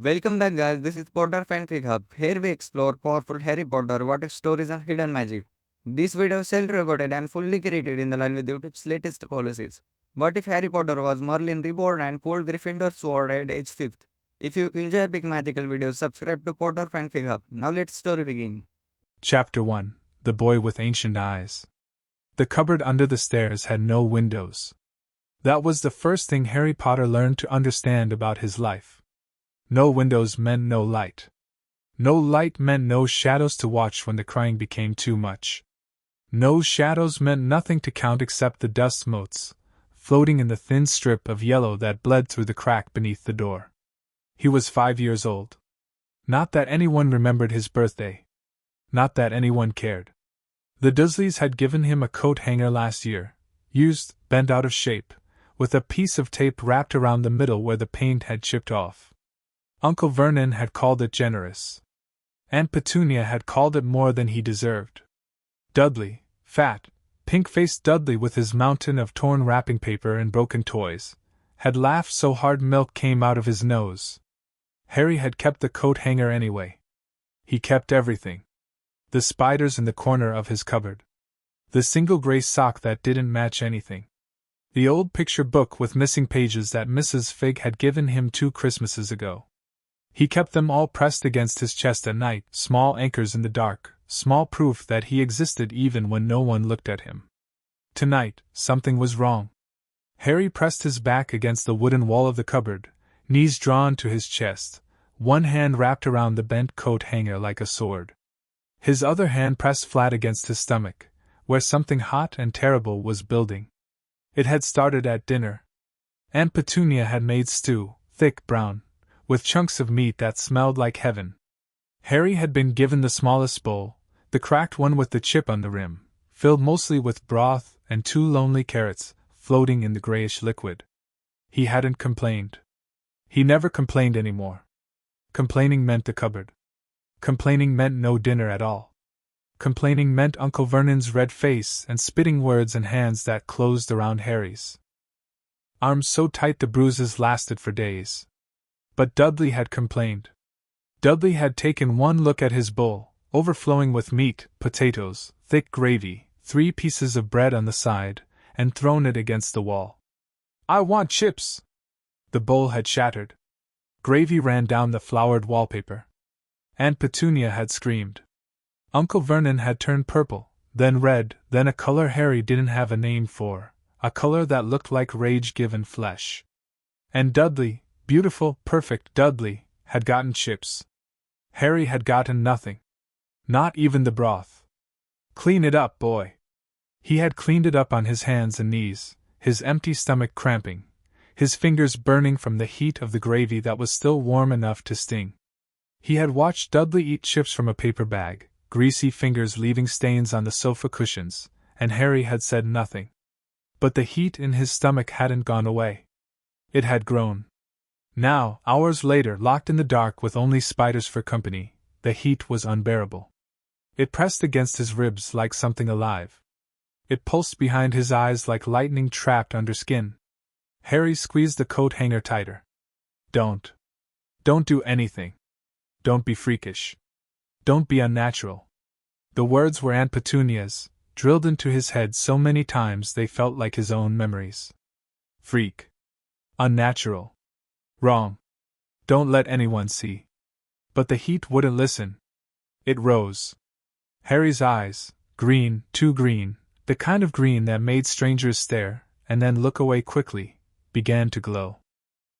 Welcome back guys, this is Potter Fanfic Hub. Here we explore powerful Harry Potter what if stories and hidden magic. This video is self-recorded and fully created in the line with YouTube's latest policies. What if Harry Potter was Merlin Reborn and pulled Gryffindor's sword at age 5th? If you enjoy epic magical videos, subscribe to Potter Fanfic Hub. Now let's story begin. Chapter 1 The Boy with Ancient Eyes. The cupboard under the stairs had no windows. That was the first thing Harry Potter learned to understand about his life. No windows meant no light. No light meant no shadows to watch when the crying became too much. No shadows meant nothing to count except the dust motes, floating in the thin strip of yellow that bled through the crack beneath the door. He was 5 years old. Not that anyone remembered his birthday. Not that anyone cared. The Dursleys had given him a coat hanger last year, used, bent out of shape, with a piece of tape wrapped around the middle where the paint had chipped off. Uncle Vernon had called it generous. Aunt Petunia had called it more than he deserved. Dudley, fat, pink-faced Dudley with his mountain of torn wrapping paper and broken toys, had laughed so hard milk came out of his nose. Harry had kept the coat hanger anyway. He kept everything. The spiders in the corner of his cupboard. The single gray sock that didn't match anything. The old picture book with missing pages that Mrs. Fig had given him 2 Christmases ago. He kept them all pressed against his chest at night, small anchors in the dark, small proof that he existed even when no one looked at him. Tonight, something was wrong. Harry pressed his back against the wooden wall of the cupboard, knees drawn to his chest, one hand wrapped around the bent coat hanger like a sword. His other hand pressed flat against his stomach, where something hot and terrible was building. It had started at dinner. Aunt Petunia had made stew, thick brown, with chunks of meat that smelled like heaven. Harry had been given the smallest bowl, the cracked one with the chip on the rim, filled mostly with broth and 2 lonely carrots floating in the grayish liquid. He hadn't complained. He never complained anymore. Complaining meant the cupboard. Complaining meant no dinner at all. Complaining meant Uncle Vernon's red face and spitting words and hands that closed around Harry's. Arms so tight the bruises lasted for days. But Dudley had complained. Dudley had taken one look at his bowl, overflowing with meat, potatoes, thick gravy, 3 pieces of bread on the side, and thrown it against the wall. "I want chips!" The bowl had shattered. Gravy ran down the flowered wallpaper. Aunt Petunia had screamed. Uncle Vernon had turned purple, then red, then a color Harry didn't have a name for, a color that looked like rage given flesh. And Dudley, beautiful, perfect Dudley, had gotten chips. Harry had gotten nothing. Not even the broth. "Clean it up, boy." He had cleaned it up on his hands and knees, his empty stomach cramping, his fingers burning from the heat of the gravy that was still warm enough to sting. He had watched Dudley eat chips from a paper bag, greasy fingers leaving stains on the sofa cushions, and Harry had said nothing. But the heat in his stomach hadn't gone away. It had grown. Now, hours later, locked in the dark with only spiders for company, the heat was unbearable. It pressed against his ribs like something alive. It pulsed behind his eyes like lightning trapped under skin. Harry squeezed the coat hanger tighter. Don't do anything. Don't be freakish. Don't be unnatural." The words were Aunt Petunia's, drilled into his head so many times they felt like his own memories. Freak. Unnatural. Wrong. Don't let anyone see. But the heat wouldn't listen. It rose. Harry's eyes, green, too green, the kind of green that made strangers stare, and then look away quickly, began to glow.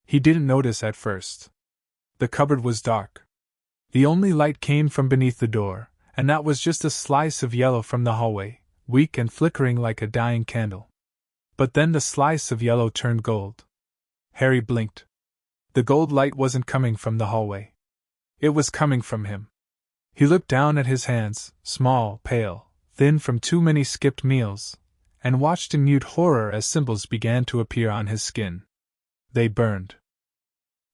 He didn't notice at first. The cupboard was dark. The only light came from beneath the door, and that was just a slice of yellow from the hallway, weak and flickering like a dying candle. But then the slice of yellow turned gold. Harry blinked. The gold light wasn't coming from the hallway. It was coming from him. He looked down at his hands, small, pale, thin from too many skipped meals, and watched in mute horror as symbols began to appear on his skin. They burned.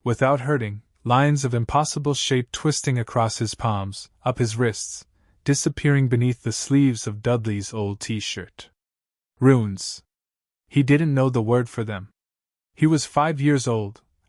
Without hurting, lines of impossible shape twisting across his palms, up his wrists, disappearing beneath the sleeves of Dudley's old t-shirt. Runes. He didn't know the word for them. He was 5 years old,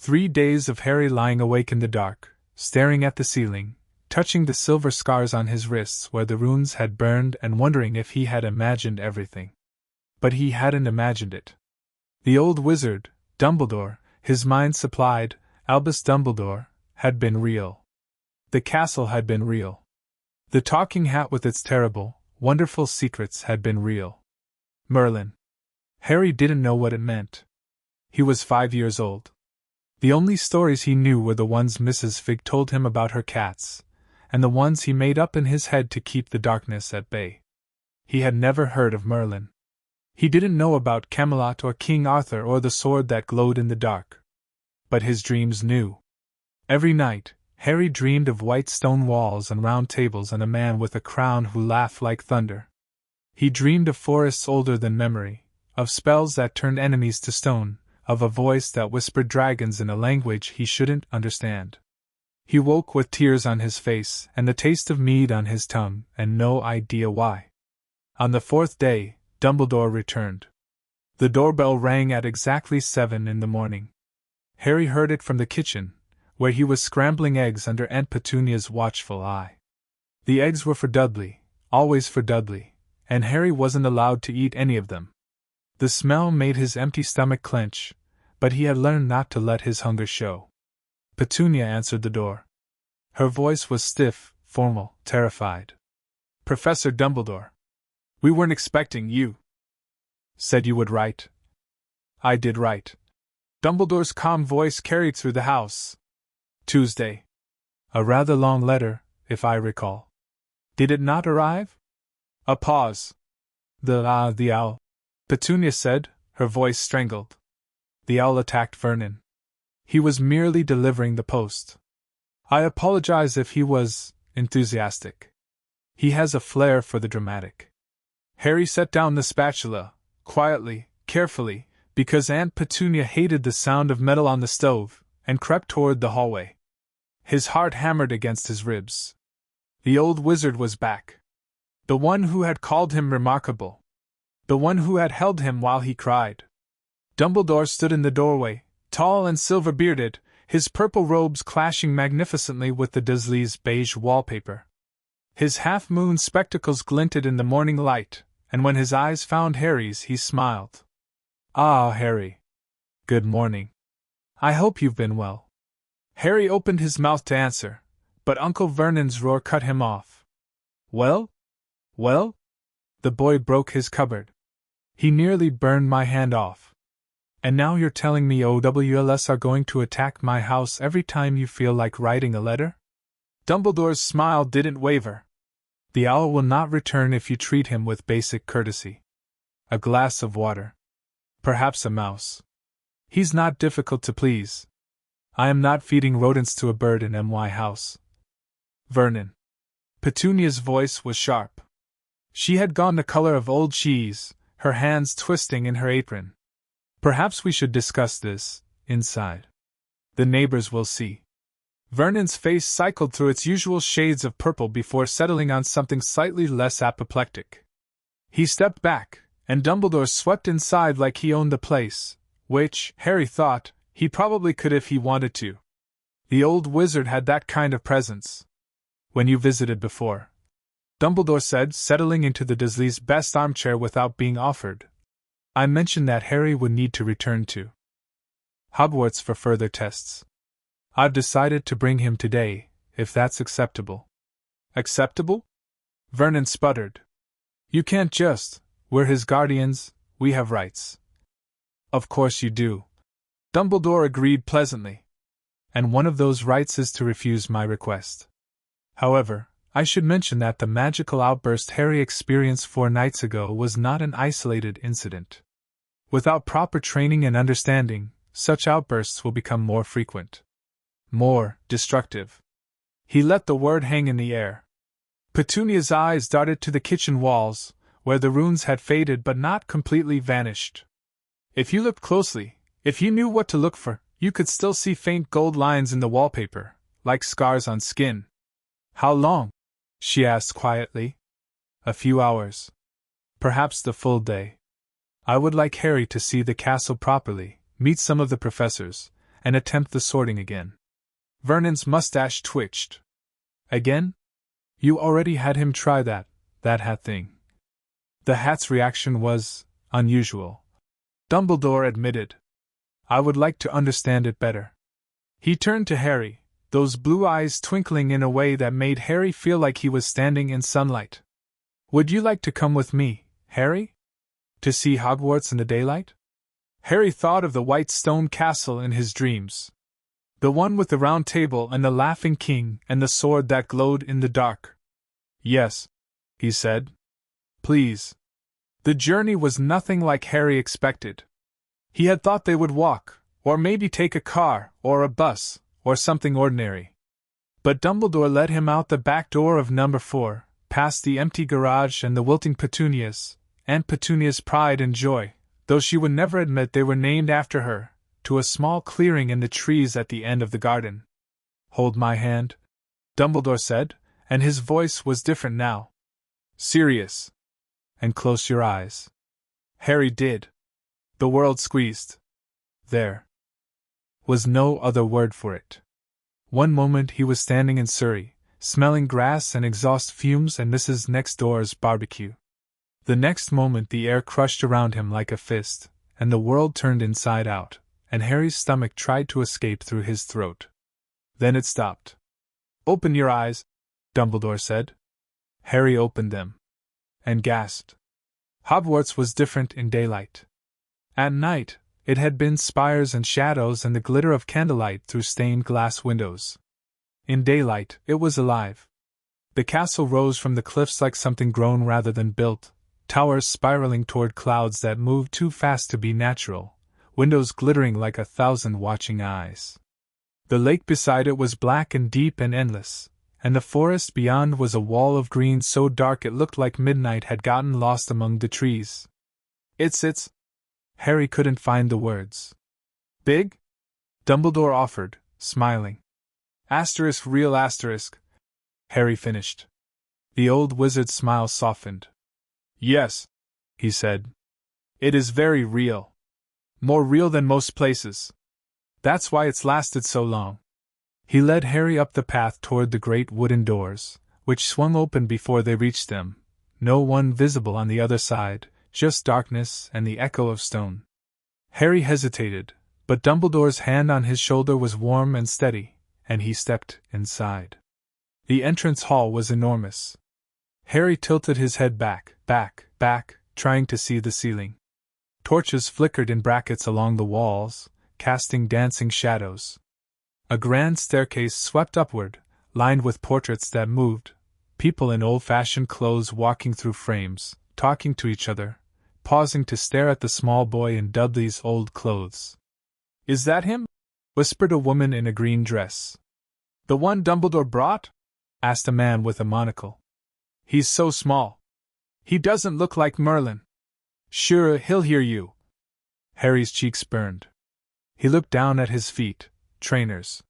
3 days of Harry lying awake in the dark, staring at the ceiling, touching the silver scars on his wrists where the runes had burned and wondering if he had imagined everything. But he hadn't imagined it. The old wizard, Dumbledore, his mind supplied, Albus Dumbledore, had been real. The castle had been real. The talking hat with its terrible, wonderful secrets had been real. Merlin. Harry didn't know what it meant. He was 5 years old. The only stories he knew were the ones Mrs. Fig told him about her cats, and the ones he made up in his head to keep the darkness at bay. He had never heard of Merlin. He didn't know about Camelot or King Arthur or the sword that glowed in the dark. But his dreams knew. Every night, Harry dreamed of white stone walls and round tables and a man with a crown who laughed like thunder. He dreamed of forests older than memory, of spells that turned enemies to stone, of a voice that whispered dragons in a language he shouldn't understand. He woke with tears on his face and the taste of mead on his tongue, and no idea why. On the 4th day, Dumbledore returned. The doorbell rang at exactly 7 in the morning. Harry heard it from the kitchen, where he was scrambling eggs under Aunt Petunia's watchful eye. The eggs were for Dudley, always for Dudley, and Harry wasn't allowed to eat any of them. The smell made his empty stomach clench, but he had learned not to let his hunger show. Petunia answered the door. Her voice was stiff, formal, terrified. "Professor Dumbledore. We weren't expecting you. Said you would write." "I did write." Dumbledore's calm voice carried through the house. "Tuesday. A rather long letter, if I recall. Did it not arrive?" A pause. The owl," Petunia said, her voice strangled. "The owl attacked Vernon. He was merely delivering the post. I apologize if he was enthusiastic. He has a flair for the dramatic." Harry set down the spatula, quietly, carefully, because Aunt Petunia hated the sound of metal on the stove, and crept toward the hallway. His heart hammered against his ribs. The old wizard was back. The one who had called him remarkable. The one who had held him while he cried. Dumbledore stood in the doorway, tall and silver-bearded, his purple robes clashing magnificently with the Dursleys' beige wallpaper. His half-moon spectacles glinted in the morning light, and when his eyes found Harry's he smiled. "Ah, Harry. Good morning. I hope you've been well." Harry opened his mouth to answer, but Uncle Vernon's roar cut him off. "Well? Well?" The boy broke his cupboard. "He nearly burned my hand off. And now you're telling me OWLs are going to attack my house every time you feel like writing a letter?" Dumbledore's smile didn't waver. "The owl will not return if you treat him with basic courtesy. A glass of water. Perhaps a mouse. He's not difficult to please. I am not feeding rodents to a bird in my house." "Vernon." Petunia's voice was sharp. She had gone the color of old cheese, her hands twisting in her apron. "Perhaps we should discuss this, inside. The neighbors will see." Vernon's face cycled through its usual shades of purple before settling on something slightly less apoplectic. He stepped back, and Dumbledore swept inside like he owned the place, which, Harry thought, he probably could if he wanted to. The old wizard had that kind of presence. "When you visited before," Dumbledore said, settling into the Dursleys' best armchair without being offered, "I mentioned that Harry would need to return to Hogwarts for further tests. I've decided to bring him today, if that's acceptable." "Acceptable?" Vernon sputtered. "You can't just. We're his guardians, we have rights." "Of course you do," Dumbledore agreed pleasantly. "And one of those rights is to refuse my request. However, I should mention that the magical outburst Harry experienced 4 nights ago was not an isolated incident. Without proper training and understanding, such outbursts will become more frequent. More destructive." He let the word hang in the air. Petunia's eyes darted to the kitchen walls, where the runes had faded but not completely vanished. If you looked closely, if you knew what to look for, you could still see faint gold lines in the wallpaper, like scars on skin. "How long?" she asked quietly. "A few hours. Perhaps the full day. I would like Harry to see the castle properly, meet some of the professors, and attempt the sorting again. Vernon's mustache twitched. Again? You already had him try that hat thing. The hat's reaction was unusual. Dumbledore admitted. I would like to understand it better. He turned to Harry, those blue eyes twinkling in a way that made Harry feel like he was standing in sunlight. Would you like to come with me, Harry? To see Hogwarts in the daylight? Harry thought of the white stone castle in his dreams. The one with the round table and the laughing king and the sword that glowed in the dark. Yes, he said. Please. The journey was nothing like Harry expected. He had thought they would walk, or maybe take a car, or a bus, or something ordinary. But Dumbledore led him out the back door of number 4, past the empty garage and the wilting petunias, Aunt Petunia's pride and joy, though she would never admit they were named after her, to a small clearing in the trees at the end of the garden. Hold my hand, Dumbledore said, and his voice was different now. Serious. And close your eyes. Harry did. The world squeezed. There was no other word for it. One moment he was standing in Surrey, smelling grass and exhaust fumes and Mrs. Next Door's barbecue. The next moment the air crushed around him like a fist, and the world turned inside out, and Harry's stomach tried to escape through his throat. Then it stopped. Open your eyes, Dumbledore said. Harry opened them. And gasped. Hogwarts was different in daylight. At night, it had been spires and shadows and the glitter of candlelight through stained glass windows. In daylight, it was alive. The castle rose from the cliffs like something grown rather than built, towers spiraling toward clouds that moved too fast to be natural, windows glittering like 1,000 watching eyes. The lake beside it was black and deep and endless, and the forest beyond was a wall of green so dark it looked like midnight had gotten lost among the trees. It's. Harry couldn't find the words. Big? Dumbledore offered, smiling. Asterisk real asterisk. Harry finished. The old wizard's smile softened. Yes, he said. It is very real. More real than most places. That's why it's lasted so long. He led Harry up the path toward the great wooden doors, which swung open before they reached them, no one visible on the other side, just darkness and the echo of stone. Harry hesitated, but Dumbledore's hand on his shoulder was warm and steady, and he stepped inside. The entrance hall was enormous. Harry tilted his head back, trying to see the ceiling. Torches flickered in brackets along the walls, casting dancing shadows. A grand staircase swept upward, lined with portraits that moved, people in old-fashioned clothes walking through frames, talking to each other, pausing to stare at the small boy in Dudley's old clothes. Is that him? Whispered a woman in a green dress. The one Dumbledore brought? Asked a man with a monocle. He's so small. He doesn't look like Merlin. Sure, he'll hear you. Harry's cheeks burned. He looked down at his feet, trainers.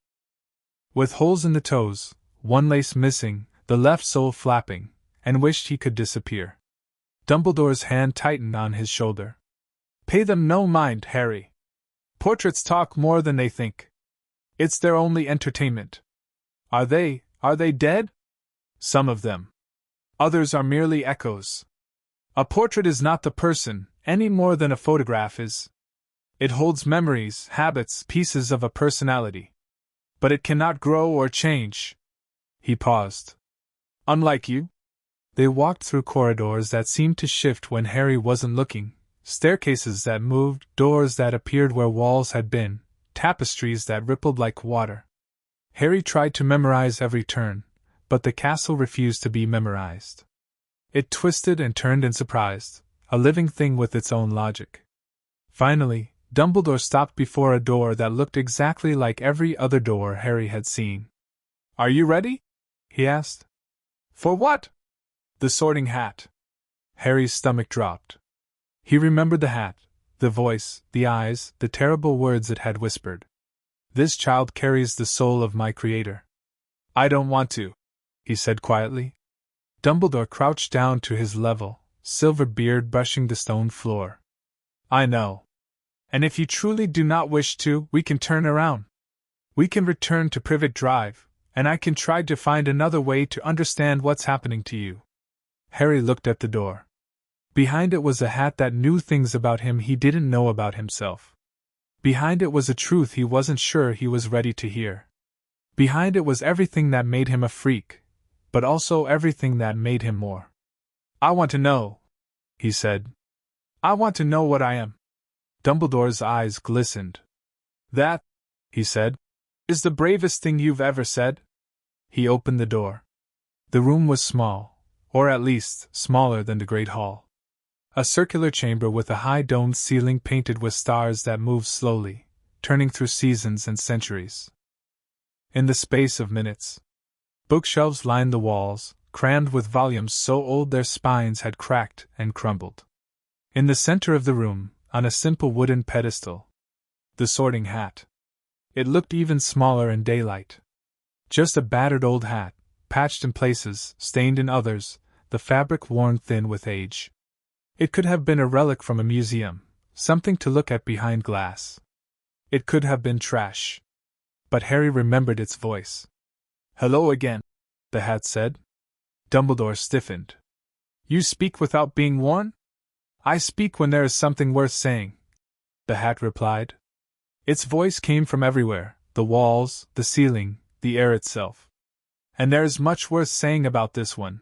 With holes in the toes, one lace missing, the left sole flapping, and wished he could disappear. Dumbledore's hand tightened on his shoulder. Pay them no mind, Harry. Portraits talk more than they think. It's their only entertainment. Are they dead? Some of them. Others are merely echoes. A portrait is not the person, any more than a photograph is. It holds memories, habits, pieces of a personality. But it cannot grow or change. He paused. Unlike you? They walked through corridors that seemed to shift when Harry wasn't looking, staircases that moved, doors that appeared where walls had been, tapestries that rippled like water. Harry tried to memorize every turn, but the castle refused to be memorized. It twisted and turned in surprise, a living thing with its own logic. Finally, Dumbledore stopped before a door that looked exactly like every other door Harry had seen. Are you ready? He asked. For what? The sorting hat. Harry's stomach dropped. He remembered the hat, the voice, the eyes, the terrible words it had whispered. This child carries the soul of my creator. I don't want to, he said quietly. Dumbledore crouched down to his level, silver beard brushing the stone floor. I know. And if you truly do not wish to, we can turn around. We can return to Privet Drive, and I can try to find another way to understand what's happening to you. Harry looked at the door. Behind it was a hat that knew things about him he didn't know about himself. Behind it was a truth he wasn't sure he was ready to hear. Behind it was everything that made him a freak, but also everything that made him more. I want to know, he said. I want to know what I am. Dumbledore's eyes glistened. That, he said, is the bravest thing you've ever said. He opened the door. The room was small, or at least smaller than the Great Hall. A circular chamber with a high domed ceiling painted with stars that moved slowly, turning through seasons and centuries. In the space of minutes, bookshelves lined the walls, crammed with volumes so old their spines had cracked and crumbled. In the center of the room, on a simple wooden pedestal, the Sorting Hat. It looked even smaller in daylight. Just a battered old hat, patched in places, stained in others, the fabric worn thin with age. It could have been a relic from a museum, something to look at behind glass. It could have been trash. But Harry remembered its voice. Hello again, the hat said. Dumbledore stiffened. You speak without being warned? I speak when there is something worth saying, the hat replied. Its voice came from everywhere, the walls, the ceiling, the air itself. And there is much worth saying about this one.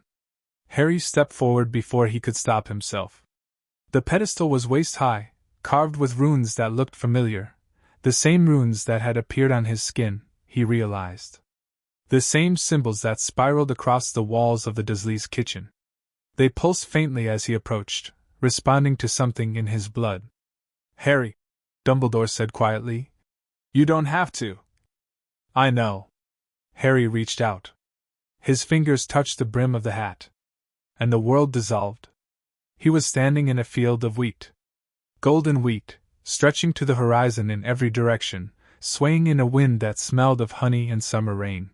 Harry stepped forward before he could stop himself. The pedestal was waist-high, carved with runes that looked familiar, the same runes that had appeared on his skin, he realized. The same symbols that spiraled across the walls of the Dursleys' kitchen. They pulsed faintly as he approached, responding to something in his blood. Harry, Dumbledore said quietly, you don't have to. I know. Harry reached out. His fingers touched the brim of the hat. And the world dissolved. He was standing in a field of wheat. Golden wheat, stretching to the horizon in every direction, swaying in a wind that smelled of honey and summer rain.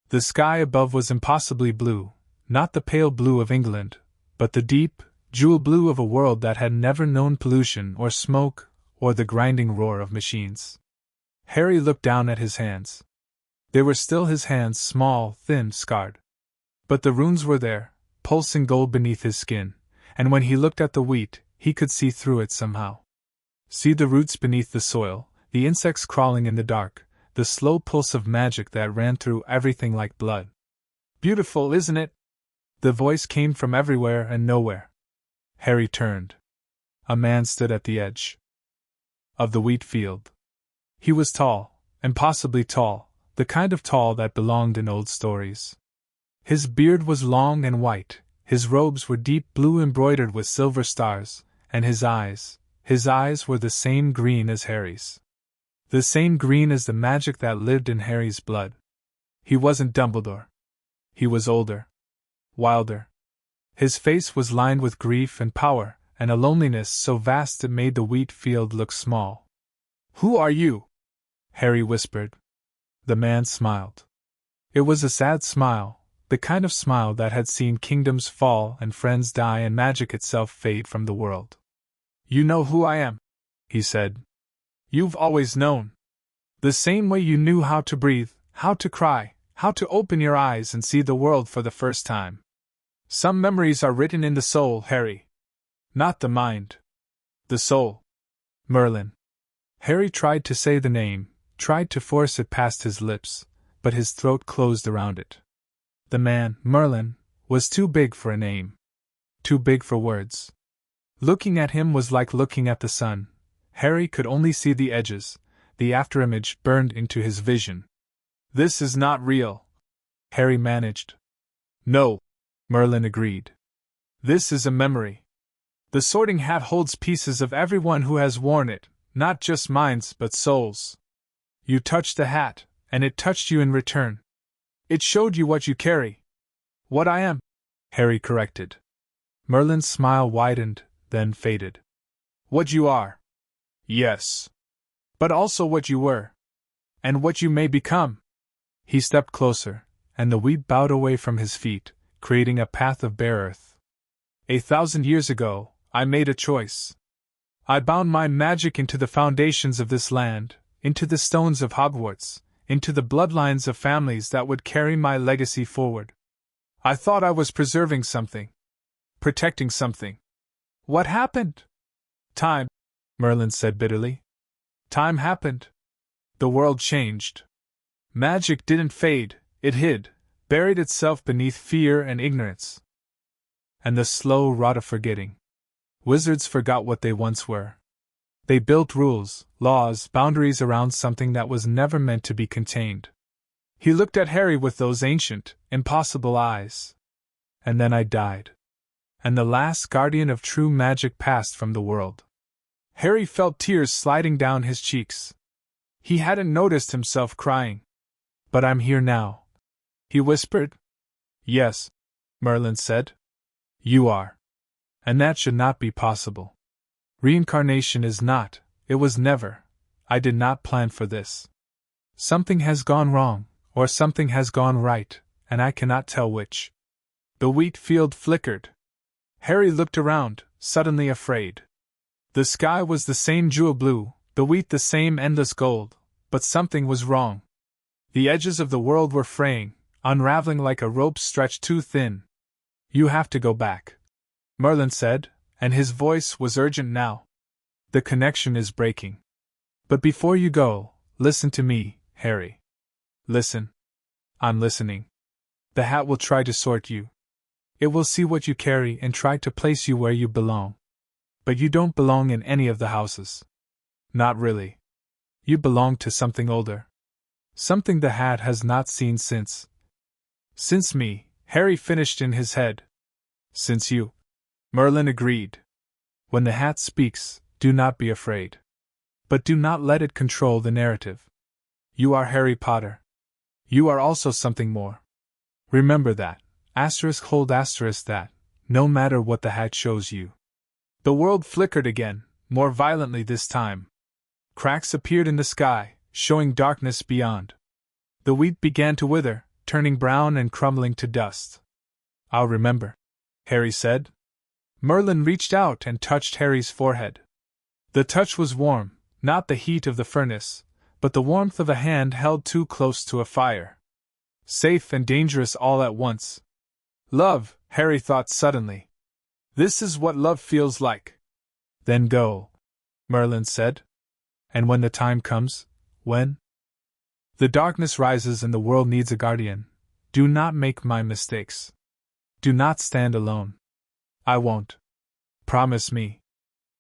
The sky above was impossibly blue, not the pale blue of England, but the deep, jewel blue of a world that had never known pollution or smoke or the grinding roar of machines. Harry looked down at his hands. They were still his hands, small, thin, scarred. But the runes were there, pulsing gold beneath his skin, and when he looked at the wheat, he could see through it somehow. See the roots beneath the soil, the insects crawling in the dark, the slow pulse of magic that ran through everything like blood. Beautiful, isn't it? The voice came from everywhere and nowhere. Harry turned. A man stood at the edge of the wheat field. He was tall, impossibly tall, the kind of tall that belonged in old stories. His beard was long and white, his robes were deep blue embroidered with silver stars, and his eyes were the same green as Harry's. The same green as the magic that lived in Harry's blood. He wasn't Dumbledore. He was older. Wilder. His face was lined with grief and power, and a loneliness so vast it made the wheat field look small. Who are you? Harry whispered. The man smiled. It was a sad smile, the kind of smile that had seen kingdoms fall and friends die and magic itself fade from the world. You know who I am, he said. You've always known. The same way you knew how to breathe, how to cry, how to open your eyes and see the world for the first time. Some memories are written in the soul, Harry. Not the mind. The soul. Merlin. Harry tried to say the name, tried to force it past his lips, but his throat closed around it. The man, Merlin, was too big for a name. Too big for words. Looking at him was like looking at the sun. Harry could only see the edges, the afterimage burned into his vision. This is not real, Harry managed. No, Merlin agreed. This is a memory. The Sorting Hat holds pieces of everyone who has worn it, not just minds but souls. You touched the hat, and it touched you in return. It showed you what you carry. What I am, Harry corrected. Merlin's smile widened, then faded. What you are. Yes. But also what you were. And what you may become. He stepped closer, and the wheat bowed away from his feet, creating a path of bare earth. 1,000 years ago, I made a choice. I bound my magic into the foundations of this land, into the stones of Hogwarts, into the bloodlines of families that would carry my legacy forward. I thought I was preserving something, protecting something. What happened? Time, Merlin said bitterly. Time happened. The world changed. Magic didn't fade, it hid, buried itself beneath fear and ignorance. And the slow rot of forgetting. Wizards forgot what they once were. They built rules, laws, boundaries around something that was never meant to be contained. He looked at Harry with those ancient, impossible eyes. And then I died. And the last guardian of true magic passed from the world. Harry felt tears sliding down his cheeks. He hadn't noticed himself crying. But I'm here now, he whispered. Yes, Merlin said. You are. And that should not be possible. Reincarnation is not, it was never. I did not plan for this. Something has gone wrong, or something has gone right, and I cannot tell which. The wheat field flickered. Harry looked around, suddenly afraid. The sky was the same jewel blue, the wheat the same endless gold, but something was wrong. The edges of the world were fraying, unraveling like a rope stretched too thin. You have to go back, Merlin said, and his voice was urgent now. The connection is breaking. But before you go, listen to me, Harry. Listen. I'm listening. The hat will try to sort you. It will see what you carry and try to place you where you belong. But you don't belong in any of the houses. Not really. You belong to something older. Something the hat has not seen since. Since me, Harry finished in his head. Since you. Merlin agreed. When the hat speaks, do not be afraid. But do not let it control the narrative. You are Harry Potter. You are also something more. Remember that, hold that, no matter what the hat shows you. The world flickered again, more violently this time. Cracks appeared in the sky, showing darkness beyond. The wheat began to wither, turning brown and crumbling to dust. I'll remember, Harry said. Merlin reached out and touched Harry's forehead. The touch was warm, not the heat of the furnace, but the warmth of a hand held too close to a fire. Safe and dangerous all at once. Love, Harry thought suddenly. This is what love feels like. Then go, Merlin said. And when the time comes, when the darkness rises and the world needs a guardian, do not make my mistakes. Do not stand alone. I won't. Promise me.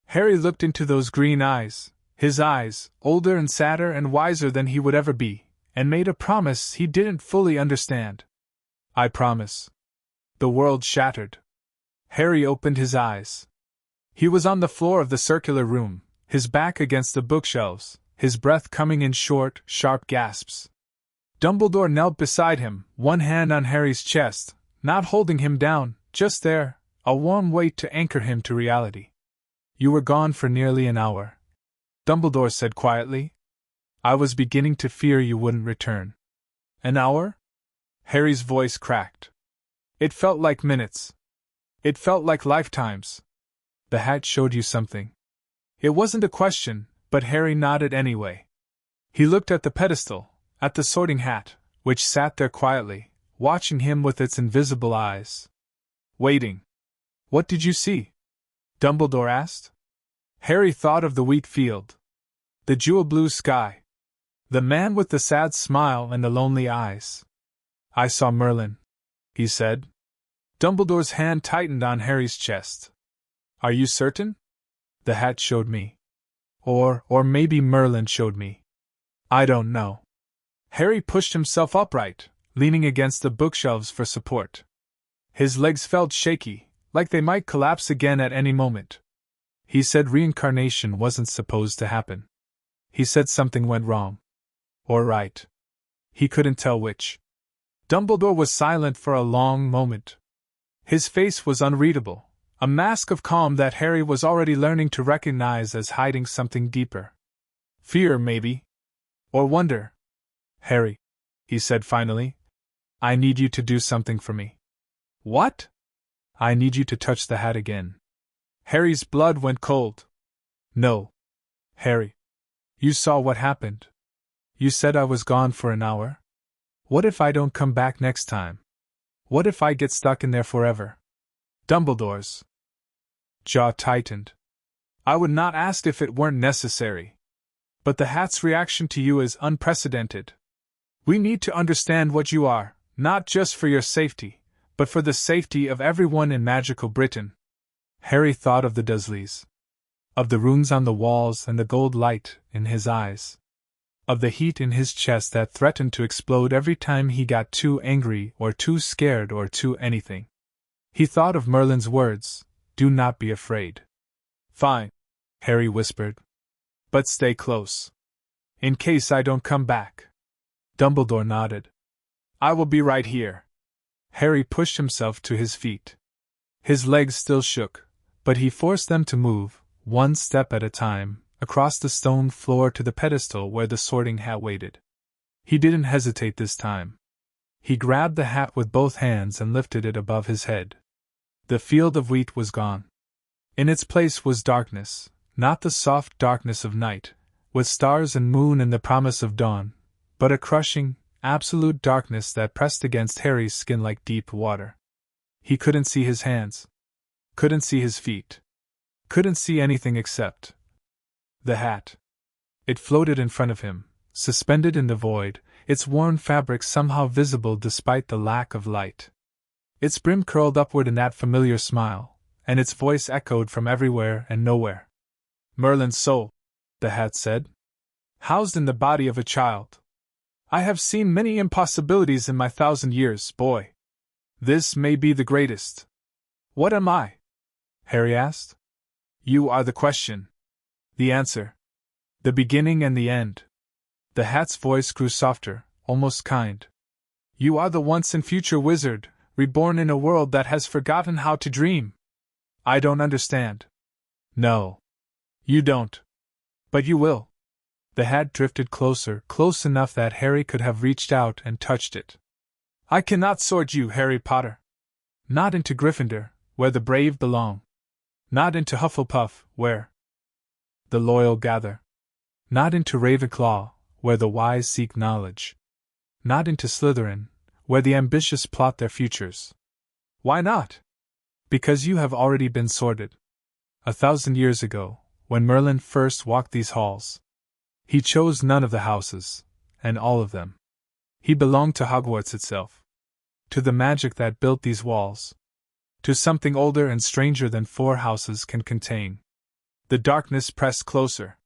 Harry looked into those green eyes, his eyes, older and sadder and wiser than he would ever be, and made a promise he didn't fully understand. I promise. The world shattered. Harry opened his eyes. He was on the floor of the circular room, his back against the bookshelves, his breath coming in short, sharp gasps. Dumbledore knelt beside him, one hand on Harry's chest, not holding him down, just there, a warm weight to anchor him to reality. You were gone for nearly an hour, Dumbledore said quietly. I was beginning to fear you wouldn't return. An hour? Harry's voice cracked. It felt like minutes. It felt like lifetimes. The hat showed you something. It wasn't a question, but Harry nodded anyway. He looked at the pedestal, at the sorting hat, which sat there quietly, watching him with its invisible eyes. Waiting. What did you see? Dumbledore asked. Harry thought of the wheat field. The jewel-blue sky. The man with the sad smile and the lonely eyes. I saw Merlin, he said. Dumbledore's hand tightened on Harry's chest. Are you certain? The hat showed me. Or maybe Merlin showed me. I don't know. Harry pushed himself upright, leaning against the bookshelves for support. His legs felt shaky, like they might collapse again at any moment. He said reincarnation wasn't supposed to happen. He said something went wrong. Or right. He couldn't tell which. Dumbledore was silent for a long moment. His face was unreadable, a mask of calm that Harry was already learning to recognize as hiding something deeper. Fear, maybe. Or wonder. Harry, he said finally, I need you to do something for me. What? I need you to touch the hat again. Harry's blood went cold. No. Harry. You saw what happened. You said I was gone for an hour? What if I don't come back next time? What if I get stuck in there forever? Dumbledore's jaw tightened. I would not ask if it weren't necessary. But the hat's reaction to you is unprecedented. We need to understand what you are, not just for your safety, but for the safety of everyone in magical Britain. Harry thought of the Dursleys, of the runes on the walls and the gold light in his eyes, of the heat in his chest that threatened to explode every time he got too angry or too scared or too anything. He thought of Merlin's words, "Do not be afraid." "Fine," Harry whispered. "But stay close. In case I don't come back." Dumbledore nodded. "I will be right here." Harry pushed himself to his feet. His legs still shook, but he forced them to move, one step at a time, across the stone floor to the pedestal where the Sorting Hat waited. He didn't hesitate this time. He grabbed the hat with both hands and lifted it above his head. The field of wheat was gone. In its place was darkness, not the soft darkness of night, with stars and moon and the promise of dawn, but a crushing, absolute darkness that pressed against Harry's skin like deep water. He couldn't see his hands. Couldn't see his feet. Couldn't see anything except the hat. It floated in front of him, suspended in the void, its worn fabric somehow visible despite the lack of light. Its brim curled upward in that familiar smile, and its voice echoed from everywhere and nowhere. "Merlin's soul," the hat said. "Housed in the body of a child. I have seen many impossibilities in my 1,000 years, boy. This may be the greatest." "What am I?" Harry asked. "You are the question. The answer. The beginning and the end." The hat's voice grew softer, almost kind. "You are the once and future wizard, reborn in a world that has forgotten how to dream." "I don't understand." "No. You don't. But you will." The hat drifted closer, close enough that Harry could have reached out and touched it. "I cannot sort you, Harry Potter. Not into Gryffindor, where the brave belong. Not into Hufflepuff, where the loyal gather. Not into Ravenclaw, where the wise seek knowledge. Not into Slytherin, where the ambitious plot their futures." "Why not?" "Because you have already been sorted. 1,000 years ago, when Merlin first walked these halls, he chose none of the houses, and all of them. He belonged to Hogwarts itself. To the magic that built these walls. To something older and stranger than 4 houses can contain." The darkness pressed closer.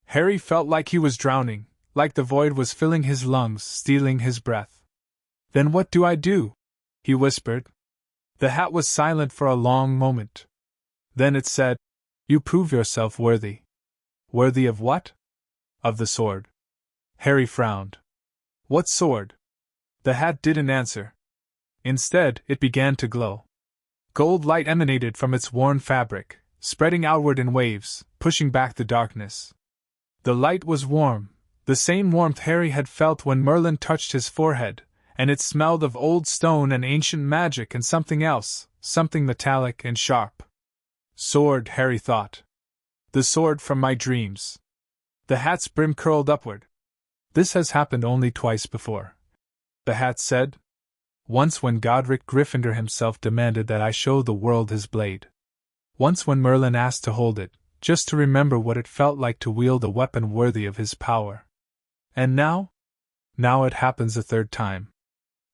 Harry felt like he was drowning, like the void was filling his lungs, stealing his breath. "Then what do I do?" he whispered. The hat was silent for a long moment. Then it said, "You prove yourself worthy." "Worthy of what?" "Of the sword." Harry frowned. "What sword?" The hat didn't answer. Instead, it began to glow. Gold light emanated from its worn fabric, spreading outward in waves, pushing back the darkness. The light was warm, the same warmth Harry had felt when Merlin touched his forehead, and it smelled of old stone and ancient magic and something else, something metallic and sharp. Sword, Harry thought. The sword from my dreams. The hat's brim curled upward. "This has happened only twice before," the hat said. "Once when Godric Gryffindor himself demanded that I show the world his blade. Once when Merlin asked to hold it, just to remember what it felt like to wield a weapon worthy of his power. And now? Now it happens a 3rd time."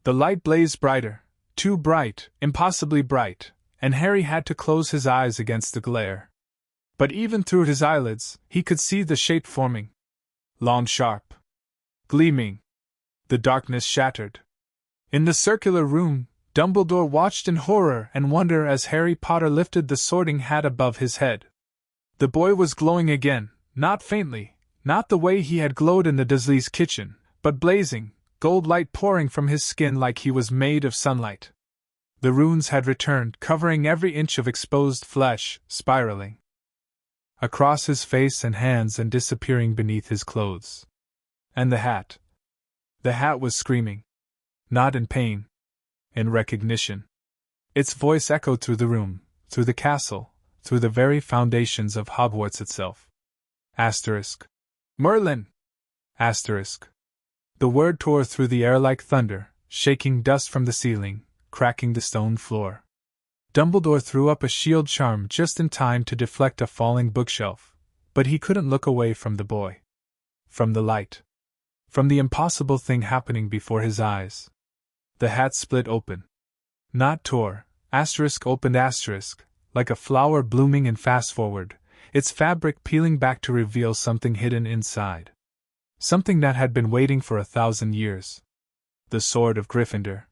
The light blazed brighter, too bright, impossibly bright, and Harry had to close his eyes against the glare. But even through his eyelids, he could see the shape forming. Long, sharp. Gleaming. The darkness shattered. In the circular room, Dumbledore watched in horror and wonder as Harry Potter lifted the Sorting Hat above his head. The boy was glowing again, not faintly, not the way he had glowed in the Dursleys' kitchen, but blazing, gold light pouring from his skin like he was made of sunlight. The runes had returned, covering every inch of exposed flesh, spiraling across his face and hands and disappearing beneath his clothes. And the hat. The hat was screaming. Not in pain. In recognition. Its voice echoed through the room, through the castle, through the very foundations of Hogwarts itself. Asterisk. Merlin! Asterisk. The word tore through the air like thunder, shaking dust from the ceiling, cracking the stone floor. Dumbledore threw up a shield charm just in time to deflect a falling bookshelf, but he couldn't look away from the boy. From the light. From the impossible thing happening before his eyes. The hat split open. Not tore, asterisk opened asterisk, like a flower blooming in fast forward, its fabric peeling back to reveal something hidden inside. Something that had been waiting for 1,000 years. The Sword of Gryffindor.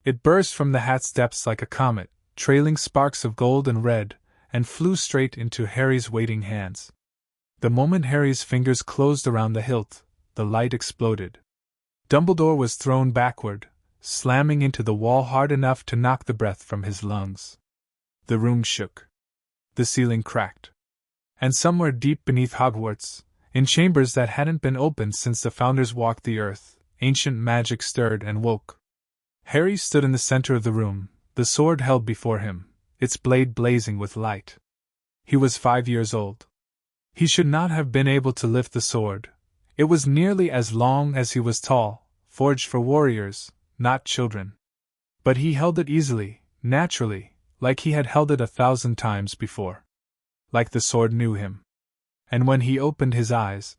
It burst from the hat's depths like a comet, trailing sparks of gold and red, and flew straight into Harry's waiting hands. The moment Harry's fingers closed around the hilt, the light exploded. Dumbledore was thrown backward, slamming into the wall hard enough to knock the breath from his lungs. The room shook. The ceiling cracked. And somewhere deep beneath Hogwarts, in chambers that hadn't been opened since the Founders walked the earth, ancient magic stirred and woke. Harry stood in the center of the room, the sword held before him, its blade blazing with light. He was 5 years old. He should not have been able to lift the sword. It was nearly as long as he was tall, forged for warriors, not children. But he held it easily, naturally, like he had held it 1,000 times before. Like the sword knew him. And when he opened his eyes,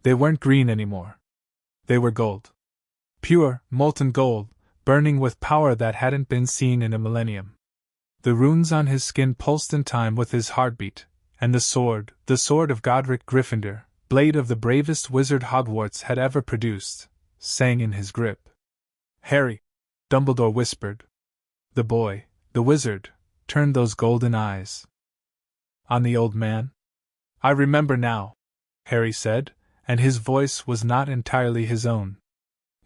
they weren't green anymore. They were gold. Pure, molten gold, burning with power that hadn't been seen in a millennium. The runes on his skin pulsed in time with his heartbeat, and the sword of Godric Gryffindor, blade of the bravest wizard Hogwarts had ever produced, sang in his grip. Harry, Dumbledore whispered. The boy, the wizard, turned those golden eyes on the old man. I remember now, Harry said, and his voice was not entirely his own.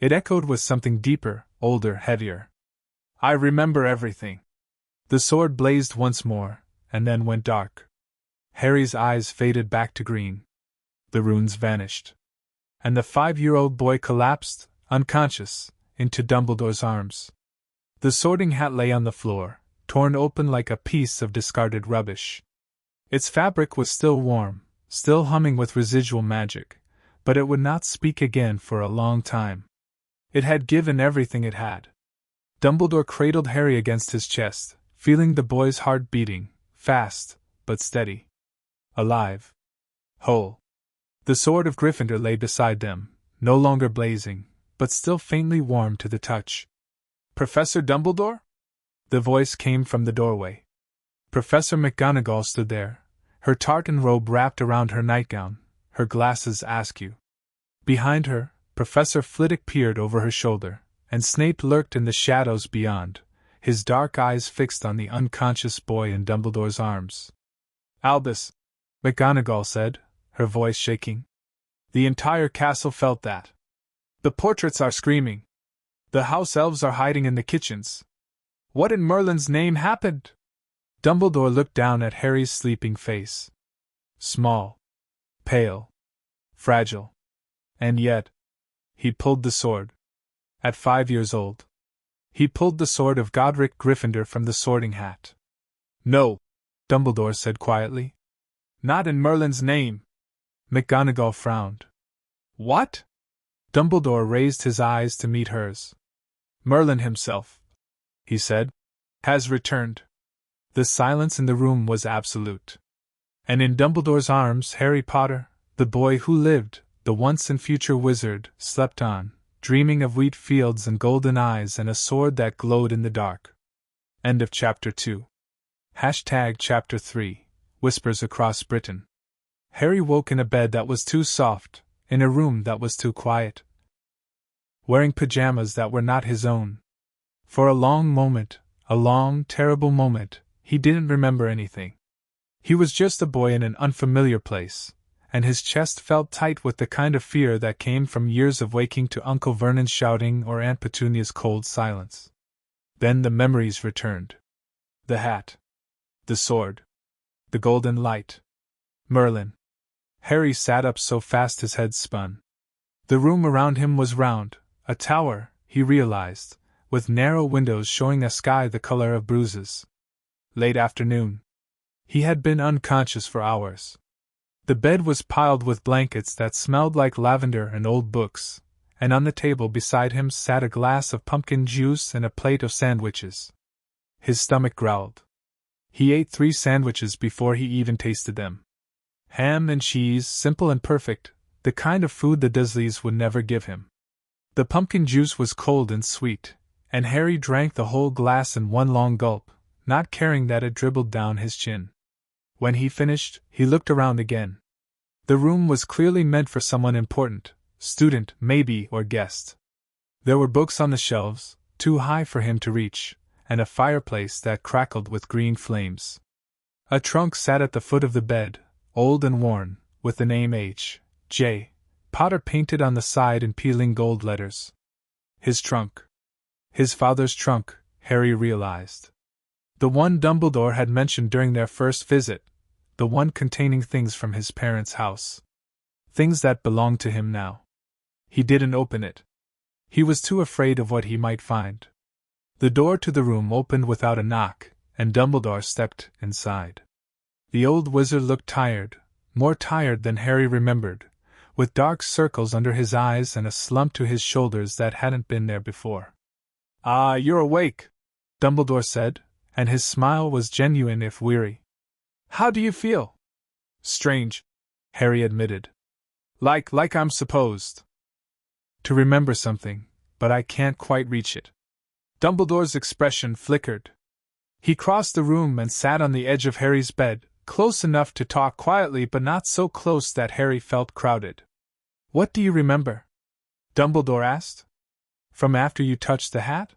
It echoed with something deeper, older, heavier. I remember everything. The sword blazed once more, and then went dark. Harry's eyes faded back to green. The runes vanished. And the 5-year-old boy collapsed, unconscious, into Dumbledore's arms. The sorting hat lay on the floor, torn open like a piece of discarded rubbish. Its fabric was still warm, still humming with residual magic, but it would not speak again for a long time. It had given everything it had. Dumbledore cradled Harry against his chest, feeling the boy's heart beating, fast, but steady. Alive. Whole. The Sword of Gryffindor lay beside them, no longer blazing, but still faintly warm to the touch. Professor Dumbledore? The voice came from the doorway. Professor McGonagall stood there, her tartan robe wrapped around her nightgown, her glasses askew. Behind her, Professor Flitwick peered over her shoulder, and Snape lurked in the shadows beyond, his dark eyes fixed on the unconscious boy in Dumbledore's arms. Albus, McGonagall said, her voice shaking. The entire castle felt that. The portraits are screaming. The house elves are hiding in the kitchens. What in Merlin's name happened? Dumbledore looked down at Harry's sleeping face. Small. Pale. Fragile. And yet, he pulled the sword. At 5 years old. He pulled the sword of Godric Gryffindor from the sorting hat. No, Dumbledore said quietly. Not in Merlin's name. McGonagall frowned. What? Dumbledore raised his eyes to meet hers. Merlin himself, he said, has returned. The silence in the room was absolute. And in Dumbledore's arms Harry Potter, the boy who lived, the once and future wizard, slept on, dreaming of wheat fields and golden eyes and a sword that glowed in the dark. End of Chapter 2. Chapter 3, Whispers Across Britain. Harry woke in a bed that was too soft, in a room that was too quiet. Wearing pajamas that were not his own. For a long moment, a long, terrible moment, he didn't remember anything. He was just a boy in an unfamiliar place, and his chest felt tight with the kind of fear that came from years of waking to Uncle Vernon's shouting or Aunt Petunia's cold silence. Then the memories returned. The hat. The sword. The golden light. Merlin. Harry sat up so fast his head spun. The room around him was round, a tower, he realized, with narrow windows showing a sky the color of bruises. Late afternoon. He had been unconscious for hours. The bed was piled with blankets that smelled like lavender and old books, and on the table beside him sat a glass of pumpkin juice and a plate of sandwiches. His stomach growled. He ate 3 sandwiches before he even tasted them. Ham and cheese, simple and perfect, the kind of food the Dursleys would never give him. The pumpkin juice was cold and sweet, and Harry drank the whole glass in one long gulp, not caring that it dribbled down his chin. When he finished, he looked around again. The room was clearly meant for someone important, student, maybe, or guest. There were books on the shelves, too high for him to reach, and a fireplace that crackled with green flames. A trunk sat at the foot of the bed, old and worn, with the name H. J. Potter painted on the side in peeling gold letters. His trunk. His father's trunk, Harry realized. The one Dumbledore had mentioned during their first visit, the one containing things from his parents' house. Things that belonged to him now. He didn't open it. He was too afraid of what he might find. The door to the room opened without a knock, and Dumbledore stepped inside. The old wizard looked tired, more tired than Harry remembered, with dark circles under his eyes and a slump to his shoulders that hadn't been there before. "Ah, you're awake," Dumbledore said, and his smile was genuine if weary. "How do you feel?" "Strange," Harry admitted. Like I'm supposed to remember something, but I can't quite reach it." Dumbledore's expression flickered. He crossed the room and sat on the edge of Harry's bed, close enough to talk quietly but not so close that Harry felt crowded. "What do you remember?" Dumbledore asked. "From after you touched the hat?"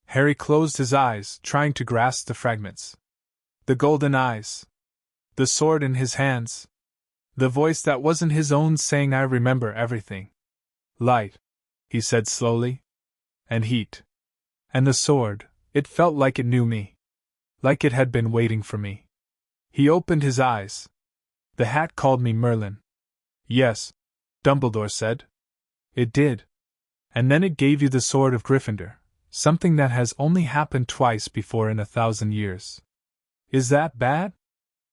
Harry closed his eyes, trying to grasp the fragments. The golden eyes. The sword in his hands. The voice that wasn't his own saying, "I remember everything." "Light," he said slowly. "And heat. And the sword, it felt like it knew me. Like it had been waiting for me." He opened his eyes. "The hat called me Merlin." "Yes," Dumbledore said. "It did. And then it gave you the Sword of Gryffindor, something that has only happened twice before in 1,000 years. Is that bad?"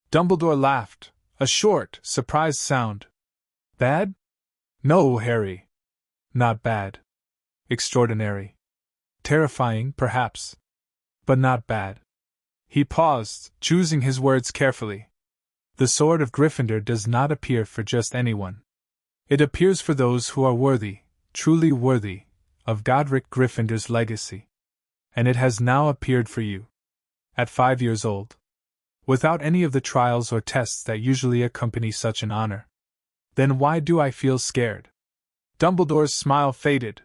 Dumbledore laughed, a short, surprised sound. "Bad? No, Harry. Not bad. Extraordinary. Terrifying, perhaps. But not bad." He paused, choosing his words carefully. "The Sword of Gryffindor does not appear for just anyone. It appears for those who are worthy, truly worthy, of Godric Gryffindor's legacy. And it has now appeared for you. At 5 years old. Without any of the trials or tests that usually accompany such an honor. Then why do I feel scared?" Dumbledore's smile faded.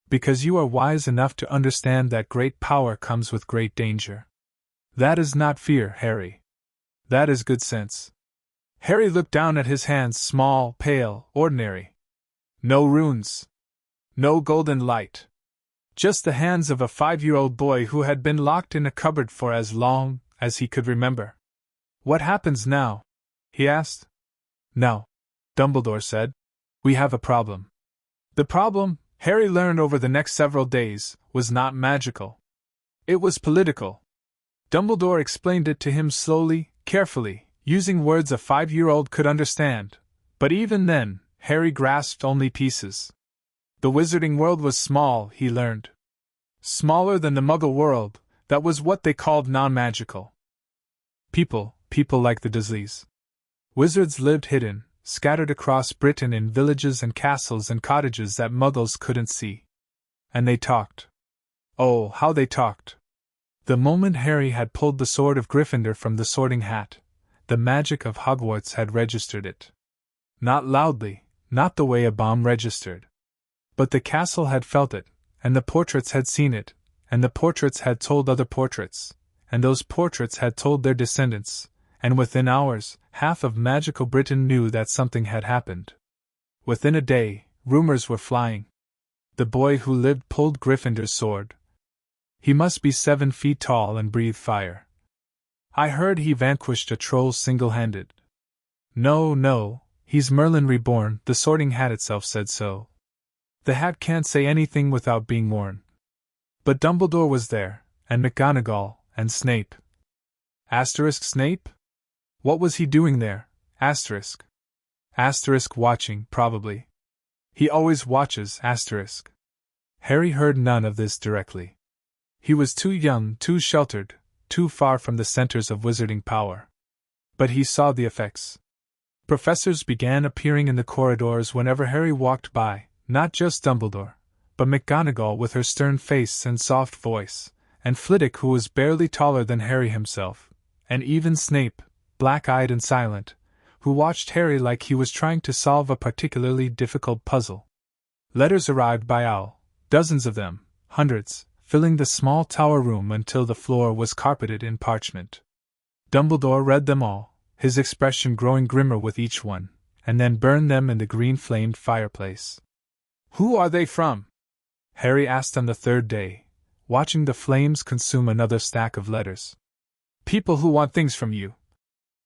"Because you are wise enough to understand that great power comes with great danger. That is not fear, Harry. That is good sense." Harry looked down at his hands, small, pale, ordinary. No runes. No golden light. Just the hands of a 5-year-old boy who had been locked in a cupboard for as long as he could remember. "What happens now?" he asked. "Now," Dumbledore said, "we have a problem." The problem, Harry learned over the next several days, was not magical. It was political. Dumbledore explained it to him slowly, carefully, using words a 5-year-old could understand, but even then, Harry grasped only pieces. The wizarding world was small, he learned. Smaller than the Muggle world, that was what they called non-magical. People like the Dursleys. Wizards lived hidden, scattered across Britain in villages and castles and cottages that Muggles couldn't see. And they talked. Oh, how they talked! The moment Harry had pulled the Sword of Gryffindor from the Sorting Hat, the magic of Hogwarts had registered it. Not loudly, not the way a bomb registered. But the castle had felt it, and the portraits had seen it, and the portraits had told other portraits, and those portraits had told their descendants, and within hours, half of magical Britain knew that something had happened. Within a day, rumors were flying. The boy who lived pulled Gryffindor's sword. He must be 7 feet tall and breathe fire. I heard he vanquished a troll single-handed. No, he's Merlin Reborn, the Sorting Hat itself said so. The hat can't say anything without being worn. But Dumbledore was there, and McGonagall, and Snape. Snape? What was he doing there? Watching, probably. He always watches, Harry heard none of this directly. He was too young, too sheltered, too far from the centers of wizarding power. But he saw the effects. Professors began appearing in the corridors whenever Harry walked by, not just Dumbledore, but McGonagall with her stern face and soft voice, and Flitwick who was barely taller than Harry himself, and even Snape, black-eyed and silent, who watched Harry like he was trying to solve a particularly difficult puzzle. Letters arrived by owl, dozens of them, hundreds, filling the small tower room until the floor was carpeted in parchment. Dumbledore read them all, his expression growing grimmer with each one, and then burned them in the green-flamed fireplace. "Who are they from?" Harry asked on the third day, watching the flames consume another stack of letters. "People who want things from you,"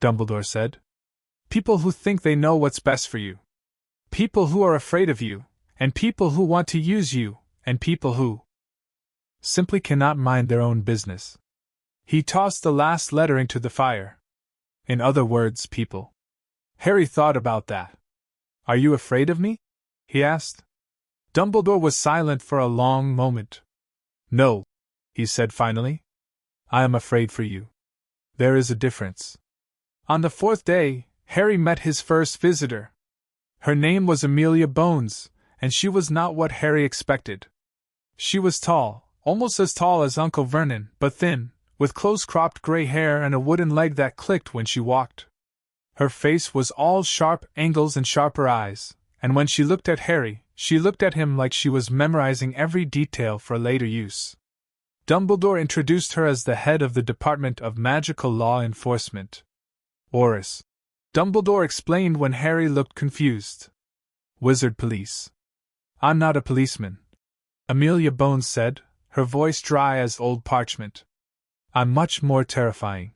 Dumbledore said. "People who think they know what's best for you. People who are afraid of you, and people who want to use you, and people who simply cannot mind their own business." He tossed the last letter into the fire. "In other words, people." Harry thought about that. "Are you afraid of me?" he asked. Dumbledore was silent for a long moment. "No," he said finally. "I am afraid for you. There is a difference." On the fourth day, Harry met his first visitor. Her name was Amelia Bones, and she was not what Harry expected. She was tall, almost as tall as Uncle Vernon, but thin, with close-cropped gray hair and a wooden leg that clicked when she walked. Her face was all sharp angles and sharper eyes, and when she looked at Harry, she looked at him like she was memorizing every detail for later use. Dumbledore introduced her as the head of the Department of Magical Law Enforcement. "Oris," Dumbledore explained when Harry looked confused. "Wizard police." "I'm not a policeman," Amelia Bones said, her voice dry as old parchment. "I'm much more terrifying.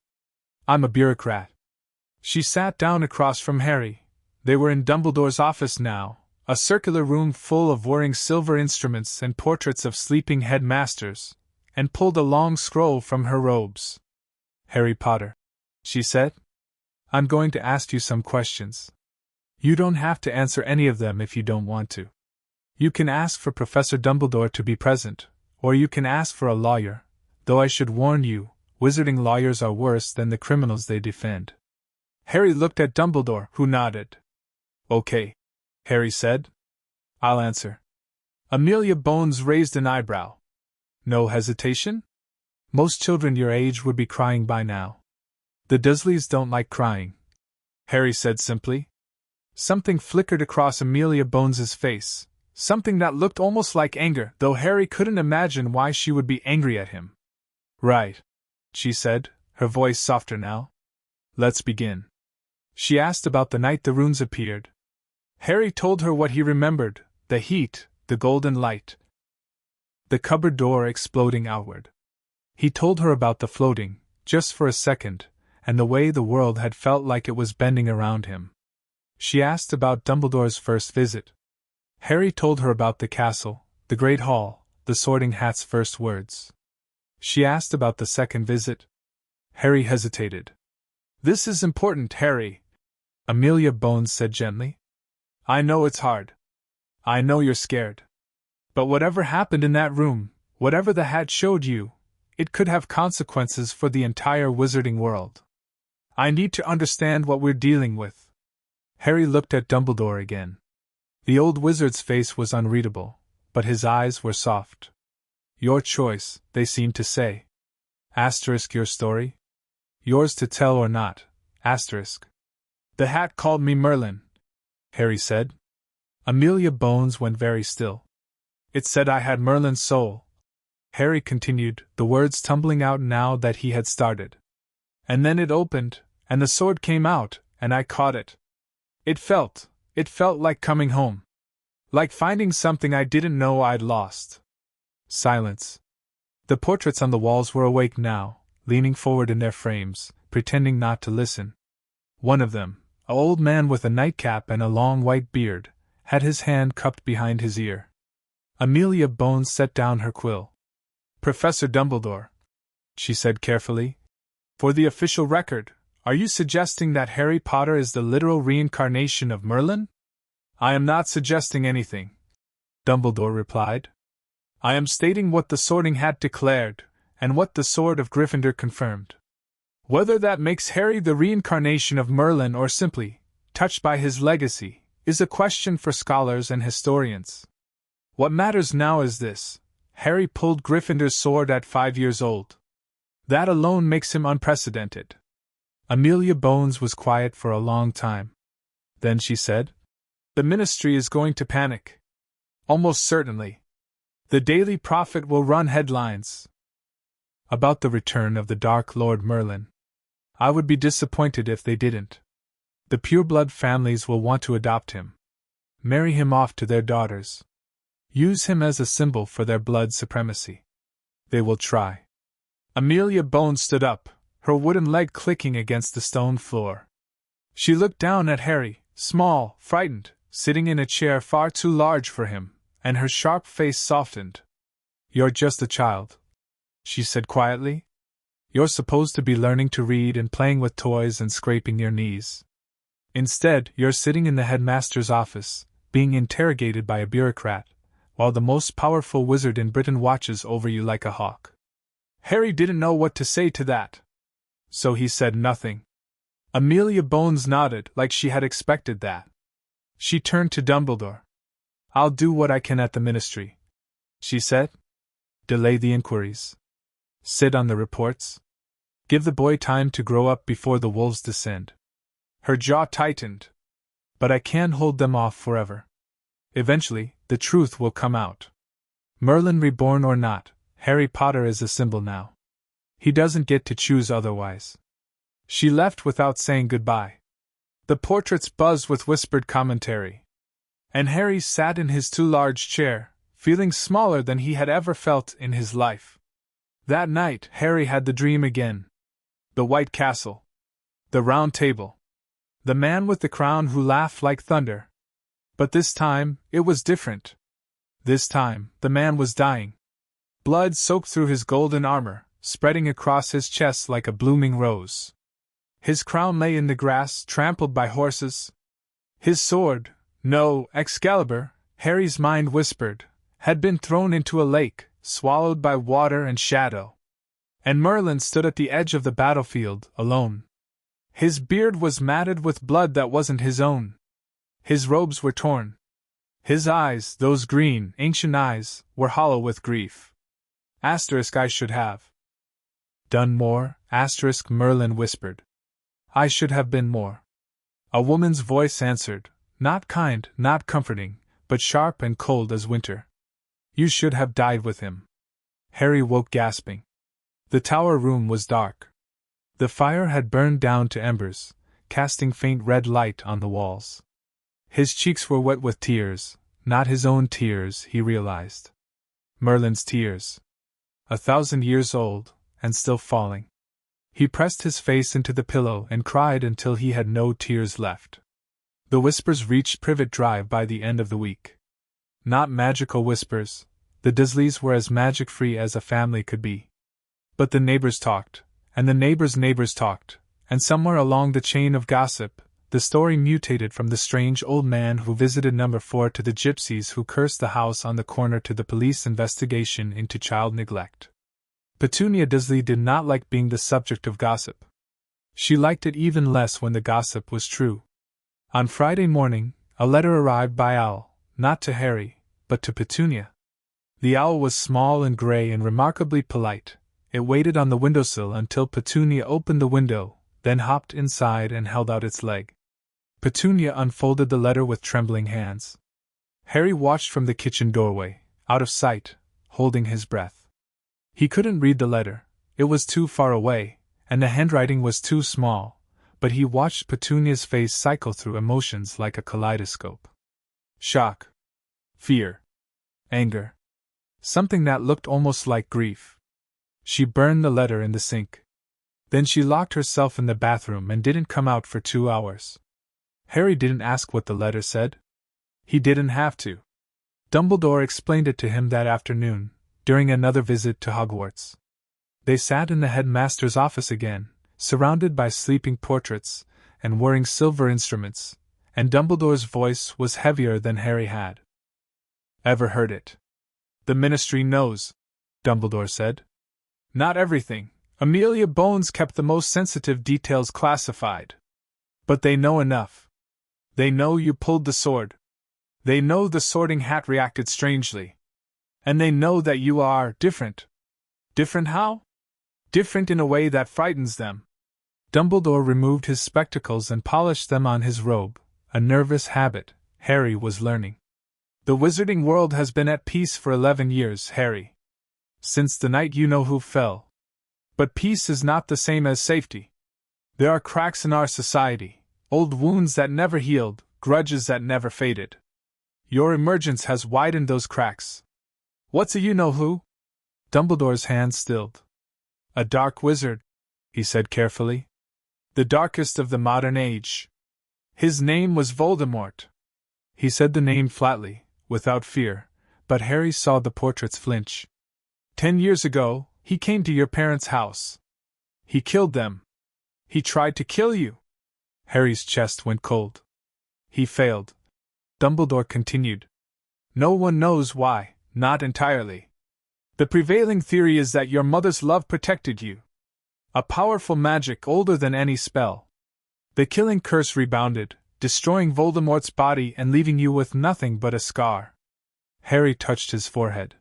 I'm a bureaucrat." She sat down across from Harry. They were in Dumbledore's office now, a circular room full of whirring silver instruments and portraits of sleeping headmasters, and pulled a long scroll from her robes. "Harry Potter," she said, "I'm going to ask you some questions. You don't have to answer any of them if you don't want to. You can ask for Professor Dumbledore to be present, or you can ask for a lawyer, though I should warn you, wizarding lawyers are worse than the criminals they defend." Harry looked at Dumbledore, who nodded. "Okay," Harry said. "I'll answer." Amelia Bones raised an eyebrow. "No hesitation? Most children your age would be crying by now." "The Dursleys don't like crying," Harry said simply. Something flickered across Amelia Bones's face, something that looked almost like anger, though Harry couldn't imagine why she would be angry at him. "Right," she said, her voice softer now. "Let's begin." She asked about the night the runes appeared. Harry told her what he remembered, the heat, the golden light, the cupboard door exploding outward. He told her about the floating, just for a second, and the way the world had felt like it was bending around him. She asked about Dumbledore's first visit. Harry told her about the castle, the great hall, the Sorting Hat's first words. She asked about the second visit. Harry hesitated. "This is important, Harry," Amelia Bones said gently. "I know it's hard. I know you're scared. But whatever happened in that room, whatever the hat showed you, it could have consequences for the entire wizarding world. I need to understand what we're dealing with." Harry looked at Dumbledore again. The old wizard's face was unreadable, but his eyes were soft. "Your choice," they seemed to say. Your story? Yours to tell or not, asterisk. "The hat called me Merlin," Harry said. Amelia Bones went very still. "It said I had Merlin's soul," Harry continued, the words tumbling out now that he had started. "And then it opened, and the sword came out, and I caught it. It felt like coming home. Like finding something I didn't know I'd lost." Silence. The portraits on the walls were awake now, leaning forward in their frames, pretending not to listen. One of them, an old man with a nightcap and a long white beard, had his hand cupped behind his ear. Amelia Bones set down her quill. "Professor Dumbledore," she said carefully, "for the official record, Are you suggesting that Harry Potter is the literal reincarnation of Merlin? I am not suggesting anything, Dumbledore replied. I am stating what the Sorting Hat declared, and what the Sword of Gryffindor confirmed. Whether that makes Harry the reincarnation of Merlin or simply touched by his legacy is a question for scholars and historians. What matters now is this: Harry pulled Gryffindor's sword at 5 years old. That alone makes him unprecedented. Amelia Bones was quiet for a long time. Then she said, "The Ministry is going to panic. Almost certainly. The Daily Prophet will run headlines about the return of the Dark Lord Merlin. I would be disappointed if they didn't. The pureblood families will want to adopt him, marry him off to their daughters, use him as a symbol for their blood supremacy. They will try." Amelia Bones stood up, her wooden leg clicking against the stone floor. She looked down at Harry, small, frightened, sitting in a chair far too large for him, and her sharp face softened. "You're just a child," she said quietly. "You're supposed to be learning to read and playing with toys and scraping your knees. Instead, you're sitting in the headmaster's office, being interrogated by a bureaucrat, while the most powerful wizard in Britain watches over you like a hawk." Harry didn't know what to say to that, so he said nothing. Amelia Bones nodded like she had expected that. She turned to Dumbledore. "I'll do what I can at the Ministry," she said. "Delay the inquiries. Sit on the reports. Give the boy time to grow up before the wolves descend." Her jaw tightened. "But I can't hold them off forever. Eventually, the truth will come out. Merlin Reborn or not, Harry Potter is a symbol now. He doesn't get to choose otherwise." She left without saying goodbye. The portraits buzzed with whispered commentary, and Harry sat in his too large chair, feeling smaller than he had ever felt in his life. That night, Harry had the dream again. The White Castle. The Round Table. The man with the crown who laughed like thunder. But this time, it was different. This time, the man was dying. Blood soaked through his golden armor, spreading across his chest like a blooming rose. His crown lay in the grass, trampled by horses. His sword, no, Excalibur, Harry's mind whispered, had been thrown into a lake, swallowed by water and shadow. And Merlin stood at the edge of the battlefield, alone. His beard was matted with blood that wasn't his own. His robes were torn. His eyes, those green, ancient eyes, were hollow with grief. I should have done more, Merlin whispered. "I should have been more." A woman's voice answered, not kind, not comforting, but sharp and cold as winter. "You should have died with him." Harry woke gasping. The tower room was dark. The fire had burned down to embers, casting faint red light on the walls. His cheeks were wet with tears, not his own tears, he realized. Merlin's tears. 1,000 years old, and still falling. He pressed his face into the pillow and cried until he had no tears left. The whispers reached Privet Drive by the end of the week. Not magical whispers, the Dursleys were as magic-free as a family could be. But the neighbors talked, and the neighbors' talked, and somewhere along the chain of gossip, the story mutated from the strange old man who visited number 4 to the gypsies who cursed the house on the corner to the police investigation into child neglect. Petunia Dursley did not like being the subject of gossip. She liked it even less when the gossip was true. On Friday morning, a letter arrived by owl, not to Harry, but to Petunia. The owl was small and gray and remarkably polite. It waited on the windowsill until Petunia opened the window, then hopped inside and held out its leg. Petunia unfolded the letter with trembling hands. Harry watched from the kitchen doorway, out of sight, holding his breath. He couldn't read the letter, it was too far away, and the handwriting was too small, but he watched Petunia's face cycle through emotions like a kaleidoscope. Shock. Fear. Anger. Something that looked almost like grief. She burned the letter in the sink. Then she locked herself in the bathroom and didn't come out for 2 hours. Harry didn't ask what the letter said. He didn't have to. Dumbledore explained it to him that afternoon, during another visit to Hogwarts. They sat in the headmaster's office again, surrounded by sleeping portraits and whirring silver instruments, and Dumbledore's voice was heavier than Harry had ever heard it. "The Ministry knows," Dumbledore said. "Not everything. Amelia Bones kept the most sensitive details classified. But they know enough. They know you pulled the sword. They know the Sorting Hat reacted strangely. And they know that you are different. Different how? Different in a way that frightens them." Dumbledore removed his spectacles and polished them on his robe, a nervous habit Harry was learning. "The Wizarding world has been at peace for 11 years, Harry. Since the night you-know-who fell. But peace is not the same as safety. There are cracks in our society, old wounds that never healed, grudges that never faded. Your emergence has widened those cracks. What's a you-know-who?" Dumbledore's hand stilled. "A dark wizard," he said carefully. "The darkest of the modern age. His name was Voldemort." He said the name flatly, without fear, but Harry saw the portraits flinch. 10 years ago, he came to your parents' house. He killed them. He tried to kill you." Harry's chest went cold. "He failed," Dumbledore continued. "No one knows why, not entirely. The prevailing theory is that your mother's love protected you. A powerful magic older than any spell. The killing curse rebounded, destroying Voldemort's body and leaving you with nothing but a scar." Harry touched his forehead.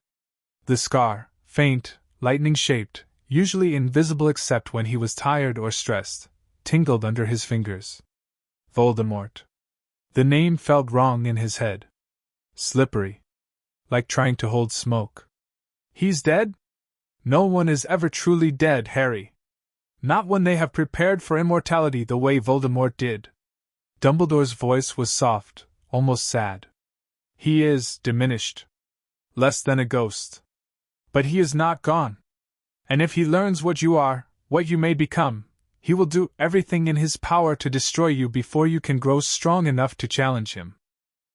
The scar, faint, lightning-shaped, usually invisible except when he was tired or stressed, tingled under his fingers. Voldemort. The name felt wrong in his head. Slippery. Like trying to hold smoke. "He's dead? No one is ever truly dead, Harry. Not when they have prepared for immortality the way Voldemort did." Dumbledore's voice was soft, almost sad. "He is diminished. Less than a ghost. But he is not gone. And if he learns what you are, what you may become, he will do everything in his power to destroy you before you can grow strong enough to challenge him."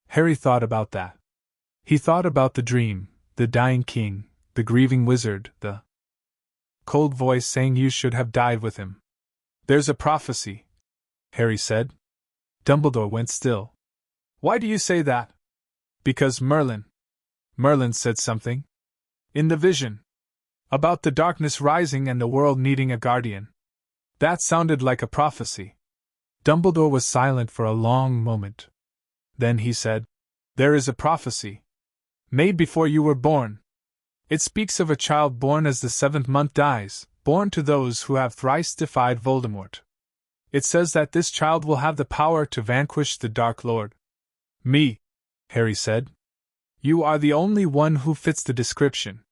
Harry thought about that. He thought about the dream, the dying king, the grieving wizard, the cold voice saying you should have died with him. "There's a prophecy," Harry said. Dumbledore went still. "Why do you say that?" "Because Merlin said something. In the vision. About the darkness rising and the world needing a guardian. That sounded like a prophecy." Dumbledore was silent for a long moment. Then he said, "There is a prophecy. Made before you were born. It speaks of a child born as the 7th month dies, born to those who have thrice defied Voldemort. It says that this child will have the power to vanquish the Dark Lord." "Me," Harry said. "You are the only one who fits the description."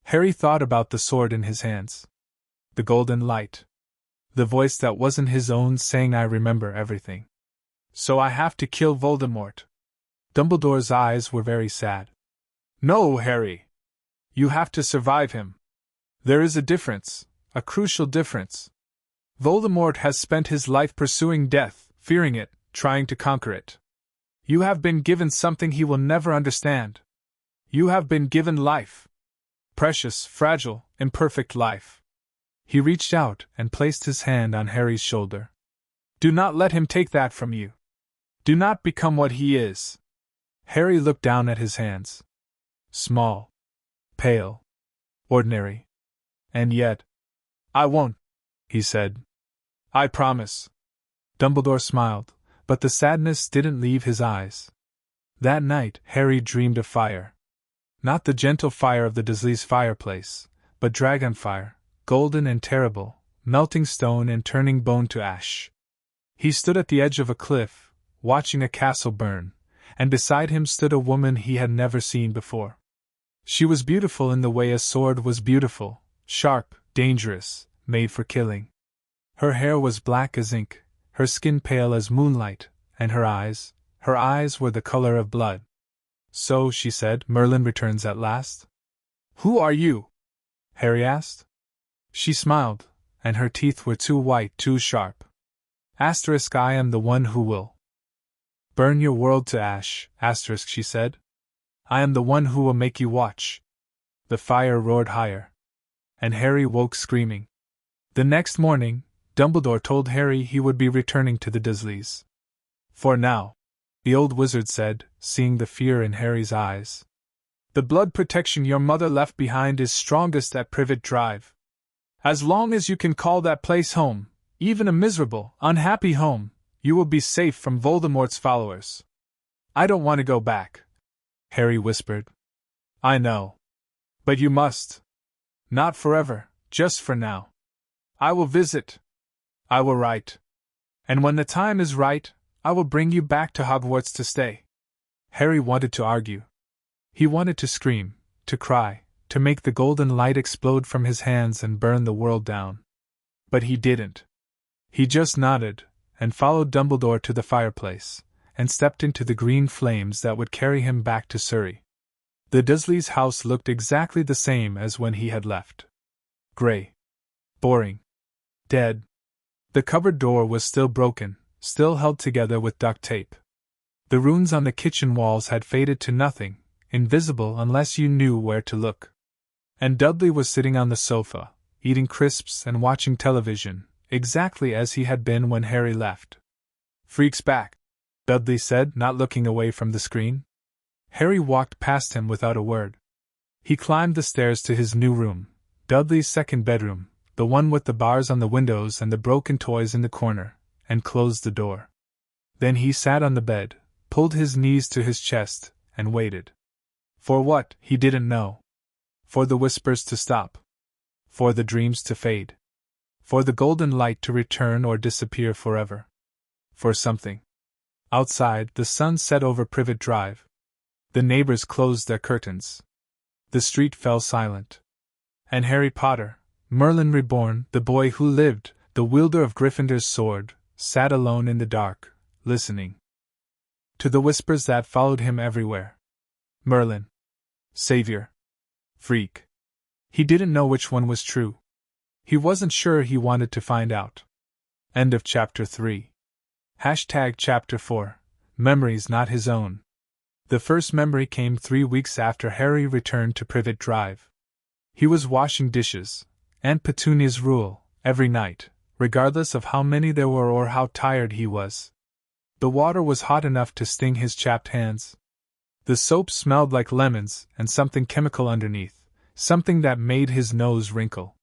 Harry thought about the sword in his hands. The golden light. The voice that wasn't his own saying I remember everything. "So I have to kill Voldemort." Dumbledore's eyes were very sad. "No, Harry. You have to survive him. There is a difference, a crucial difference. Voldemort has spent his life pursuing death, fearing it, trying to conquer it. You have been given something he will never understand. You have been given life. Precious, fragile, imperfect life." He reached out and placed his hand on Harry's shoulder. "Do not let him take that from you. Do not become what he is." Harry looked down at his hands. Small. Pale. Ordinary. "And yet, I won't," he said. "I promise." Dumbledore smiled, but the sadness didn't leave his eyes. That night, Harry dreamed of fire. Not the gentle fire of the Dursleys' fireplace, but dragon fire, golden and terrible, melting stone and turning bone to ash. He stood at the edge of a cliff, watching a castle burn, and beside him stood a woman he had never seen before. She was beautiful in the way a sword was beautiful, sharp, dangerous, made for killing. Her hair was black as ink, her skin pale as moonlight, and her eyes were the color of blood. "So," she said, "Merlin returns at last?" "Who are you?" Harry asked. She smiled, and her teeth were too white, too sharp. "I am the one who will burn your world to ash, she said. "I am the one who will make you watch." The fire roared higher. And Harry woke screaming. The next morning, Dumbledore told Harry he would be returning to the Dursleys. For now, the old wizard said, seeing the fear in Harry's eyes. The blood protection your mother left behind is strongest at Privet Drive. As long as you can call that place home, even a miserable, unhappy home, you will be safe from Voldemort's followers. I don't want to go back, Harry whispered. I know. But you must. Not forever, just for now. I will visit. I will write. And when the time is right, I will bring you back to Hogwarts to stay. Harry wanted to argue. He wanted to scream, to cry, to make the golden light explode from his hands and burn the world down. But he didn't. He just nodded, and followed Dumbledore to the fireplace, and stepped into the green flames that would carry him back to Surrey. The Dursleys' house looked exactly the same as when he had left. Grey. Boring. Dead. The cupboard door was still broken, still held together with duct tape. The runes on the kitchen walls had faded to nothing, invisible unless you knew where to look. And Dudley was sitting on the sofa, eating crisps and watching television, exactly as he had been when Harry left. Freak's back, Dudley said, not looking away from the screen. Harry walked past him without a word. He climbed the stairs to his new room, Dudley's second bedroom, the one with the bars on the windows and the broken toys in the corner, and closed the door. Then he sat on the bed, pulled his knees to his chest, and waited. For what, he didn't know. For the whispers to stop. For the dreams to fade. For the golden light to return or disappear forever. For something. Outside, the sun set over Privet Drive. The neighbors closed their curtains. The street fell silent. And Harry Potter, Merlin Reborn, the boy who lived, the wielder of Gryffindor's sword, sat alone in the dark, listening to the whispers that followed him everywhere. Merlin. Savior. Freak. He didn't know which one was true. He wasn't sure he wanted to find out. End of Chapter 3. Chapter 4. Memories not his own. The first memory came 3 weeks after Harry returned to Privet Drive. He was washing dishes, Aunt Petunia's rule, every night, regardless of how many there were or how tired he was. The water was hot enough to sting his chapped hands. The soap smelled like lemons and something chemical underneath, something that made his nose wrinkle.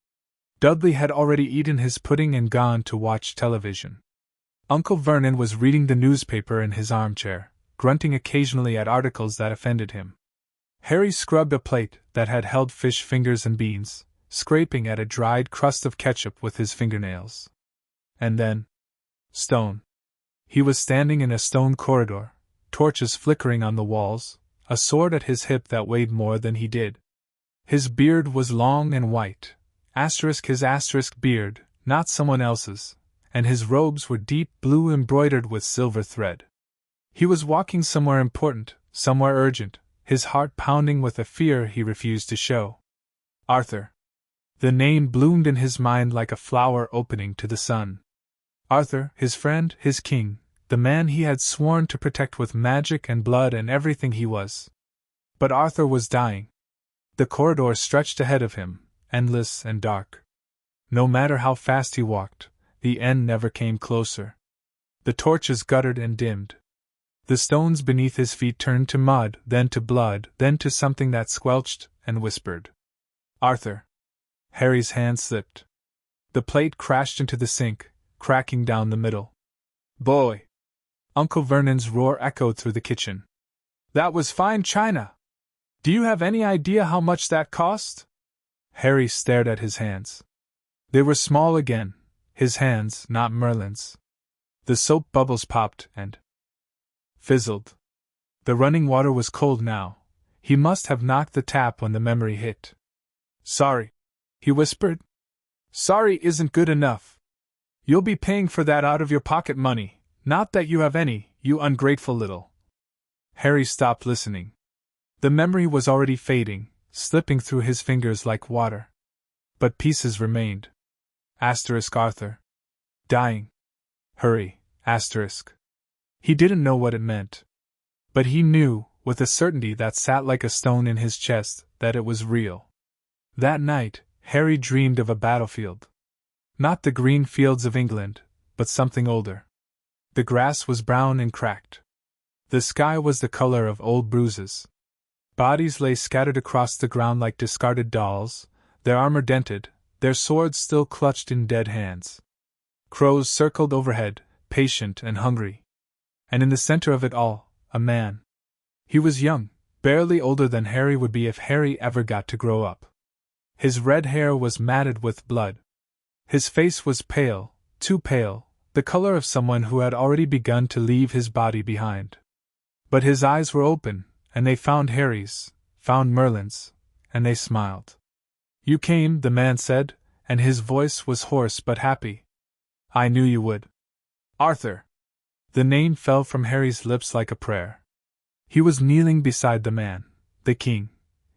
Dudley had already eaten his pudding and gone to watch television. Uncle Vernon was reading the newspaper in his armchair, grunting occasionally at articles that offended him. Harry scrubbed a plate that had held fish fingers and beans, scraping at a dried crust of ketchup with his fingernails. And then, stone. He was standing in a stone corridor, torches flickering on the walls, a sword at his hip that weighed more than he did. His beard was long and white, his beard, not someone else's, and his robes were deep blue embroidered with silver thread. He was walking somewhere important, somewhere urgent, his heart pounding with a fear he refused to show. Arthur. The name bloomed in his mind like a flower opening to the sun. Arthur, his friend, his king, the man he had sworn to protect with magic and blood and everything he was. But Arthur was dying. The corridor stretched ahead of him, endless and dark. No matter how fast he walked, the end never came closer. The torches guttered and dimmed. The stones beneath his feet turned to mud, then to blood, then to something that squelched and whispered. Arthur. Harry's hand slipped. The plate crashed into the sink, cracking down the middle. Boy! Uncle Vernon's roar echoed through the kitchen. That was fine china! Do you have any idea how much that cost? Harry stared at his hands. They were small again, his hands, not Merlin's. The soap bubbles popped and fizzled. The running water was cold now. He must have knocked the tap when the memory hit. Sorry, he whispered. Sorry isn't good enough. You'll be paying for that out of your pocket money, not that you have any, you ungrateful little. Harry stopped listening. The memory was already fading, slipping through his fingers like water. But pieces remained. Arthur. Dying. Hurry. He didn't know what it meant. But he knew, with a certainty that sat like a stone in his chest, that it was real. That night, Harry dreamed of a battlefield. Not the green fields of England, but something older. The grass was brown and cracked. The sky was the color of old bruises. Bodies lay scattered across the ground like discarded dolls, their armor dented, their swords still clutched in dead hands. Crows circled overhead, patient and hungry. And in the center of it all, a man. He was young, barely older than Harry would be if Harry ever got to grow up. His red hair was matted with blood. His face was pale, too pale, the color of someone who had already begun to leave his body behind. But his eyes were open, and they found Harry's, found Merlin's, and they smiled. "You came," the man said, and his voice was hoarse but happy. "I knew you would. Arthur." The name fell from Harry's lips like a prayer. He was kneeling beside the man, the king,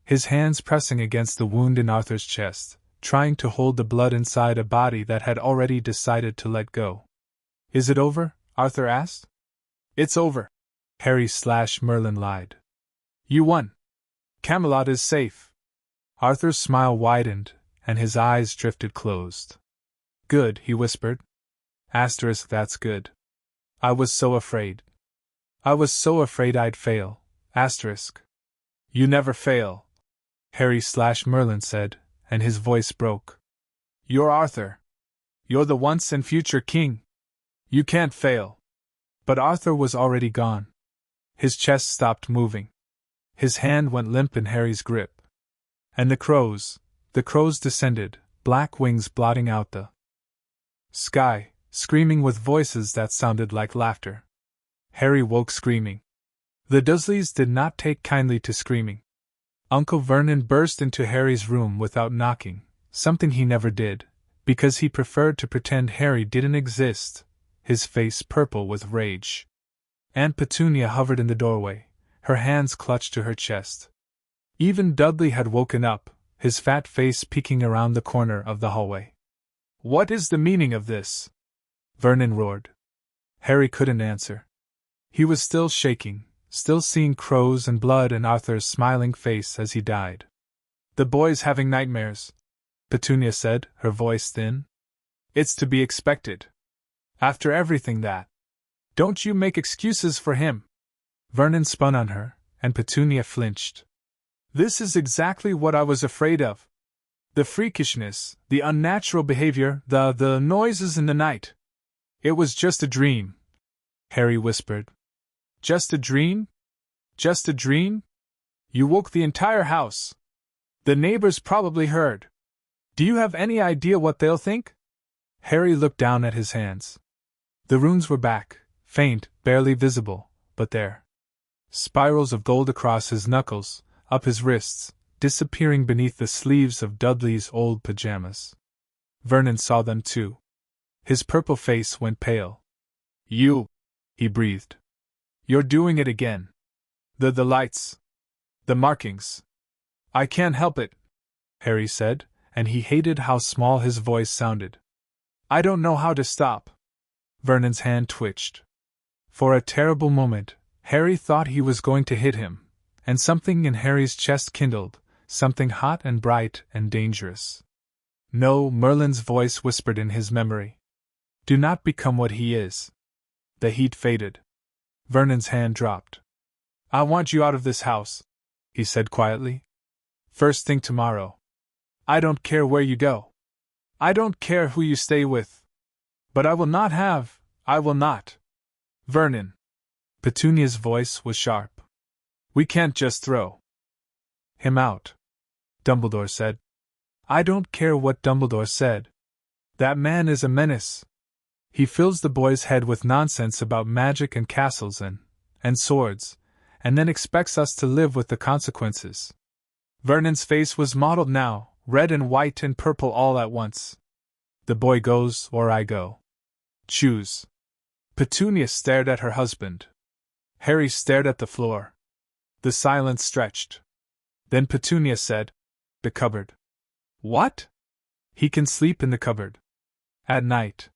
his hands pressing against the wound in Arthur's chest, trying to hold the blood inside a body that had already decided to let go. "Is it over?" Arthur asked. "It's over," Merlin lied. "You won. Camelot is safe." Arthur's smile widened, and his eyes drifted closed. "Good," he whispered. That's good. I was so afraid. I was so afraid I'd fail. You never fail, Merlin said, and his voice broke. "You're Arthur. You're the once and future king. You can't fail." But Arthur was already gone. His chest stopped moving. His hand went limp in Harry's grip. And the crows descended, black wings blotting out the sky, screaming with voices that sounded like laughter. Harry woke screaming. The Dursleys did not take kindly to screaming. Uncle Vernon burst into Harry's room without knocking, something he never did, because he preferred to pretend Harry didn't exist, his face purple with rage. Aunt Petunia hovered in the doorway, her hands clutched to her chest. Even Dudley had woken up, his fat face peeking around the corner of the hallway. "What is the meaning of this?" Vernon roared. Harry couldn't answer. He was still shaking, still seeing crows and blood and Arthur's smiling face as he died. "The boy's having nightmares," Petunia said, her voice thin. "It's to be expected. After everything that. Don't you make excuses for him." Vernon spun on her, and Petunia flinched. "This is exactly what I was afraid of. The freakishness, the unnatural behavior, the noises in the night. It was just a dream," Harry whispered. "Just a dream? Just a dream? You woke the entire house. The neighbors probably heard. Do you have any idea what they'll think?" Harry looked down at his hands. The runes were back, faint, barely visible, but there. Spirals of gold across his knuckles, up his wrists, disappearing beneath the sleeves of Dudley's old pajamas. Vernon saw them too. His purple face went pale. "You," he breathed. "You're doing it again. The lights. The markings." "I can't help it," Harry said, and he hated how small his voice sounded. "I don't know how to stop." Vernon's hand twitched. For a terrible moment, Harry thought he was going to hit him, and something in Harry's chest kindled, something hot and bright and dangerous. "No," Merlin's voice whispered in his memory. "Do not become what he is." The heat faded. Vernon's hand dropped. "I want you out of this house," he said quietly. "First thing tomorrow. I don't care where you go. I don't care who you stay with. But I will not. Vernon." Petunia's voice was sharp. "We can't just throw him out," Dumbledore said. "I don't care what Dumbledore said. That man is a menace. He fills the boy's head with nonsense about magic and castles and swords, and then expects us to live with the consequences." Vernon's face was mottled now, red and white and purple all at once. "The boy goes, or I go. Choose." Petunia stared at her husband. Harry stared at the floor. The silence stretched. Then Petunia said, "The cupboard." "What?" "He can sleep in the cupboard. At night.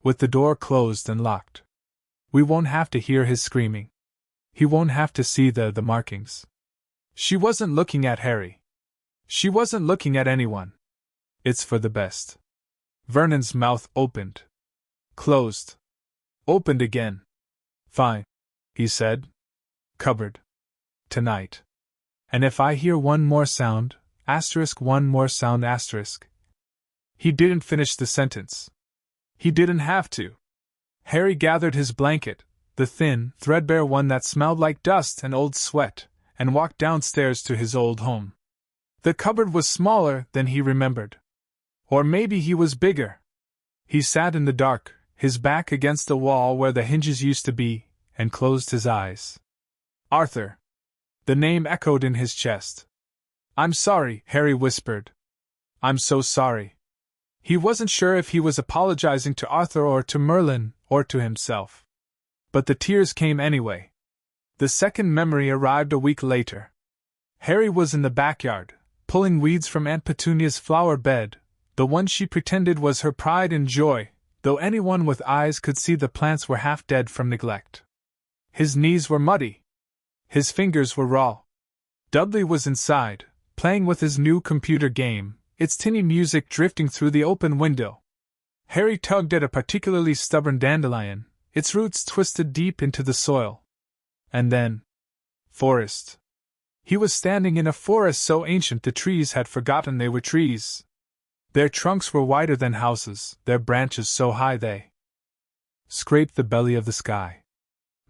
With the door closed and locked. We won't have to hear his screaming. He won't have to see the markings." She wasn't looking at Harry. She wasn't looking at anyone. "It's for the best." Vernon's mouth opened. Closed. Opened again. Fine, he said. Cupboard. Tonight. And if I hear one more sound, one more sound, He didn't finish the sentence. He didn't have to. Harry gathered his blanket, the thin, threadbare one that smelled like dust and old sweat, and walked downstairs to his old home. The cupboard was smaller than he remembered. Or maybe he was bigger. He sat in the dark, his back against the wall where the hinges used to be, and closed his eyes. Arthur. The name echoed in his chest. I'm sorry, Harry whispered. I'm so sorry. He wasn't sure if he was apologizing to Arthur or to Merlin, or to himself. But the tears came anyway. The second memory arrived a week later. Harry was in the backyard, pulling weeds from Aunt Petunia's flower bed, the one she pretended was her pride and joy, though anyone with eyes could see the plants were half dead from neglect. His knees were muddy. His fingers were raw. Dudley was inside, playing with his new computer game, its tinny music drifting through the open window. Harry tugged at a particularly stubborn dandelion, its roots twisted deep into the soil. And then, forest. He was standing in a forest so ancient the trees had forgotten they were trees. Their trunks were wider than houses, their branches so high they scraped the belly of the sky.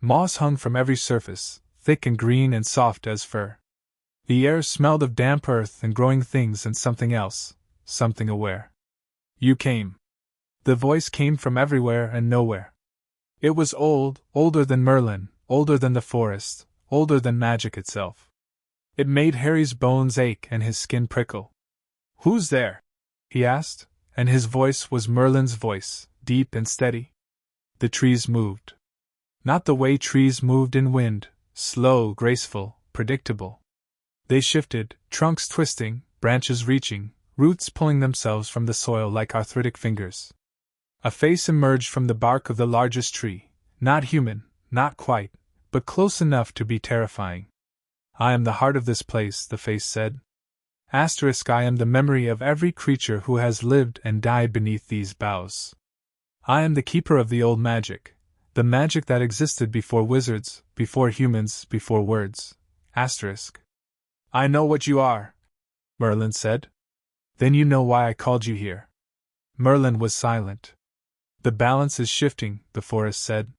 Moss hung from every surface, thick and green and soft as fur. The air smelled of damp earth and growing things and something else, something aware. You came. The voice came from everywhere and nowhere. It was old, older than Merlin, older than the forest, older than magic itself. It made Harry's bones ache and his skin prickle. Who's there? He asked, and his voice was Merlin's voice, deep and steady. The trees moved. Not the way trees moved in wind, slow, graceful, predictable. They shifted, trunks twisting, branches reaching, roots pulling themselves from the soil like arthritic fingers. A face emerged from the bark of the largest tree, not human, not quite, but close enough to be terrifying. I am the heart of this place, the face said. I am the memory of every creature who has lived and died beneath these boughs. I am the keeper of the old magic, the magic that existed before wizards, before humans, before words. I know what you are, Merlin said. Then you know why I called you here. Merlin was silent. The balance is shifting, the forest said.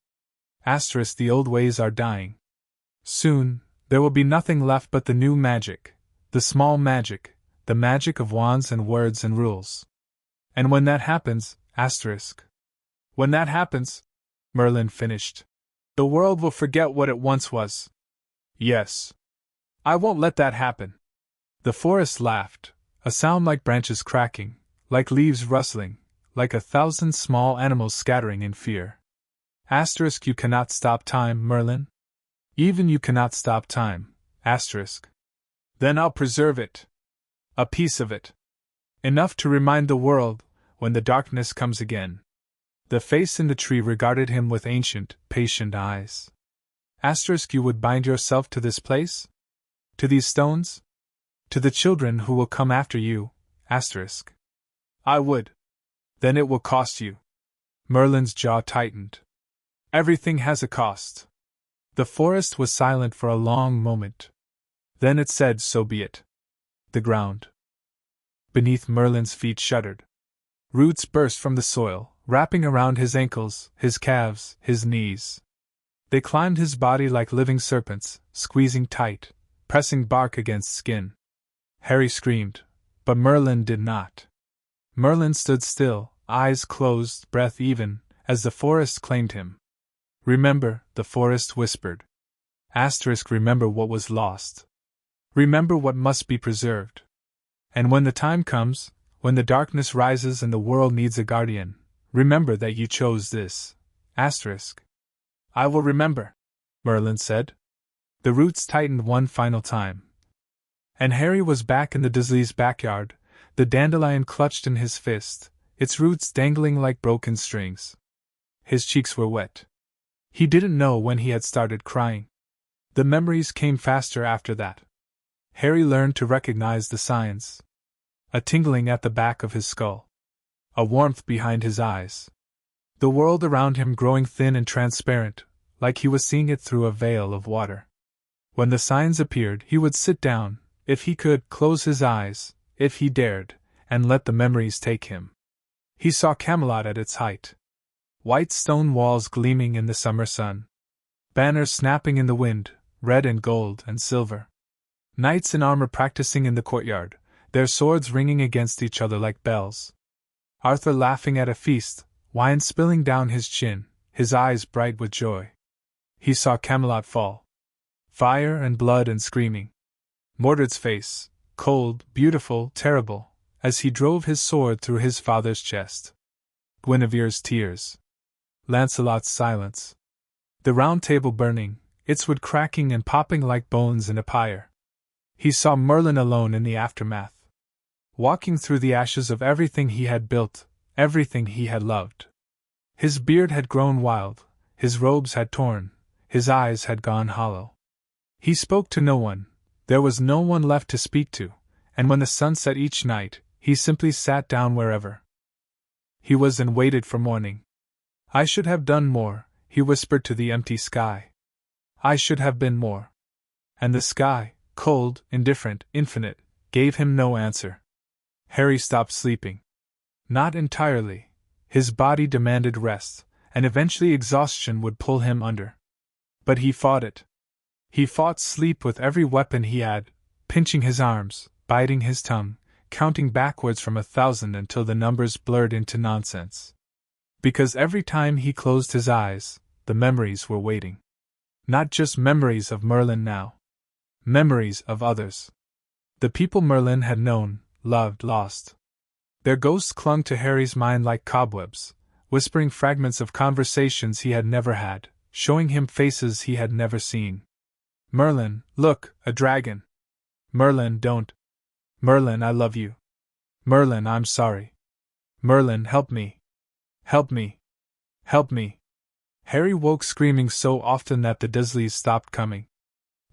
The old ways are dying. Soon, there will be nothing left but the new magic, the small magic, the magic of wands and words and rules. And when that happens, When that happens, Merlin finished, the world will forget what it once was. Yes. I won't let that happen. The forest laughed, a sound like branches cracking, like leaves rustling, like 1,000 small animals scattering in fear. You cannot stop time, Merlin. Even you cannot stop time, Then I'll preserve it. A piece of it. Enough to remind the world, when the darkness comes again. The face in the tree regarded him with ancient, patient eyes. You would bind yourself to this place? To these stones? To the children who will come after you, I would. Then it will cost you. Merlin's jaw tightened. Everything has a cost. The forest was silent for a long moment. Then it said, so be it. The ground beneath Merlin's feet shuddered. Roots burst from the soil, wrapping around his ankles, his calves, his knees. They climbed his body like living serpents, squeezing tight, pressing bark against skin. Harry screamed, but Merlin did not. Merlin stood still, eyes closed, breath even, as the forest claimed him. Remember, the forest whispered. Remember what was lost. Remember what must be preserved. And when the time comes, when the darkness rises and the world needs a guardian, remember that you chose this. I will remember, Merlin said. The roots tightened one final time. And Harry was back in the Dursley's backyard, the dandelion clutched in his fist, its roots dangling like broken strings. His cheeks were wet. He didn't know when he had started crying. The memories came faster after that. Harry learned to recognize the signs. A tingling at the back of his skull. a warmth behind his eyes. The world around him growing thin and transparent, like he was seeing it through a veil of water. When the signs appeared, he would sit down, if he could, close his eyes, if he dared, and let the memories take him. He saw Camelot at its height. White stone walls gleaming in the summer sun. Banners snapping in the wind, red and gold and silver. Knights in armor practicing in the courtyard, their swords ringing against each other like bells. Arthur laughing at a feast, wine spilling down his chin, his eyes bright with joy. He saw Camelot fall. Fire and blood and screaming. Mordred's face, cold, beautiful, terrible, as he drove his sword through his father's chest. Guinevere's tears. Lancelot's silence. The round table burning, its wood cracking and popping like bones in a pyre. He saw Merlin alone in the aftermath. Walking through the ashes of everything he had built, everything he had loved. His beard had grown wild, his robes had torn, his eyes had gone hollow. He spoke to no one, there was no one left to speak to, and when the sun set each night, he simply sat down wherever he was and waited for morning. I should have done more, he whispered to the empty sky. I should have been more. And the sky, cold, indifferent, infinite, gave him no answer. Harry stopped sleeping. Not entirely. His body demanded rest, and eventually exhaustion would pull him under. But he fought it. He fought sleep with every weapon he had, pinching his arms, biting his tongue, counting backwards from 1,000 until the numbers blurred into nonsense. Because every time he closed his eyes, the memories were waiting. Not just memories of Merlin now. Memories of others. The people Merlin had known, loved, lost. Their ghosts clung to Harry's mind like cobwebs, whispering fragments of conversations he had never had, showing him faces he had never seen. Merlin, look, a dragon. Merlin, don't. Merlin, I love you. Merlin, I'm sorry. Merlin, help me. Help me. Help me. Harry woke screaming so often that the Dursleys stopped coming.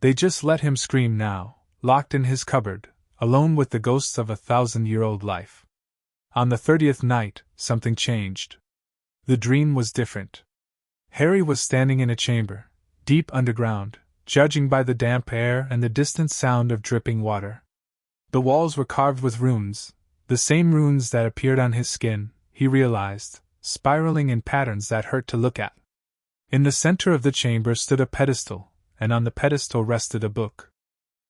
They just let him scream now, locked in his cupboard, alone with the ghosts of 1,000-year-old life. On the 30th night, something changed. The dream was different. Harry was standing in a chamber, deep underground, judging by the damp air and the distant sound of dripping water. The walls were carved with runes, the same runes that appeared on his skin, he realized, spiraling in patterns that hurt to look at. In the center of the chamber stood a pedestal, and on the pedestal rested a book.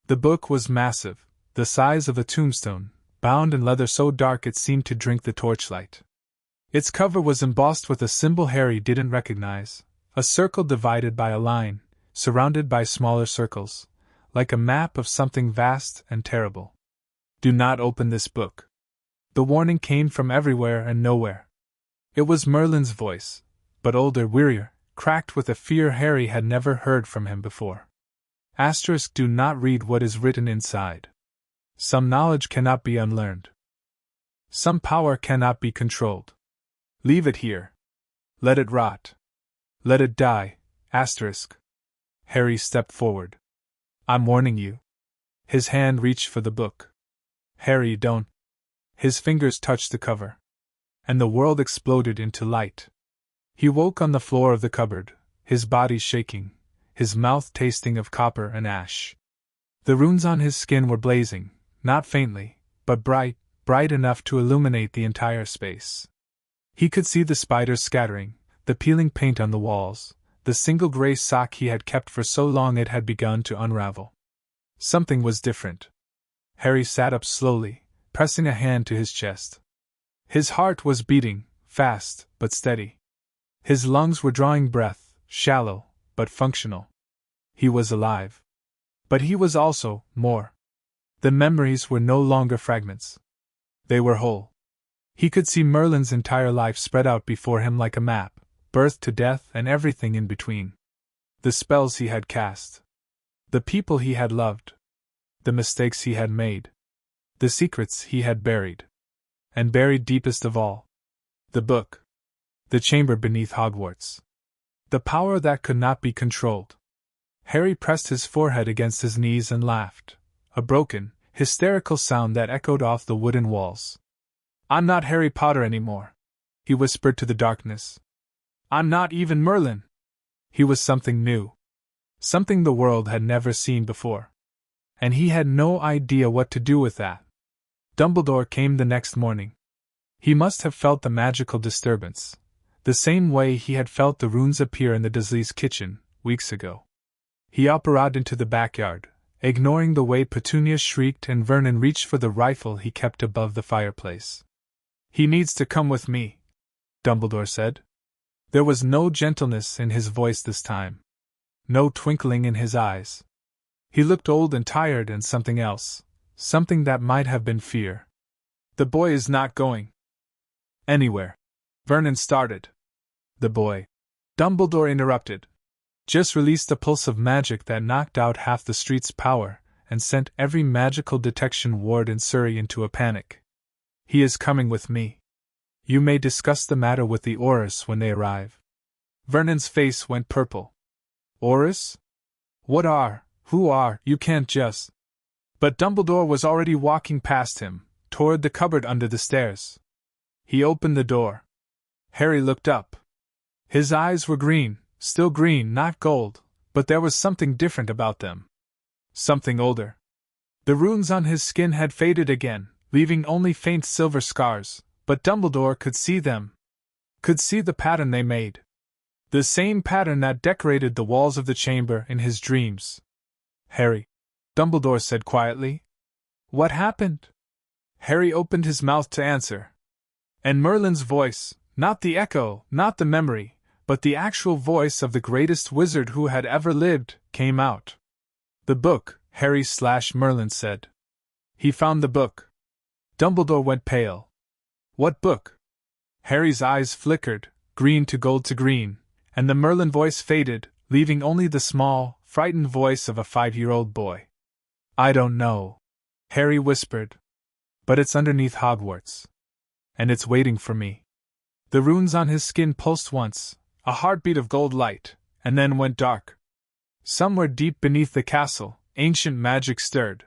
The book was massive, the size of a tombstone, bound in leather so dark it seemed to drink the torchlight. Its cover was embossed with a symbol Harry didn't recognize, a circle divided by a line, surrounded by smaller circles, like a map of something vast and terrible. Do not open this book. The warning came from everywhere and nowhere. It was Merlin's voice, but older, wearier, cracked with a fear Harry had never heard from him before. Do not read what is written inside. Some knowledge cannot be unlearned. Some power cannot be controlled. Leave it here. Let it rot. Let it die. Harry stepped forward. I'm warning you. His hand reached for the book. Harry, don't. His fingers touched the cover. And the world exploded into light. He woke on the floor of the cupboard, his body shaking, his mouth tasting of copper and ash. The runes on his skin were blazing, not faintly, but bright, bright enough to illuminate the entire space. He could see the spiders scattering, the peeling paint on the walls, the single gray sock he had kept for so long it had begun to unravel. Something was different. Harry sat up slowly, pressing a hand to his chest. His heart was beating, fast, but steady. His lungs were drawing breath, shallow, but functional. He was alive. But he was also more. The memories were no longer fragments. They were whole. He could see Merlin's entire life spread out before him like a map, birth to death and everything in between. The spells he had cast. The people he had loved. The mistakes he had made. The secrets he had buried. And buried deepest of all. The book. The chamber beneath Hogwarts. The power that could not be controlled. Harry pressed his forehead against his knees and laughed, a broken, hysterical sound that echoed off the wooden walls. I'm not Harry Potter anymore, he whispered to the darkness. I'm not even Merlin. He was something new. Something the world had never seen before. And he had no idea what to do with that. Dumbledore came the next morning. He must have felt the magical disturbance, the same way he had felt the runes appear in the Dursleys' kitchen, weeks ago. He operated into the backyard, ignoring the way Petunia shrieked and Vernon reached for the rifle he kept above the fireplace. He needs to come with me, Dumbledore said. There was no gentleness in his voice this time. No twinkling in his eyes. He looked old and tired and something else, something that might have been fear. The boy is not going anywhere. Vernon started. The boy, Dumbledore interrupted, just released a pulse of magic that knocked out half the street's power and sent every magical detection ward in Surrey into a panic. He is coming with me. You may discuss the matter with the Aurors when they arrive. Vernon's face went purple. Aurors? What are, who are, you can't just. But Dumbledore was already walking past him, toward the cupboard under the stairs. He opened the door. Harry looked up. His eyes were green, still green, not gold, but there was something different about them. Something older. The runes on his skin had faded again, leaving only faint silver scars, but Dumbledore could see them. Could see the pattern they made. The same pattern that decorated the walls of the chamber in his dreams. Harry, Dumbledore said quietly. What happened? Harry opened his mouth to answer. And Merlin's voice, not the echo, not the memory, but the actual voice of the greatest wizard who had ever lived, came out. The book, Harry/Merlin said. He found the book. Dumbledore went pale. What book? Harry's eyes flickered, green to gold to green, and the Merlin voice faded, leaving only the small, frightened voice of a 5-year-old boy. I don't know, Harry whispered. But it's underneath Hogwarts. And it's waiting for me. The runes on his skin pulsed once, a heartbeat of gold light, and then went dark. Somewhere deep beneath the castle, ancient magic stirred.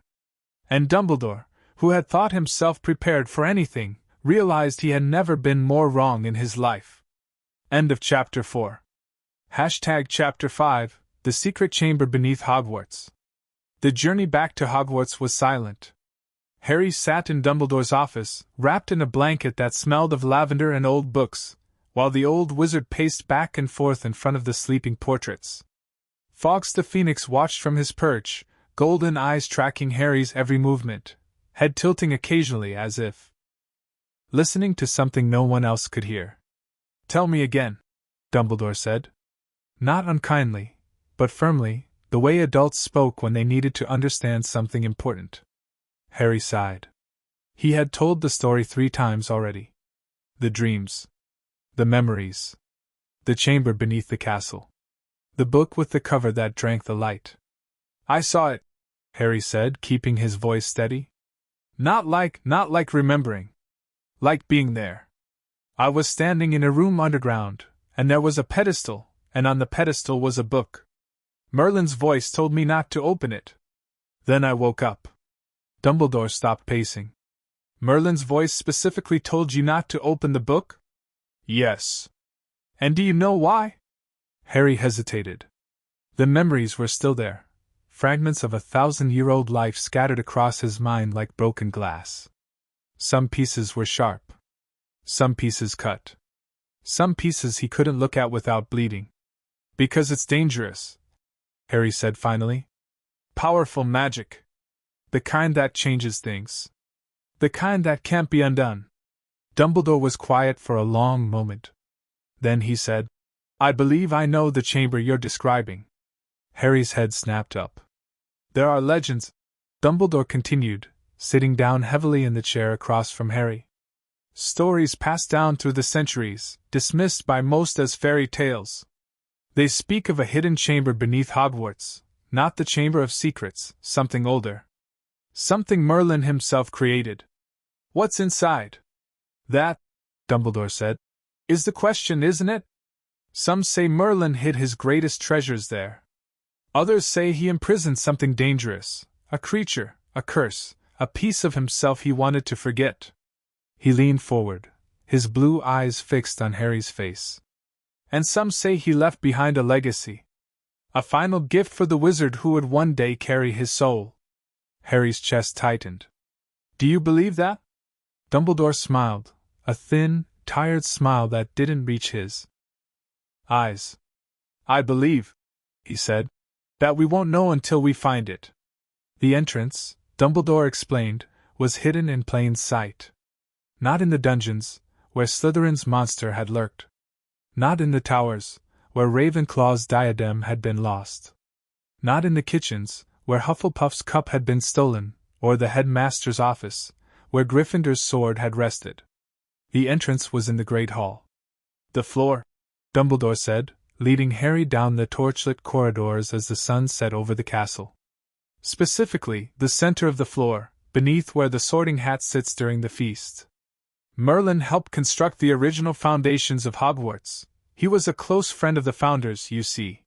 And Dumbledore, who had thought himself prepared for anything, realized he had never been more wrong in his life. End of Chapter 4. Chapter 5, The Secret Chamber Beneath Hogwarts. The journey back to Hogwarts was silent. Harry sat in Dumbledore's office, wrapped in a blanket that smelled of lavender and old books, while the old wizard paced back and forth in front of the sleeping portraits. Fawkes the Phoenix watched from his perch, golden eyes tracking Harry's every movement, head tilting occasionally as if listening to something no one else could hear. Tell me again, Dumbledore said. Not unkindly, but firmly, the way adults spoke when they needed to understand something important. Harry sighed. He had told the story 3 times already. The dreams. The memories. The chamber beneath the castle. The book with the cover that drank the light. I saw it, Harry said, keeping his voice steady. Not like remembering. Like being there. I was standing in a room underground, and there was a pedestal, and on the pedestal was a book. Merlin's voice told me not to open it. Then I woke up. Dumbledore stopped pacing. Merlin's voice specifically told you not to open the book? Yes. And do you know why? Harry hesitated. The memories were still there, fragments of a 1,000-year-old life scattered across his mind like broken glass. Some pieces were sharp. Some pieces cut. Some pieces he couldn't look at without bleeding. Because it's dangerous, Harry said finally. Powerful magic. The kind that changes things. The kind that can't be undone. Dumbledore was quiet for a long moment. Then he said, I believe I know the chamber you're describing. Harry's head snapped up. There are legends, Dumbledore continued, sitting down heavily in the chair across from Harry. Stories passed down through the centuries, dismissed by most as fairy tales. They speak of a hidden chamber beneath Hogwarts, not the Chamber of Secrets, something older. Something Merlin himself created. What's inside? That, Dumbledore said, is the question, isn't it? Some say Merlin hid his greatest treasures there. Others say he imprisoned something dangerous, a creature, a curse, a piece of himself he wanted to forget. He leaned forward, his blue eyes fixed on Harry's face. And some say he left behind a legacy. A final gift for the wizard who would one day carry his soul. Harry's chest tightened. Do you believe that? Dumbledore smiled, a thin, tired smile that didn't reach his eyes. I believe, he said, that we won't know until we find it. The entrance, Dumbledore explained, was hidden in plain sight. Not in the dungeons, where Slytherin's monster had lurked. Not in the towers, where Ravenclaw's diadem had been lost. Not in the kitchens, where Hufflepuff's cup had been stolen, or the headmaster's office, where Gryffindor's sword had rested. The entrance was in the Great Hall. The floor, Dumbledore said, leading Harry down the torchlit corridors as the sun set over the castle. Specifically, the center of the floor, beneath where the Sorting Hat sits during the feast. Merlin helped construct the original foundations of Hogwarts. He was a close friend of the founders, you see.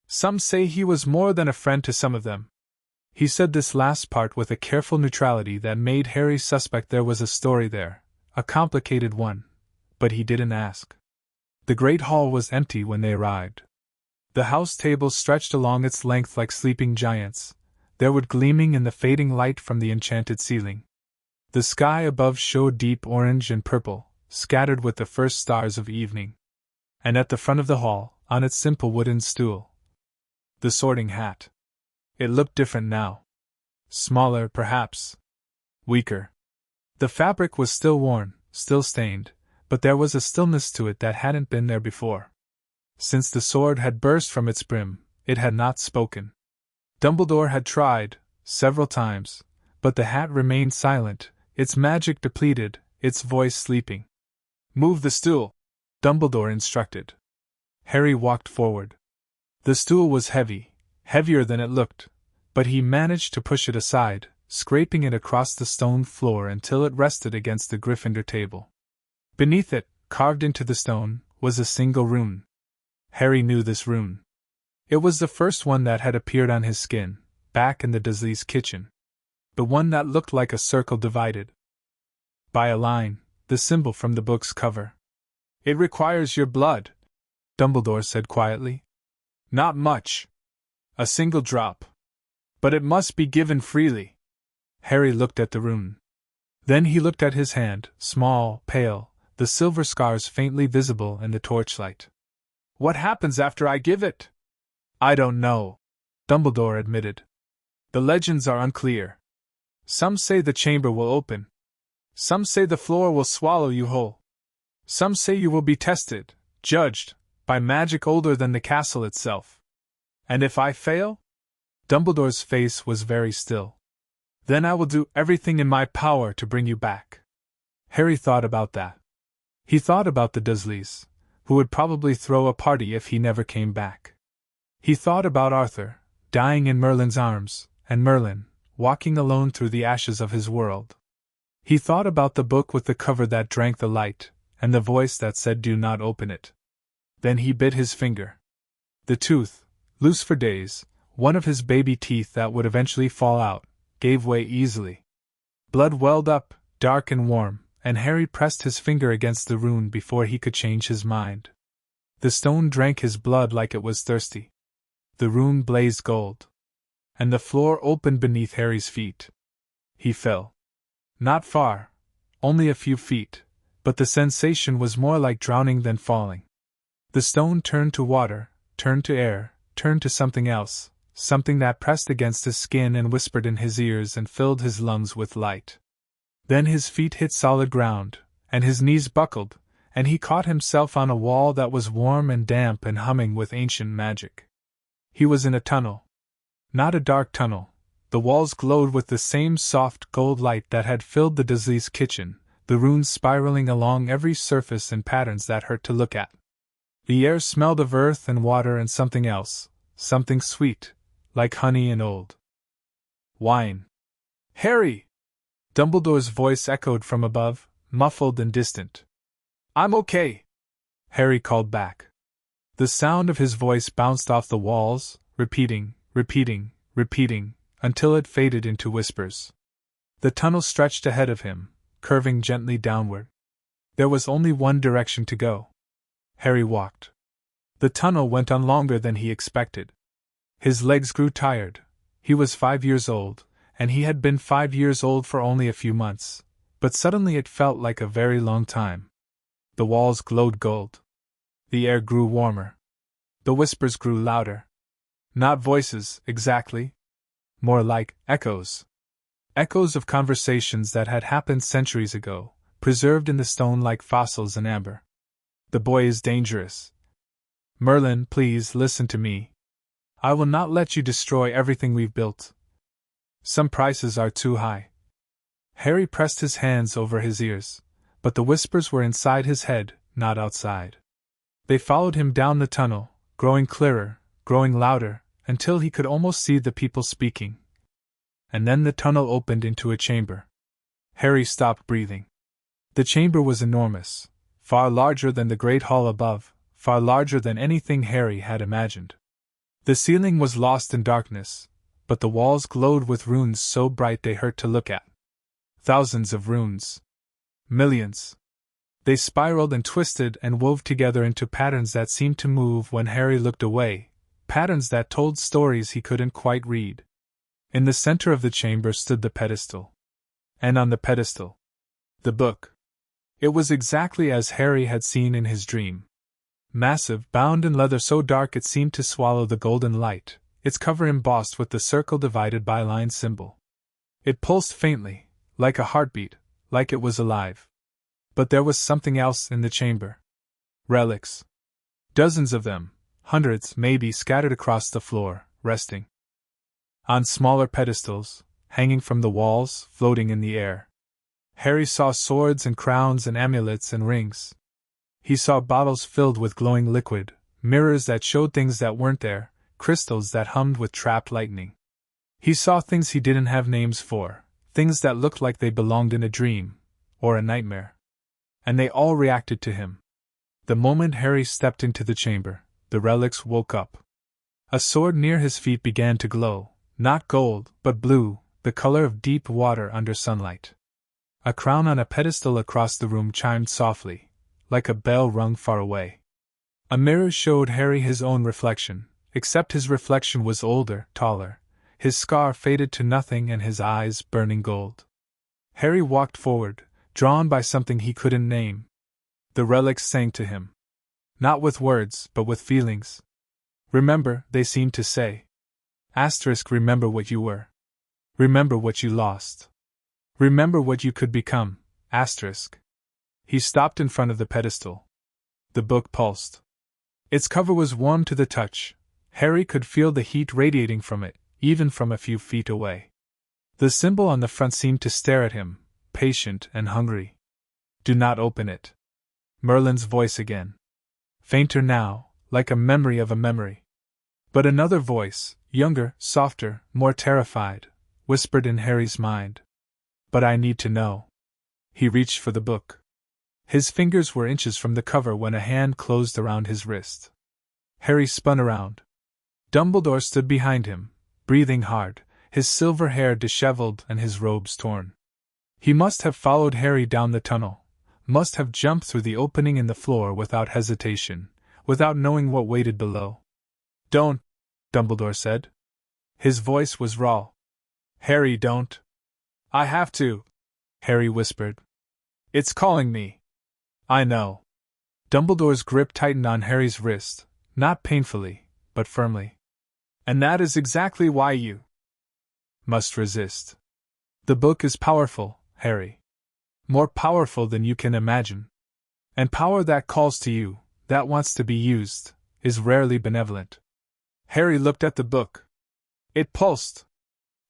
Some say he was more than a friend to some of them. He said this last part with a careful neutrality that made Harry suspect there was a story there, a complicated one, but he didn't ask. The Great Hall was empty when they arrived. The house tables stretched along its length like sleeping giants, their wood gleaming in the fading light from the enchanted ceiling. The sky above showed deep orange and purple, scattered with the first stars of evening. And at the front of the hall, on its simple wooden stool, the Sorting Hat. It looked different now. Smaller, perhaps. Weaker. The fabric was still worn, still stained, but there was a stillness to it that hadn't been there before. Since the sword had burst from its brim, it had not spoken. Dumbledore had tried, several times, but the hat remained silent, its magic depleted, its voice sleeping. Move the stool, Dumbledore instructed. Harry walked forward. The stool was heavy, heavier than it looked, but he managed to push it aside, scraping it across the stone floor until it rested against the Gryffindor table. Beneath it, carved into the stone, was a single rune. Harry knew this rune. It was the first one that had appeared on his skin, back in the Dursleys' kitchen. The one that looked like a circle divided by a line, the symbol from the book's cover. It requires your blood, Dumbledore said quietly. Not much. A single drop. But it must be given freely. Harry looked at the rune. Then he looked at his hand, small, pale, the silver scars faintly visible in the torchlight. What happens after I give it? I don't know, Dumbledore admitted. The legends are unclear. Some say the chamber will open. Some say the floor will swallow you whole. Some say you will be tested, judged, by magic older than the castle itself. And if I fail? Dumbledore's face was very still. Then I will do everything in my power to bring you back. Harry thought about that. He thought about the Dursleys, who would probably throw a party if he never came back. He thought about Arthur, dying in Merlin's arms, and Merlin, walking alone through the ashes of his world. He thought about the book with the cover that drank the light, and the voice that said do not open it. Then he bit his finger. The tooth, loose for days, one of his baby teeth that would eventually fall out, gave way easily. Blood welled up, dark and warm, and Harry pressed his finger against the rune before he could change his mind. The stone drank his blood like it was thirsty. The rune blazed gold. And the floor opened beneath Harry's feet. He fell. Not far, only a few feet, but the sensation was more like drowning than falling. The stone turned to water, turned to air, turned to something else, something that pressed against his skin and whispered in his ears and filled his lungs with light. Then his feet hit solid ground, and his knees buckled, and he caught himself on a wall that was warm and damp and humming with ancient magic. He was in a tunnel. Not a dark tunnel. The walls glowed with the same soft gold light that had filled the Dursleys' kitchen, the runes spiraling along every surface in patterns that hurt to look at. The air smelled of earth and water and something else, something sweet, like honey and old wine. Harry! Dumbledore's voice echoed from above, muffled and distant. I'm okay, Harry called back. The sound of his voice bounced off the walls, repeating, until it faded into whispers. The tunnel stretched ahead of him, curving gently downward. There was only one direction to go. Harry walked. The tunnel went on longer than he expected. His legs grew tired. He was 5 years old, and he had been 5 years old for only a few months, but suddenly it felt like a very long time. The walls glowed gold. The air grew warmer. The whispers grew louder. Not voices, exactly. More like echoes. Echoes of conversations that had happened centuries ago, preserved in the stone like fossils in amber. The boy is dangerous. Merlin, please listen to me. I will not let you destroy everything we've built. Some prices are too high. Harry pressed his hands over his ears, but the whispers were inside his head, not outside. They followed him down the tunnel, growing clearer, growing louder, until he could almost see the people speaking. And then the tunnel opened into a chamber. Harry stopped breathing. The chamber was enormous, far larger than the great hall above, far larger than anything Harry had imagined. The ceiling was lost in darkness, but the walls glowed with runes so bright they hurt to look at. Thousands of runes. Millions. They spiraled and twisted and wove together into patterns that seemed to move when Harry looked away, patterns that told stories he couldn't quite read. In the center of the chamber stood the pedestal. And on the pedestal, the book. It was exactly as Harry had seen in his dream. Massive, bound in leather so dark it seemed to swallow the golden light, its cover embossed with the circle divided by a line symbol. It pulsed faintly, like a heartbeat, like it was alive. But there was something else in the chamber. Relics. Dozens of them, hundreds maybe, scattered across the floor, resting on smaller pedestals, hanging from the walls, floating in the air. Harry saw swords and crowns and amulets and rings. He saw bottles filled with glowing liquid, mirrors that showed things that weren't there, crystals that hummed with trapped lightning. He saw things he didn't have names for, things that looked like they belonged in a dream, or a nightmare. And they all reacted to him. The moment Harry stepped into the chamber, the relics woke up. A sword near his feet began to glow, not gold, but blue, the color of deep water under sunlight. A crown on a pedestal across the room chimed softly, like a bell rung far away. A mirror showed Harry his own reflection, except his reflection was older, taller, his scar faded to nothing and his eyes burning gold. Harry walked forward, drawn by something he couldn't name. The relics sang to him. Not with words, but with feelings. Remember, they seemed to say. Remember what you were. Remember what you lost. Remember what you could become. He stopped in front of the pedestal. The book pulsed. Its cover was warm to the touch. Harry could feel the heat radiating from it, even from a few feet away. The symbol on the front seemed to stare at him, patient and hungry. Do not open it. Merlin's voice again. Fainter now, like a memory of a memory. But another voice, younger, softer, more terrified, whispered in Harry's mind. But I need to know. He reached for the book. His fingers were inches from the cover when a hand closed around his wrist. Harry spun around. Dumbledore stood behind him, breathing hard, his silver hair disheveled and his robes torn. He must have followed Harry down the tunnel, must have jumped through the opening in the floor without hesitation, without knowing what waited below. Don't, Dumbledore said. His voice was raw. Harry, don't. I have to, Harry whispered. It's calling me. I know. Dumbledore's grip tightened on Harry's wrist, not painfully, but firmly. And that is exactly why you must resist. The book is powerful, Harry. More powerful than you can imagine. And power that calls to you, that wants to be used, is rarely benevolent. Harry looked at the book. It pulsed.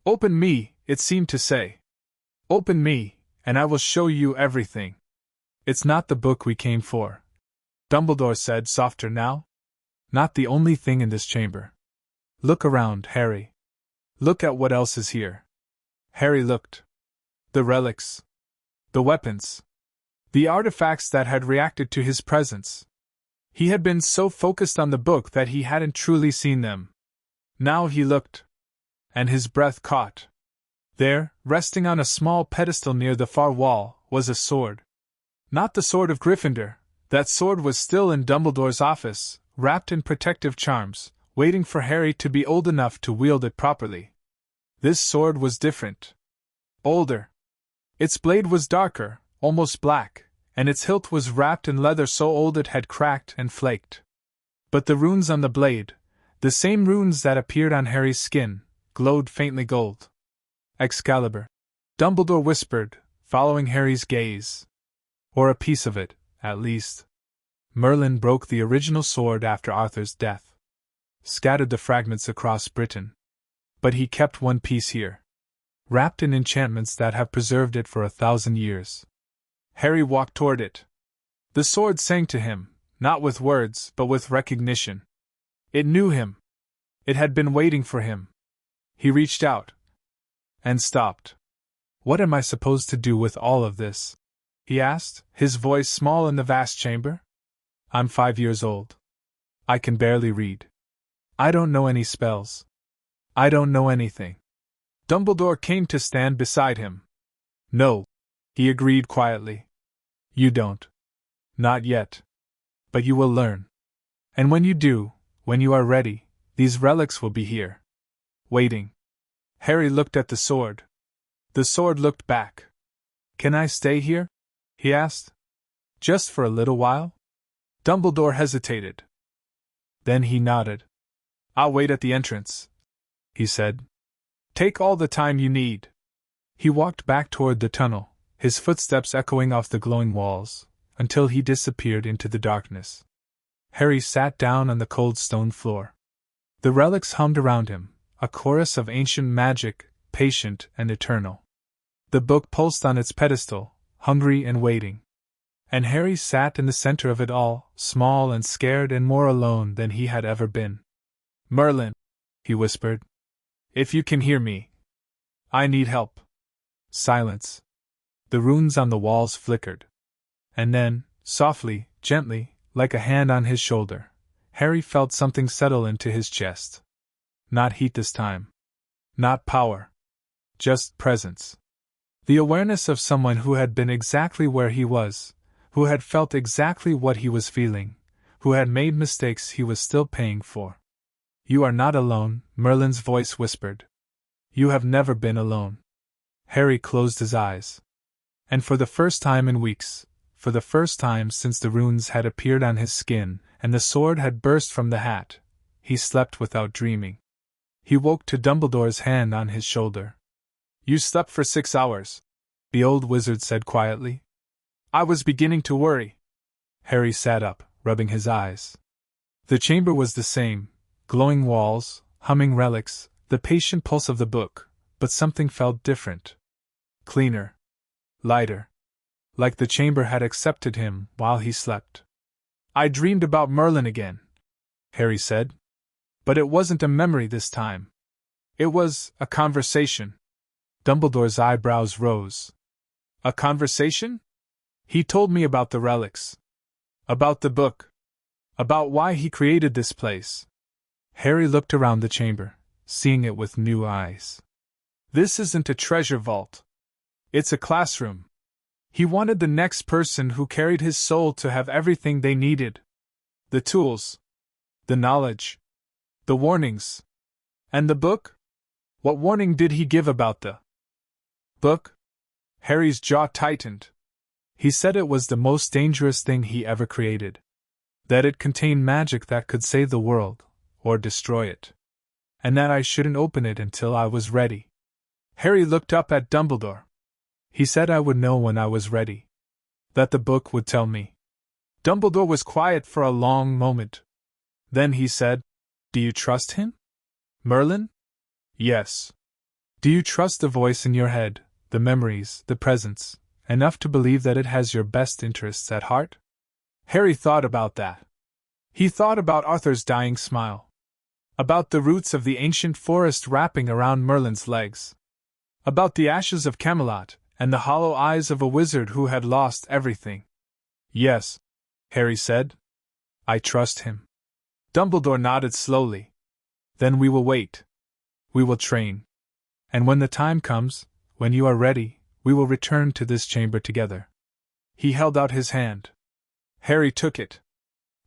Open me, it seemed to say. Open me, and I will show you everything. It's not the book we came for, Dumbledore said, softer now. Not the only thing in this chamber. Look around, Harry. Look at what else is here. Harry looked. The relics. The weapons. The artifacts that had reacted to his presence. He had been so focused on the book that he hadn't truly seen them. Now he looked. And his breath caught. There, resting on a small pedestal near the far wall, was a sword. Not the Sword of Gryffindor. That sword was still in Dumbledore's office, wrapped in protective charms, waiting for Harry to be old enough to wield it properly. This sword was different. Older. Its blade was darker, almost black, and its hilt was wrapped in leather so old it had cracked and flaked. But the runes on the blade, the same runes that appeared on Harry's skin, glowed faintly gold. Excalibur. Dumbledore whispered, following Harry's gaze. Or a piece of it, at least. Merlin broke the original sword after Arthur's death. Scattered the fragments across Britain. But he kept one piece here. Wrapped in enchantments that have preserved it for 1,000 years. Harry walked toward it. The sword sang to him, not with words, but with recognition. It knew him. It had been waiting for him. He reached out. And stopped. What am I supposed to do with all of this? He asked, his voice small in the vast chamber. I'm 5 years old. I can barely read. I don't know any spells. I don't know anything. Dumbledore came to stand beside him. No, he agreed quietly. You don't. Not yet. But you will learn. And when you do, when you are ready, these relics will be here. Waiting. Harry looked at the sword. The sword looked back. Can I stay here? He asked. Just for a little while? Dumbledore hesitated. Then he nodded. I'll wait at the entrance, he said. Take all the time you need. He walked back toward the tunnel, his footsteps echoing off the glowing walls, until he disappeared into the darkness. Harry sat down on the cold stone floor. The relics hummed around him, a chorus of ancient magic, patient and eternal. The book pulsed on its pedestal, hungry and waiting. And Harry sat in the center of it all, small and scared and more alone than he had ever been. Merlin, he whispered. If you can hear me. I need help. Silence. The runes on the walls flickered. And then, softly, gently, like a hand on his shoulder, Harry felt something settle into his chest. Not heat this time. Not power. Just presence. The awareness of someone who had been exactly where he was, who had felt exactly what he was feeling, who had made mistakes he was still paying for. You are not alone, Merlin's voice whispered. You have never been alone. Harry closed his eyes. And for the first time in weeks, for the first time since the runes had appeared on his skin and the sword had burst from the hat, he slept without dreaming. He woke to Dumbledore's hand on his shoulder. You slept for 6 hours, the old wizard said quietly. I was beginning to worry. Harry sat up, rubbing his eyes. The chamber was the same, glowing walls, humming relics, the patient pulse of the book, but something felt different. Cleaner. Lighter. Like the chamber had accepted him while he slept. I dreamed about Merlin again, Harry said. But it wasn't a memory this time. It was a conversation. Dumbledore's eyebrows rose. A conversation? He told me about the relics. About the book. About why he created this place. Harry looked around the chamber, seeing it with new eyes. This isn't a treasure vault. It's a classroom. He wanted the next person who carried his soul to have everything they needed. The tools. The knowledge. The warnings. And the book? What warning did he give about the book? Harry's jaw tightened. He said it was the most dangerous thing he ever created. That it contained magic that could save the world, or destroy it. And that I shouldn't open it until I was ready. Harry looked up at Dumbledore. He said I would know when I was ready. That the book would tell me. Dumbledore was quiet for a long moment. Then he said, Do you trust him? Merlin? Yes. Do you trust the voice in your head, the memories, the presence, enough to believe that it has your best interests at heart? Harry thought about that. He thought about Arthur's dying smile. About the roots of the ancient forest wrapping around Merlin's legs. About the ashes of Camelot, and the hollow eyes of a wizard who had lost everything. Yes, Harry said. I trust him. Dumbledore nodded slowly. Then we will wait. We will train. And when the time comes, when you are ready, We will return to this chamber together. He held out his hand. Harry took it.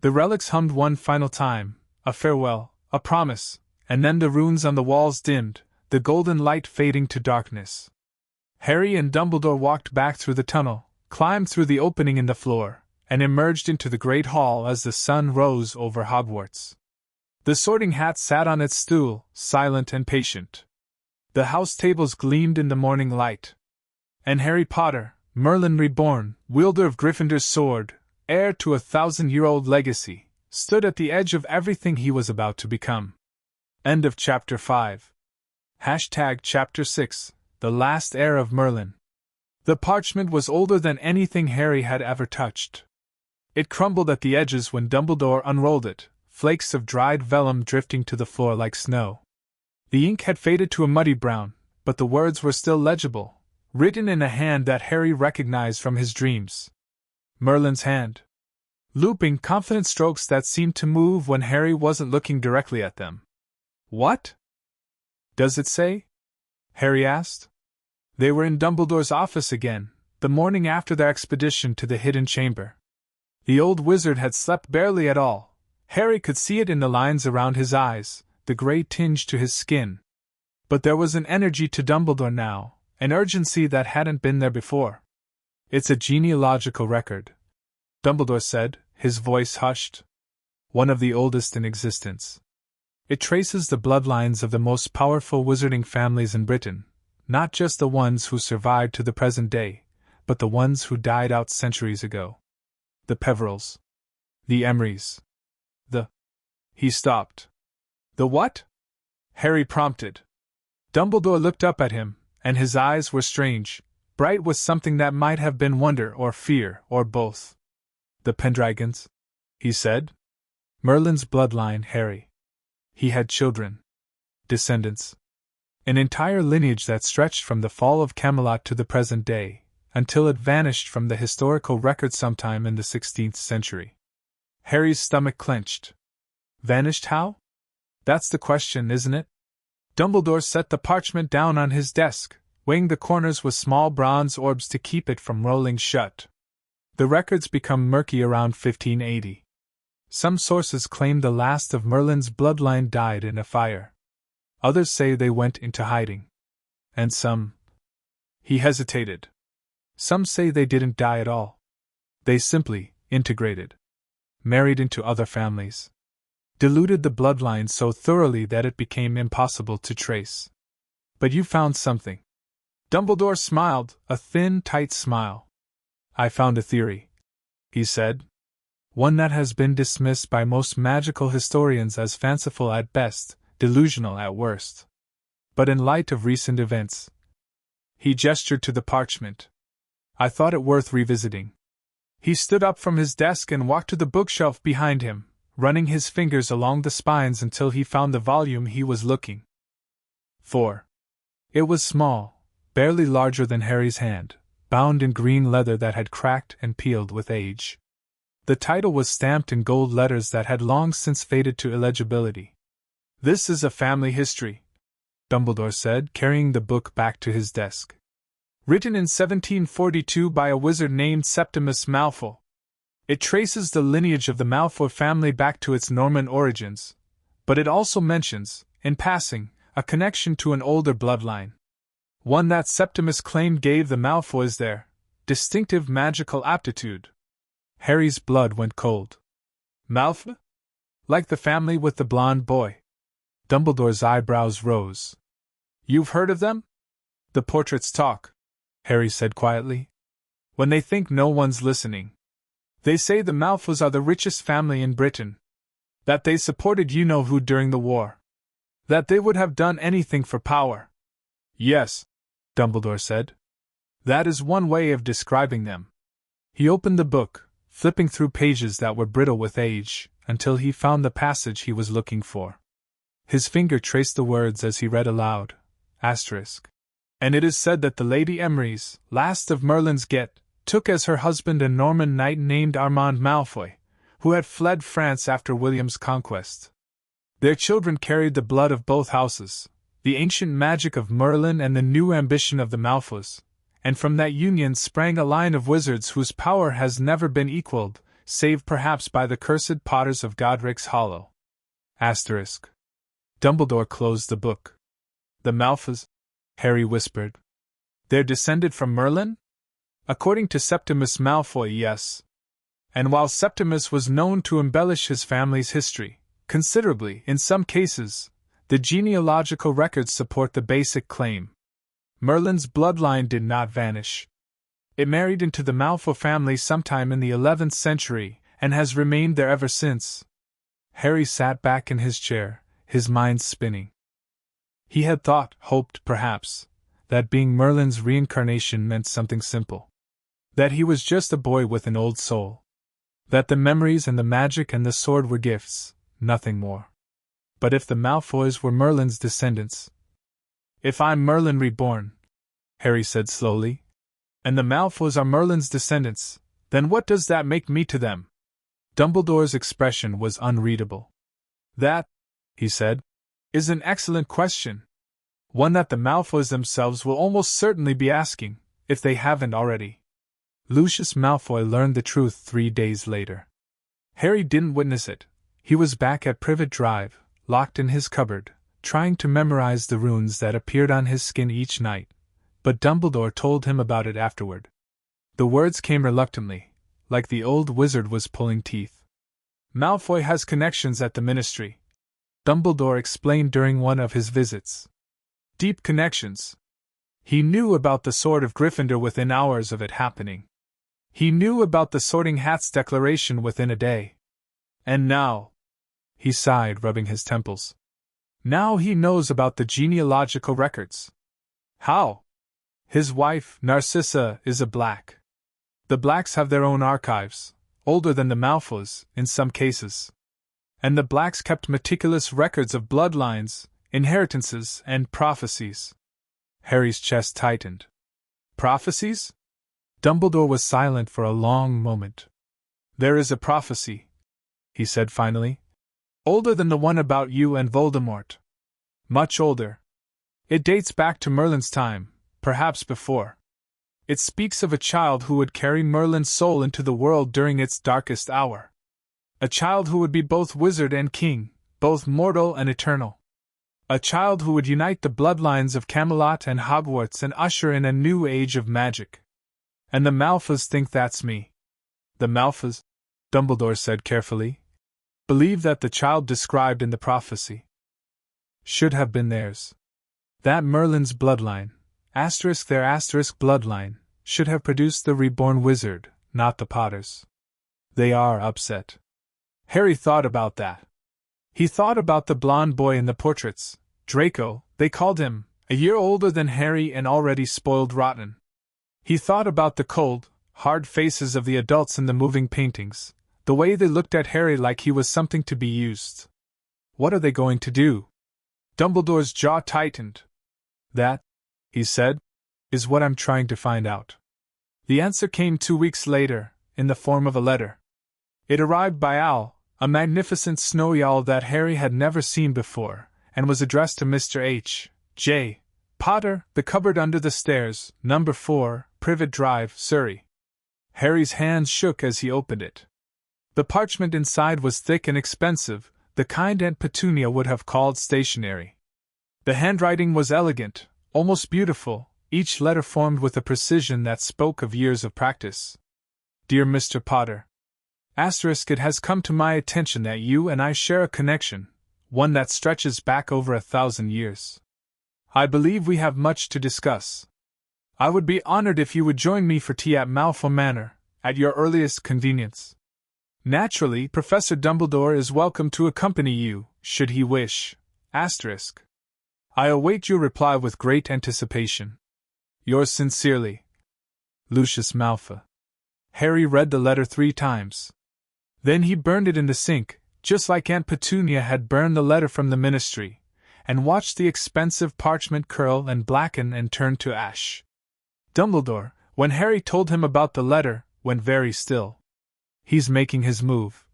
The relics hummed one final time, a farewell, a promise, and then the runes on the walls dimmed, the golden light fading to darkness. Harry and Dumbledore walked back through the tunnel, climbed through the opening in the floor, and emerged into the great hall as the sun rose over Hogwarts. The Sorting Hat sat on its stool, silent and patient. The house tables gleamed in the morning light. And Harry Potter, Merlin Reborn, wielder of Gryffindor's sword, heir to a 1,000-year-old legacy, stood at the edge of everything he was about to become. End of Chapter 5. Chapter 6, The Last Heir of Merlin. The parchment was older than anything Harry had ever touched. It crumbled at the edges when Dumbledore unrolled it, flakes of dried vellum drifting to the floor like snow. The ink had faded to a muddy brown, but the words were still legible, written in a hand that Harry recognized from his dreams. Merlin's hand. Looping, confident strokes that seemed to move when Harry wasn't looking directly at them. What does it say? Harry asked. They were in Dumbledore's office again, the morning after their expedition to the hidden chamber. The old wizard had slept barely at all. Harry could see it in the lines around his eyes, the gray tinge to his skin. But there was an energy to Dumbledore now, an urgency that hadn't been there before. It's a genealogical record, Dumbledore said, his voice hushed. One of the oldest in existence. It traces the bloodlines of the most powerful wizarding families in Britain, not just the ones who survived to the present day, but the ones who died out centuries ago. The Peverils. The Emrys. He stopped. The what? Harry prompted. Dumbledore looked up at him, and his eyes were strange, bright with something that might have been wonder or fear or both. The Pendragons, he said. Merlin's bloodline, Harry. He had children. Descendants. An entire lineage that stretched from the fall of Camelot to the present day, until it vanished from the historical record sometime in the 16th century. Harry's stomach clenched. Vanished how? That's the question, isn't it? Dumbledore set the parchment down on his desk, weighing the corners with small bronze orbs to keep it from rolling shut. The records become murky around 1580. Some sources claim the last of Merlin's bloodline died in a fire. Others say they went into hiding. And some... He hesitated. Some say they didn't die at all. They simply integrated. Married into other families. Diluted the bloodline so thoroughly that it became impossible to trace. But you found something. Dumbledore smiled, a thin, tight smile. I found a theory, he said. One that has been dismissed by most magical historians as fanciful at best, delusional at worst. But in light of recent events, he gestured to the parchment. I thought it worth revisiting. He stood up from his desk and walked to the bookshelf behind him, running his fingers along the spines until he found the volume he was looking for. It was small, barely larger than Harry's hand, bound in green leather that had cracked and peeled with age. The title was stamped in gold letters that had long since faded to illegibility. This is a family history, Dumbledore said, carrying the book back to his desk. Written in 1742 by a wizard named Septimus Malfoy. It traces the lineage of the Malfoy family back to its Norman origins, but it also mentions, in passing, a connection to an older bloodline. One that Septimus claimed gave the Malfoys their distinctive magical aptitude. Harry's blood went cold. Malfoy? Like the family with the blonde boy. Dumbledore's eyebrows rose. You've heard of them? The portraits talk, Harry said quietly. When they think no one's listening. They say the Malfoys are the richest family in Britain. That they supported you-know-who during the war. That they would have done anything for power. Yes, Dumbledore said. That is one way of describing them. He opened the book, flipping through pages that were brittle with age, until he found the passage he was looking for. His finger traced the words as he read aloud, asterisk. And it is said that the Lady Emrys, last of Merlin's get, took as her husband a Norman knight named Armand Malfoy, who had fled France after William's conquest. Their children carried the blood of both houses, the ancient magic of Merlin and the new ambition of the Malfoys, and from that union sprang a line of wizards whose power has never been equaled, save perhaps by the cursed Potters of Godric's Hollow. Asterisk. Dumbledore closed the book. The Malfoys? Harry whispered. They're descended from Merlin? According to Septimus Malfoy, yes. And while Septimus was known to embellish his family's history considerably in some cases, the genealogical records support the basic claim. Merlin's bloodline did not vanish. It married into the Malfoy family sometime in the 11th century, and has remained there ever since. Harry sat back in his chair, his mind spinning. He had thought, hoped perhaps, that being Merlin's reincarnation meant something simple. That he was just a boy with an old soul. That the memories and the magic and the sword were gifts, nothing more. But if the Malfoys were Merlin's descendants... If I'm Merlin Reborn, Harry said slowly, and the Malfoys are Merlin's descendants, then what does that make me to them? Dumbledore's expression was unreadable. That, he said, is an excellent question. One that the Malfoys themselves will almost certainly be asking, if they haven't already. Lucius Malfoy learned the truth 3 days later. Harry didn't witness it. He was back at Privet Drive, locked in his cupboard, trying to memorize the runes that appeared on his skin each night, but Dumbledore told him about it afterward. The words came reluctantly, like the old wizard was pulling teeth. Malfoy has connections at the Ministry, Dumbledore explained during one of his visits. Deep connections. He knew about the Sword of Gryffindor within hours of it happening. He knew about the Sorting Hat's declaration within a day. And now, he sighed, rubbing his temples. Now he knows about the genealogical records. How? His wife, Narcissa, is a Black. The Blacks have their own archives, older than the Malfoys, in some cases. And the Blacks kept meticulous records of bloodlines, inheritances, and prophecies. Harry's chest tightened. Prophecies? Dumbledore was silent for a long moment. There is a prophecy, he said finally. Older than the one about you and Voldemort. Much older. It dates back to Merlin's time, perhaps before. It speaks of a child who would carry Merlin's soul into the world during its darkest hour. A child who would be both wizard and king, both mortal and eternal. A child who would unite the bloodlines of Camelot and Hogwarts and usher in a new age of magic. And the Malfoys think that's me. The Malfoys, Dumbledore said carefully, believe that the child described in the prophecy should have been theirs. That Merlin's bloodline, their bloodline, should have produced the reborn wizard, not the Potters. They are upset. Harry thought about that. He thought about the blond boy in the portraits, Draco, they called him, a year older than Harry and already spoiled rotten. He thought about the cold, hard faces of the adults in the moving paintings, the way they looked at Harry like he was something to be used. What are they going to do? Dumbledore's jaw tightened. That, he said, is what I'm trying to find out. The answer came 2 weeks later, in the form of a letter. It arrived by owl, a magnificent snowy owl that Harry had never seen before, and was addressed to Mr. H. J. Potter, the cupboard under the stairs, number 4, Privet Drive, Surrey. Harry's hands shook as he opened it. The parchment inside was thick and expensive, the kind Aunt Petunia would have called stationery. The handwriting was elegant, almost beautiful, each letter formed with a precision that spoke of years of practice. Dear Mr. Potter, it has come to my attention that you and I share a connection, one that stretches back over 1,000 years. I believe we have much to discuss. I would be honored if you would join me for tea at Malfoy Manor, at your earliest convenience. Naturally, Professor Dumbledore is welcome to accompany you, should he wish. I await your reply with great anticipation. Yours sincerely, Lucius Malfoy. Harry read the letter 3 times. Then he burned it in the sink, just like Aunt Petunia had burned the letter from the Ministry, and watched the expensive parchment curl and blacken and turn to ash. Dumbledore, when Harry told him about the letter, went very still. He's making his move,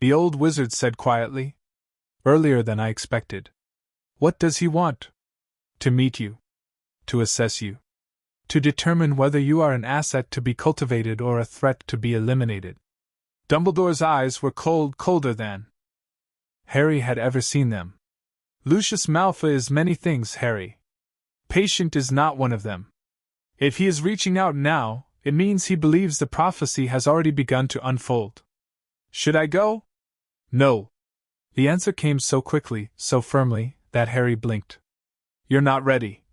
the old wizard said quietly. Earlier than I expected. What does he want? To meet you. To assess you. To determine whether you are an asset to be cultivated or a threat to be eliminated. Dumbledore's eyes were colder than Harry had ever seen them. Lucius Malfoy is many things, Harry. Patient is not one of them. If he is reaching out now, it means he believes the prophecy has already begun to unfold. Should I go? No. The answer came so quickly, so firmly, that Harry blinked. You're not ready.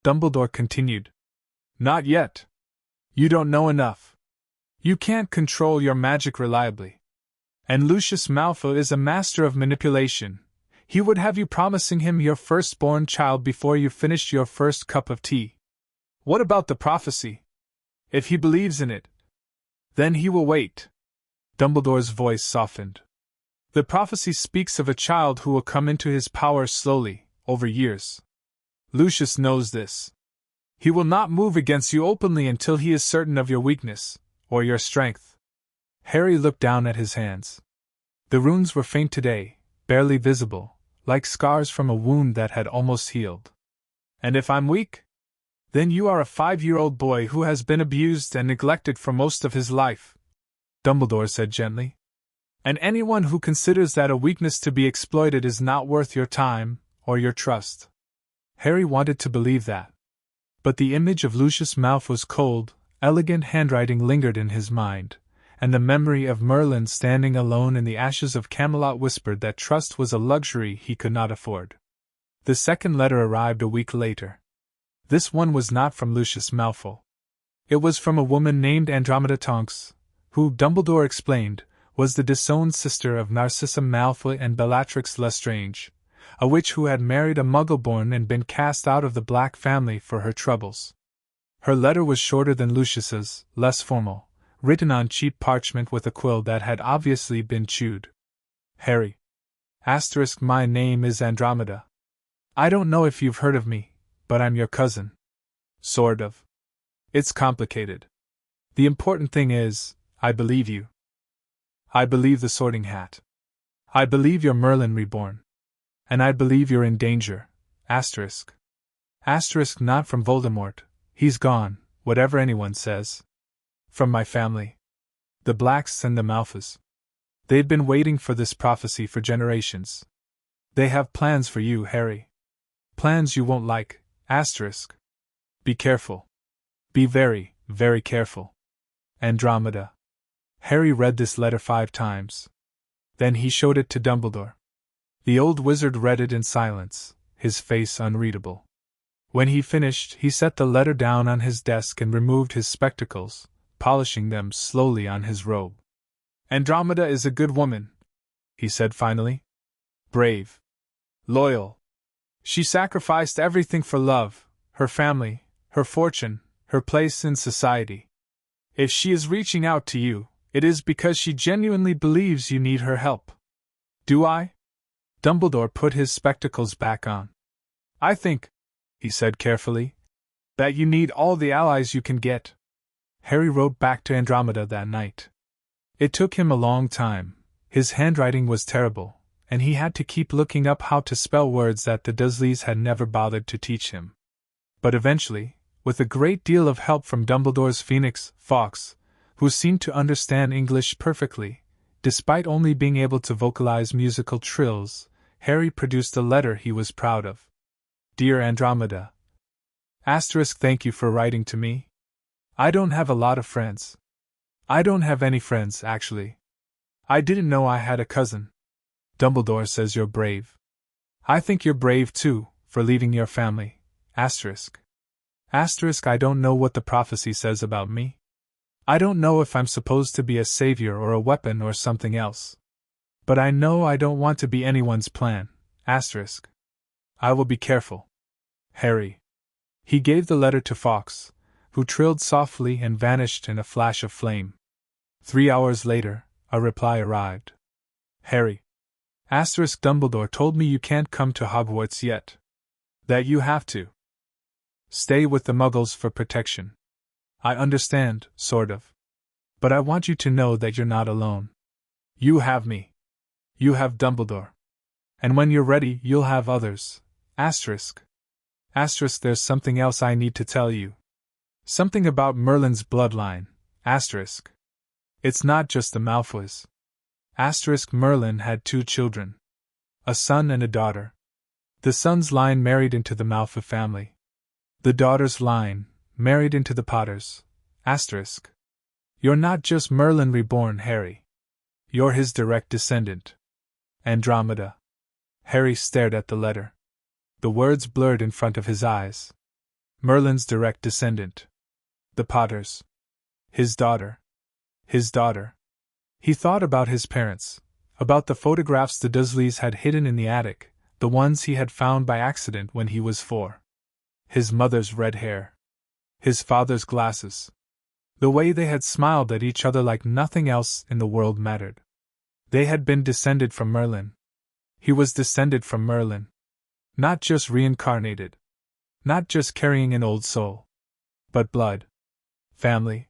Dumbledore continued. Not yet. You don't know enough. You can't control your magic reliably. And Lucius Malfoy is a master of manipulation. He would have you promising him your firstborn child before you finished your first cup of tea. What about the prophecy? If he believes in it, then he will wait. Dumbledore's voice softened. The prophecy speaks of a child who will come into his power slowly, over years. Lucius knows this. He will not move against you openly until he is certain of your weakness, or your strength. Harry looked down at his hands. The runes were faint today, barely visible, like scars from a wound that had almost healed. And if I'm weak? Then you are a 5-year-old boy who has been abused and neglected for most of his life, Dumbledore said gently. And anyone who considers that a weakness to be exploited is not worth your time, or your trust. Harry wanted to believe that. But the image of Lucius Malfoy's cold, elegant handwriting lingered in his mind, and the memory of Merlin standing alone in the ashes of Camelot whispered that trust was a luxury he could not afford. The second letter arrived a week later. This one was not from Lucius Malfoy. It was from a woman named Andromeda Tonks, who, Dumbledore explained, was the disowned sister of Narcissa Malfoy and Bellatrix Lestrange, a witch who had married a Muggle-born and been cast out of the Black family for her troubles. Her letter was shorter than Lucius's, less formal, written on cheap parchment with a quill that had obviously been chewed. Harry. My name is Andromeda. I don't know if you've heard of me, but I'm your cousin. Sort of. It's complicated. The important thing is, I believe you. I believe the Sorting Hat. I believe you're Merlin Reborn. And I believe you're in danger. Asterisk. Asterisk not from Voldemort. He's gone, whatever anyone says. From my family. The Blacks and the Malfoys. They'd been waiting for this prophecy for generations. They have plans for you, Harry. Plans you won't like. Asterisk. Be careful. Be very, very careful. Andromeda. Harry read this letter 5 times. Then he showed it to Dumbledore. The old wizard read it in silence, his face unreadable. When he finished, he set the letter down on his desk and removed his spectacles, polishing them slowly on his robe. Andromeda is a good woman, he said finally. Brave. Loyal. She sacrificed everything for love, her family, her fortune, her place in society. If she is reaching out to you, it is because she genuinely believes you need her help. Do I? Dumbledore put his spectacles back on. I think, he said carefully, that you need all the allies you can get. Harry wrote back to Andromeda that night. It took him a long time. His handwriting was terrible, and he had to keep looking up how to spell words that the Dursleys had never bothered to teach him. But eventually, with a great deal of help from Dumbledore's Phoenix, Fawkes, who seemed to understand English perfectly, despite only being able to vocalize musical trills, Harry produced a letter he was proud of. Dear Andromeda. Thank you for writing to me. I don't have a lot of friends. I don't have any friends, actually. I didn't know I had a cousin. Dumbledore says you're brave. I think you're brave too, for leaving your family. I don't know what the prophecy says about me. I don't know if I'm supposed to be a savior or a weapon or something else. But I know I don't want to be anyone's plan. I will be careful. Harry. He gave the letter to Fawkes, who trilled softly and vanished in a flash of flame. 3 hours later, a reply arrived. Harry. Dumbledore told me you can't come to Hogwarts yet. That you have to stay with the Muggles for protection. I understand, sort of. But I want you to know that you're not alone. You have me. You have Dumbledore. And when you're ready, you'll have others. There's something else I need to tell you. Something about Merlin's bloodline, asterisk. It's not just the Malfoys. Asterisk Merlin had 2 children. A son and a daughter. The son's line married into the Malfoy family. The daughter's line married into the Potters, asterisk. You're not just Merlin Reborn, Harry. You're his direct descendant. Andromeda. Harry stared at the letter. The words blurred in front of his eyes. Merlin's direct descendant. The Potters. His daughter. His daughter. He thought about his parents, about the photographs the Dursleys had hidden in the attic, the ones he had found by accident when he was 4. His mother's red hair. His father's glasses. The way they had smiled at each other like nothing else in the world mattered. They had been descended from Merlin. He was descended from Merlin. Not just reincarnated. Not just carrying an old soul. But blood. Family.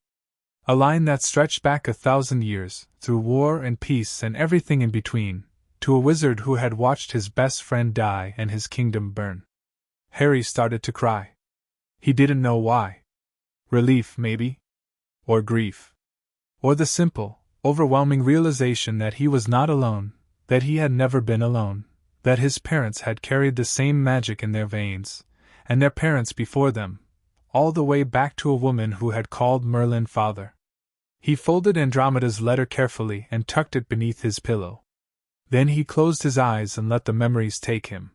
A line that stretched back 1,000 years, through war and peace and everything in between, to a wizard who had watched his best friend die and his kingdom burn. Harry started to cry. He didn't know why. Relief, maybe? Or grief. Or the simple, overwhelming realization that he was not alone, that he had never been alone, that his parents had carried the same magic in their veins, and their parents before them, all the way back to a woman who had called Merlin father. He folded Andromeda's letter carefully and tucked it beneath his pillow. Then he closed his eyes and let the memories take him.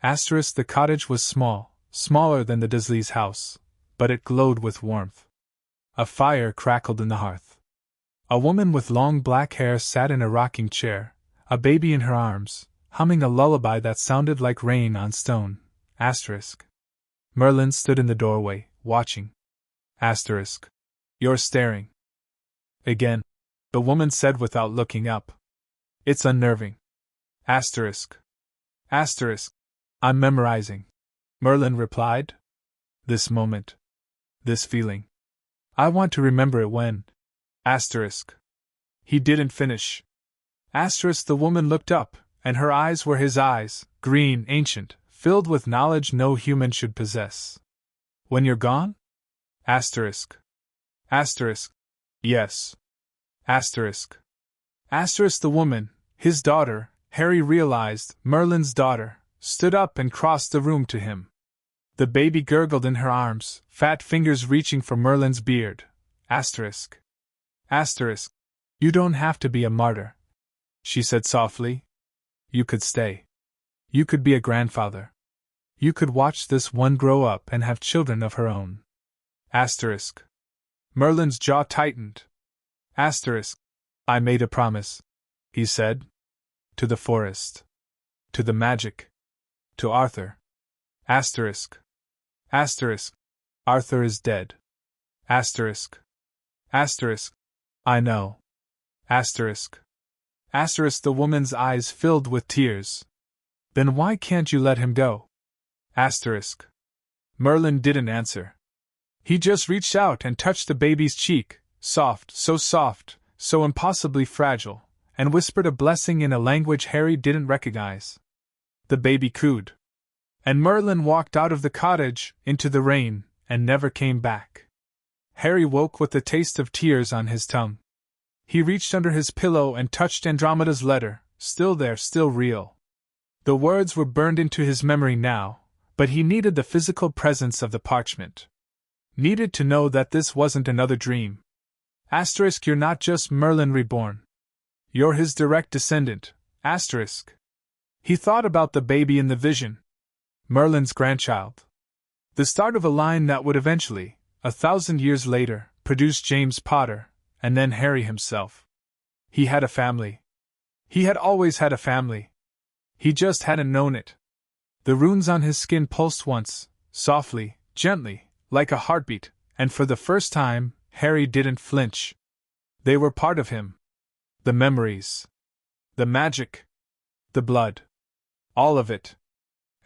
Asterisk the cottage was small, smaller than the Dursleys' house, but it glowed with warmth. A fire crackled in the hearth. A woman with long black hair sat in a rocking chair, a baby in her arms, humming a lullaby that sounded like rain on stone. Asterisk. Merlin stood in the doorway, watching. Asterisk. You're staring. Again. The woman said without looking up. It's unnerving. Asterisk. Asterisk. I'm memorizing. Merlin replied. This moment. This feeling. I want to remember it when. Asterisk. He didn't finish. Asterisk. The woman looked up, and her eyes were his eyes, green, ancient, filled with knowledge no human should possess. When you're gone? Asterisk. Asterisk. Yes. Asterisk. Asterisk. The woman, his daughter, Harry realized, Merlin's daughter, stood up and crossed the room to him. The baby gurgled in her arms, fat fingers reaching for Merlin's beard. Asterisk. Asterisk. You don't have to be a martyr, she said softly. You could stay. You could be a grandfather. You could watch this one grow up and have children of her own. Asterisk. Merlin's jaw tightened. Asterisk. I made a promise, he said. To the forest. To the magic. To Arthur. Asterisk. Asterisk. Arthur is dead. Asterisk. Asterisk. I know. Asterisk. Asterisk. The woman's eyes filled with tears. Then why can't you let him go? Asterisk. Merlin didn't answer. He just reached out and touched the baby's cheek, soft, so impossibly fragile, and whispered a blessing in a language Harry didn't recognize. The baby cooed. And Merlin walked out of the cottage, into the rain, and never came back. Harry woke with the taste of tears on his tongue. He reached under his pillow and touched Andromeda's letter, still there, still real. The words were burned into his memory now, but he needed the physical presence of the parchment. Needed to know that this wasn't another dream. Asterisk. You're not just Merlin Reborn. You're his direct descendant. Asterisk. He thought about the baby in the vision. Merlin's grandchild. The start of a line that would eventually, 1,000 years later, produce James Potter, and then Harry himself. He had a family. He had always had a family. He just hadn't known it. The runes on his skin pulsed once, softly, gently, like a heartbeat, and for the first time, Harry didn't flinch. They were part of him. The memories. The magic. The blood. All of it.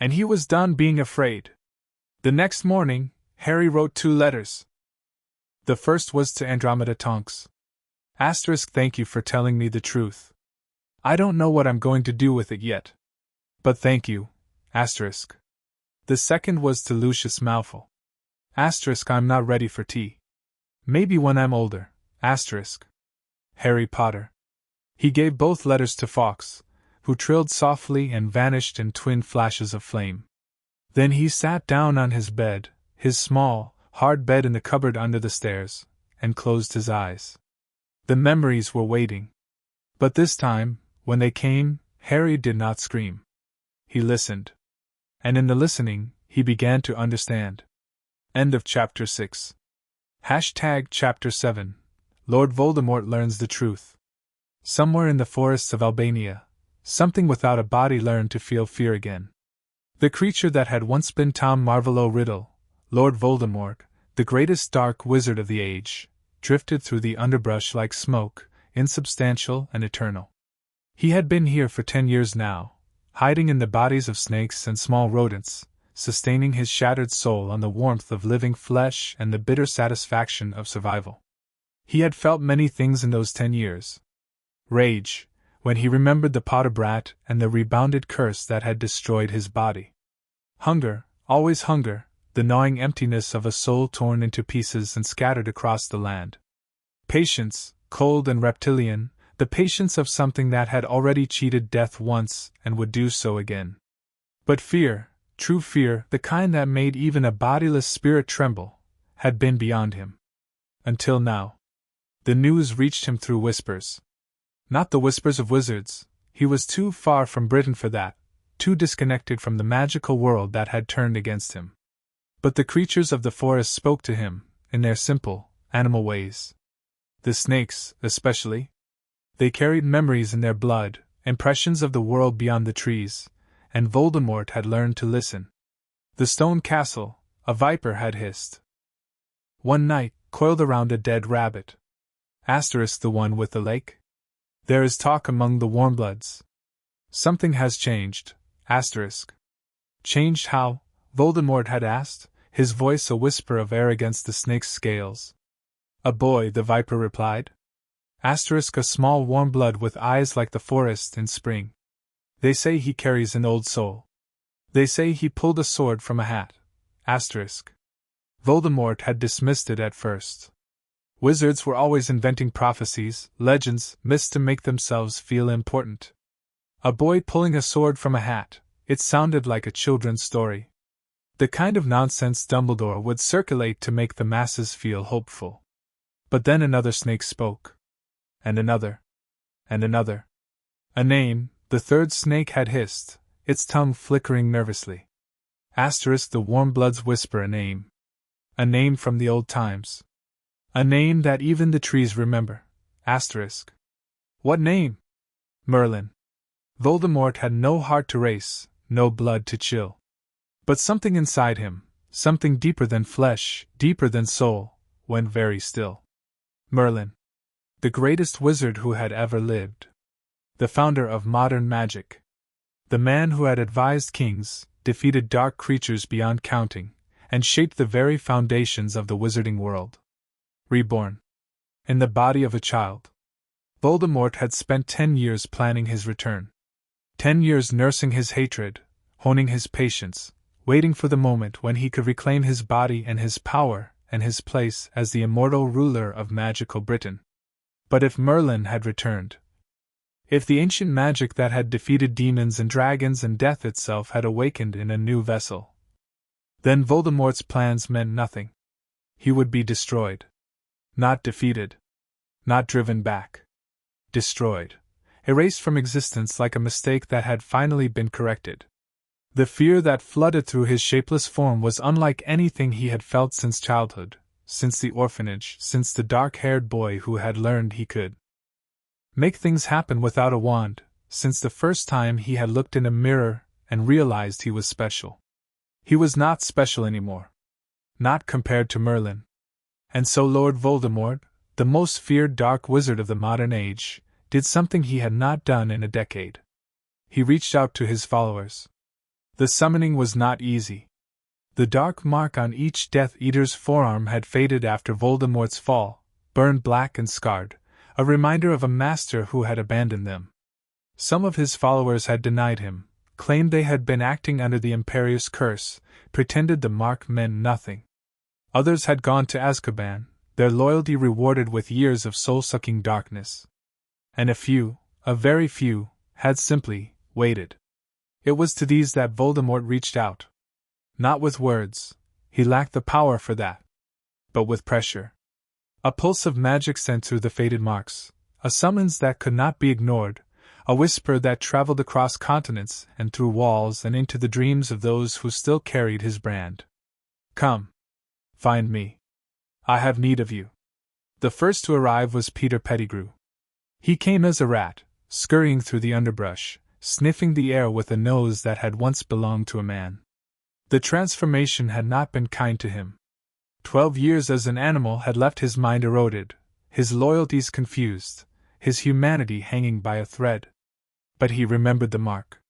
And he was done being afraid. The next morning, Harry wrote 2 letters. The first was to Andromeda Tonks. Asterisk. Thank you for telling me the truth. I don't know what I'm going to do with it yet. But thank you. Asterisk. The second was to Lucius Malfoy. I'm not ready for tea. Maybe when I'm older. Harry Potter. He gave both letters to Fawkes, who trilled softly and vanished in twin flashes of flame. Then he sat down on his bed, his small, hard bed in the cupboard under the stairs, and closed his eyes. The memories were waiting. But this time, when they came, Harry did not scream. He listened. And in the listening, he began to understand. End of Chapter 6. Chapter 7. Lord Voldemort learns the truth. Somewhere in the forests of Albania, something without a body learned to feel fear again. The creature that had once been Tom Marvolo Riddle, Lord Voldemort, the greatest dark wizard of the age, drifted through the underbrush like smoke, insubstantial and eternal. He had been here for 10 years now, hiding in the bodies of snakes and small rodents, sustaining his shattered soul on the warmth of living flesh and the bitter satisfaction of survival. He had felt many things in those 10 years. Rage, when he remembered the Potter brat and the rebounded curse that had destroyed his body. Hunger, always hunger, the gnawing emptiness of a soul torn into pieces and scattered across the land. Patience, cold and reptilian, the patience of something that had already cheated death once and would do so again. But fear, true fear, the kind that made even a bodiless spirit tremble, had been beyond him. Until now. The news reached him through whispers. Not the whispers of wizards, he was too far from Britain for that, too disconnected from the magical world that had turned against him. But the creatures of the forest spoke to him, in their simple, animal ways. The snakes, especially. They carried memories in their blood, impressions of the world beyond the trees, and Voldemort had learned to listen. The stone castle, a viper had hissed. One night, coiled around a dead rabbit. The one with the lake? There is talk among the Warmbloods. Something has changed. Changed how? Voldemort had asked, his voice a whisper of air against the snake's scales. A boy, the viper replied. A small warm blood with eyes like the forest in spring. They say he carries an old soul. They say he pulled a sword from a hat. Voldemort had dismissed it at first. Wizards were always inventing prophecies, legends, myths to make themselves feel important. A boy pulling a sword from a hat, it sounded like a children's story. The kind of nonsense Dumbledore would circulate to make the masses feel hopeful. But then another snake spoke. And another. And another. A name, the third snake had hissed, its tongue flickering nervously. The Warmbloods whisper a name. A name from the old times. A name that even the trees remember. What name? Merlin. Voldemort had no heart to race, no blood to chill. But something inside him, something deeper than flesh, deeper than soul, went very still. Merlin. The greatest wizard who had ever lived. The founder of modern magic. The man who had advised kings, defeated dark creatures beyond counting, and shaped the very foundations of the wizarding world. Reborn. In the body of a child. Voldemort had spent 10 years planning his return. 10 years nursing his hatred, honing his patience, waiting for the moment when he could reclaim his body and his power and his place as the immortal ruler of magical Britain. But if Merlin had returned, if the ancient magic that had defeated demons and dragons and death itself had awakened in a new vessel, then Voldemort's plans meant nothing. He would be destroyed. Not defeated. Not driven back. Destroyed. Erased from existence like a mistake that had finally been corrected. The fear that flooded through his shapeless form was unlike anything he had felt since childhood, since the orphanage, since the dark-haired boy who had learned he could make things happen without a wand, since the first time he had looked in a mirror and realized he was special. He was not special anymore. Not compared to Merlin. And so Lord Voldemort, the most feared dark wizard of the modern age, did something he had not done in a decade. He reached out to his followers. The summoning was not easy. The dark mark on each Death Eater's forearm had faded after Voldemort's fall, burned black and scarred, a reminder of a master who had abandoned them. Some of his followers had denied him, claimed they had been acting under the Imperius curse, pretended the mark meant nothing. Others had gone to Azkaban, their loyalty rewarded with years of soul-sucking darkness. And a few, a very few, had simply waited. It was to these that Voldemort reached out. Not with words, he lacked the power for that. But with pressure. A pulse of magic sent through the faded marks, a summons that could not be ignored, a whisper that traveled across continents and through walls and into the dreams of those who still carried his brand. Come. Find me. I have need of you. The first to arrive was Peter Pettigrew. He came as a rat, scurrying through the underbrush, sniffing the air with a nose that had once belonged to a man. The transformation had not been kind to him. 12 years as an animal had left his mind eroded, his loyalties confused, his humanity hanging by a thread. But he remembered the mark.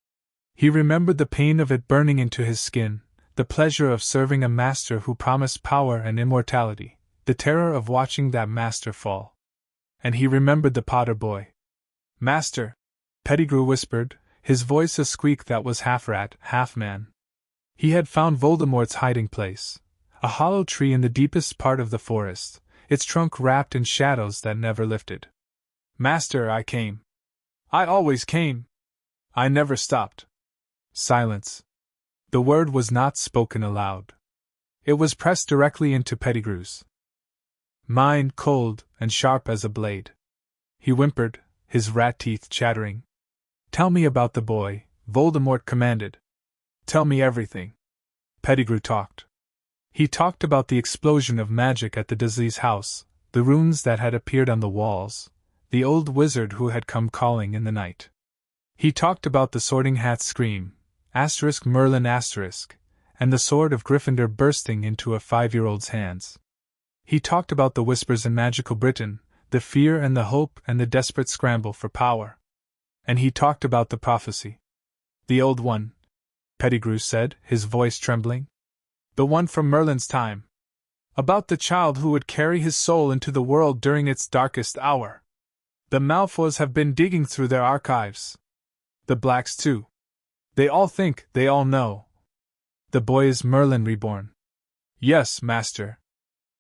He remembered the pain of it burning into his skin, the pleasure of serving a master who promised power and immortality, the terror of watching that master fall. And he remembered the Potter boy. Master, Pettigrew whispered, his voice a squeak that was half rat, half man. He had found Voldemort's hiding place, a hollow tree in the deepest part of the forest, its trunk wrapped in shadows that never lifted. Master, I came. I always came. I never stopped. Silence. The word was not spoken aloud. It was pressed directly into Pettigrew's mind, cold and sharp as a blade. He whimpered, his rat teeth chattering. Tell me about the boy, Voldemort commanded. Tell me everything. Pettigrew talked. He talked about the explosion of magic at the Dursley's house, the runes that had appeared on the walls, the old wizard who had come calling in the night. He talked about the Sorting Hat's scream, Merlin and the Sword of Gryffindor bursting into a 5-year-old's hands. He talked about the whispers in magical Britain, the fear and the hope and the desperate scramble for power. And he talked about the prophecy. The old one, Pettigrew said, his voice trembling. The one from Merlin's time. About the child who would carry his soul into the world during its darkest hour. The Malfoys have been digging through their archives. The Blacks too. They all think, they all know. The boy is Merlin Reborn. Yes, master.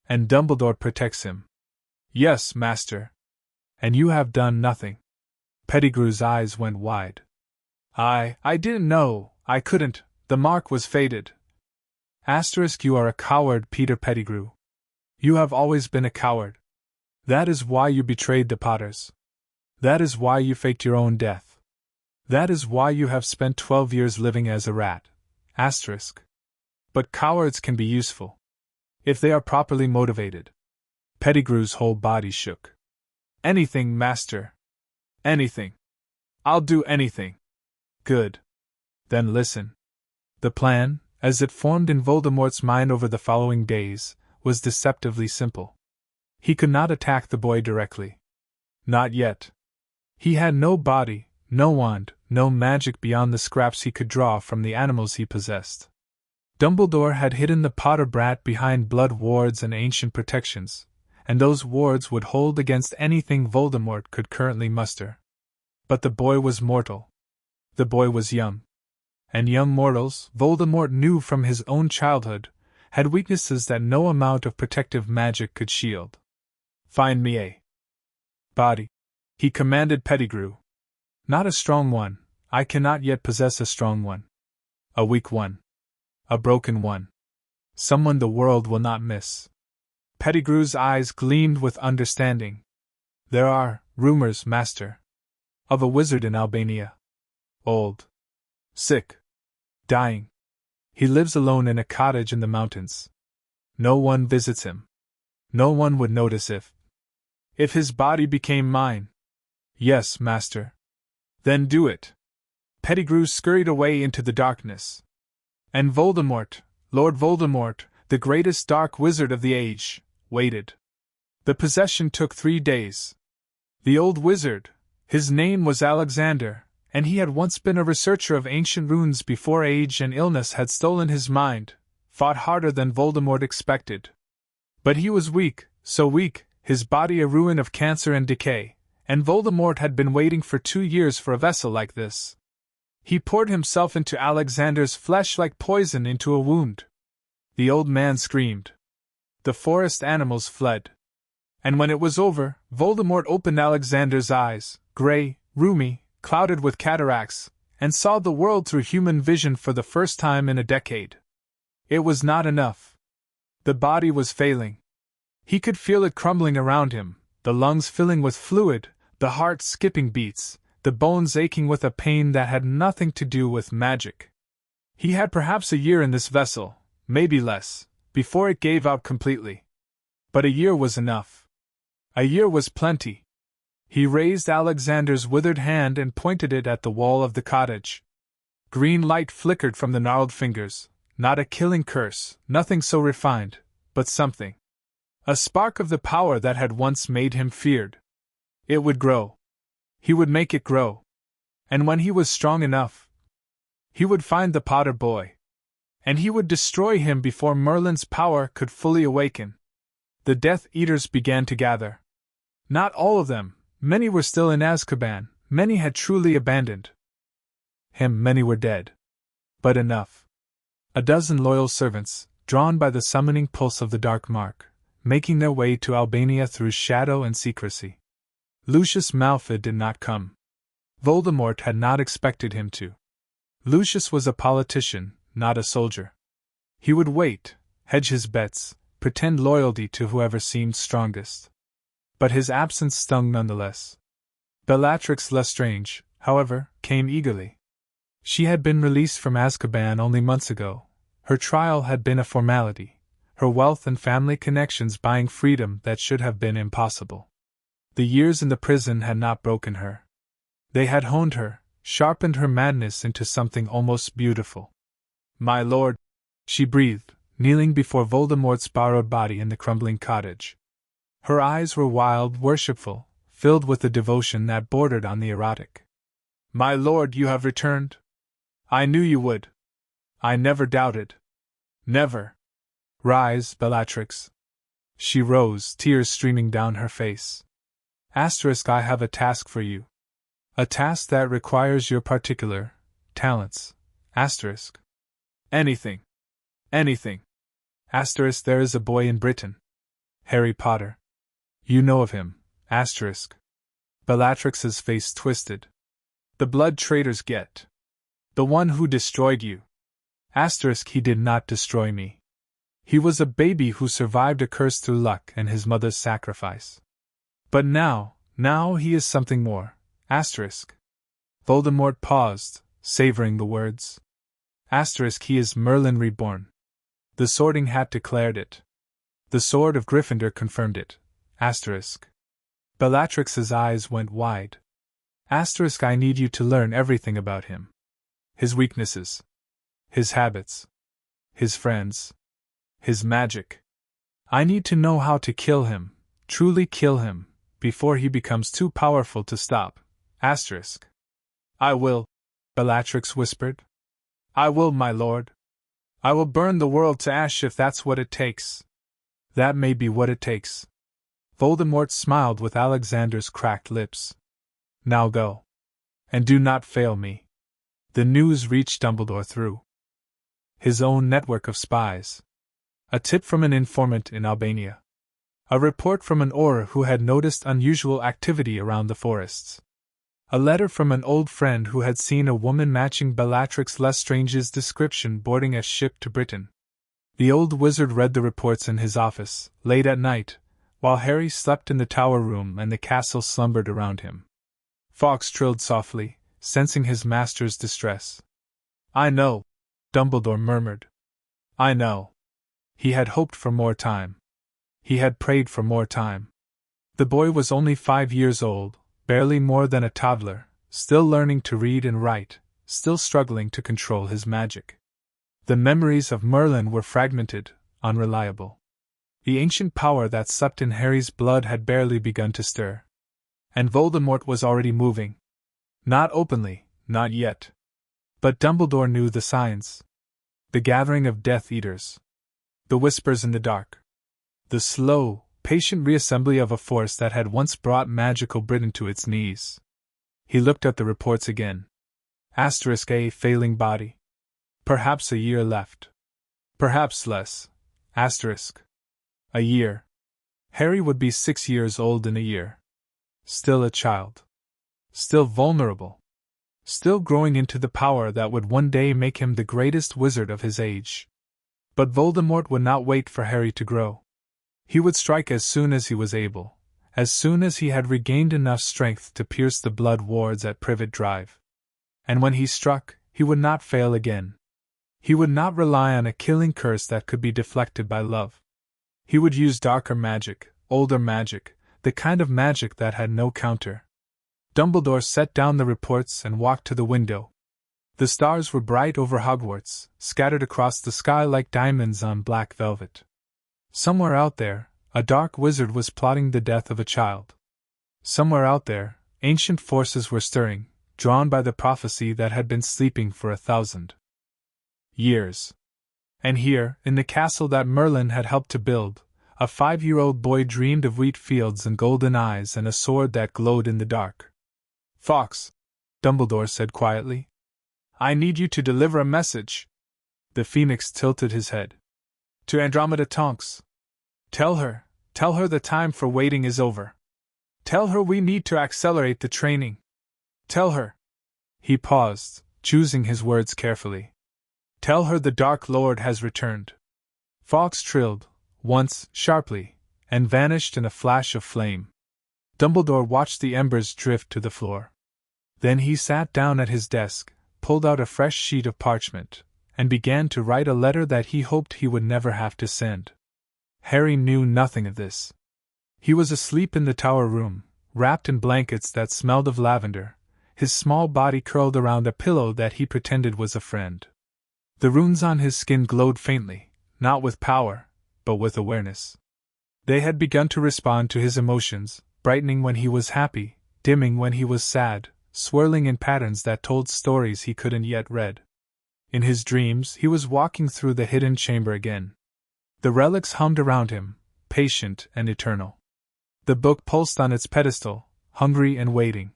And Dumbledore protects him. Yes, master. And you have done nothing. Pettigrew's eyes went wide. I didn't know, I couldn't, the mark was faded. You are a coward, Peter Pettigrew. You have always been a coward. That is why you betrayed the Potters. That is why you faked your own death. That is why you have spent 12 years living as a rat. But cowards can be useful. If they are properly motivated. Pettigrew's whole body shook. Anything, master. Anything. I'll do anything. Good. Then listen. The plan, as it formed in Voldemort's mind over the following days, was deceptively simple. He could not attack the boy directly. Not yet. He had no body, no wand, no magic beyond the scraps he could draw from the animals he possessed. Dumbledore had hidden the Potter brat behind blood wards and ancient protections, and those wards would hold against anything Voldemort could currently muster. But the boy was mortal. The boy was young. And young mortals, Voldemort knew from his own childhood, had weaknesses that no amount of protective magic could shield. Find me a body, he commanded Pettigrew. Not a strong one, I cannot yet possess a strong one. A weak one. A broken one. Someone the world will not miss. Pettigrew's eyes gleamed with understanding. There are rumors, master, of a wizard in Albania. Old. Sick. Dying. He lives alone in a cottage in the mountains. No one visits him. No one would notice if his body became mine. Yes, master. Then do it. Pettigrew scurried away into the darkness. And Voldemort, Lord Voldemort, the greatest dark wizard of the age, waited. The possession took 3 days. The old wizard, his name was Alexander, and he had once been a researcher of ancient runes before age and illness had stolen his mind, fought harder than Voldemort expected. But he was weak, so weak, his body a ruin of cancer and decay, and Voldemort had been waiting for 2 years for a vessel like this. He poured himself into Alexander's flesh like poison into a wound. The old man screamed. The forest animals fled. And when it was over, Voldemort opened Alexander's eyes, grey, rheumy, clouded with cataracts, and saw the world through human vision for the first time in a decade. It was not enough. The body was failing. He could feel it crumbling around him, the lungs filling with fluid, the heart skipping beats, the bones aching with a pain that had nothing to do with magic. He had perhaps a year in this vessel, maybe less, before it gave out completely. But a year was enough. A year was plenty. He raised Alexander's withered hand and pointed it at the wall of the cottage. Green light flickered from the gnarled fingers, not a killing curse, nothing so refined, but something. A spark of the power that had once made him feared. It would grow. He would make it grow. And when he was strong enough, he would find the Potter boy. And he would destroy him before Merlin's power could fully awaken. The Death Eaters began to gather. Not all of them. Many were still in Azkaban, many had truly abandoned him, many were dead. But enough. A dozen loyal servants, drawn by the summoning pulse of the Dark Mark, making their way to Albania through shadow and secrecy. Lucius Malfoy did not come. Voldemort had not expected him to. Lucius was a politician, not a soldier. He would wait, hedge his bets, pretend loyalty to whoever seemed strongest. But his absence stung nonetheless. Bellatrix Lestrange, however, came eagerly. She had been released from Azkaban only months ago. Her trial had been a formality, her wealth and family connections buying freedom that should have been impossible. The years in the prison had not broken her. They had honed her, sharpened her madness into something almost beautiful. "My lord," she breathed, kneeling before Voldemort's borrowed body in the crumbling cottage. Her eyes were wild, worshipful, filled with a devotion that bordered on the erotic. "My lord, you have returned? I knew you would. I never doubted. Never. Rise, Bellatrix." She rose, tears streaming down her face. "I have a task for you. A task that requires your particular talents. Anything. Anything. There is a boy in Britain. Harry Potter. You know of him. Bellatrix's face twisted. The blood traitors get. The one who destroyed you. He did not destroy me. He was a baby who survived a curse through luck and his mother's sacrifice. But now he is something more. Voldemort paused, savoring the words. He is Merlin Reborn. The Sorting Hat declared it. The Sword of Gryffindor confirmed it. Bellatrix's eyes went wide. I need you to learn everything about him. His weaknesses. His habits. His friends. His magic. I need to know how to kill him, truly kill him, before he becomes too powerful to stop. I will, Bellatrix whispered. I will, my lord. I will burn the world to ash if that's what it takes. That may be what it takes. Voldemort smiled with Alexander's cracked lips. Now go. And do not fail me. The news reached Dumbledore through his own network of spies. A tip from an informant in Albania. A report from an Auror who had noticed unusual activity around the forests. A letter from an old friend who had seen a woman matching Bellatrix Lestrange's description boarding a ship to Britain. The old wizard read the reports in his office, late at night, while Harry slept in the tower room and the castle slumbered around him. Fawkes trilled softly, sensing his master's distress. I know, Dumbledore murmured. I know. He had hoped for more time. He had prayed for more time. The boy was only 5 years old, barely more than a toddler, still learning to read and write, still struggling to control his magic. The memories of Merlin were fragmented, unreliable. The ancient power that supped in Harry's blood had barely begun to stir. And Voldemort was already moving. Not openly, not yet. But Dumbledore knew the signs. The gathering of Death Eaters. The whispers in the dark. The slow, patient reassembly of a force that had once brought magical Britain to its knees. He looked at the reports again. A failing body. Perhaps a year left. Perhaps less. A year. Harry would be 6 years old in a year. Still a child. Still vulnerable. Still growing into the power that would one day make him the greatest wizard of his age. But Voldemort would not wait for Harry to grow. He would strike as soon as he was able, as soon as he had regained enough strength to pierce the blood wards at Privet Drive. And when he struck, he would not fail again. He would not rely on a killing curse that could be deflected by love. He would use darker magic, older magic, the kind of magic that had no counter. Dumbledore set down the reports and walked to the window. The stars were bright over Hogwarts, scattered across the sky like diamonds on black velvet. Somewhere out there, a dark wizard was plotting the death of a child. Somewhere out there, ancient forces were stirring, drawn by the prophecy that had been sleeping for 1,000 years. And here, in the castle that Merlin had helped to build, a 5-year-old boy dreamed of wheat fields and golden eyes and a sword that glowed in the dark. "Fawkes," Dumbledore said quietly, "I need you to deliver a message." The Phoenix tilted his head. "To Andromeda Tonks. Tell her the time for waiting is over. Tell her we need to accelerate the training. Tell her." He paused, choosing his words carefully. "Tell her the Dark Lord has returned." Fawkes trilled, once, sharply, and vanished in a flash of flame. Dumbledore watched the embers drift to the floor. Then he sat down at his desk, pulled out a fresh sheet of parchment, and began to write a letter that he hoped he would never have to send. Harry knew nothing of this. He was asleep in the tower room, wrapped in blankets that smelled of lavender, his small body curled around a pillow that he pretended was a friend. The runes on his skin glowed faintly, not with power, but with awareness. They had begun to respond to his emotions, brightening when he was happy, dimming when he was sad, swirling in patterns that told stories he couldn't yet read. In his dreams, he was walking through the hidden chamber again. The relics hummed around him, patient and eternal. The book pulsed on its pedestal, hungry and waiting.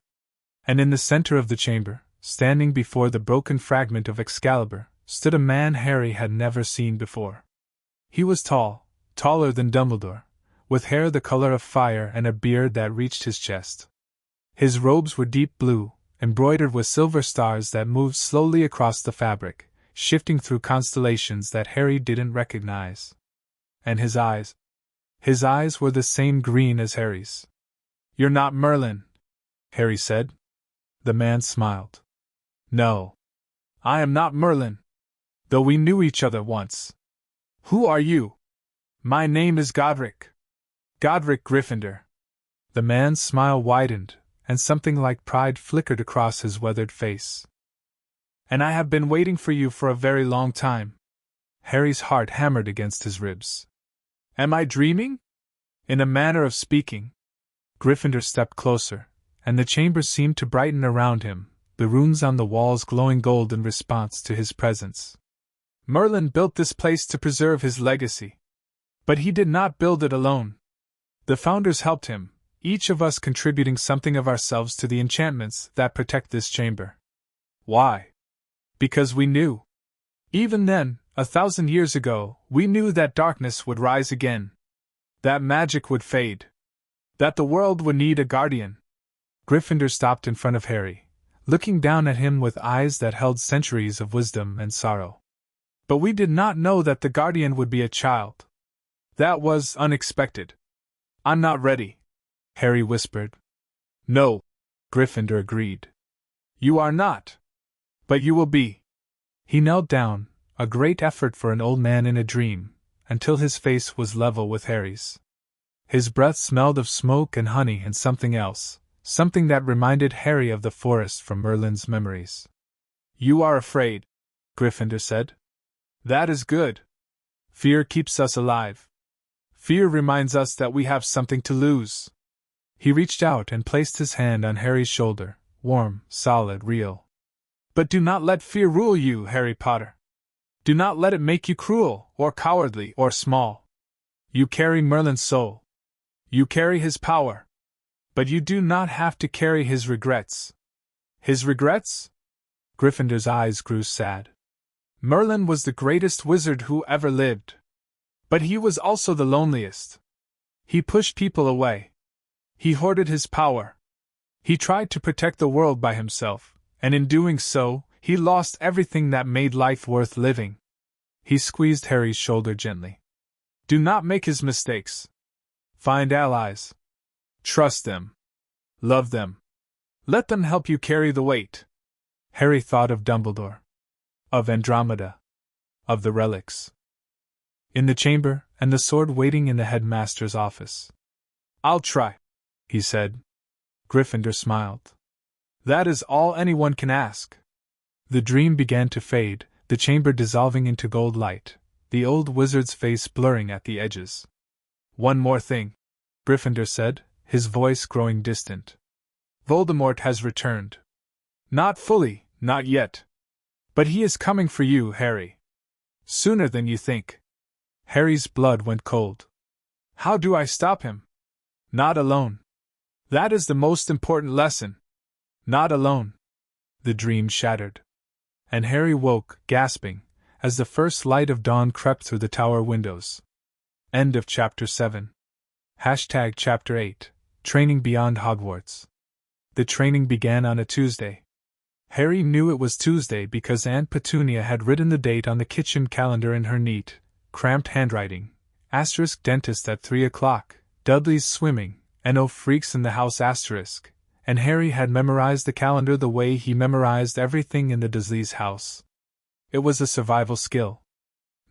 And in the center of the chamber, standing before the broken fragment of Excalibur, stood a man Harry had never seen before. He was tall, taller than Dumbledore, with hair the color of fire and a beard that reached his chest. His robes were deep blue, embroidered with silver stars that moved slowly across the fabric, shifting through constellations that Harry didn't recognize. And his eyes were the same green as Harry's. "You're not Merlin," Harry said. The man smiled. "No. I am not Merlin. Though we knew each other once. Who are you?" "My name is Godric. Godric Gryffindor." The man's smile widened, and something like pride flickered across his weathered face. "And I have been waiting for you for a very long time." Harry's heart hammered against his ribs. "Am I dreaming?" "In a manner of speaking." Gryffindor stepped closer, and the chamber seemed to brighten around him, the runes on the walls glowing gold in response to his presence. "Merlin built this place to preserve his legacy. But he did not build it alone. The founders helped him, each of us contributing something of ourselves to the enchantments that protect this chamber. Why? Because we knew. Even then, 1,000 years ago, we knew that darkness would rise again. That magic would fade. That the world would need a guardian." Gryffindor stopped in front of Harry, looking down at him with eyes that held centuries of wisdom and sorrow. "But we did not know that the guardian would be a child. That was unexpected." "I'm not ready," Harry whispered. "No," Gryffindor agreed. "You are not. But you will be." He knelt down, a great effort for an old man in a dream, until his face was level with Harry's. His breath smelled of smoke and honey and something else, something that reminded Harry of the forest from Merlin's memories. "You are afraid," Gryffindor said. "That is good. Fear keeps us alive. Fear reminds us that we have something to lose." He reached out and placed his hand on Harry's shoulder, warm, solid, real. "But do not let fear rule you, Harry Potter. Do not let it make you cruel, or cowardly, or small. You carry Merlin's soul. You carry his power. But you do not have to carry his regrets." "His regrets?" Gryffindor's eyes grew sad. "Merlin was the greatest wizard who ever lived. But he was also the loneliest. He pushed people away. He hoarded his power. He tried to protect the world by himself, and in doing so, he lost everything that made life worth living. He squeezed Harry's shoulder gently. Do not make his mistakes. Find allies. Trust them. Love them. Let them help you carry the weight. Harry thought of Dumbledore. Of Andromeda. Of the relics. In the chamber, and the sword waiting in the headmaster's office. I'll try, he said. Gryffindor smiled. That is all anyone can ask. The dream began to fade, the chamber dissolving into gold light, the old wizard's face blurring at the edges. One more thing, Gryffindor said, his voice growing distant. Voldemort has returned. Not fully, not yet. But he is coming for you, Harry. Sooner than you think. Harry's blood went cold. How do I stop him? Not alone. That is the most important lesson. Not alone. The dream shattered. And Harry woke, gasping, as the first light of dawn crept through the tower windows. End of Chapter 7. Chapter 8. Training Beyond Hogwarts. The training began on a Tuesday. Harry knew it was Tuesday because Aunt Petunia had written the date on the kitchen calendar in her neat, cramped handwriting. Dentist at 3 o'clock, Dudley's swimming, and no freaks in the house *. And Harry had memorized the calendar the way he memorized everything in the Dursleys' house. It was a survival skill.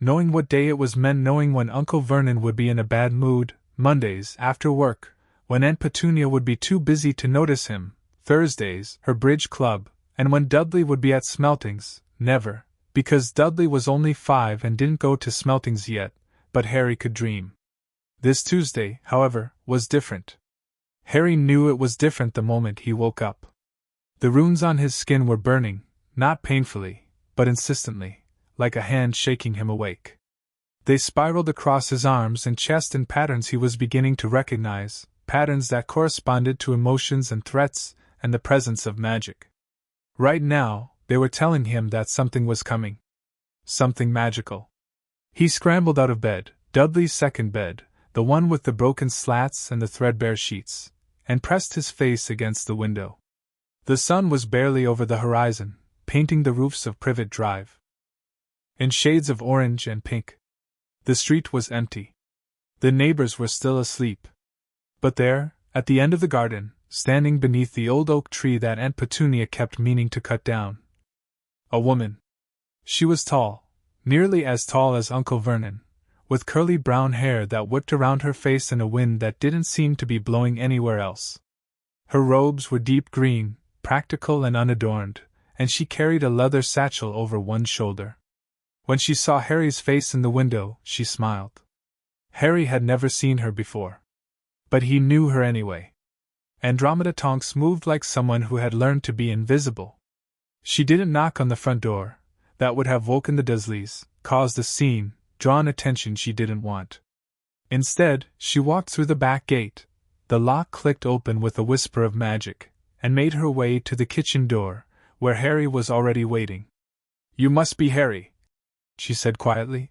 Knowing what day it was meant knowing when Uncle Vernon would be in a bad mood, Mondays, after work, when Aunt Petunia would be too busy to notice him, Thursdays, her bridge club, and when Dudley would be at Smeltings, never, because Dudley was only 5 and didn't go to Smeltings yet, but Harry could dream. This Tuesday, however, was different. Harry knew it was different the moment he woke up. The runes on his skin were burning, not painfully, but insistently, like a hand shaking him awake. They spiraled across his arms and chest in patterns he was beginning to recognize, patterns that corresponded to emotions and threats and the presence of magic. Right now, they were telling him that something was coming. Something magical. He scrambled out of bed, Dudley's second bed, the one with the broken slats and the threadbare sheets, and pressed his face against the window. The sun was barely over the horizon, painting the roofs of Privet Drive in shades of orange and pink. The street was empty. The neighbors were still asleep. But there, at the end of the garden, standing beneath the old oak tree that Aunt Petunia kept meaning to cut down, a woman. She was tall, nearly as tall as Uncle Vernon, with curly brown hair that whipped around her face in a wind that didn't seem to be blowing anywhere else. Her robes were deep green, practical and unadorned, and she carried a leather satchel over one shoulder. When she saw Harry's face in the window, she smiled. Harry had never seen her before. But he knew her anyway. Andromeda Tonks moved like someone who had learned to be invisible. She didn't knock on the front door. That would have woken the Dursleys, caused a scene, drawn attention she didn't want. Instead, she walked through the back gate. The lock clicked open with a whisper of magic, and made her way to the kitchen door, where Harry was already waiting. You must be Harry, she said quietly.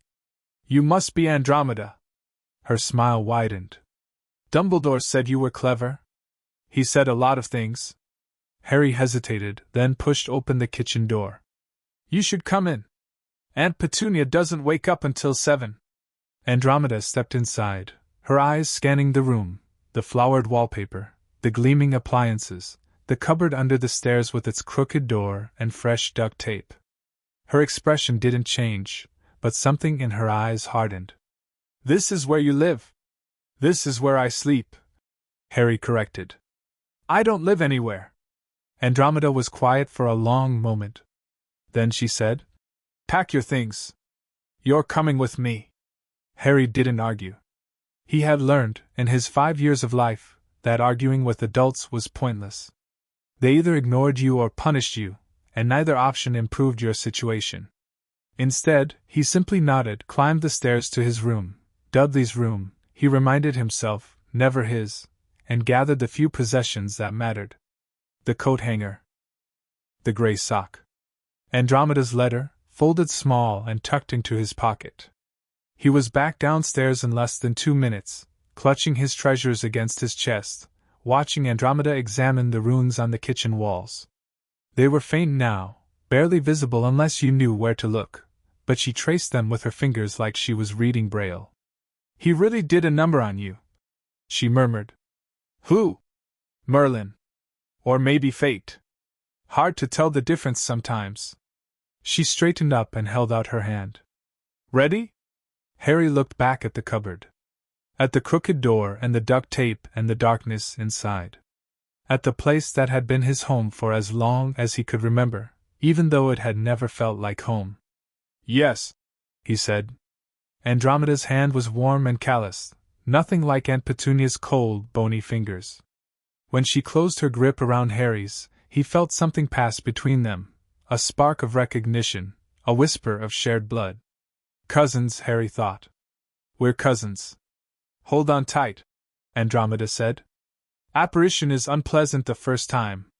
You must be Andromeda. Her smile widened. Dumbledore said you were clever. He said a lot of things. Harry hesitated, then pushed open the kitchen door. You should come in. Aunt Petunia doesn't wake up until 7. Andromeda stepped inside, her eyes scanning the room, the flowered wallpaper, the gleaming appliances, the cupboard under the stairs with its crooked door and fresh duct tape. Her expression didn't change, but something in her eyes hardened. This is where you live. This is where I sleep, Harry corrected. I don't live anywhere. Andromeda was quiet for a long moment. Then she said, Pack your things. You're coming with me. Harry didn't argue. He had learned, in his 5 years of life, that arguing with adults was pointless. They either ignored you or punished you, and neither option improved your situation. Instead, he simply nodded, climbed the stairs to his room, Dudley's room, he reminded himself, never his, and gathered the few possessions that mattered. The coat hanger. The gray sock. Andromeda's letter, folded small and tucked into his pocket. He was back downstairs in less than 2 minutes, clutching his treasures against his chest, watching Andromeda examine the runes on the kitchen walls. They were faint now, barely visible unless you knew where to look, but she traced them with her fingers like she was reading Braille. "He really did a number on you," she murmured. "Who? Merlin. Or maybe fate. Hard to tell the difference sometimes." She straightened up and held out her hand. "Ready?" Harry looked back at the cupboard. At the crooked door and the duct tape and the darkness inside. At the place that had been his home for as long as he could remember, even though it had never felt like home. "Yes," he said. Andromeda's hand was warm and calloused, nothing like Aunt Petunia's cold, bony fingers. When she closed her grip around Harry's, he felt something pass between them, a spark of recognition, a whisper of shared blood. Cousins, Harry thought. We're cousins. Hold on tight, Andromeda said. Apparition is unpleasant the first time.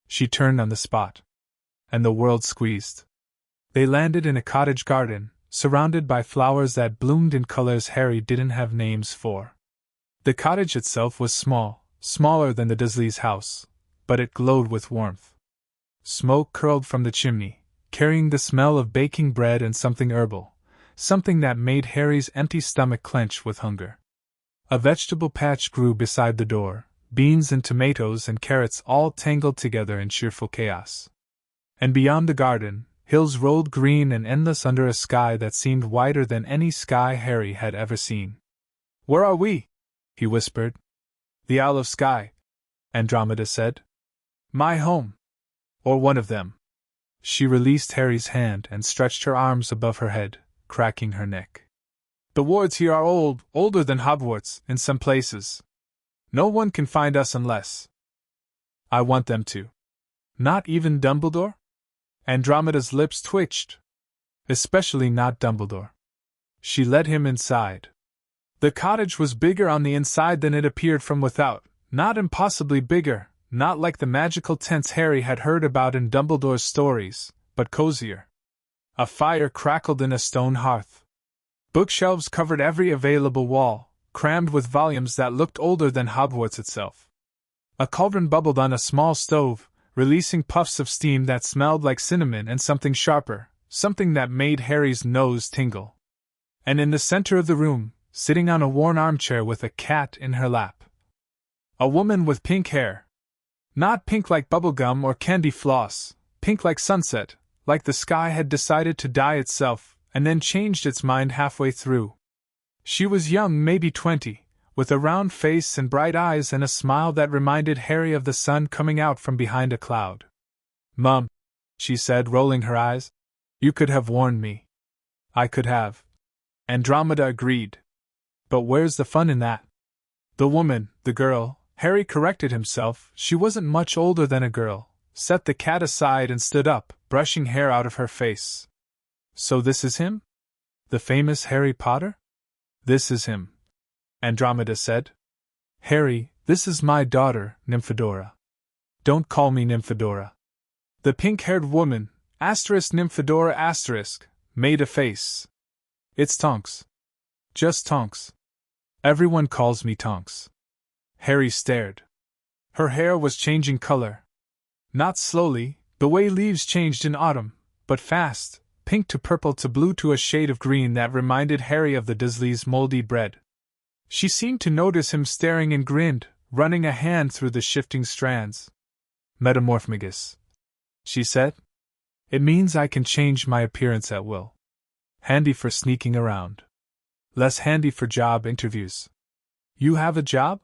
She turned on the spot. And the world squeezed. They landed in a cottage garden, surrounded by flowers that bloomed in colors Harry didn't have names for. The cottage itself was small, smaller than the Dursleys' house, but it glowed with warmth. Smoke curled from the chimney, carrying the smell of baking bread and something herbal, something that made Harry's empty stomach clench with hunger. A vegetable patch grew beside the door, beans and tomatoes and carrots all tangled together in cheerful chaos. And beyond the garden, hills rolled green and endless under a sky that seemed wider than any sky Harry had ever seen. Where are we? He whispered. The Isle of Skye, Andromeda said. My home. Or one of them. She released Harry's hand and stretched her arms above her head, cracking her neck. The wards here are old, older than Hogwarts, in some places. No one can find us unless I want them to. Not even Dumbledore? Andromeda's lips twitched. Especially not Dumbledore. She led him inside. The cottage was bigger on the inside than it appeared from without, not impossibly bigger, not like the magical tents Harry had heard about in Dumbledore's stories, but cozier. A fire crackled in a stone hearth. Bookshelves covered every available wall, crammed with volumes that looked older than Hogwarts itself. A cauldron bubbled on a small stove, releasing puffs of steam that smelled like cinnamon and something sharper, something that made Harry's nose tingle. And in the center of the room, sitting on a worn armchair with a cat in her lap, a woman with pink hair. Not pink like bubblegum or candy floss, pink like sunset, like the sky had decided to dye itself, and then changed its mind halfway through. She was young, maybe 20, with a round face and bright eyes and a smile that reminded Harry of the sun coming out from behind a cloud. Mum, she said, rolling her eyes, you could have warned me. I could have. Andromeda agreed. But where's the fun in that? The woman, the girl, Harry corrected himself, she wasn't much older than a girl, set the cat aside and stood up, brushing hair out of her face. So this is him? The famous Harry Potter? This is him, Andromeda said. Harry, this is my daughter, Nymphadora. Don't call me Nymphadora. The pink-haired woman, Nymphadora made a face. It's Tonks. Just Tonks. Everyone calls me Tonks. Harry stared. Her hair was changing color. Not slowly, the way leaves changed in autumn, but fast, pink to purple to blue to a shade of green that reminded Harry of the Dursleys' moldy bread. She seemed to notice him staring and grinned, running a hand through the shifting strands. Metamorphmagus, she said. It means I can change my appearance at will. Handy for sneaking around. Less handy for job interviews. You have a job?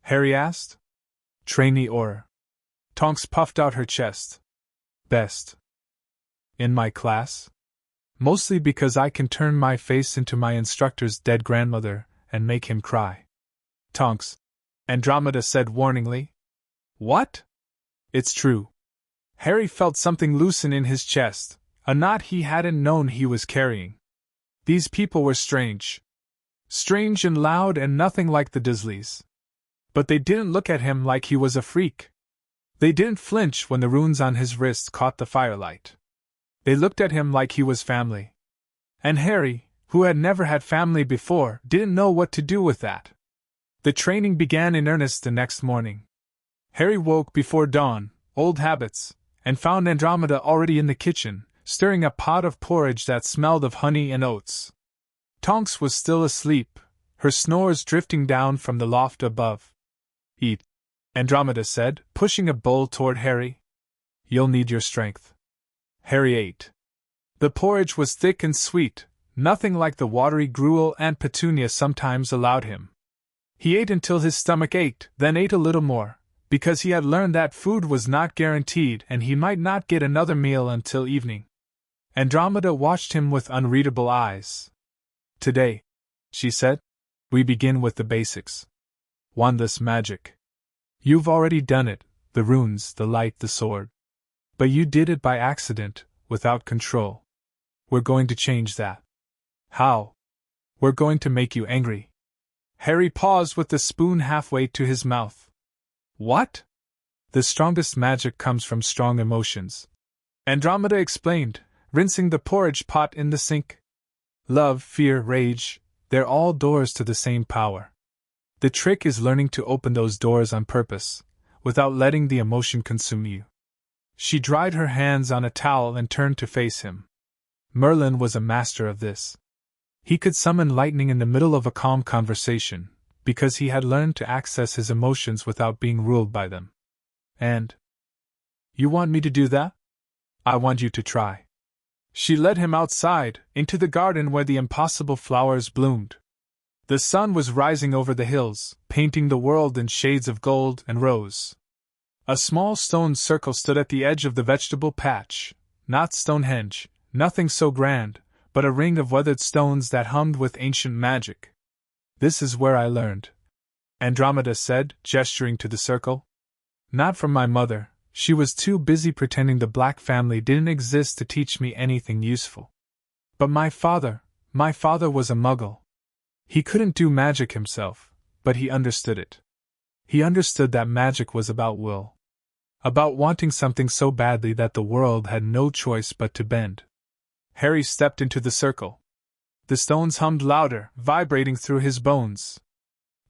Harry asked. Trainee or. Tonks puffed out her chest. Best. In my class? Mostly because I can turn my face into my instructor's dead grandmother and make him cry. Tonks, Andromeda said warningly. What? It's true. Harry felt something loosen in his chest, a knot he hadn't known he was carrying. These people were strange. Strange and loud and nothing like the Dursleys. But they didn't look at him like he was a freak. They didn't flinch when the runes on his wrist caught the firelight. They looked at him like he was family. And Harry, who had never had family before, didn't know what to do with that. The training began in earnest the next morning. Harry woke before dawn, old habits, and found Andromeda already in the kitchen, stirring a pot of porridge that smelled of honey and oats. Tonks was still asleep, her snores drifting down from the loft above. "Eat," Andromeda said, pushing a bowl toward Harry. "You'll need your strength." Harry ate. The porridge was thick and sweet, nothing like the watery gruel Aunt Petunia sometimes allowed him. He ate until his stomach ached, then ate a little more, because he had learned that food was not guaranteed and he might not get another meal until evening. Andromeda watched him with unreadable eyes. "Today," she said, "we begin with the basics. Wandless magic. You've already done it, the runes, the light, the sword. But you did it by accident, without control. We're going to change that." "How?" "We're going to make you angry." Harry paused with the spoon halfway to his mouth. "What?" "The strongest magic comes from strong emotions," Andromeda explained, rinsing the porridge pot in the sink. "Love, fear, rage, they're all doors to the same power. The trick is learning to open those doors on purpose, without letting the emotion consume you." She dried her hands on a towel and turned to face him. Merlin was a master of this. He could summon lightning in the middle of a calm conversation, because he had learned to access his emotions without being ruled by them. "And you want me to do that?" "I want you to try." She led him outside, into the garden where the impossible flowers bloomed. The sun was rising over the hills, painting the world in shades of gold and rose. A small stone circle stood at the edge of the vegetable patch, not Stonehenge, nothing so grand, but a ring of weathered stones that hummed with ancient magic. "This is where I learned," Andromeda said, gesturing to the circle. "Not from my mother, she was too busy pretending the black family didn't exist to teach me anything useful. But my father was a muggle. He couldn't do magic himself, but he understood it. He understood that magic was about will. About wanting something so badly that the world had no choice but to bend." Harry stepped into the circle. The stones hummed louder, vibrating through his bones.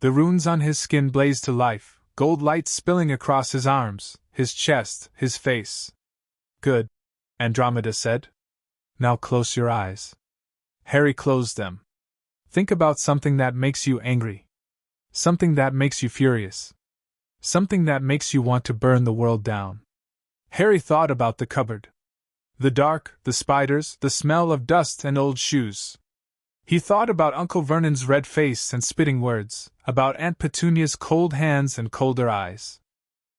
The runes on his skin blazed to life, gold light spilling across his arms, his chest, his face. "Good," Andromeda said. "Now close your eyes." Harry closed them. "Think about something that makes you angry. Something that makes you furious. Something that makes you want to burn the world down." Harry thought about the cupboard. The dark, the spiders, the smell of dust and old shoes. He thought about Uncle Vernon's red face and spitting words, about Aunt Petunia's cold hands and colder eyes.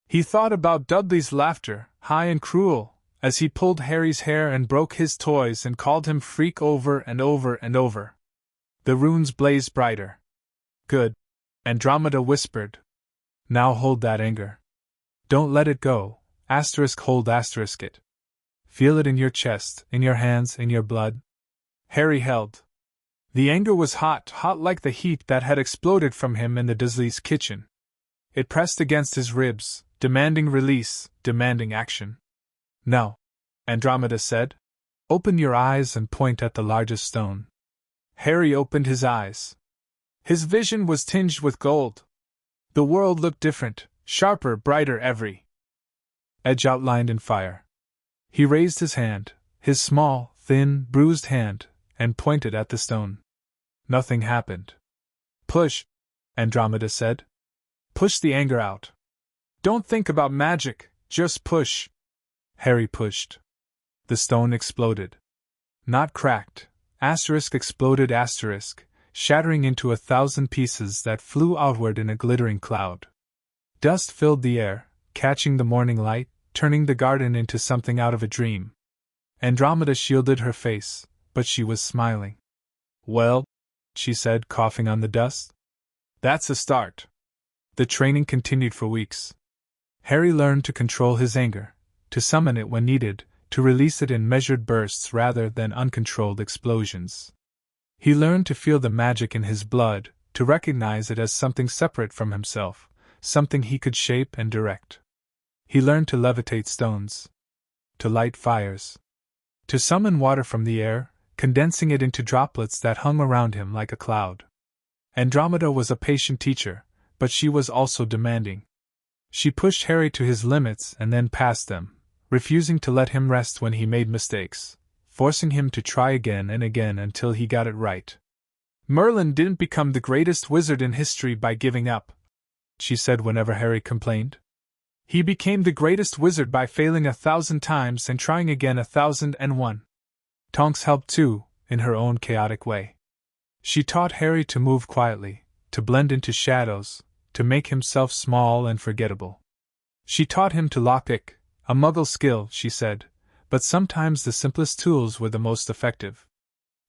He thought about Dudley's laughter, high and cruel, as he pulled Harry's hair and broke his toys and called him freak over and over and over. The runes blazed brighter. "Good," Andromeda whispered. "Now hold that anger. Don't let it go, hold it. Feel it in your chest, in your hands, in your blood." Harry held. The anger was hot like the heat that had exploded from him in the Dursley's kitchen. It pressed against his ribs, demanding release, demanding action. "Now," Andromeda said, "open your eyes and point at the largest stone." Harry opened his eyes. His vision was tinged with gold. The world looked different, sharper, brighter every edge outlined in fire. He raised his hand, his small, thin, bruised hand, and pointed at the stone. Nothing happened. "Push," Andromeda said. "Push the anger out. Don't think about magic, just push." Harry pushed. The stone exploded. Not cracked, exploded, shattering into 1,000 pieces that flew outward in a glittering cloud. Dust filled the air, catching the morning light, turning the garden into something out of a dream. Andromeda shielded her face, but she was smiling. "Well," she said, coughing on the dust, "that's a start." The training continued for weeks. Harry learned to control his anger, to summon it when needed, to release it in measured bursts rather than uncontrolled explosions. He learned to feel the magic in his blood, to recognize it as something separate from himself, something he could shape and direct. He learned to levitate stones, to light fires, to summon water from the air, condensing it into droplets that hung around him like a cloud. Andromeda was a patient teacher, but she was also demanding. She pushed Harry to his limits and then past them, refusing to let him rest when he made mistakes, forcing him to try again and again until he got it right. Merlin didn't become the greatest wizard in history by giving up, she said whenever Harry complained. He became the greatest wizard by failing 1,000 times and trying again 1,001. Tonks helped too, in her own chaotic way. She taught Harry to move quietly, to blend into shadows, to make himself small and forgettable. She taught him to lockpick, a muggle skill, she said, but sometimes the simplest tools were the most effective.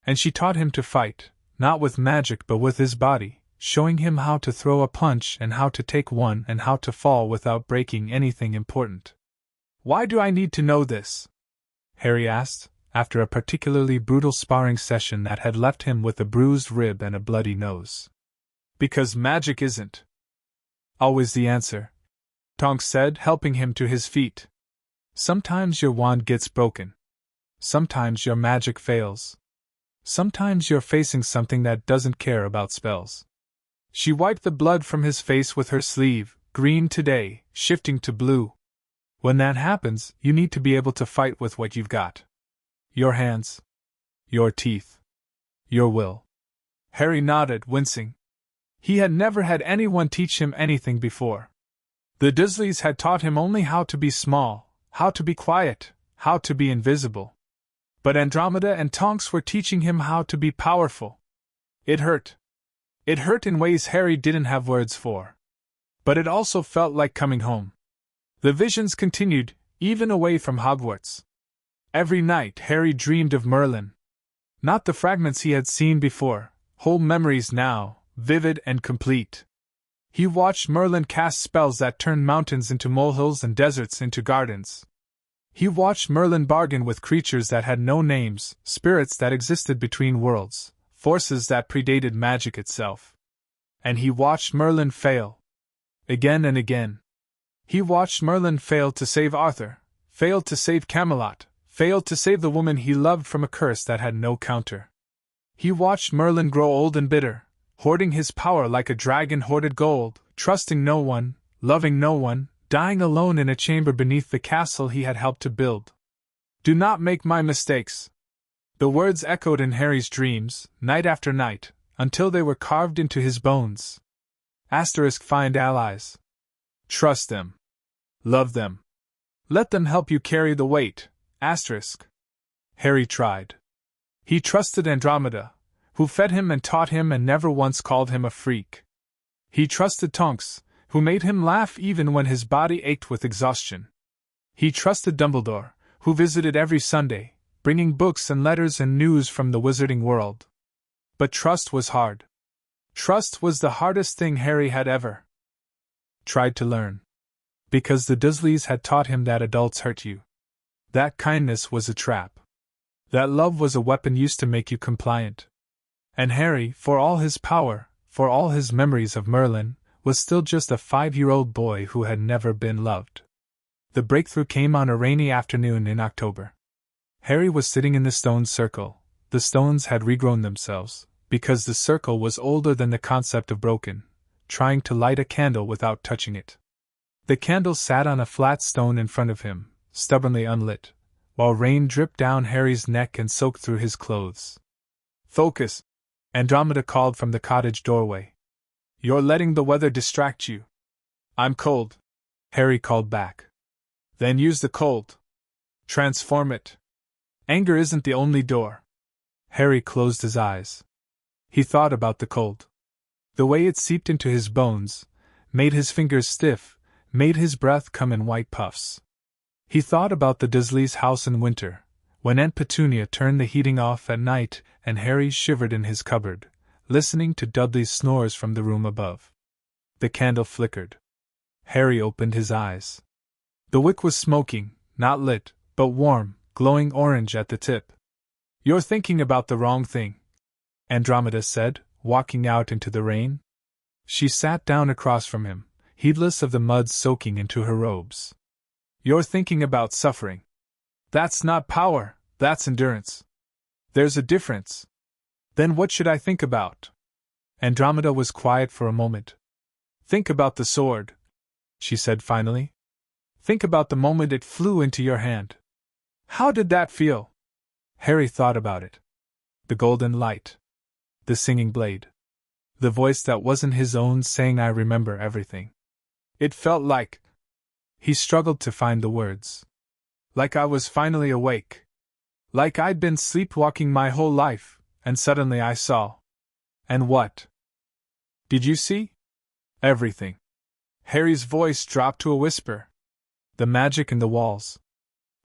And she taught him to fight, not with magic but with his body, showing him how to throw a punch and how to take one and how to fall without breaking anything important. "Why do I need to know this?" Harry asked, after a particularly brutal sparring session that had left him with a bruised rib and a bloody nose. "Because magic isn't always the answer," Tonks said, helping him to his feet. "Sometimes your wand gets broken. Sometimes your magic fails. Sometimes you're facing something that doesn't care about spells." She wiped the blood from his face with her sleeve, green today, shifting to blue. "When that happens, you need to be able to fight with what you've got. Your hands. Your teeth. Your will." Harry nodded, wincing. He had never had anyone teach him anything before. The Dursleys had taught him only how to be small, how to be quiet, how to be invisible. But Andromeda and Tonks were teaching him how to be powerful. It hurt. It hurt in ways Harry didn't have words for. But it also felt like coming home. The visions continued, even away from Hogwarts. Every night Harry dreamed of Merlin. Not the fragments he had seen before, whole memories now, vivid and complete. He watched Merlin cast spells that turned mountains into molehills and deserts into gardens. He watched Merlin bargain with creatures that had no names, spirits that existed between worlds, forces that predated magic itself. And he watched Merlin fail. Again and again. He watched Merlin fail to save Arthur, fail to save Camelot, fail to save the woman he loved from a curse that had no counter. He watched Merlin grow old and bitter, hoarding his power like a dragon hoarded gold, trusting no one, loving no one, dying alone in a chamber beneath the castle he had helped to build. "Do not make my mistakes." The words echoed in Harry's dreams, night after night, until they were carved into his bones. Find allies. Trust them. Love them. Let them help you carry the weight. Harry tried. He trusted Andromeda, who fed him and taught him and never once called him a freak. He trusted Tonks, who made him laugh even when his body ached with exhaustion. He trusted Dumbledore, who visited every Sunday, bringing books and letters and news from the wizarding world. But trust was hard. Trust was the hardest thing Harry had ever tried to learn. Because the Dursleys had taught him that adults hurt you. That kindness was a trap. That love was a weapon used to make you compliant. And Harry, for all his power, for all his memories of Merlin, was still just a 5-year-old boy who had never been loved. The breakthrough came on a rainy afternoon in October. Harry was sitting in the stone circle. The stones had regrown themselves, because the circle was older than the concept of broken, trying to light a candle without touching it. The candle sat on a flat stone in front of him, stubbornly unlit, while rain dripped down Harry's neck and soaked through his clothes. "Focus," Andromeda called from the cottage doorway. "You're letting the weather distract you." "I'm cold," Harry called back. "Then use the cold. Transform it. Anger isn't the only door." Harry closed his eyes. He thought about the cold. The way it seeped into his bones, made his fingers stiff, made his breath come in white puffs. He thought about the Dursleys' house in winter, when Aunt Petunia turned the heating off at night and Harry shivered in his cupboard, listening to Dudley's snores from the room above. The candle flickered. Harry opened his eyes. The wick was smoking, not lit, but warm, glowing orange at the tip. "You're thinking about the wrong thing," Andromeda said, walking out into the rain. She sat down across from him, heedless of the mud soaking into her robes. "You're thinking about suffering. That's not power, that's endurance. There's a difference. Then what should I think about? Andromeda was quiet for a moment. Think about the sword, she said finally. Think about the moment it flew into your hand. How did that feel? Harry thought about it. The golden light. The singing blade. The voice that wasn't his own saying I remember everything. It felt like... He struggled to find the words. Like I was finally awake. Like I'd been sleepwalking my whole life, and suddenly I saw. And what? Did you see? Everything. Harry's voice dropped to a whisper. The magic in the walls.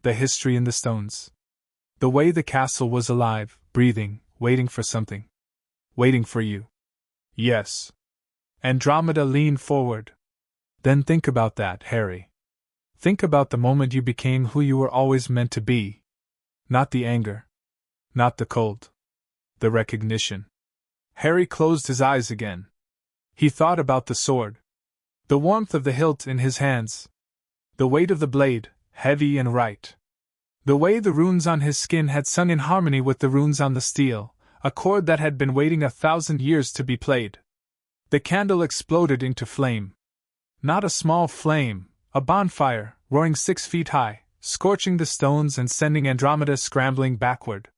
The history in the stones. The way the castle was alive, breathing, waiting for something. Waiting for you. Yes. Andromeda leaned forward. Then think about that, Harry. Think about the moment you became who you were always meant to be. Not the anger. Not the cold. The recognition. Harry closed his eyes again. He thought about the sword. The warmth of the hilt in his hands. The weight of the blade, heavy and right. The way the runes on his skin had sung in harmony with the runes on the steel, a chord that had been waiting 1,000 years to be played. The candle exploded into flame. Not a small flame, a bonfire, roaring 6 feet high, scorching the stones and sending Andromeda scrambling backward.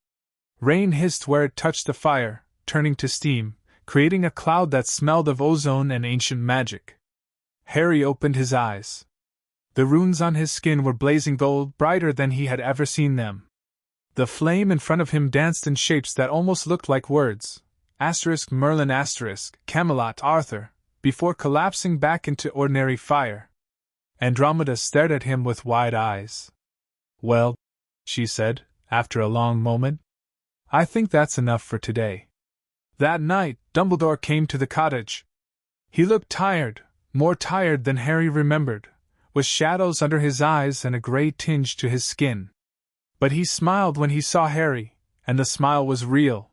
Rain hissed where it touched the fire, turning to steam, creating a cloud that smelled of ozone and ancient magic. Harry opened his eyes. The runes on his skin were blazing gold, brighter than he had ever seen them. The flame in front of him danced in shapes that almost looked like words. Merlin Camelot Arthur, before collapsing back into ordinary fire. Andromeda stared at him with wide eyes. Well, she said, after a long moment, I think that's enough for today. That night, Dumbledore came to the cottage. He looked tired, more tired than Harry remembered, with shadows under his eyes and a grey tinge to his skin. But he smiled when he saw Harry, and the smile was real.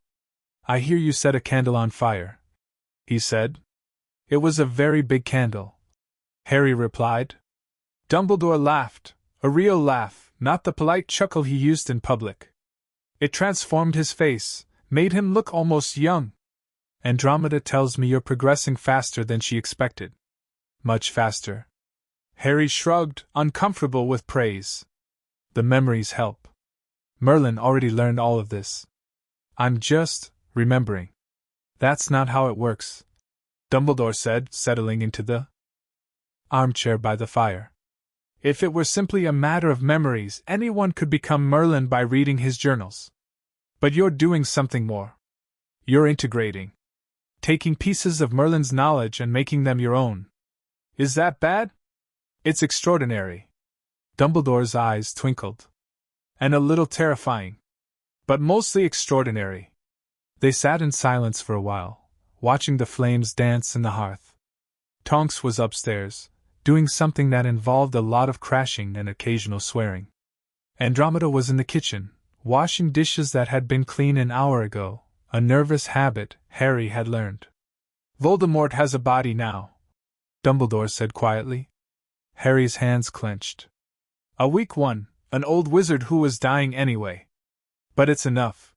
I hear you set a candle on fire, he said. It was a very big candle, Harry replied. Dumbledore laughed, a real laugh, not the polite chuckle he used in public. It transformed his face, made him look almost young. Andromeda tells me you're progressing faster than she expected. Much faster. Harry shrugged, uncomfortable with praise. The memories help. Merlin already learned all of this. I'm just remembering. That's not how it works, Dumbledore said, settling into the armchair by the fire. If it were simply a matter of memories, anyone could become Merlin by reading his journals. But you're doing something more. You're integrating. Taking pieces of Merlin's knowledge and making them your own. Is that bad? It's extraordinary. Dumbledore's eyes twinkled. And a little terrifying. But mostly extraordinary. They sat in silence for a while, watching the flames dance in the hearth. Tonks was upstairs, doing something that involved a lot of crashing and occasional swearing. Andromeda was in the kitchen, washing dishes that had been clean an hour ago, a nervous habit Harry had learned. Voldemort has a body now, Dumbledore said quietly. Harry's hands clenched. A weak one, an old wizard who was dying anyway. But it's enough.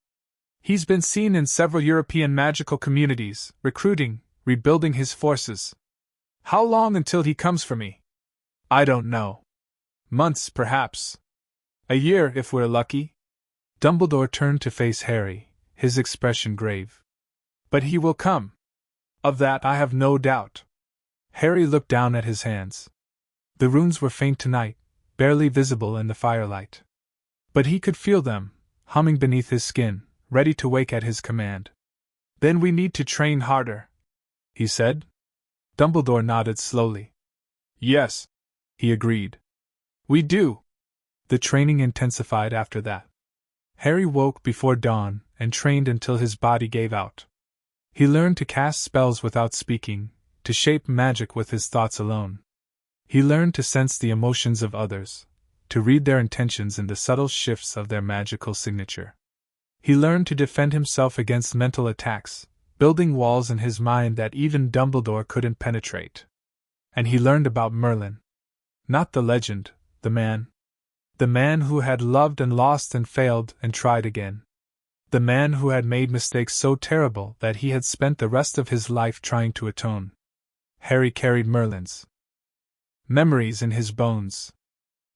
He's been seen in several European magical communities, recruiting, rebuilding his forces. How long until he comes for me? I don't know. Months, perhaps. A year, if we're lucky. Dumbledore turned to face Harry, his expression grave. But he will come. Of that I have no doubt. Harry looked down at his hands. The runes were faint tonight, barely visible in the firelight. But he could feel them, humming beneath his skin, ready to wake at his command. Then we need to train harder, he said. Dumbledore nodded slowly. Yes, he agreed. We do. The training intensified after that. Harry woke before dawn and trained until his body gave out. He learned to cast spells without speaking, to shape magic with his thoughts alone. He learned to sense the emotions of others, to read their intentions in the subtle shifts of their magical signature. He learned to defend himself against mental attacks, building walls in his mind that even Dumbledore couldn't penetrate. And he learned about Merlin. Not the legend, the man. The man who had loved and lost and failed and tried again. The man who had made mistakes so terrible that he had spent the rest of his life trying to atone. Harry carried Merlin's memories in his bones.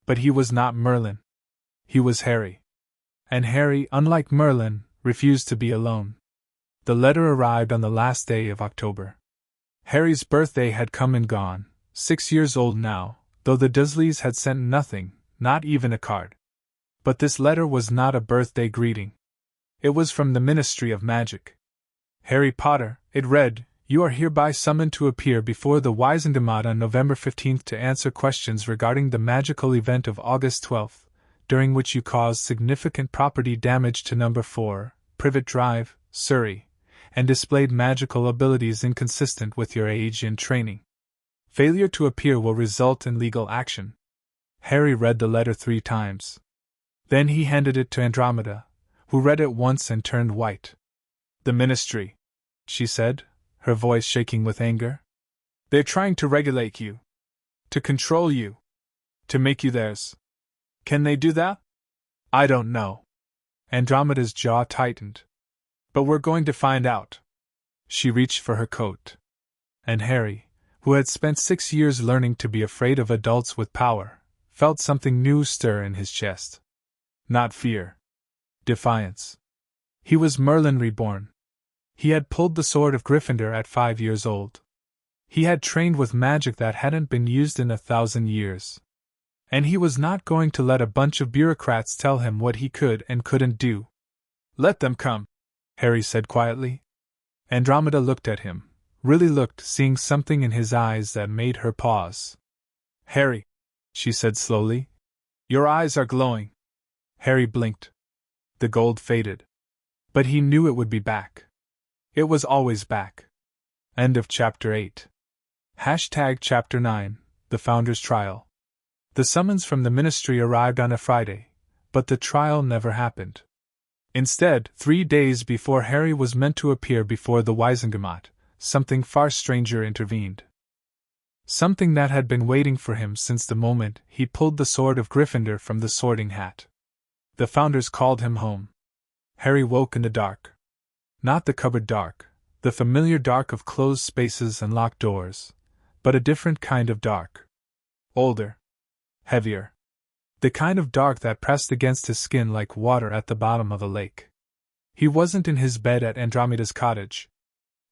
But he was not Merlin. He was Harry. And Harry, unlike Merlin, refused to be alone. The letter arrived on the last day of October. Harry's birthday had come and gone, 6 years old now, though the Dursleys had sent nothing, not even a card. But this letter was not a birthday greeting. It was from the Ministry of Magic. Harry Potter, it read, "You are hereby summoned to appear before the Wiesengemot on November 15th to answer questions regarding the magical event of August 12th, during which you caused significant property damage to number 4, Privet Drive, Surrey, and displayed magical abilities inconsistent with your age and training. Failure to appear will result in legal action." Harry read the letter 3 times. Then he handed it to Andromeda, who read it once and turned white. "The Ministry," she said, her voice shaking with anger. "They're trying to regulate you. To control you. To make you theirs. Can they do that? I don't know." Andromeda's jaw tightened. "But we're going to find out." She reached for her coat. And Harry, who had spent 6 years learning to be afraid of adults with power, felt something new stir in his chest. Not fear. Defiance. He was Merlin Reborn. He had pulled the Sword of Gryffindor at 5 years old. He had trained with magic that hadn't been used in 1,000 years. And he was not going to let a bunch of bureaucrats tell him what he could and couldn't do. "Let them come," Harry said quietly. Andromeda looked at him, really looked, seeing something in his eyes that made her pause. "Harry," she said slowly, "your eyes are glowing." Harry blinked. The gold faded. But he knew it would be back. It was always back. End of Chapter 8. Chapter 9, The Founder's Trial. The summons from the Ministry arrived on a Friday, but the trial never happened. Instead, 3 days before Harry was meant to appear before the Wiesengemot, something far stranger intervened. Something that had been waiting for him since the moment he pulled the Sword of Gryffindor from the sorting hat. The Founders called him home. Harry woke in the dark. Not the cupboard dark, the familiar dark of closed spaces and locked doors, but a different kind of dark. Older. Heavier. The kind of dark that pressed against his skin like water at the bottom of a lake. He wasn't in his bed at Andromeda's cottage.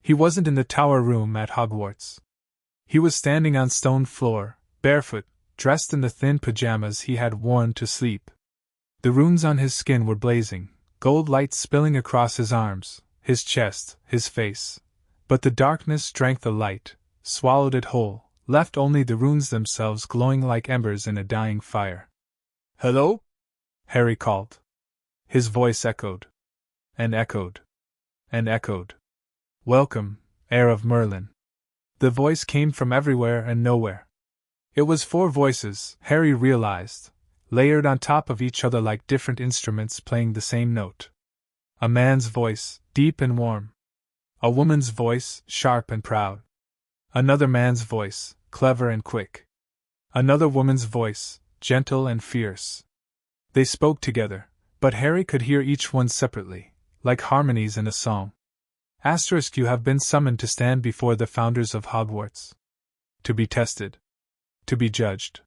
He wasn't in the tower room at Hogwarts. He was standing on stone floor, barefoot, dressed in the thin pajamas he had worn to sleep. The runes on his skin were blazing, gold light spilling across his arms, his chest, his face. But the darkness drank the light, swallowed it whole, left only the runes themselves glowing like embers in a dying fire. "Hello?" Harry called. His voice echoed. And echoed. And echoed. "Welcome, heir of Merlin." The voice came from everywhere and nowhere. It was 4 voices, Harry realized, layered on top of each other like different instruments playing the same note. A man's voice, deep and warm. A woman's voice, sharp and proud. Another man's voice, clever and quick. Another woman's voice, gentle and fierce. They spoke together, but Harry could hear each one separately, like harmonies in a song. You have been summoned to stand before the Founders of Hogwarts. To be tested. To be judged.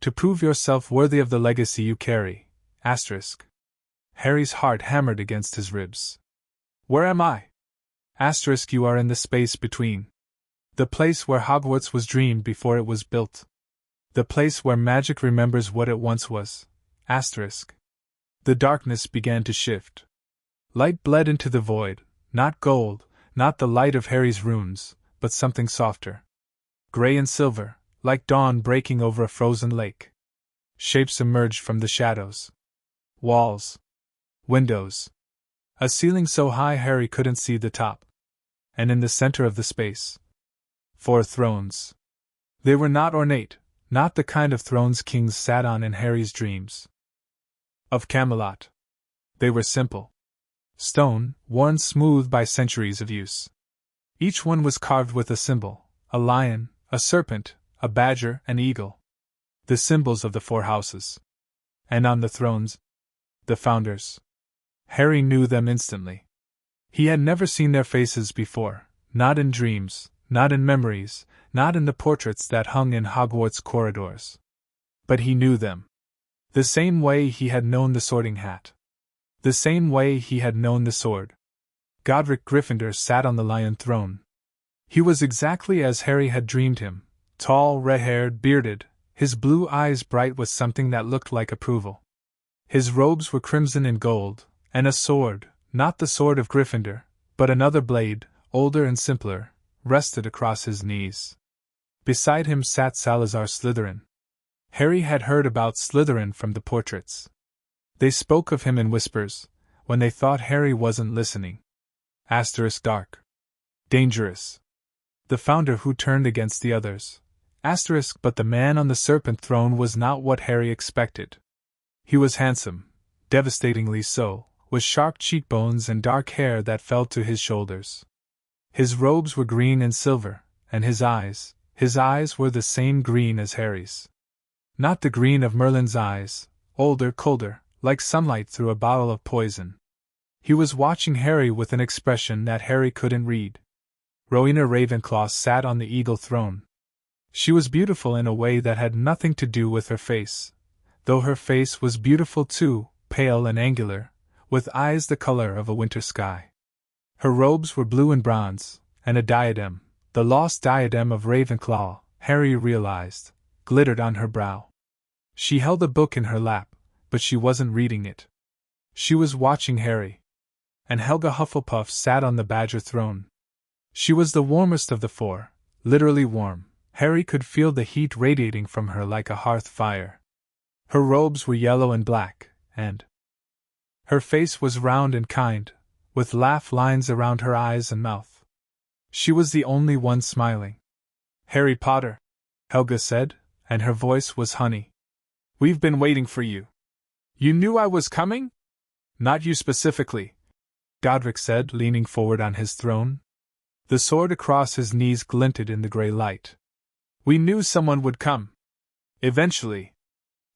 To prove yourself worthy of the legacy you carry. Harry's heart hammered against his ribs. "Where am I?" You are in the space between. The place where Hogwarts was dreamed before it was built. The place where magic remembers what it once was. The darkness began to shift. Light bled into the void, not gold, not the light of Harry's runes, but something softer. Gray and silver, like dawn breaking over a frozen lake. Shapes emerged from the shadows. Walls. Windows. A ceiling so high Harry couldn't see the top. And in the center of the space, 4 thrones. They were not ornate, not the kind of thrones kings sat on in Harry's dreams of Camelot. They were simple. Stone, worn smooth by centuries of use. Each one was carved with a symbol, a lion, a serpent, a badger, an eagle. The symbols of the 4 houses. And on the thrones, the Founders. Harry knew them instantly. He had never seen their faces before, not in dreams, not in memories, not in the portraits that hung in Hogwarts corridors. But he knew them. The same way he had known the Sorting Hat. The same way he had known the sword. Godric Gryffindor sat on the lion throne. He was exactly as Harry had dreamed him, tall, red-haired, bearded, his blue eyes bright with something that looked like approval. His robes were crimson and gold, and a sword, not the sword of Gryffindor, but another blade, older and simpler, rested across his knees. Beside him sat Salazar Slytherin. Harry had heard about Slytherin from the portraits. They spoke of him in whispers, when they thought Harry wasn't listening. Dark. Dangerous. The founder who turned against the others. But the man on the serpent throne was not what Harry expected. He was handsome, devastatingly so, with sharp cheekbones and dark hair that fell to his shoulders. His robes were green and silver, and his eyes were the same green as Harry's. Not the green of Merlin's eyes, older, colder, like sunlight through a bottle of poison. He was watching Harry with an expression that Harry couldn't read. Rowena Ravenclaw sat on the eagle throne. She was beautiful in a way that had nothing to do with her face, though her face was beautiful too, pale and angular, with eyes the color of a winter sky. Her robes were blue and bronze, and a diadem, the lost diadem of Ravenclaw, Harry realized, glittered on her brow. She held a book in her lap, but she wasn't reading it. She was watching Harry. And Helga Hufflepuff sat on the Badger throne. She was the warmest of the four, literally warm. Harry could feel the heat radiating from her like a hearth fire. Her robes were yellow and black, and her face was round and kind, with laugh lines around her eyes and mouth. She was the only one smiling. "Harry Potter," Helga said, and her voice was honey. "We've been waiting for you." "You knew I was coming?" "Not you specifically," Godric said, leaning forward on his throne. The sword across his knees glinted in the gray light. "We knew someone would come. Eventually.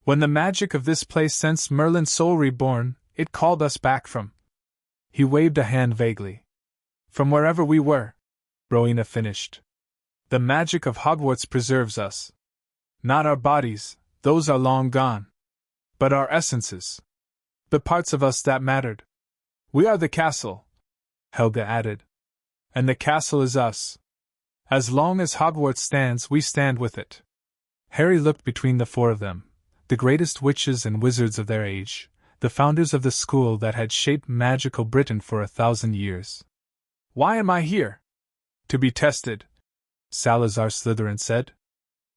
When the magic of this place sensed Merlin's soul reborn, it called us back from—" He waved a hand vaguely. "From wherever we were," Rowena finished. "The magic of Hogwarts preserves us. Not our bodies, those are long gone. But our essences. The parts of us that mattered. We are the castle," Helga added. "And the castle is us. As long as Hogwarts stands, we stand with it." Harry looked between the four of them, the greatest witches and wizards of their age, the founders of the school that had shaped magical Britain for 1,000 years. "Why am I here?" "To be tested," Salazar Slytherin said.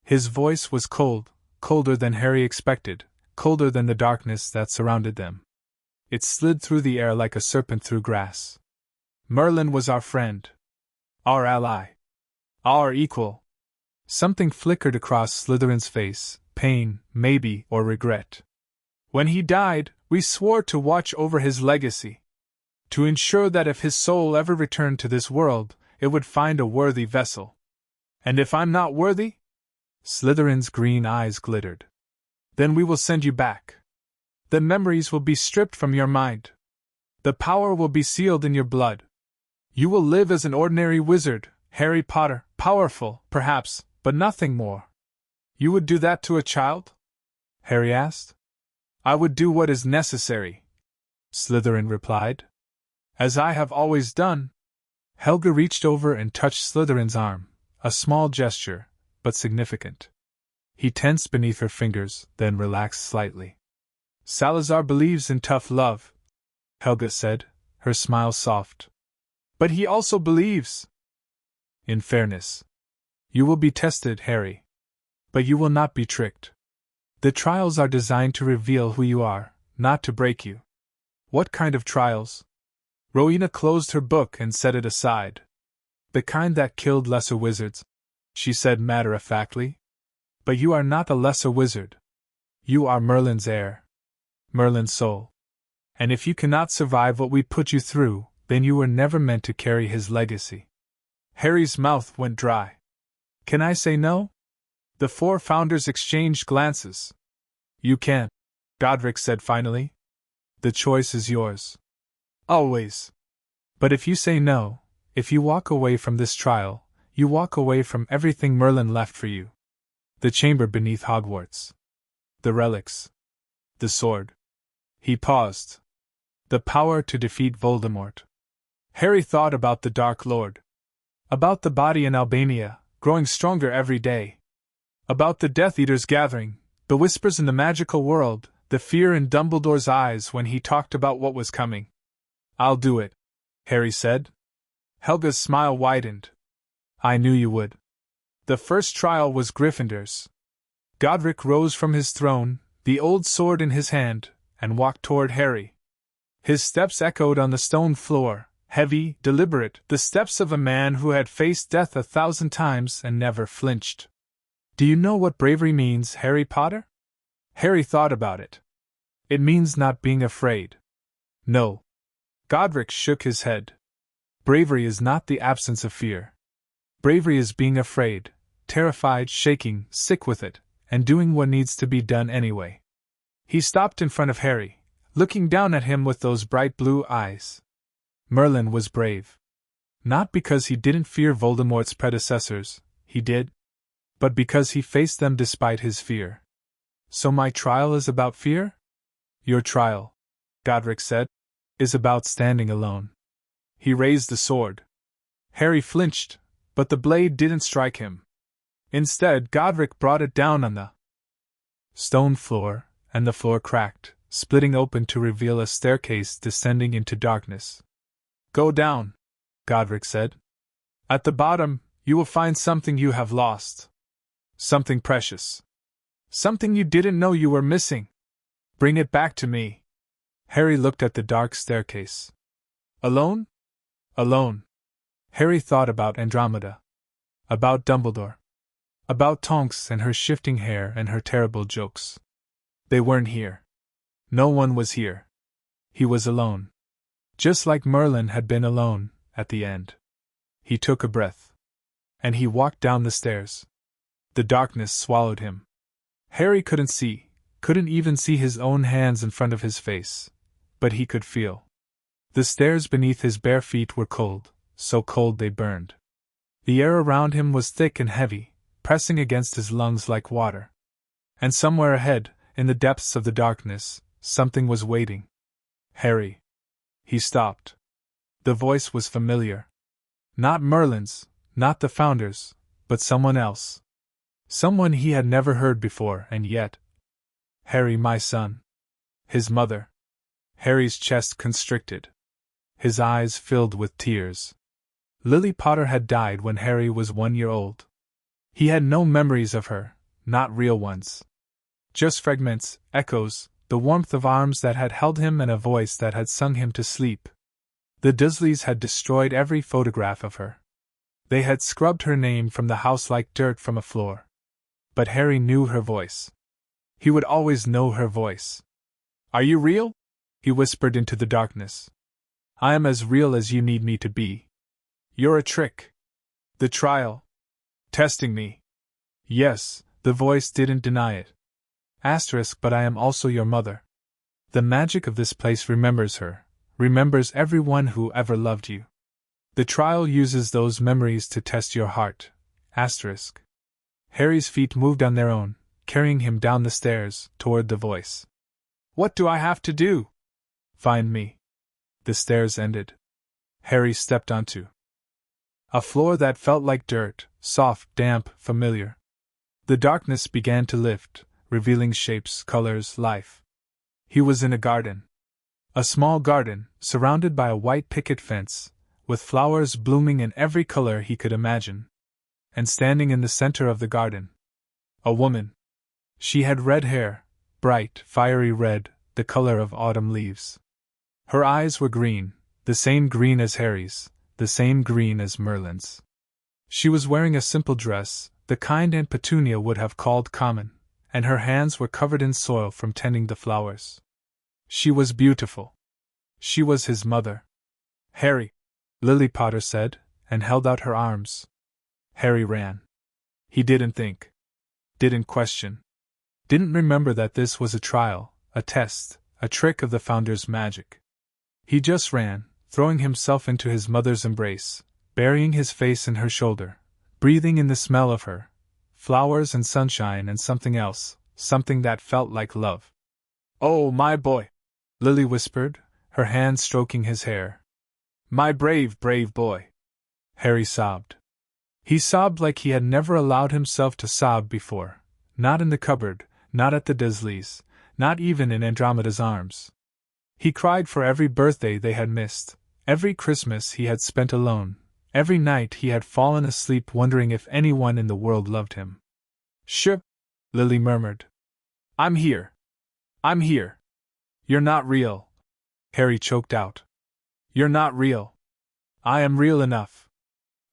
His voice was cold, colder than Harry expected, colder than the darkness that surrounded them. It slid through the air like a serpent through grass. "Merlin was our friend. Our ally. Our equal." Something flickered across Slytherin's face, pain, maybe, or regret. "When he died, we swore to watch over his legacy. To ensure that if his soul ever returned to this world, it would find a worthy vessel. And if I'm not worthy?" Slytherin's green eyes glittered. "Then we will send you back. The memories will be stripped from your mind. The power will be sealed in your blood. You will live as an ordinary wizard, Harry Potter, powerful, perhaps, but nothing more." "You would do that to a child?" Harry asked. "I would do what is necessary," Slytherin replied. "As I have always done." Helga reached over and touched Slytherin's arm, a small gesture, but significant. He tensed beneath her fingers, then relaxed slightly. "Salazar believes in tough love," Helga said, her smile soft. "But he also believes in fairness. You will be tested, Harry. But you will not be tricked. The trials are designed to reveal who you are, not to break you." "What kind of trials?" Rowena closed her book and set it aside. "The kind that killed lesser wizards," she said matter-of-factly. "But you are not a lesser wizard. You are Merlin's heir. Merlin's soul. And if you cannot survive what we put you through, then you were never meant to carry his legacy." Harry's mouth went dry. "Can I say no?" The four founders exchanged glances. "You can," Godric said finally. "The choice is yours." Always. But if you say no, if you walk away from this trial, you walk away from everything Merlin left for you. The chamber beneath Hogwarts. The relics. The sword. He paused. The power to defeat Voldemort. Harry thought about the Dark Lord. About the body in Albania, growing stronger every day. About the Death Eaters gathering, the whispers in the magical world, the fear in Dumbledore's eyes when he talked about what was coming. I'll do it, Harry said. Helga's smile widened. I knew you would. The first trial was Gryffindor's. Godric rose from his throne, the old sword in his hand, and walked toward Harry. His steps echoed on the stone floor, heavy, deliberate, the steps of a man who had faced death 1,000 times and never flinched. Do you know what bravery means, Harry Potter? Harry thought about it. It means not being afraid. No. Godric shook his head. Bravery is not the absence of fear. Bravery is being afraid, terrified, shaking, sick with it, and doing what needs to be done anyway. He stopped in front of Harry, looking down at him with those bright blue eyes. Merlin was brave. Not because he didn't fear Voldemort's predecessors, he did, but because he faced them despite his fear. So my trial is about fear? Your trial, Godric said, is about standing alone. He raised the sword. Harry flinched, but the blade didn't strike him. Instead, Godric brought it down on the stone floor, and the floor cracked, splitting open to reveal a staircase descending into darkness. Go down, Godric said. At the bottom, you will find something you have lost. Something precious. Something you didn't know you were missing. Bring it back to me. Harry looked at the dark staircase. Alone? Alone. Harry thought about Andromeda. About Dumbledore. About Tonks and her shifting hair and her terrible jokes. They weren't here. No one was here. He was alone. Just like Merlin had been alone, at the end. He took a breath. And he walked down the stairs. The darkness swallowed him. Harry couldn't even see his own hands in front of his face. But he could feel. The stairs beneath his bare feet were cold, so cold they burned. The air around him was thick and heavy, pressing against his lungs like water. And somewhere ahead, in the depths of the darkness, something was waiting. Harry. He stopped. The voice was familiar. Not Merlin's, not the Founder's, but someone else. Someone he had never heard before, and yet. Harry, my son. His mother. Harry's chest constricted. His eyes filled with tears. Lily Potter had died when Harry was 1 year old. He had no memories of her, not real ones. Just fragments, echoes, the warmth of arms that had held him and a voice that had sung him to sleep. The Dursleys had destroyed every photograph of her. They had scrubbed her name from the house like dirt from a floor. But Harry knew her voice. He would always know her voice. Are you real? He whispered into the darkness. I am as real as you need me to be. You're a trick. The trial. Testing me. Yes, the voice didn't deny it. But I am also your mother. The magic of this place remembers her, remembers everyone who ever loved you. The trial uses those memories to test your heart. Harry's feet moved on their own, carrying him down the stairs, toward the voice. What do I have to do? Find me. The stairs ended. Harry stepped onto a floor that felt like dirt, soft, damp, familiar. The darkness began to lift, revealing shapes, colors, life. He was in a garden. A small garden, surrounded by a white picket fence, with flowers blooming in every color he could imagine. And standing in the center of the garden, a woman. She had red hair, bright, fiery red, the color of autumn leaves. Her eyes were green, the same green as Harry's, the same green as Merlin's. She was wearing a simple dress, the kind Aunt Petunia would have called common, and her hands were covered in soil from tending the flowers. She was beautiful. She was his mother. Harry, Lily Potter said, and held out her arms. Harry ran. He didn't think. Didn't question. Didn't remember that this was a trial, a test, a trick of the Founder's magic. He just ran, throwing himself into his mother's embrace, burying his face in her shoulder, breathing in the smell of her, flowers and sunshine and something else, something that felt like love. "Oh, my boy!" Lily whispered, her hand stroking his hair. "My brave, brave boy!" Harry sobbed. He sobbed like he had never allowed himself to sob before, not in the cupboard, not at the Dursleys, not even in Andromeda's arms. He cried for every birthday they had missed, every Christmas he had spent alone, every night he had fallen asleep wondering if anyone in the world loved him. "Shh," Lily murmured. "I'm here. I'm here." "You're not real," Harry choked out. "You're not real." "I am real enough."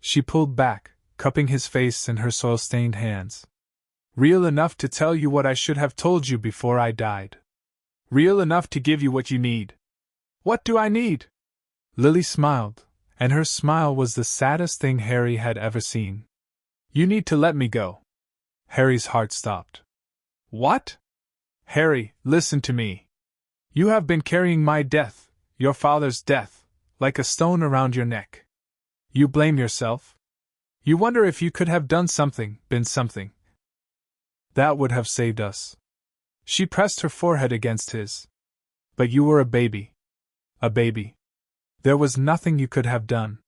She pulled back, cupping his face in her soil-stained hands. "Real enough to tell you what I should have told you before I died. Real enough to give you what you need." "What do I need?" Lily smiled, and her smile was the saddest thing Harry had ever seen. "You need to let me go." Harry's heart stopped. "What?" "Harry, listen to me. You have been carrying my death, your father's death, like a stone around your neck. You blame yourself. You wonder if you could have done something, been something. That would have saved us." She pressed her forehead against his. "But you were a baby. A baby. There was nothing you could have done.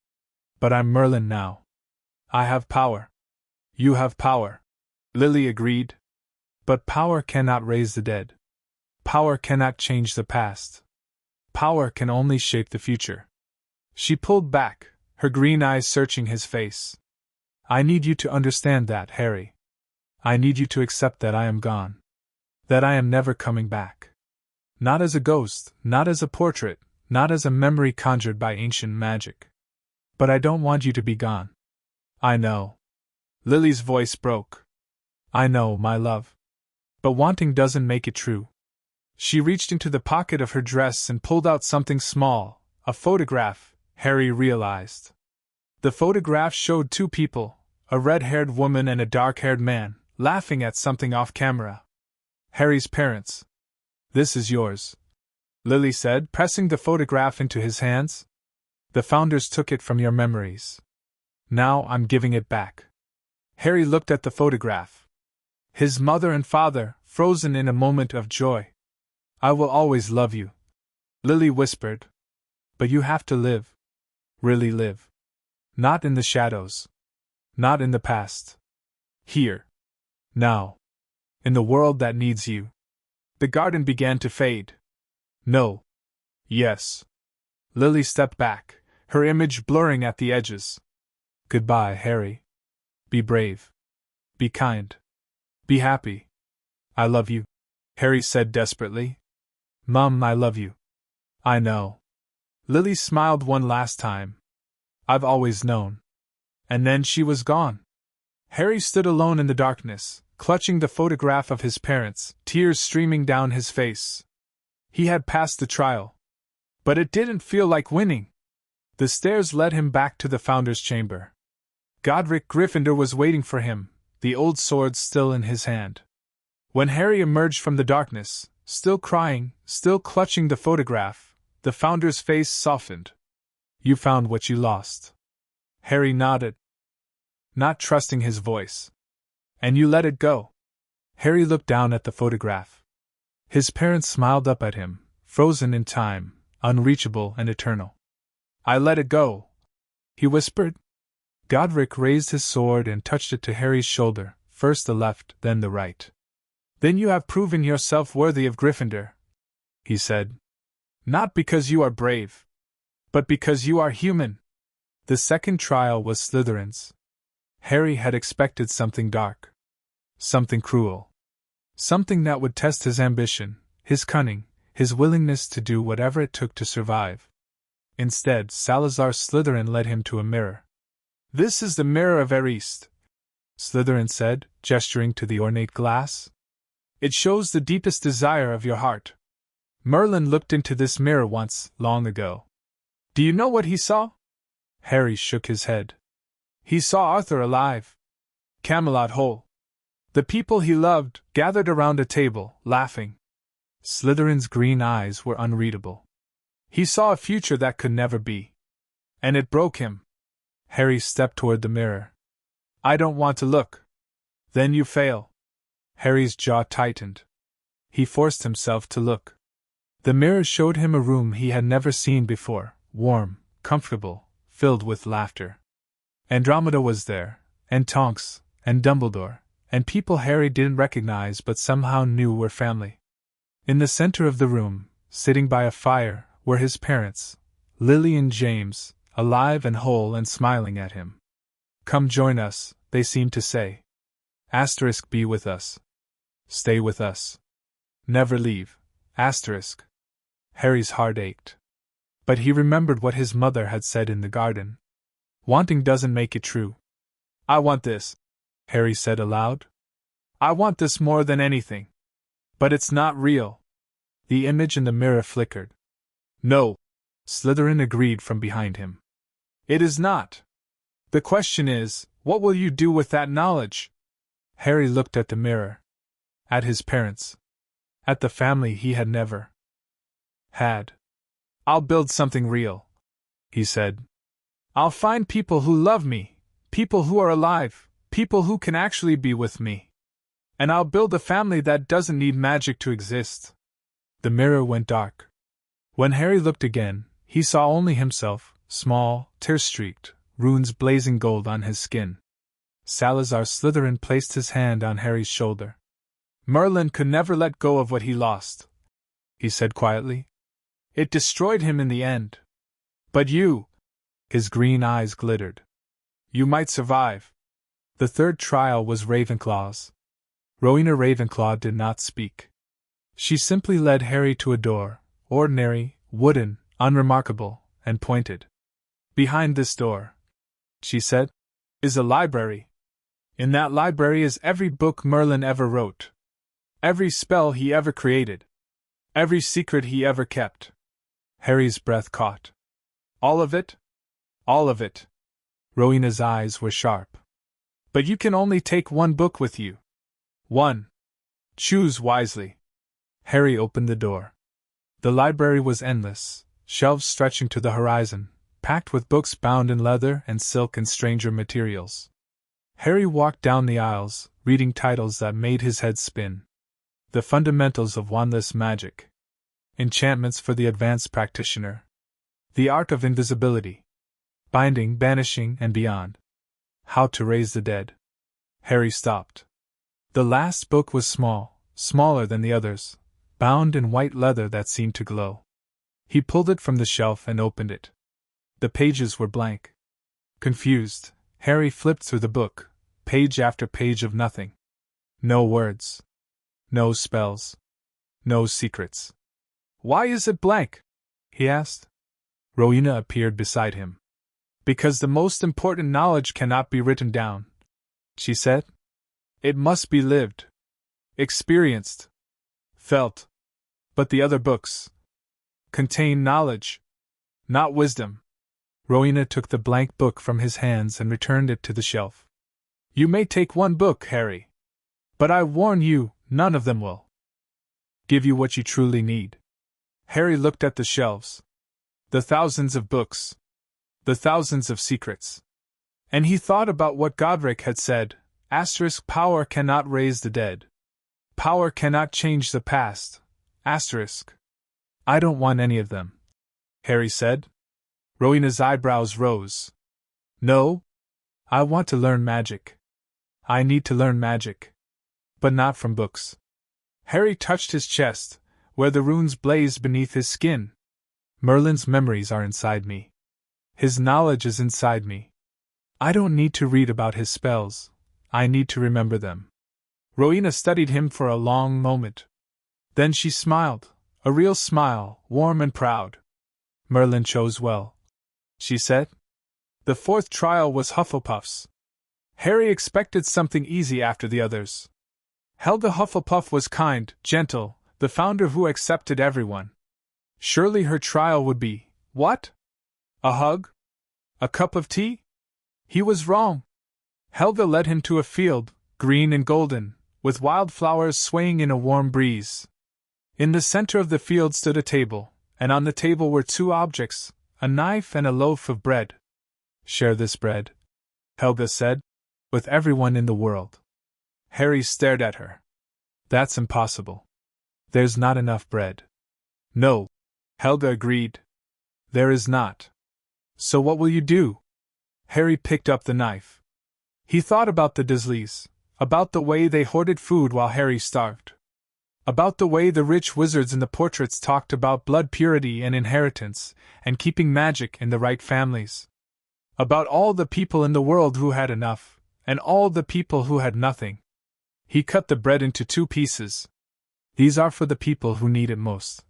But I'm Merlin now. I have power. You have power." Lily agreed. "But power cannot raise the dead. Power cannot change the past. Power can only shape the future." She pulled back, her green eyes searching his face. "I need you to understand that, Harry. I need you to accept that I am gone. That I am never coming back. Not as a ghost, not as a portrait, not as a memory conjured by ancient magic. But I don't want you to be gone. I know." Lily's voice broke. "I know, my love. But wanting doesn't make it true." She reached into the pocket of her dress and pulled out something small, a photograph, Harry realized. The photograph showed two people, a red-haired woman and a dark-haired man, laughing at something off camera. Harry's parents. "This is yours," Lily said, pressing the photograph into his hands. "The founders took it from your memories. Now I'm giving it back." Harry looked at the photograph. His mother and father, frozen in a moment of joy. "I will always love you," Lily whispered. "But you have to live. Really live. Not in the shadows. Not in the past. Here. Now. In the world that needs you." The garden began to fade. "No. Yes." Lily stepped back, her image blurring at the edges. "Goodbye, Harry. Be brave. Be kind. Be happy. I love you," Harry said desperately. "Mum, I love you." "I know." Lily smiled one last time. "I've always known." And then she was gone. Harry stood alone in the darkness, clutching the photograph of his parents, tears streaming down his face. He had passed the trial. But it didn't feel like winning. The stairs led him back to the Founder's chamber. Godric Gryffindor was waiting for him, the old sword still in his hand. When Harry emerged from the darkness, still crying, still clutching the photograph, the Founder's face softened. "You found what you lost." Harry nodded, not trusting his voice. "And you let it go." Harry looked down at the photograph. His parents smiled up at him, frozen in time, unreachable and eternal. "I let it go," he whispered. Godric raised his sword and touched it to Harry's shoulder, first the left, then the right. "Then you have proven yourself worthy of Gryffindor," he said. "Not because you are brave, but because you are human." The second trial was Slytherin's. Harry had expected something dark. Something cruel. Something that would test his ambition, his cunning, his willingness to do whatever it took to survive. Instead, Salazar Slytherin led him to a mirror. "This is the mirror of Erist," Slytherin said, gesturing to the ornate glass. "It shows the deepest desire of your heart. Merlin looked into this mirror once, long ago. Do you know what he saw?" Harry shook his head. "He saw Arthur alive. Camelot whole. The people he loved, gathered around a table, laughing." Slytherin's green eyes were unreadable. He saw a future that could never be. And it broke him. Harry stepped toward the mirror. I don't want to look. Then you fail. Harry's jaw tightened. He forced himself to look. The mirror showed him a room he had never seen before, warm, comfortable, filled with laughter. Andromeda was there, and Tonks, and Dumbledore, and people Harry didn't recognize but somehow knew were family. In the center of the room, sitting by a fire, were his parents, Lily and James, alive and whole and smiling at him. Come join us, they seemed to say. Asterisk be with us. Stay with us. Never leave. Asterisk. Harry's heart ached. But he remembered what his mother had said in the garden. Wanting doesn't make it true. I want this, Harry said aloud. I want this more than anything. But it's not real. The image in the mirror flickered. No, Slytherin agreed from behind him. It is not. The question is, what will you do with that knowledge? Harry looked at the mirror. At his parents. At the family he had never had. I'll build something real, he said. I'll find people who love me, people who are alive, people who can actually be with me. And I'll build a family that doesn't need magic to exist. The mirror went dark. When Harry looked again, he saw only himself, small, tear-streaked, runes blazing gold on his skin. Salazar Slytherin placed his hand on Harry's shoulder. Merlin could never let go of what he lost, he said quietly. It destroyed him in the end. But you, his green eyes glittered. You might survive. The third trial was Ravenclaw's. Rowena Ravenclaw did not speak. She simply led Harry to a door, ordinary, wooden, unremarkable, and pointed. Behind this door, she said, is a library. In that library is every book Merlin ever wrote. Every spell he ever created. Every secret he ever kept. Harry's breath caught. All of it? All of it. Rowena's eyes were sharp. But you can only take one book with you. One. Choose wisely. Harry opened the door. The library was endless, shelves stretching to the horizon, packed with books bound in leather and silk and stranger materials. Harry walked down the aisles, reading titles that made his head spin. The Fundamentals of Wandless Magic. Enchantments for the Advanced Practitioner. The Art of Invisibility. Binding, Banishing, and Beyond. How to Raise the Dead. Harry stopped. The last book was small, smaller than the others, bound in white leather that seemed to glow. He pulled it from the shelf and opened it. The pages were blank. Confused, Harry flipped through the book, page after page of nothing. No words. No spells. No secrets. Why is it blank? He asked. Rowena appeared beside him. Because the most important knowledge cannot be written down, she said. It must be lived. Experienced. Felt. But the other books contain knowledge, not wisdom. Rowena took the blank book from his hands and returned it to the shelf. You may take one book, Harry. But I warn you, none of them will give you what you truly need. Harry looked at the shelves. The thousands of books. The thousands of secrets. And he thought about what Godric had said, *, power cannot raise the dead. Power cannot change the past, *. I don't want any of them, Harry said. Rowena's eyebrows rose. No? I want to learn magic. I need to learn magic. But not from books. Harry touched his chest, where the runes blazed beneath his skin. Merlin's memories are inside me. His knowledge is inside me. I don't need to read about his spells. I need to remember them. Rowena studied him for a long moment. Then she smiled, a real smile, warm and proud. Merlin chose well, she said. The fourth trial was Hufflepuff's. Harry expected something easy after the others. Helga Hufflepuff was kind, gentle, the founder who accepted everyone. Surely her trial would be, what? A hug? A cup of tea? He was wrong. Helga led him to a field, green and golden, with wildflowers swaying in a warm breeze. In the center of the field stood a table, And on the table were two objects, a knife and a loaf of bread. Share this bread, Helga said, with everyone in the world. Harry stared at her. That's impossible. There's not enough bread. No, Helga agreed. There is not. So what will you do? Harry picked up the knife. He thought about the Dursleys, about the way they hoarded food while Harry starved. About the way the rich wizards in the portraits talked about blood purity and inheritance, and keeping magic in the right families. About all the people in the world who had enough, and all the people who had nothing. He cut the bread into 2 pieces. These are for the people who need it most,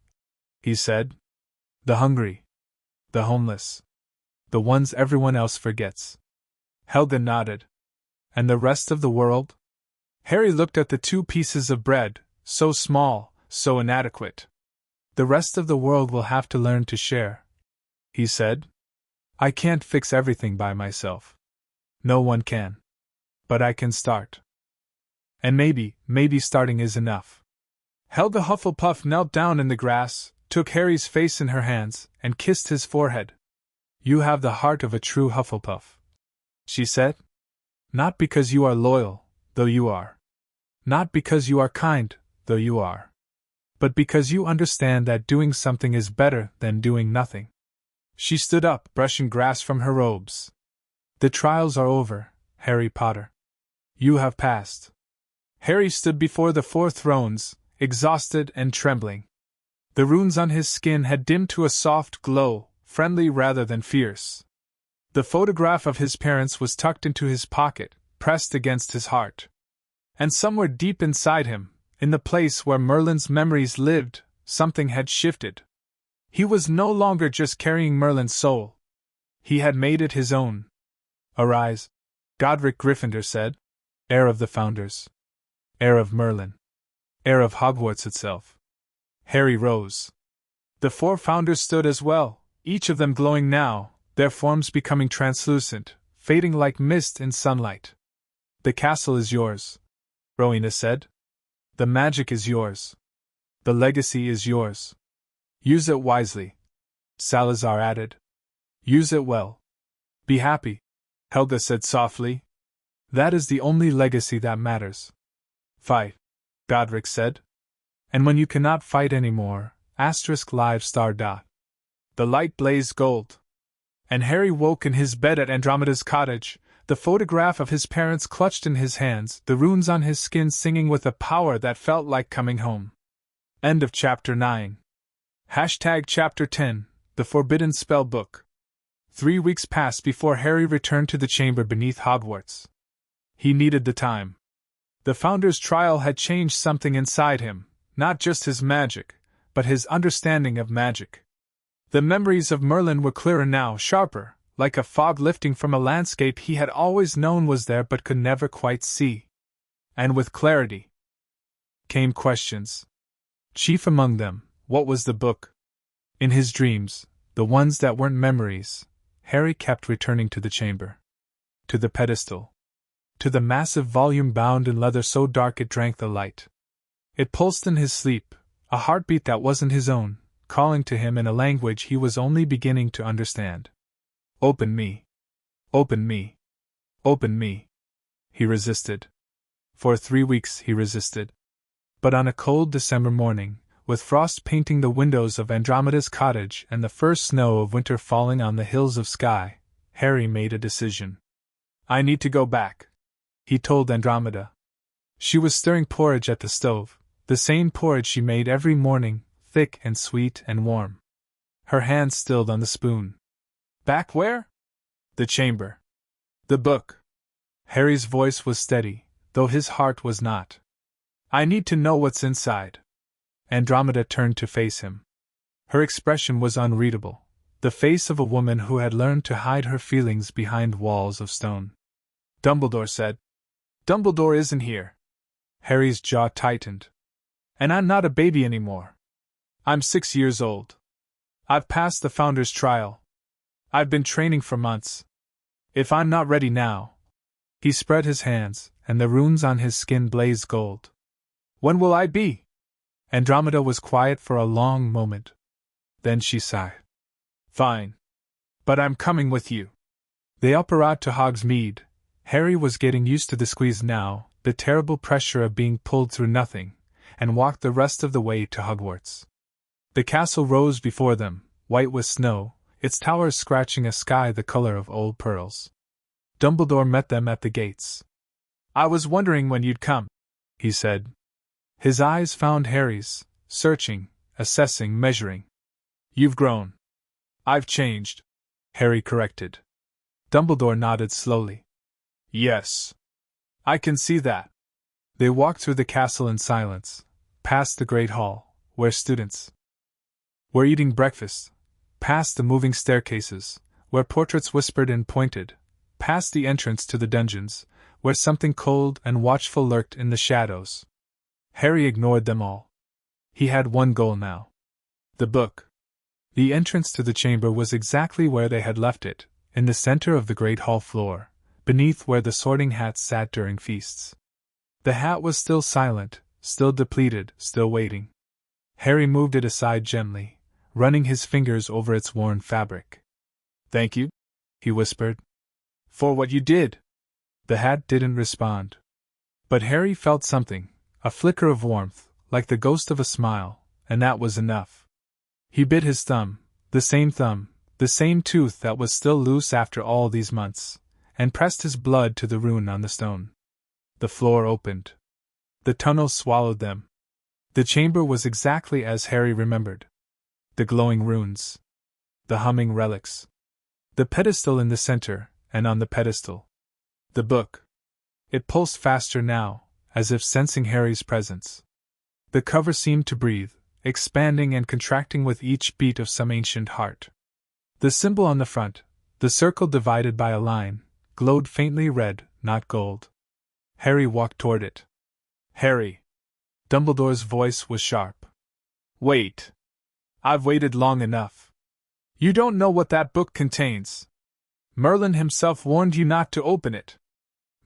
he said. The hungry. The homeless. The ones everyone else forgets. Helga nodded. And the rest of the world? Harry looked at the 2 pieces of bread, so small, so inadequate. The rest of the world will have to learn to share, he said. I can't fix everything by myself. No one can. But I can start. And maybe starting is enough. Helga Hufflepuff knelt down in the grass, took Harry's face in her hands, and kissed his forehead. You have the heart of a true Hufflepuff, she said. Not because you are loyal, though you are. Not because you are kind, though you are. But because you understand that doing something is better than doing nothing. She stood up, brushing grass from her robes. The trials are over, Harry Potter. You have passed. Harry stood before the 4 thrones, exhausted and trembling. The runes on his skin had dimmed to a soft glow, friendly rather than fierce. The photograph of his parents was tucked into his pocket, pressed against his heart. And somewhere deep inside him, in the place where Merlin's memories lived, something had shifted. He was no longer just carrying Merlin's soul. He had made it his own. Arise, Godric Gryffindor said, heir of the Founders. Heir of Merlin. Heir of Hogwarts itself. Harry rose. The 4 Founders stood as well, each of them glowing now, their forms becoming translucent, fading like mist in sunlight. The castle is yours, Rowena said. The magic is yours. The legacy is yours. Use it wisely, Salazar added. Use it well. Be happy, Helga said softly. That is the only legacy that matters. Fight, Godric said. And when you cannot fight anymore, *live star dot. The light blazed gold. And Harry woke in his bed at Andromeda's cottage, the photograph of his parents clutched in his hands, the runes on his skin singing with a power that felt like coming home. End of Chapter 9. Chapter 10, The Forbidden Spell Book. 3 weeks passed before Harry returned to the chamber beneath Hogwarts. He needed the time. The Founder's trial had changed something inside him, not just his magic, but his understanding of magic. The memories of Merlin were clearer now, sharper, like a fog lifting from a landscape he had always known was there but could never quite see. And with clarity came questions. Chief among them, what was the book? In his dreams, the ones that weren't memories, Harry kept returning to the chamber. To the pedestal. To the massive volume bound in leather so dark it drank the light. It pulsed in his sleep, a heartbeat that wasn't his own, calling to him in a language he was only beginning to understand. Open me. Open me. Open me. He resisted. For 3 weeks he resisted. But on a cold December morning, with frost painting the windows of Andromeda's cottage and the first snow of winter falling on the hills of Skye, Harry made a decision. I need to go back, he told Andromeda. She was stirring porridge at the stove, the same porridge she made every morning, thick and sweet and warm. Her hand stilled on the spoon. Back where? The chamber. The book. Harry's voice was steady, though his heart was not. I need to know what's inside. Andromeda turned to face him. Her expression was unreadable, the face of a woman who had learned to hide her feelings behind walls of stone. Dumbledore said. Dumbledore isn't here. Harry's jaw tightened. And I'm not a baby anymore. I'm 6 years old. I've passed the Founder's trial. I've been training for months. If I'm not ready now... He spread his hands, and the runes on his skin blazed gold. When will I be? Andromeda was quiet for a long moment. Then she sighed. Fine. But I'm coming with you. They up arrived to Hogsmeade. Harry was getting used to the squeeze now, the terrible pressure of being pulled through nothing, and walked the rest of the way to Hogwarts. The castle rose before them, white with snow, its towers scratching a sky the color of old pearls. Dumbledore met them at the gates. I was wondering when you'd come, he said. His eyes found Harry's, searching, assessing, measuring. You've grown. I've changed, Harry corrected. Dumbledore nodded slowly. Yes. I can see that. They walked through the castle in silence, past the great hall, where students were eating breakfast, past the moving staircases, where portraits whispered and pointed, past the entrance to the dungeons, where something cold and watchful lurked in the shadows. Harry ignored them all. He had one goal now. The book. The entrance to the chamber was exactly where they had left it, in the center of the great hall floor, beneath where the Sorting Hats sat during feasts. The hat was still silent, still depleted, still waiting. Harry moved it aside gently, running his fingers over its worn fabric. Thank you, he whispered. For what you did. The hat didn't respond. But Harry felt something, a flicker of warmth, like the ghost of a smile, and that was enough. He bit his thumb, the same tooth that was still loose after all these months, and pressed his blood to the rune on the stone. The floor opened. The tunnel swallowed them. The chamber was exactly as Harry remembered. The glowing runes. The humming relics. The pedestal in the center, and on the pedestal, the book. It pulsed faster now, as if sensing Harry's presence. The cover seemed to breathe, expanding and contracting with each beat of some ancient heart. The symbol on the front, the circle divided by a line, glowed faintly red, not gold. Harry walked toward it. Harry! Dumbledore's voice was sharp. Wait! I've waited long enough. You don't know what that book contains. Merlin himself warned you not to open it.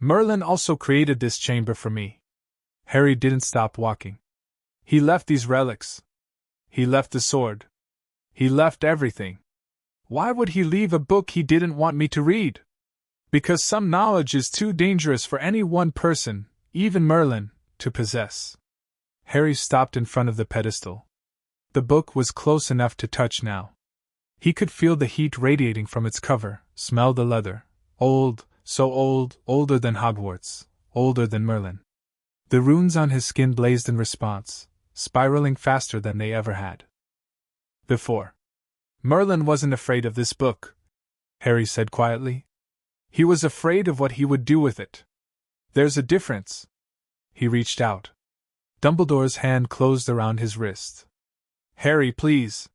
Merlin also created this chamber for me. Harry didn't stop walking. He left these relics. He left the sword. He left everything. Why would he leave a book he didn't want me to read? Because some knowledge is too dangerous for any one person, even Merlin, to possess. Harry stopped in front of the pedestal. The book was close enough to touch now. He could feel the heat radiating from its cover, smell the leather. Old, so old, older than Hogwarts, older than Merlin. The runes on his skin blazed in response, spiraling faster than they ever had before. Merlin wasn't afraid of this book, Harry said quietly. He was afraid of what he would do with it. There's a difference. He reached out. Dumbledore's hand closed around his wrist. Harry, please.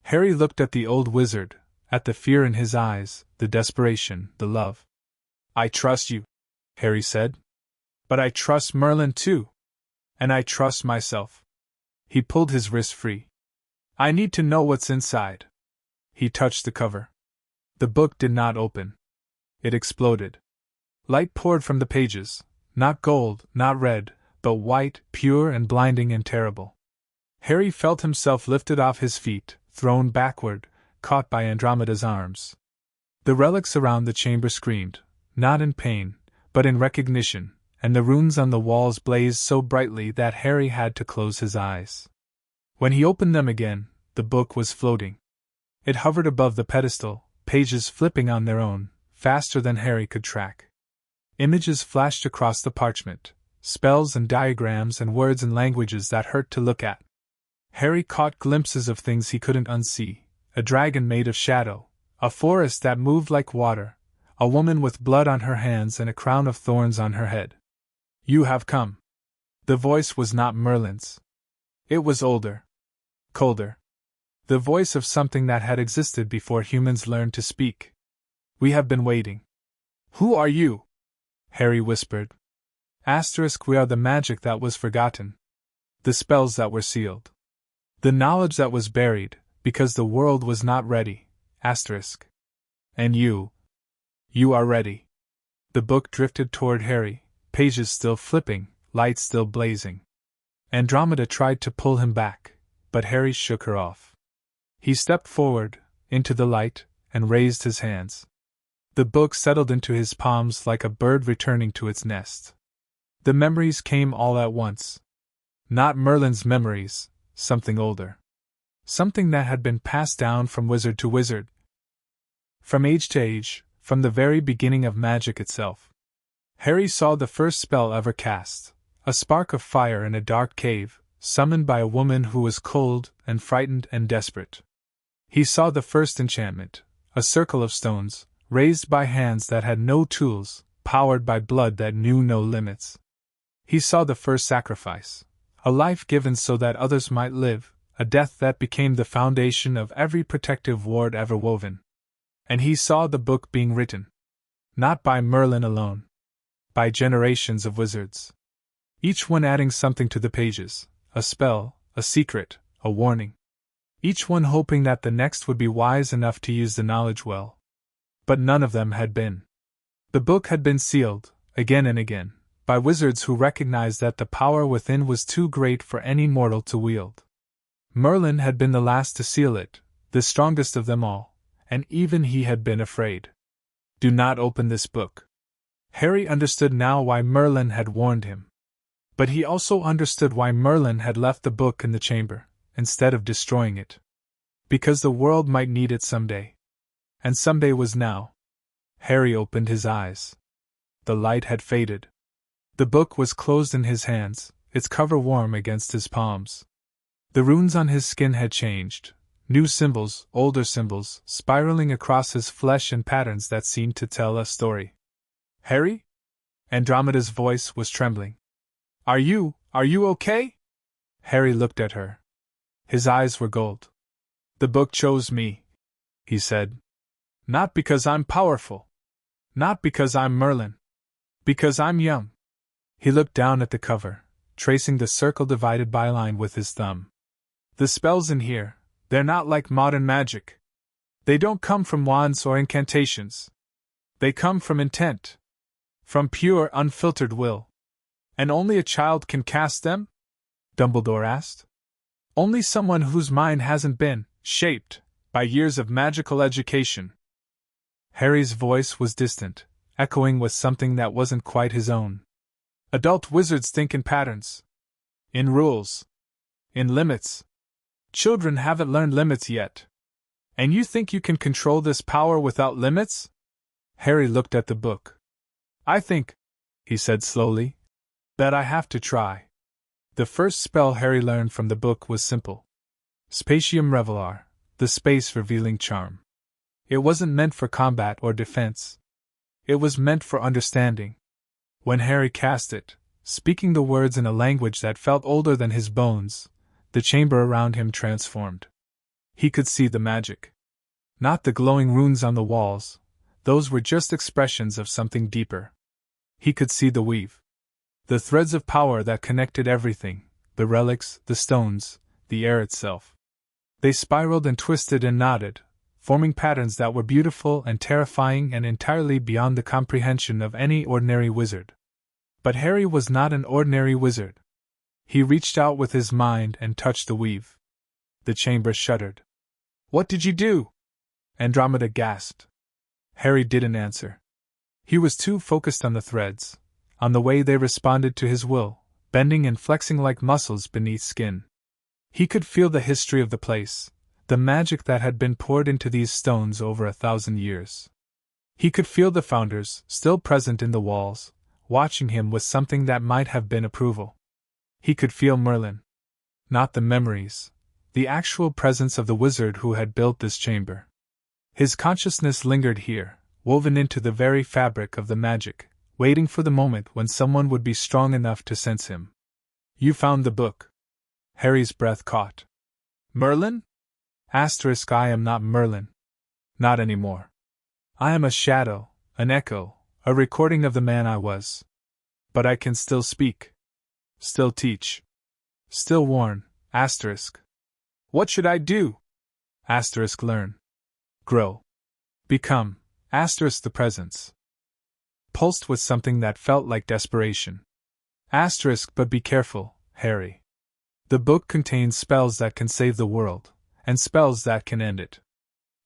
Harry looked at the old wizard, at the fear in his eyes, the desperation, the love. I trust you, Harry said. But I trust Merlin too. And I trust myself. He pulled his wrist free. I need to know what's inside. He touched the cover. The book did not open. It exploded. Light poured from the pages, not gold, not red, but white, pure and blinding and terrible. Harry felt himself lifted off his feet, thrown backward, caught by Andromeda's arms. The relics around the chamber screamed, not in pain, but in recognition, and the runes on the walls blazed so brightly that Harry had to close his eyes. When he opened them again, the book was floating. It hovered above the pedestal, pages flipping on their own, faster than Harry could track. Images flashed across the parchment, spells and diagrams and words and languages that hurt to look at. Harry caught glimpses of things he couldn't unsee, a dragon made of shadow, a forest that moved like water, a woman with blood on her hands and a crown of thorns on her head. You have come. The voice was not Merlin's. It was older. Colder. The voice of something that had existed before humans learned to speak. We have been waiting. Who are you? Harry whispered. We are the magic that was forgotten. The spells that were sealed. The knowledge that was buried, because the world was not ready. And you are ready. The book drifted toward Harry, pages still flipping, lights still blazing. Andromeda tried to pull him back, but Harry shook her off. He stepped forward, into the light, and raised his hands. The book settled into his palms like a bird returning to its nest. The memories came all at once. Not Merlin's memories, something older. Something that had been passed down from wizard to wizard. From age to age, from the very beginning of magic itself. Harry saw the first spell ever cast, a spark of fire in a dark cave, summoned by a woman who was cold and frightened and desperate. He saw the first enchantment, a circle of stones, raised by hands that had no tools, powered by blood that knew no limits. He saw the first sacrifice, a life given so that others might live, a death that became the foundation of every protective ward ever woven. And he saw the book being written. Not by Merlin alone. By generations of wizards. Each one adding something to the pages, a spell, a secret, a warning. Each one hoping that the next would be wise enough to use the knowledge well. But none of them had been. The book had been sealed, again and again, by wizards who recognized that the power within was too great for any mortal to wield. Merlin had been the last to seal it, the strongest of them all, and even he had been afraid. Do not open this book. Harry understood now why Merlin had warned him. But he also understood why Merlin had left the book in the chamber, instead of destroying it. Because the world might need it someday. And someday was now. Harry opened his eyes. The light had faded. The book was closed in his hands, its cover warm against his palms. The runes on his skin had changed, new symbols, older symbols, spiraling across his flesh in patterns that seemed to tell a story. Harry? Andromeda's voice was trembling. Are you okay? Harry looked at her. His eyes were gold. The book chose me, he said. Not because I'm powerful. Not because I'm Merlin. Because I'm young. He looked down at the cover, tracing the circle divided by a line with his thumb. The spells in here, they're not like modern magic. They don't come from wands or incantations. They come from intent. From pure, unfiltered will. And only a child can cast them? Dumbledore asked. Only someone whose mind hasn't been shaped by years of magical education. Harry's voice was distant, echoing with something that wasn't quite his own. Adult wizards think in patterns. In rules. In limits. Children haven't learned limits yet. And you think you can control this power without limits? Harry looked at the book. I think, he said slowly, that I have to try. The first spell Harry learned from the book was simple. Spatium Revelar, the space-revealing charm. It wasn't meant for combat or defense. It was meant for understanding. When Harry cast it, speaking the words in a language that felt older than his bones, the chamber around him transformed. He could see the magic. Not the glowing runes on the walls, those were just expressions of something deeper. He could see the weave. The threads of power that connected everything, the relics, the stones, the air itself. They spiraled and twisted and knotted, forming patterns that were beautiful and terrifying and entirely beyond the comprehension of any ordinary wizard. But Harry was not an ordinary wizard. He reached out with his mind and touched the weave. The chamber shuddered. What did you do? Andromeda gasped. Harry didn't answer. He was too focused on the threads, on the way they responded to his will, bending and flexing like muscles beneath skin. He could feel the history of the place, the magic that had been poured into these stones over 1,000 years. He could feel the founders, still present in the walls, watching him with something that might have been approval. He could feel Merlin. Not the memories, the actual presence of the wizard who had built this chamber. His consciousness lingered here, woven into the very fabric of the magic, waiting for the moment when someone would be strong enough to sense him. You found the book. Harry's breath caught. Merlin? I am not Merlin. Not anymore. I am a shadow, an echo, a recording of the man I was. But I can still speak. Still teach. Still warn, What should I do? Learn. Grow. Become, the presence. Pulsed with something that felt like desperation. But be careful, Harry. The book contains spells that can save the world, and spells that can end it.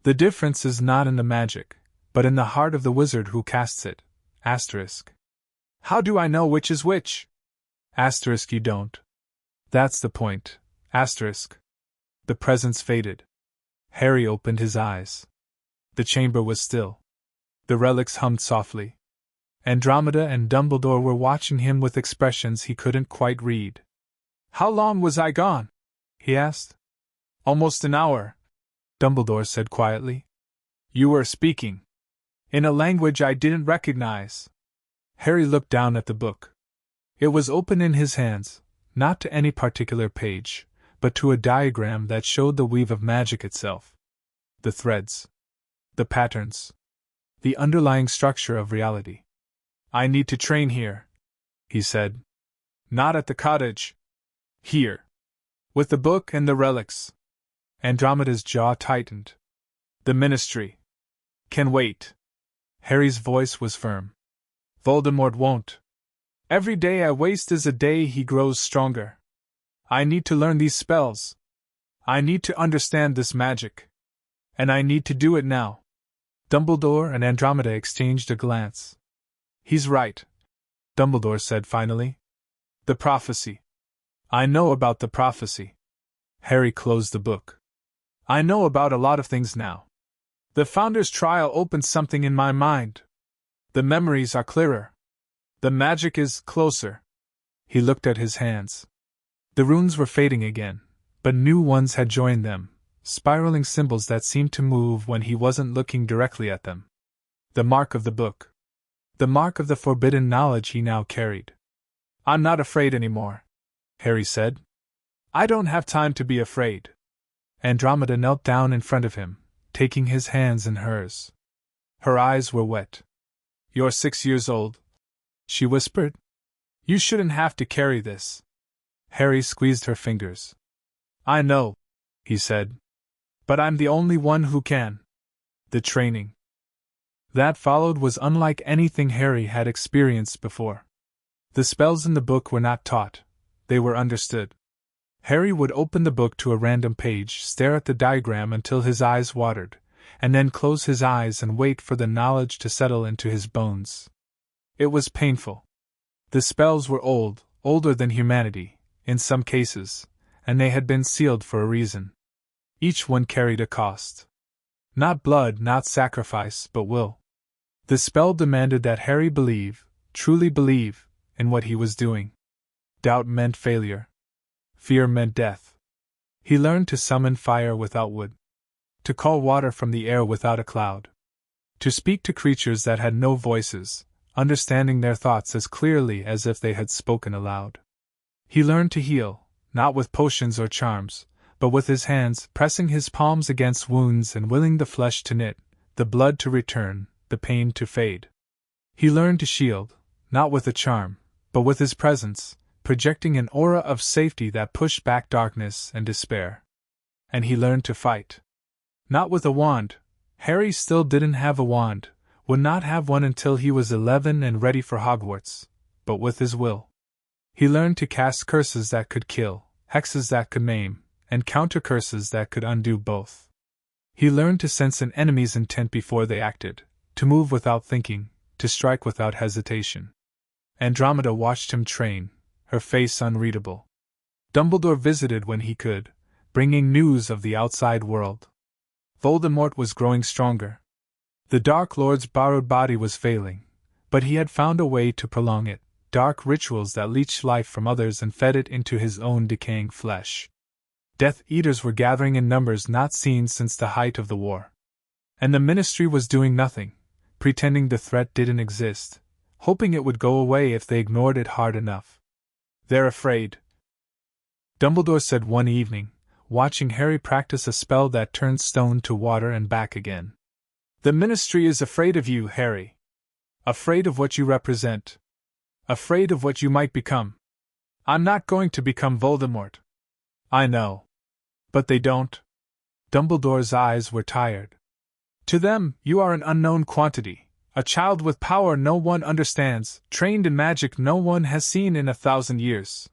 The difference is not in the magic, but in the heart of the wizard who casts it. Asterisk. How do I know which is which? Asterisk, you don't. That's the point. Asterisk. The presence faded. Harry opened his eyes. The chamber was still. The relics hummed softly. Andromeda and Dumbledore were watching him with expressions he couldn't quite read. How long was I gone? He asked. Almost an hour, Dumbledore said quietly. You were speaking. In a language I didn't recognize. Harry looked down at the book. It was open in his hands, not to any particular page, but to a diagram that showed the weave of magic itself. The threads. The patterns. The underlying structure of reality. I need to train here, he said. Not at the cottage. Here. With the book and the relics. Andromeda's jaw tightened. The ministry can wait. Harry's voice was firm. Voldemort won't. Every day I waste is a day he grows stronger. I need to learn these spells. I need to understand this magic. And I need to do it now. Dumbledore and Andromeda exchanged a glance. He's right, Dumbledore said finally. The prophecy. I know about the prophecy. Harry closed the book. I know about a lot of things now. The Founder's trial opened something in my mind. The memories are clearer. The magic is closer. He looked at his hands. The runes were fading again, but new ones had joined them, spiraling symbols that seemed to move when he wasn't looking directly at them. The mark of the book. The mark of the forbidden knowledge he now carried. I'm not afraid anymore, Harry said. I don't have time to be afraid. Andromeda knelt down in front of him, taking his hands in hers. Her eyes were wet. You're 6 years old, she whispered. You shouldn't have to carry this. Harry squeezed her fingers. I know, he said. But I'm the only one who can. The training that followed was unlike anything Harry had experienced before. The spells in the book were not taught, they were understood. Harry would open the book to a random page, stare at the diagram until his eyes watered, and then close his eyes and wait for the knowledge to settle into his bones. It was painful. The spells were old, older than humanity, in some cases, and they had been sealed for a reason. Each one carried a cost. Not blood, not sacrifice, but will. The spell demanded that Harry believe, truly believe, in what he was doing. Doubt meant failure. Fear meant death. He learned to summon fire without wood. To call water from the air without a cloud. To speak to creatures that had no voices, understanding their thoughts as clearly as if they had spoken aloud. He learned to heal, not with potions or charms, but with his hands, pressing his palms against wounds and willing the flesh to knit, the blood to return, the pain to fade. He learned to shield, not with a charm, but with his presence, projecting an aura of safety that pushed back darkness and despair. And he learned to fight. Not with a wand. Harry still didn't have a wand, would not have one until he was 11 and ready for Hogwarts, but with his will. He learned to cast curses that could kill, hexes that could maim, and counter curses that could undo both. He learned to sense an enemy's intent before they acted, to move without thinking, to strike without hesitation. Andromeda watched him train, her face unreadable. Dumbledore visited when he could, bringing news of the outside world. Voldemort was growing stronger. The Dark Lord's borrowed body was failing, but he had found a way to prolong it, dark rituals that leached life from others and fed it into his own decaying flesh. Death Eaters were gathering in numbers not seen since the height of the war. And the Ministry was doing nothing, pretending the threat didn't exist, hoping it would go away if they ignored it hard enough. They're afraid, Dumbledore said one evening, watching Harry practice a spell that turned stone to water and back again. The Ministry is afraid of you, Harry. Afraid of what you represent. Afraid of what you might become. I'm not going to become Voldemort. I know. But they don't. Dumbledore's eyes were tired. To them, you are an unknown quantity, a child with power no one understands, trained in magic no one has seen in 1,000 years.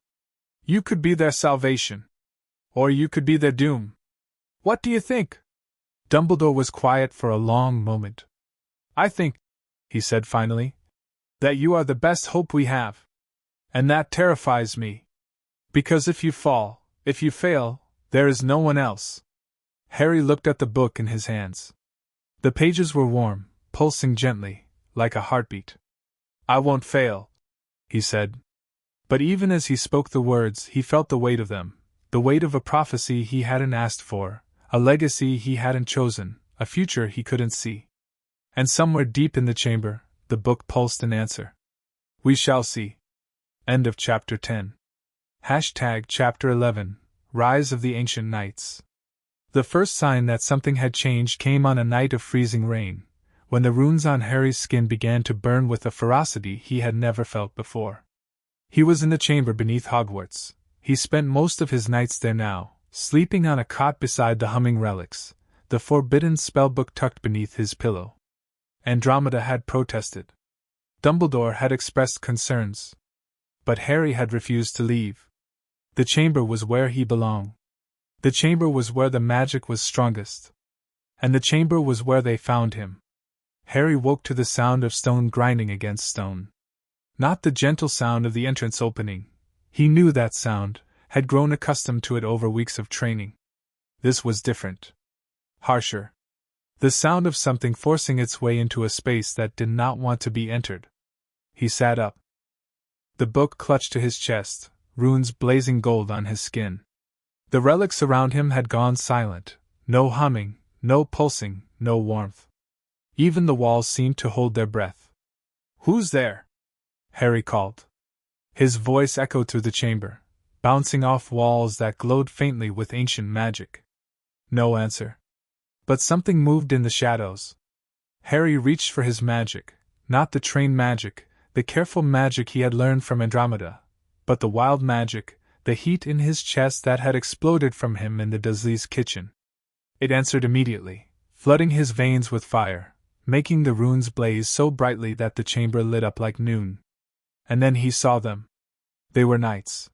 You could be their salvation. Or you could be their doom. What do you think? Dumbledore was quiet for a long moment. I think, he said finally, that you are the best hope we have. And that terrifies me. Because if you fall, if you fail, there is no one else. Harry looked at the book in his hands. The pages were warm, pulsing gently, like a heartbeat. I won't fail, he said. But even as he spoke the words, he felt the weight of them, the weight of a prophecy he hadn't asked for, a legacy he hadn't chosen, a future he couldn't see. And somewhere deep in the chamber, the book pulsed an answer. We shall see. End of Chapter 10. Chapter 11, Rise of the Ancient Knights. The first sign that something had changed came on a night of freezing rain, when the runes on Harry's skin began to burn with a ferocity he had never felt before. He was in the chamber beneath Hogwarts. He spent most of his nights there now, sleeping on a cot beside the humming relics, the forbidden spellbook tucked beneath his pillow. Andromeda had protested. Dumbledore had expressed concerns. But Harry had refused to leave. The chamber was where he belonged. The chamber was where the magic was strongest. And the chamber was where they found him. Harry woke to the sound of stone grinding against stone. Not the gentle sound of the entrance opening. He knew that sound, had grown accustomed to it over weeks of training. This was different. Harsher. The sound of something forcing its way into a space that did not want to be entered. He sat up. The book clutched to his chest, runes blazing gold on his skin. The relics around him had gone silent. No humming, no pulsing, no warmth. Even the walls seemed to hold their breath. Who's there? Harry called. His voice echoed through the chamber, bouncing off walls that glowed faintly with ancient magic. No answer. But something moved in the shadows. Harry reached for his magic, not the trained magic, the careful magic he had learned from Andromeda, but the wild magic, the heat in his chest that had exploded from him in the Dursleys' kitchen. It answered immediately, flooding his veins with fire, making the runes blaze so brightly that the chamber lit up like noon. And then he saw them. They were knights.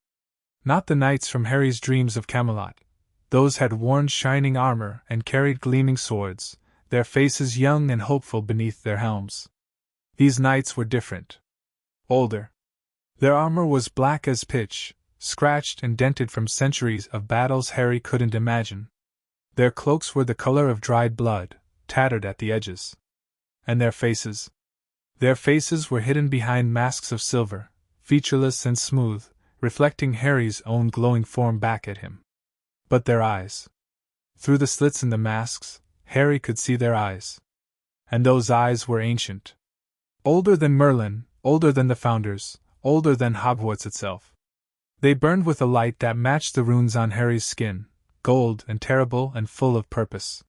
Not the knights from Harry's dreams of Camelot. Those had worn shining armor and carried gleaming swords, their faces young and hopeful beneath their helms. These knights were different. Older. Their armor was black as pitch, scratched and dented from centuries of battles Harry couldn't imagine. Their cloaks were the color of dried blood, tattered at the edges. And their faces? Their faces were hidden behind masks of silver, featureless and smooth, reflecting Harry's own glowing form back at him. But their eyes. Through the slits in the masks, Harry could see their eyes. And those eyes were ancient. Older than Merlin, older than the Founders, older than Hogwarts itself. They burned with a light that matched the runes on Harry's skin, gold and terrible and full of purpose.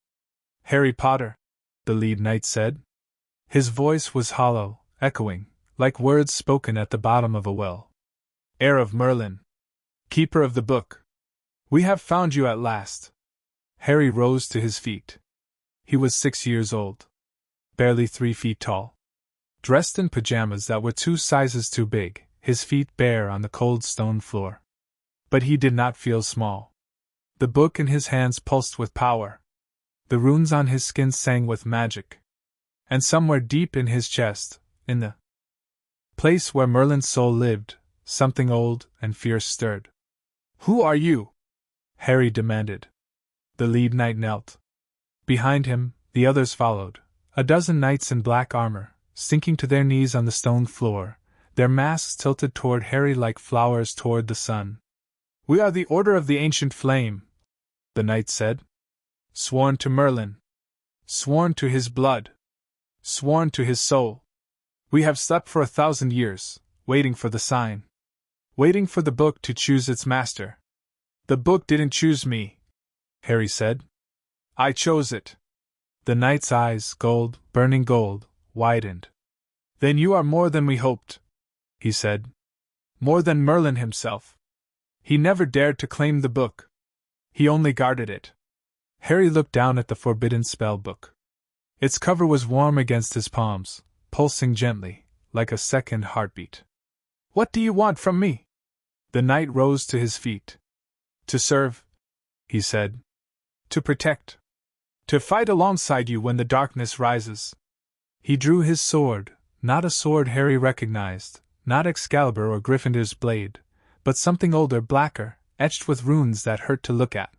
Harry Potter, the lead knight said. His voice was hollow, echoing, like words spoken at the bottom of a well. Heir of Merlin. Keeper of the book. We have found you at last. Harry rose to his feet. He was 6 years old. Barely 3 feet tall. Dressed in pajamas that were 2 sizes too big, his feet bare on the cold stone floor. But he did not feel small. The book in his hands pulsed with power. The runes on his skin sang with magic. And somewhere deep in his chest, in the place where Merlin's soul lived, something old and fierce stirred. Who are you? Harry demanded. The lead knight knelt. Behind him, the others followed, a dozen knights in black armor, sinking to their knees on the stone floor, their masks tilted toward Harry like flowers toward the sun. We are the Order of the Ancient Flame, the knight said. Sworn to Merlin. Sworn to his blood. Sworn to his soul. We have slept for 1,000 years, waiting for the sign. Waiting for the book to choose its master. The book didn't choose me, Harry said. I chose it. The knight's eyes, gold, burning gold, widened. Then you are more than we hoped, he said. More than Merlin himself. He never dared to claim the book. He only guarded it. Harry looked down at the forbidden spell book. Its cover was warm against his palms, pulsing gently, like a second heartbeat. What do you want from me? The knight rose to his feet. To serve, he said. To protect. To fight alongside you when the darkness rises. He drew his sword, not a sword Harry recognized, not Excalibur or Gryffindor's blade, but something older, blacker, etched with runes that hurt to look at.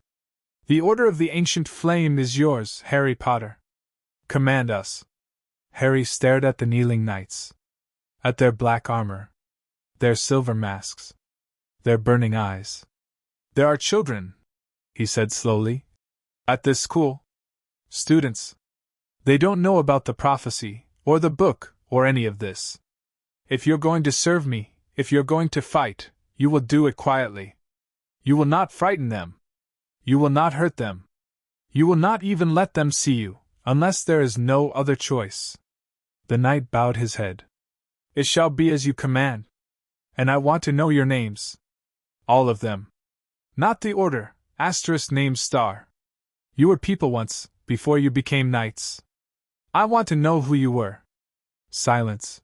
The Order of the Ancient Flame is yours, Harry Potter. Command us. Harry stared at the kneeling knights. At their black armor. Their silver masks. Their burning eyes. There are children, he said slowly, at this school. Students. They don't know about the prophecy, or the book, or any of this. If you're going to serve me, if you're going to fight, you will do it quietly. You will not frighten them. You will not hurt them. You will not even let them see you, unless there is no other choice. The knight bowed his head. It shall be as you command. And I want to know your names. All of them. Not the order, *name star. You were people once, before you became knights. I want to know who you were. Silence.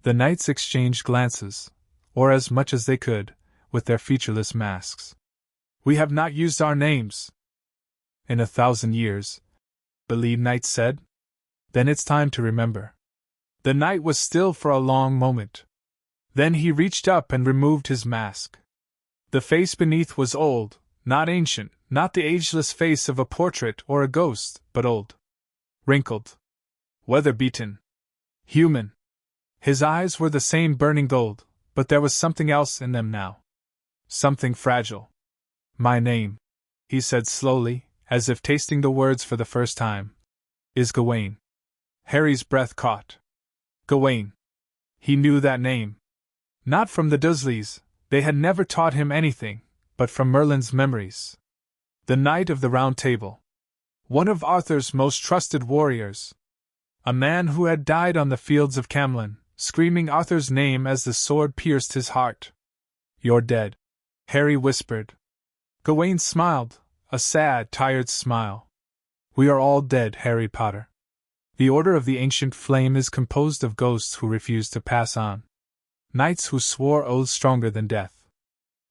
The knights exchanged glances, or as much as they could, with their featureless masks. We have not used our names. In 1,000 years, the lead knight said. Then it's time to remember. The knight was still for a long moment. Then he reached up and removed his mask. The face beneath was old, not ancient, not the ageless face of a portrait or a ghost, but old. Wrinkled. Weather-beaten. Human. His eyes were the same burning gold, but there was something else in them now. Something fragile. My name, he said slowly, as if tasting the words for the first time, is Gawain. Harry's breath caught. Gawain. He knew that name. Not from the Dursleys, they had never taught him anything, but from Merlin's memories. The Knight of the Round Table. One of Arthur's most trusted warriors. A man who had died on the fields of Camlan, screaming Arthur's name as the sword pierced his heart. You're dead, Harry whispered. Gawain smiled, a sad, tired smile. We are all dead, Harry Potter. The Order of the Ancient Flame is composed of ghosts who refuse to pass on. Knights who swore oaths stronger than death.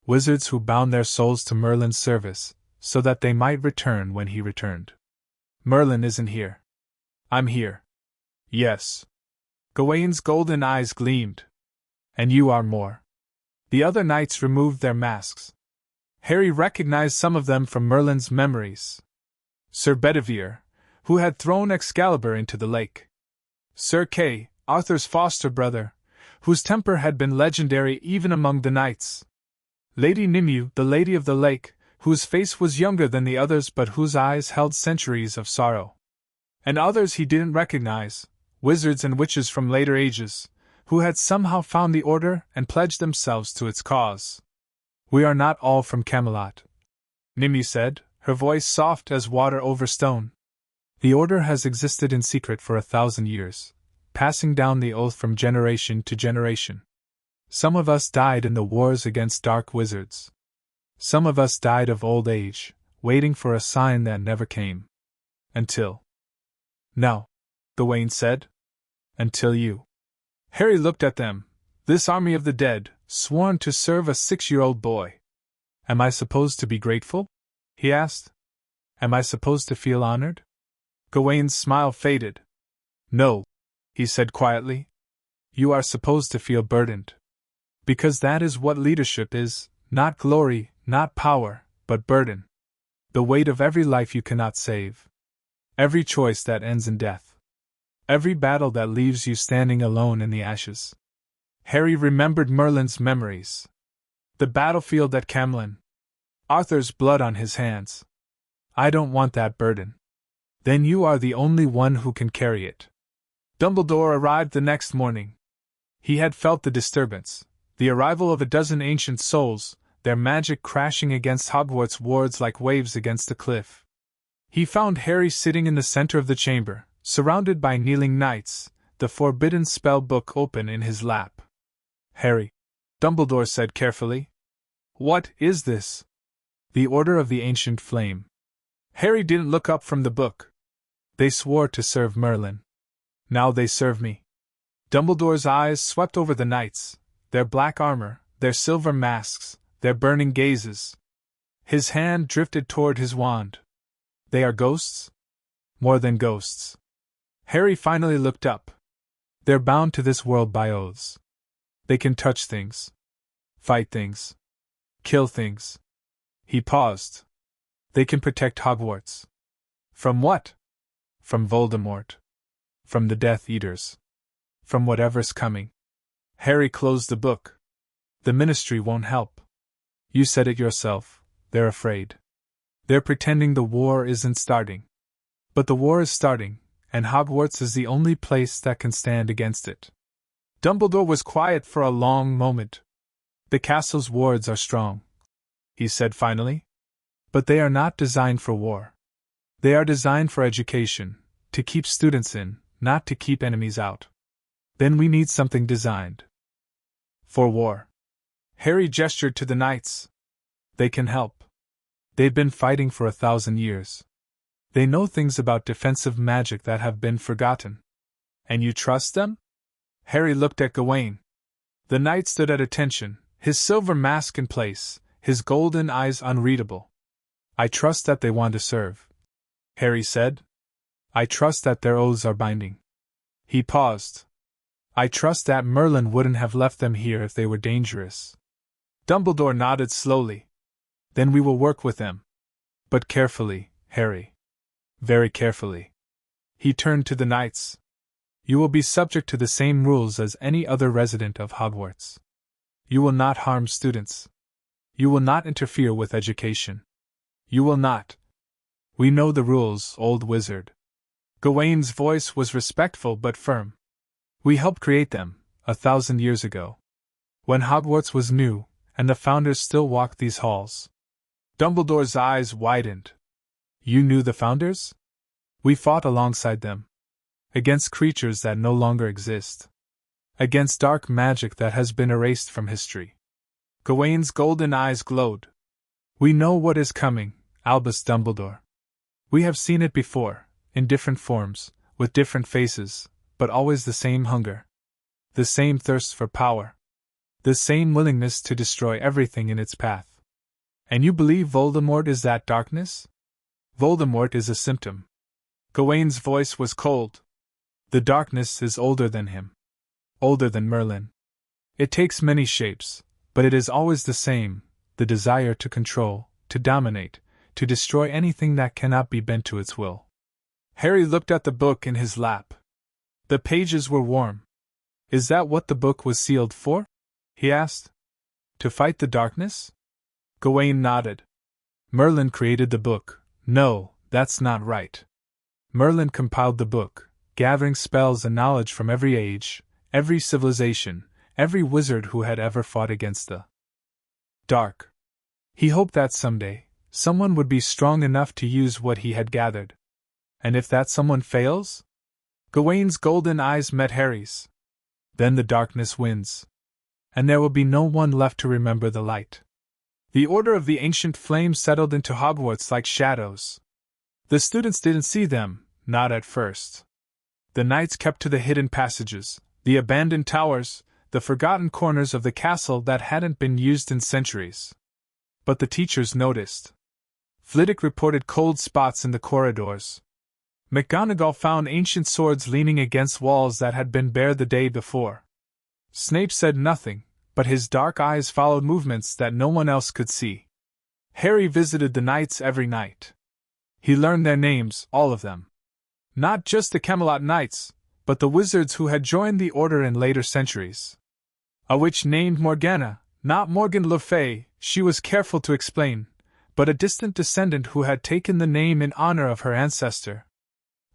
Wizards who bound their souls to Merlin's service, so that they might return when he returned. Merlin isn't here. I'm here. Yes. Gawain's golden eyes gleamed. And you are more. The other knights removed their masks. Harry recognized some of them from Merlin's memories. Sir Bedivere, who had thrown Excalibur into the lake. Sir Kay, Arthur's foster brother, whose temper had been legendary even among the knights. Lady Nimue, the Lady of the Lake, whose face was younger than the others but whose eyes held centuries of sorrow. And others he didn't recognize, wizards and witches from later ages, who had somehow found the order and pledged themselves to its cause. We are not all from Camelot, Nimue said, her voice soft as water over stone. The order has existed in secret for 1,000 years, passing down the oath from generation to generation. Some of us died in the wars against dark wizards. Some of us died of old age, waiting for a sign that never came. Until. Now, Gawain said. Until you. Harry looked at them, this army of the dead, sworn to serve a 6-year-old boy. Am I supposed to be grateful? He asked. Am I supposed to feel honored? Gawain's smile faded. No, he said quietly. You are supposed to feel burdened. Because that is what leadership is, not glory, not power, but burden. The weight of every life you cannot save. Every choice that ends in death. Every battle that leaves you standing alone in the ashes. Harry remembered Merlin's memories. The battlefield at Camlan. Arthur's blood on his hands. I don't want that burden. Then you are the only one who can carry it. Dumbledore arrived the next morning. He had felt the disturbance, the arrival of a dozen ancient souls, their magic crashing against Hogwarts wards like waves against a cliff. He found Harry sitting in the center of the chamber, surrounded by kneeling knights, the forbidden spell book open in his lap. Harry, Dumbledore said carefully. What is this? The Order of the Ancient Flame. Harry didn't look up from the book. They swore to serve Merlin. Now they serve me. Dumbledore's eyes swept over the knights, their black armor, their silver masks, their burning gazes. His hand drifted toward his wand. They are ghosts? More than ghosts. Harry finally looked up. They're bound to this world by oaths. They can touch things, fight things, kill things. He paused. They can protect Hogwarts. From what? From Voldemort. From the Death Eaters. From whatever's coming. Harry closed the book. The Ministry won't help. You said it yourself, they're afraid. They're pretending the war isn't starting. But the war is starting, and Hogwarts is the only place that can stand against it. Dumbledore was quiet for a long moment. The castle's wards are strong, he said finally. But they are not designed for war. They are designed for education, to keep students in, not to keep enemies out. Then we need something designed for war. Harry gestured to the knights. They can help. They've been fighting for 1,000 years. They know things about defensive magic that have been forgotten. And you trust them? Harry looked at Gawain. The knight stood at attention, his silver mask in place, his golden eyes unreadable. I trust that they want to serve, Harry said. I trust that their oaths are binding. He paused. I trust that Merlin wouldn't have left them here if they were dangerous. Dumbledore nodded slowly. Then we will work with them. But carefully, Harry. Very carefully. He turned to the knights. You will be subject to the same rules as any other resident of Hogwarts. You will not harm students. You will not interfere with education. You will not. We know the rules, old wizard. Gawain's voice was respectful but firm. We helped create them, 1,000 years ago. When Hogwarts was new, and the founders still walked these halls. Dumbledore's eyes widened. You knew the founders? We fought alongside them. Against creatures that no longer exist. Against dark magic that has been erased from history. Gawain's golden eyes glowed. We know what is coming, Albus Dumbledore. We have seen it before, in different forms, with different faces, but always the same hunger. The same thirst for power. The same willingness to destroy everything in its path. And you believe Voldemort is that darkness? Voldemort is a symptom. Gawain's voice was cold. The darkness is older than him. Older than Merlin. It takes many shapes, but it is always the same, the desire to control, to dominate, to destroy anything that cannot be bent to its will. Harry looked at the book in his lap. The pages were warm. Is that what the book was sealed for? He asked. To fight the darkness? Gawain nodded. Merlin created the book. No, that's not right. Merlin compiled the book, gathering spells and knowledge from every age, every civilization, every wizard who had ever fought against the dark. He hoped that someday, someone would be strong enough to use what he had gathered. And if that someone fails? Gawain's golden eyes met Harry's. Then the darkness wins. And there will be no one left to remember the light. The Order of the Ancient Flame settled into Hogwarts like shadows. The students didn't see them, not at first. The knights kept to the hidden passages, the abandoned towers, the forgotten corners of the castle that hadn't been used in centuries. But the teachers noticed. Flitwick reported cold spots in the corridors. McGonagall found ancient swords leaning against walls that had been bare the day before. Snape said nothing, but his dark eyes followed movements that no one else could see. Harry visited the knights every night. He learned their names, all of them. Not just the Camelot Knights, but the wizards who had joined the order in later centuries. A witch named Morgana, not Morgan Le Fay, she was careful to explain, but a distant descendant who had taken the name in honor of her ancestor.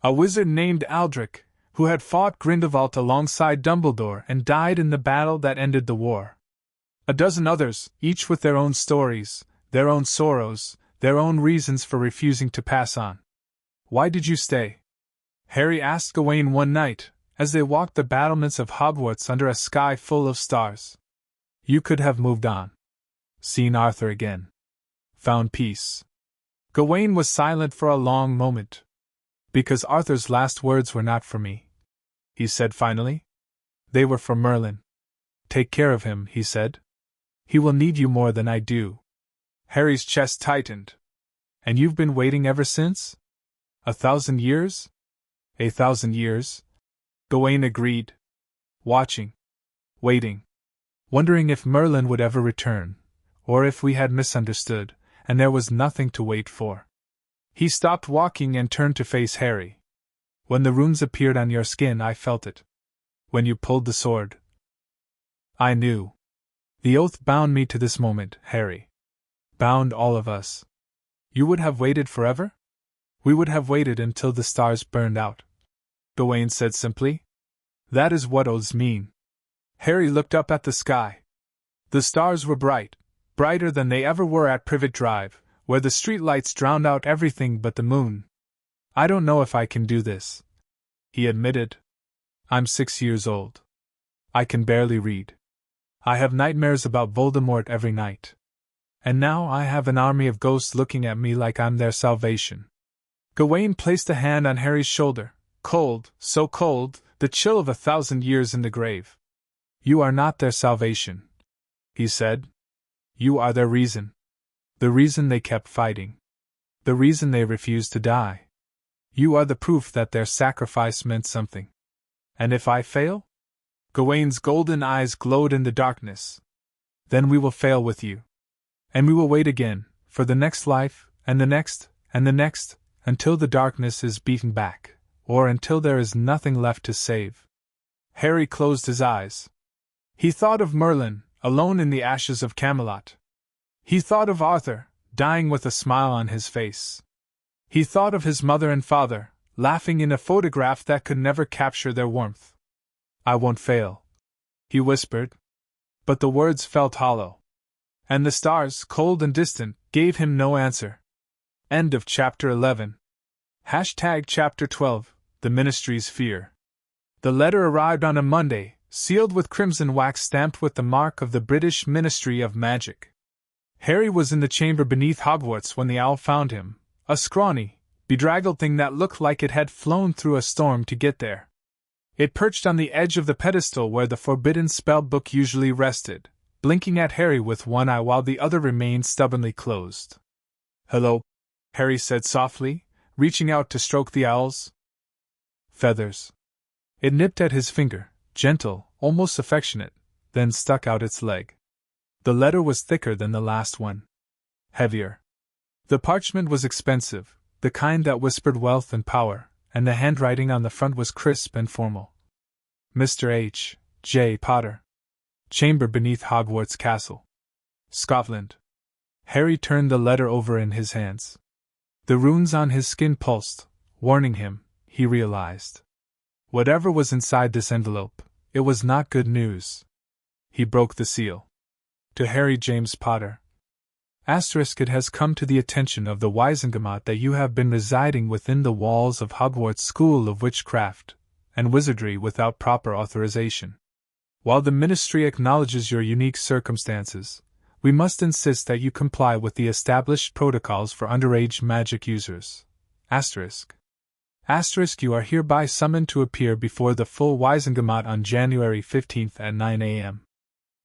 A wizard named Aldrich, who had fought Grindelwald alongside Dumbledore and died in the battle that ended the war. A dozen others, each with their own stories, their own sorrows, their own reasons for refusing to pass on. Why did you stay? Harry asked Gawain one night, as they walked the battlements of Hogwarts under a sky full of stars. You could have moved on. Seen Arthur again. Found peace. Gawain was silent for a long moment. Because Arthur's last words were not for me, he said finally. They were for Merlin. Take care of him, he said. He will need you more than I do. Harry's chest tightened. And you've been waiting ever since? 1,000 years? 1,000 years? Gawain agreed. Watching. Waiting. Wondering if Merlin would ever return, or if we had misunderstood, and there was nothing to wait for. He stopped walking and turned to face Harry. When the runes appeared on your skin, I felt it. When you pulled the sword, I knew. The oath bound me to this moment, Harry. Bound all of us. You would have waited forever? We would have waited until the stars burned out, Gawain said simply. That is what oaths mean. Harry looked up at the sky. The stars were bright, brighter than they ever were at Privet Drive, where the street lights drowned out everything but the moon. I don't know if I can do this, he admitted. I'm 6 years old. I can barely read. I have nightmares about Voldemort every night. And now I have an army of ghosts looking at me like I'm their salvation. Gawain placed a hand on Harry's shoulder, cold, so cold, the chill of 1,000 years in the grave. You are not their salvation, he said. You are their reason. The reason they kept fighting. The reason they refused to die. You are the proof that their sacrifice meant something. And if I fail? Gawain's golden eyes glowed in the darkness. Then we will fail with you. And we will wait again, for the next life, and the next, and the next, until the darkness is beaten back, or until there is nothing left to save. Harry closed his eyes. He thought of Merlin, alone in the ashes of Camelot. He thought of Arthur, dying with a smile on his face. He thought of his mother and father, laughing in a photograph that could never capture their warmth. I won't fail, he whispered. But the words felt hollow. And the stars, cold and distant, gave him no answer. End of Chapter 11. Chapter 12, The Ministry's Fear. The letter arrived on a Monday, sealed with crimson wax stamped with the mark of the British Ministry of Magic. Harry was in the chamber beneath Hogwarts when the owl found him, a scrawny, bedraggled thing that looked like it had flown through a storm to get there. It perched on the edge of the pedestal where the forbidden spell book usually rested, blinking at Harry with one eye while the other remained stubbornly closed. Hello, Harry said softly, reaching out to stroke the owl's feathers. It nipped at his finger, gentle, almost affectionate, then stuck out its leg. The letter was thicker than the last one. Heavier. The parchment was expensive, the kind that whispered wealth and power, and the handwriting on the front was crisp and formal. Mr. H. J. Potter. Chamber beneath Hogwarts Castle. Scotland. Harry turned the letter over in his hands. The runes on his skin pulsed, warning him, he realized. Whatever was inside this envelope, it was not good news. He broke the seal. To Harry James Potter. It has come to the attention of the Wizengamot that you have been residing within the walls of Hogwarts School of Witchcraft and Wizardry without proper authorization. While the Ministry acknowledges your unique circumstances, we must insist that you comply with the established protocols for underage magic users. You are hereby summoned to appear before the full Wizengamot on January 15th at 9 a.m.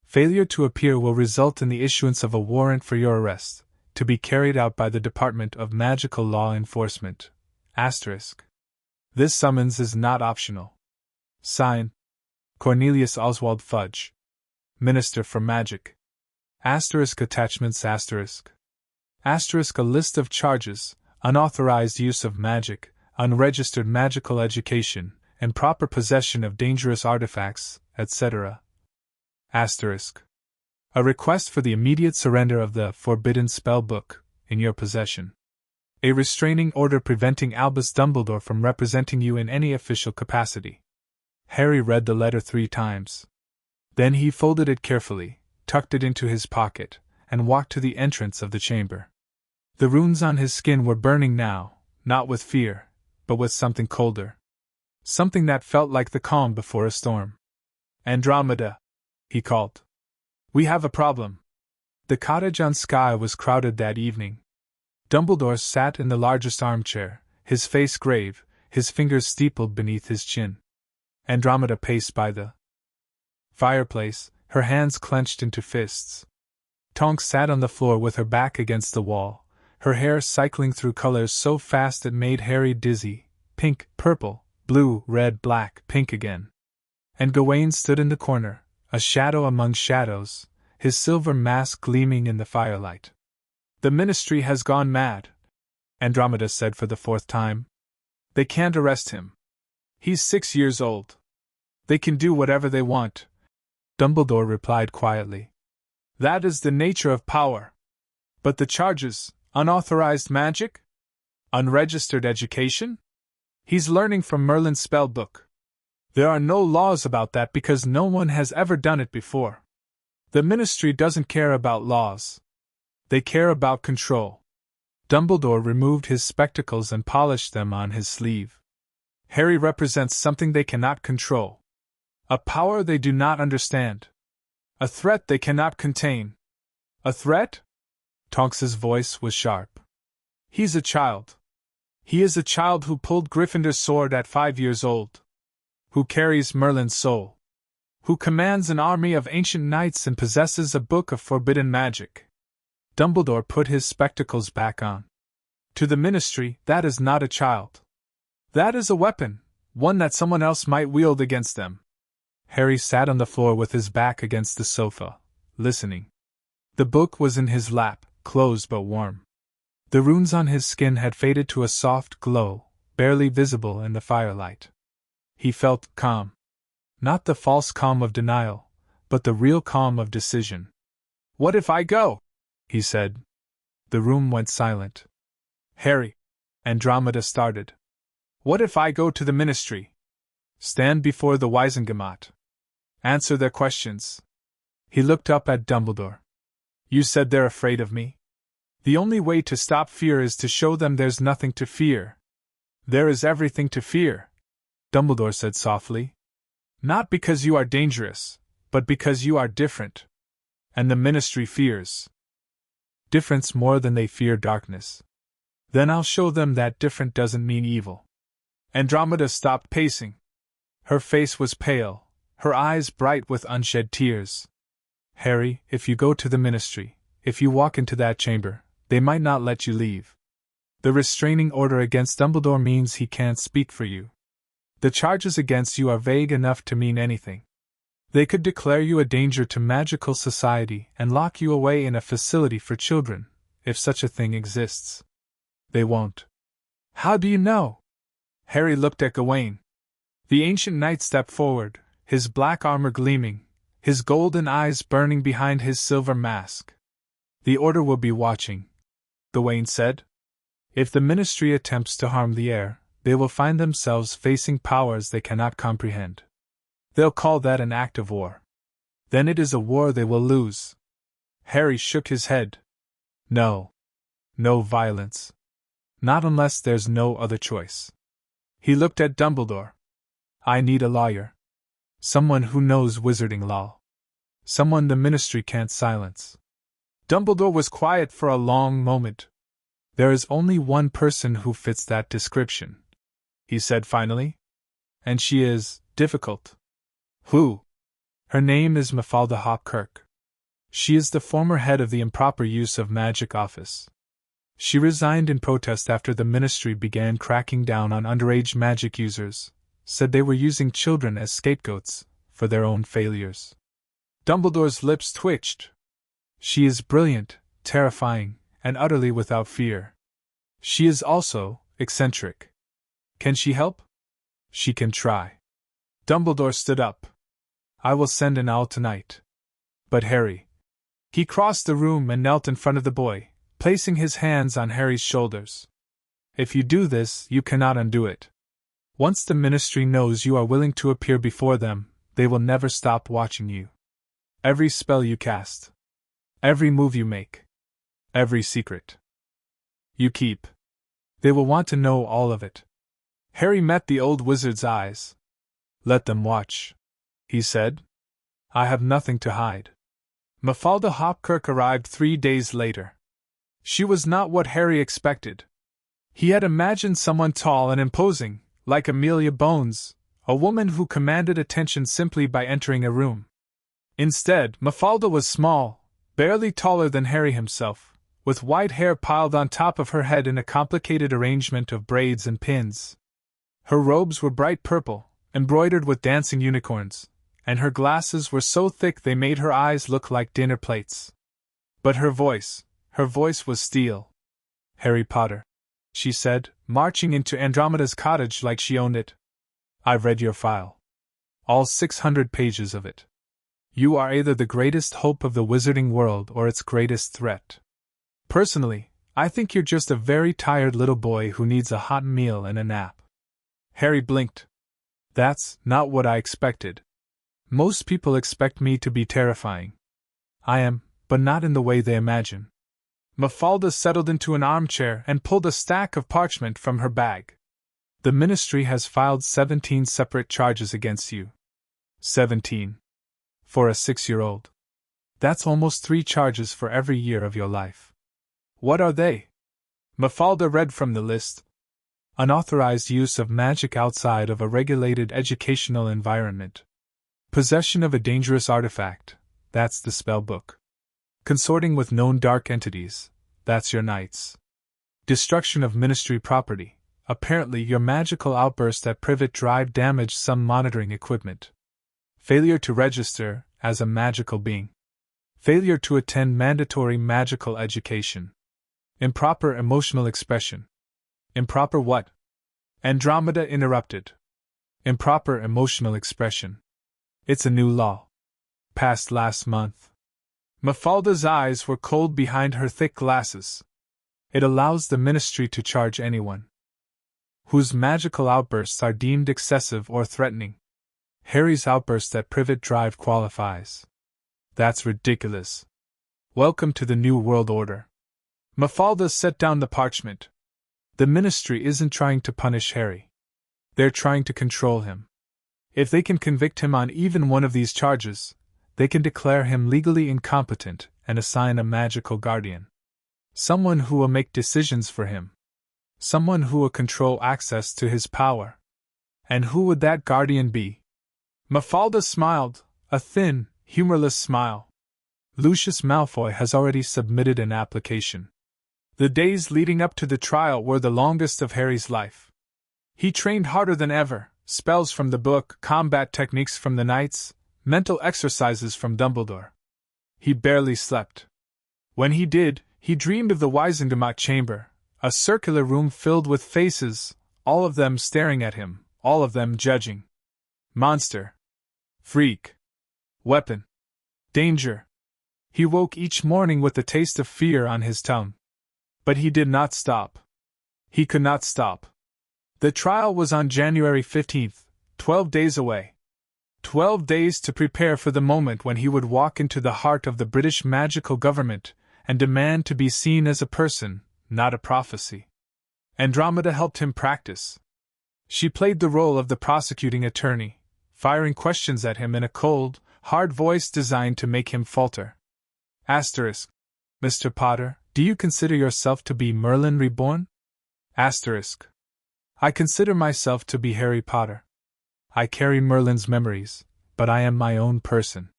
Failure to appear will result in the issuance of a warrant for your arrest, to be carried out by the Department of Magical Law Enforcement. This summons is not optional. Sign. Cornelius Oswald Fudge, Minister for Magic. Attachments A list of charges: unauthorized use of magic, unregistered magical education, improper possession of dangerous artifacts, etc. A request for the immediate surrender of the forbidden spell book, in your possession. A restraining order preventing Albus Dumbledore from representing you in any official capacity. Harry read the letter 3 times. Then he folded it carefully, tucked it into his pocket, and walked to the entrance of the chamber. The runes on his skin were burning now, not with fear, but with something colder. Something that felt like the calm before a storm. Andromeda, he called. We have a problem. The cottage on Skye was crowded that evening. Dumbledore sat in the largest armchair, his face grave, his fingers steepled beneath his chin. Andromeda paced by the fireplace, her hands clenched into fists. Tonks sat on the floor with her back against the wall, her hair cycling through colors so fast it made Harry dizzy: pink, purple, blue, red, black, pink again. And Gawain stood in the corner, a shadow among shadows, his silver mask gleaming in the firelight. "The Ministry has gone mad," Andromeda said for the fourth time. "They can't arrest him. He's 6 years old. They can do whatever they want." Dumbledore replied quietly. "That is the nature of power. But the charges: unauthorized magic? Unregistered education? He's learning from Merlin's spell book. There are no laws about that because no one has ever done it before. The Ministry doesn't care about laws. They care about control." Dumbledore removed his spectacles and polished them on his sleeve. "Harry represents something they cannot control. A power they do not understand. A threat they cannot contain." "A threat?" Tonks's voice was sharp. "He's a child. He is a child who pulled Gryffindor's sword at 5 years old. Who carries Merlin's soul. Who commands an army of ancient knights and possesses a book of forbidden magic." Dumbledore put his spectacles back on. "To the Ministry, that is not a child. That is a weapon, one that someone else might wield against them." Harry sat on the floor with his back against the sofa, listening. The book was in his lap, closed but warm. The runes on his skin had faded to a soft glow, barely visible in the firelight. He felt calm. Not the false calm of denial, but the real calm of decision. "What if I go?" he said. The room went silent. "Harry," Andromeda started. "What if I go to the Ministry? Stand before the Wizengamot. Answer their questions." He looked up at Dumbledore. "You said they're afraid of me? The only way to stop fear is to show them there's nothing to fear." "There is everything to fear," Dumbledore said softly. "Not because you are dangerous, but because you are different. And the Ministry fears difference more than they fear darkness. Then I'll show them that different doesn't mean evil." Andromeda stopped pacing. Her face was pale, her eyes bright with unshed tears. "Harry, if you go to the Ministry, if you walk into that chamber, they might not let you leave. The restraining order against Dumbledore means he can't speak for you. The charges against you are vague enough to mean anything. They could declare you a danger to magical society and lock you away in a facility for children, if such a thing exists. They won't." "How do you know?" Harry looked at Gawain. The ancient knight stepped forward, his black armor gleaming, his golden eyes burning behind his silver mask. "The Order will be watching," Gawain said. "If the Ministry attempts to harm the heir, they will find themselves facing powers they cannot comprehend. They'll call that an act of war. Then it is a war they will lose." Harry shook his head. "No. No violence. Not unless there's no other choice." He looked at Dumbledore. "I need a lawyer. Someone who knows wizarding law. Someone the Ministry can't silence." Dumbledore was quiet for a long moment. "There is only one person who fits that description," he said finally. "And she is difficult." "Who?" "Her name is Mafalda Hopkirk. She is the former head of the Improper Use of Magic office. She resigned in protest after the Ministry began cracking down on underage magic users, said they were using children as scapegoats for their own failures." Dumbledore's lips twitched. "She is brilliant, terrifying, and utterly without fear. She is also eccentric. Can she help?" "She can try." Dumbledore stood up. "I will send an owl tonight. But Harry." He crossed the room and knelt in front of the boy, placing his hands on Harry's shoulders. "If you do this, you cannot undo it. Once the Ministry knows you are willing to appear before them, they will never stop watching you. Every spell you cast. Every move you make. Every secret you keep. They will want to know all of it." Harry met the old wizard's eyes. "Let them watch," he said. "I have nothing to hide." Mafalda Hopkirk arrived 3 days later. She was not what Harry expected. He had imagined someone tall and imposing, like Amelia Bones, a woman who commanded attention simply by entering a room. Instead, Mafalda was small, barely taller than Harry himself, with white hair piled on top of her head in a complicated arrangement of braids and pins. Her robes were bright purple, embroidered with dancing unicorns, and her glasses were so thick they made her eyes look like dinner plates. But her voice was steel. "Harry Potter," she said, marching into Andromeda's cottage like she owned it. "I've read your file. All 600 pages of it. You are either the greatest hope of the wizarding world or its greatest threat. Personally, I think you're just a very tired little boy who needs a hot meal and a nap." Harry blinked. "That's not what I expected. Most people expect me to be terrifying. I am, but not in the way they imagine." Mafalda settled into an armchair and pulled a stack of parchment from her bag. "The Ministry has filed 17 separate charges against you." 17. For a 6-year-old. That's almost 3 charges for every year of your life. "What are they?" Mafalda read from the list. "Unauthorized use of magic outside of a regulated educational environment. Possession of a dangerous artifact, that's the spell book. Consorting with known dark entities, that's your knights. Destruction of Ministry property, apparently your magical outburst at Privet Drive damaged some monitoring equipment. Failure to register as a magical being. Failure to attend mandatory magical education. Improper emotional expression." "Improper what?" Andromeda interrupted. "Improper emotional expression. It's a new law. Passed last month." Mafalda's eyes were cold behind her thick glasses. "It allows the Ministry to charge anyone whose magical outbursts are deemed excessive or threatening. Harry's outburst at Privet Drive qualifies." "That's ridiculous. Welcome to the New World Order." Mafalda set down the parchment. "The Ministry isn't trying to punish Harry. They're trying to control him. If they can convict him on even one of these charges, they can declare him legally incompetent and assign a magical guardian. Someone who will make decisions for him. Someone who will control access to his power. And who would that guardian be?" Mafalda smiled, a thin, humorless smile. "Lucius Malfoy has already submitted an application." The days leading up to the trial were the longest of Harry's life. He trained harder than ever, spells from the book, combat techniques from the knights, mental exercises from Dumbledore. He barely slept. When he did, he dreamed of the Wizengamot chamber, a circular room filled with faces, all of them staring at him, all of them judging. Monster. Freak. Weapon. Danger. He woke each morning with the taste of fear on his tongue. But he did not stop. He could not stop. The trial was on January 15th, 12 days away. 12 days to prepare for the moment when he would walk into the heart of the British magical government and demand to be seen as a person, not a prophecy. Andromeda helped him practice. She played the role of the prosecuting attorney, firing questions at him in a cold, hard voice designed to make him falter. Asterisk. "Mr. Potter, do you consider yourself to be Merlin Reborn?" Asterisk. "I consider myself to be Harry Potter. I carry Merlin's memories, but I am my own person."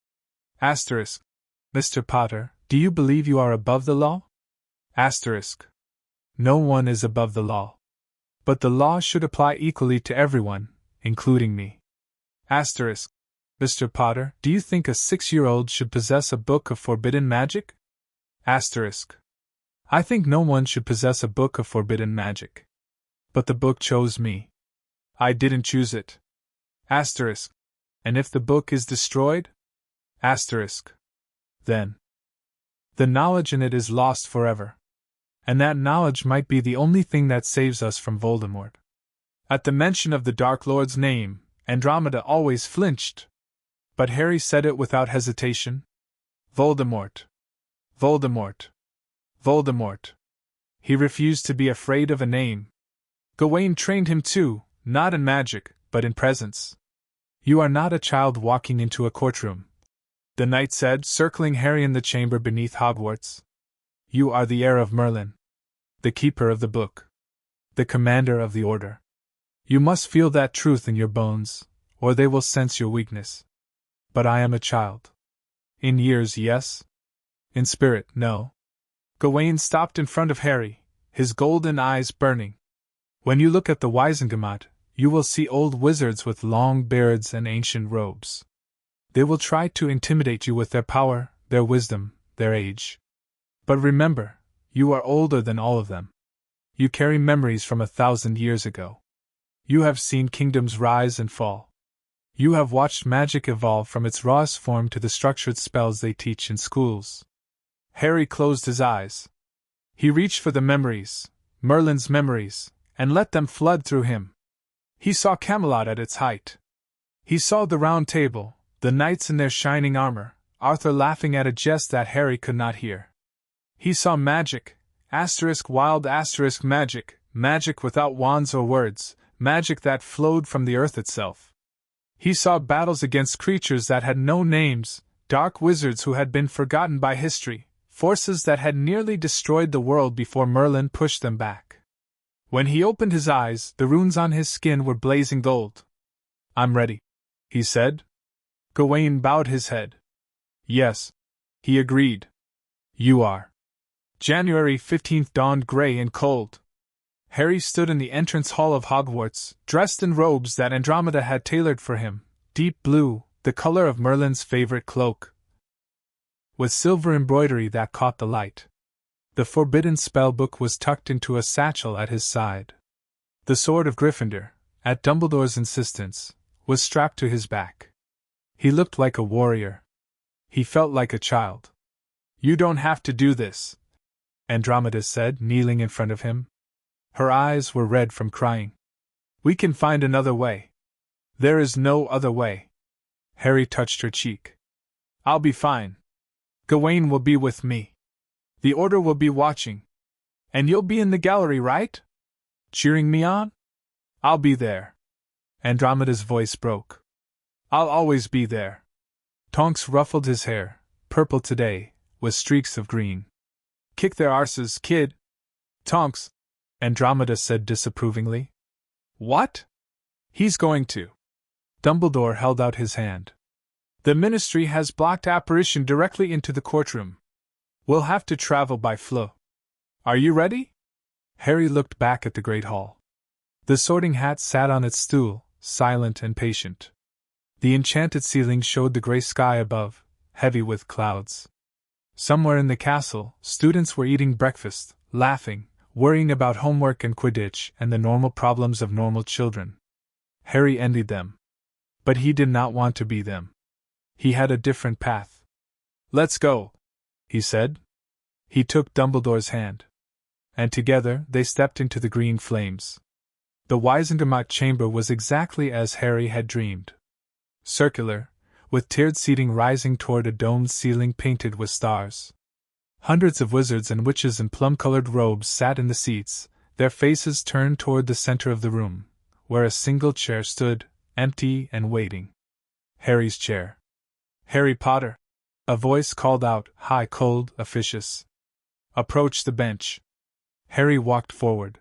Asterisk. "Mr. Potter, do you believe you are above the law?" Asterisk. "No one is above the law. But the law should apply equally to everyone, including me." Asterisk. "Mr. Potter, do you think a 6-year-old should possess a book of forbidden magic?" Asterisk. "I think no one should possess a book of forbidden magic. But the book chose me. I didn't choose it." Asterisk. "And if the book is destroyed?" Asterisk. "Then the knowledge in it is lost forever. And that knowledge might be the only thing that saves us from Voldemort." At the mention of the Dark Lord's name, Andromeda always flinched. But Harry said it without hesitation. Voldemort. Voldemort. Voldemort. He refused to be afraid of a name. Gawain trained him too, not in magic, but in presence. "You are not a child walking into a courtroom," the knight said, circling Harry in the chamber beneath Hogwarts. "You are the heir of Merlin, the keeper of the book, the commander of the order. You must feel that truth in your bones, or they will sense your weakness. But I am a child. In years, yes. In spirit, no. Gawain stopped in front of Harry, his golden eyes burning. When you look at the Wizengamot, you will see old wizards with long beards and ancient robes. They will try to intimidate you with their power, their wisdom, their age. But remember, you are older than all of them. You carry memories from 1,000 years ago. You have seen kingdoms rise and fall. You have watched magic evolve from its rawest form to the structured spells they teach in schools. Harry closed his eyes. He reached for the memories, Merlin's memories, and let them flood through him. He saw Camelot at its height. He saw the Round Table, the knights in their shining armor, Arthur laughing at a jest that Harry could not hear. He saw magic, wild magic, magic without wands or words, magic that flowed from the earth itself. He saw battles against creatures that had no names, dark wizards who had been forgotten by history, forces that had nearly destroyed the world before Merlin pushed them back. When he opened his eyes, the runes on his skin were blazing gold. "I'm ready," he said. Gawain bowed his head. "Yes," he agreed. "You are." January 15th dawned gray and cold. Harry stood in the entrance hall of Hogwarts, dressed in robes that Andromeda had tailored for him, deep blue, the color of Merlin's favorite cloak, with silver embroidery that caught the light. The forbidden spellbook was tucked into a satchel at his side. The Sword of Gryffindor, at Dumbledore's insistence, was strapped to his back. He looked like a warrior. He felt like a child. "You don't have to do this," Andromeda said, kneeling in front of him. Her eyes were red from crying. "We can find another way." "There is no other way." Harry touched her cheek. "I'll be fine. Gawain will be with me. The Order will be watching. And you'll be in the gallery, right? Cheering me on?" "I'll be there." Andromeda's voice broke. "I'll always be there." Tonks ruffled his hair, purple today, with streaks of green. "Kick their arses, kid." "Tonks," Andromeda said disapprovingly. "What?" "He's going to." Dumbledore held out his hand. "The Ministry has blocked apparition directly into the courtroom. We'll have to travel by flow. Are you ready?" Harry looked back at the Great Hall. The Sorting Hat sat on its stool, silent and patient. The enchanted ceiling showed the gray sky above, heavy with clouds. Somewhere in the castle, students were eating breakfast, laughing, worrying about homework and Quidditch and the normal problems of normal children. Harry envied them. But he did not want to be them. He had a different path. "Let's go," he said. He took Dumbledore's hand. And together they stepped into the green flames. The Wizengamot chamber was exactly as Harry had dreamed. Circular, with tiered seating rising toward a domed ceiling painted with stars. Hundreds of wizards and witches in plum-colored robes sat in the seats, their faces turned toward the center of the room, where a single chair stood, empty and waiting. Harry's chair. "Harry Potter!" A voice called out, high, cold, officious. "Approach the bench." Harry walked forward.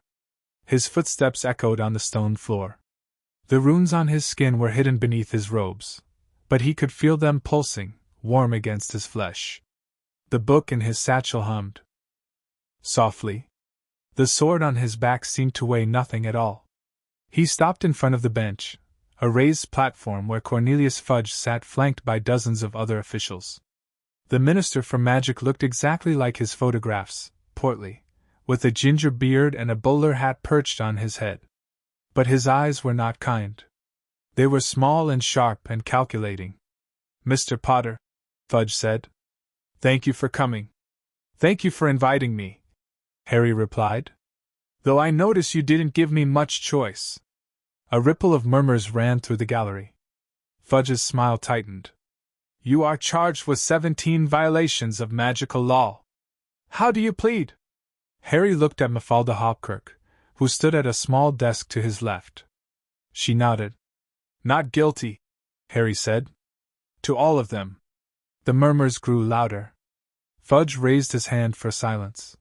His footsteps echoed on the stone floor. The runes on his skin were hidden beneath his robes, but he could feel them pulsing, warm against his flesh. The book in his satchel hummed softly. The sword on his back seemed to weigh nothing at all. He stopped in front of the bench, a raised platform where Cornelius Fudge sat flanked by dozens of other officials. The Minister for Magic looked exactly like his photographs, portly, with a ginger beard and a bowler hat perched on his head. But his eyes were not kind. They were small and sharp and calculating. "Mr. Potter," Fudge said. "Thank you for coming." "Thank you for inviting me," Harry replied. "Though I notice you didn't give me much choice." A ripple of murmurs ran through the gallery. Fudge's smile tightened. "You are charged with 17 violations of magical law. How do you plead?" Harry looked at Mafalda Hopkirk, who stood at a small desk to his left. She nodded. "Not guilty," Harry said. "To all of them." The murmurs grew louder. Fudge raised his hand for silence.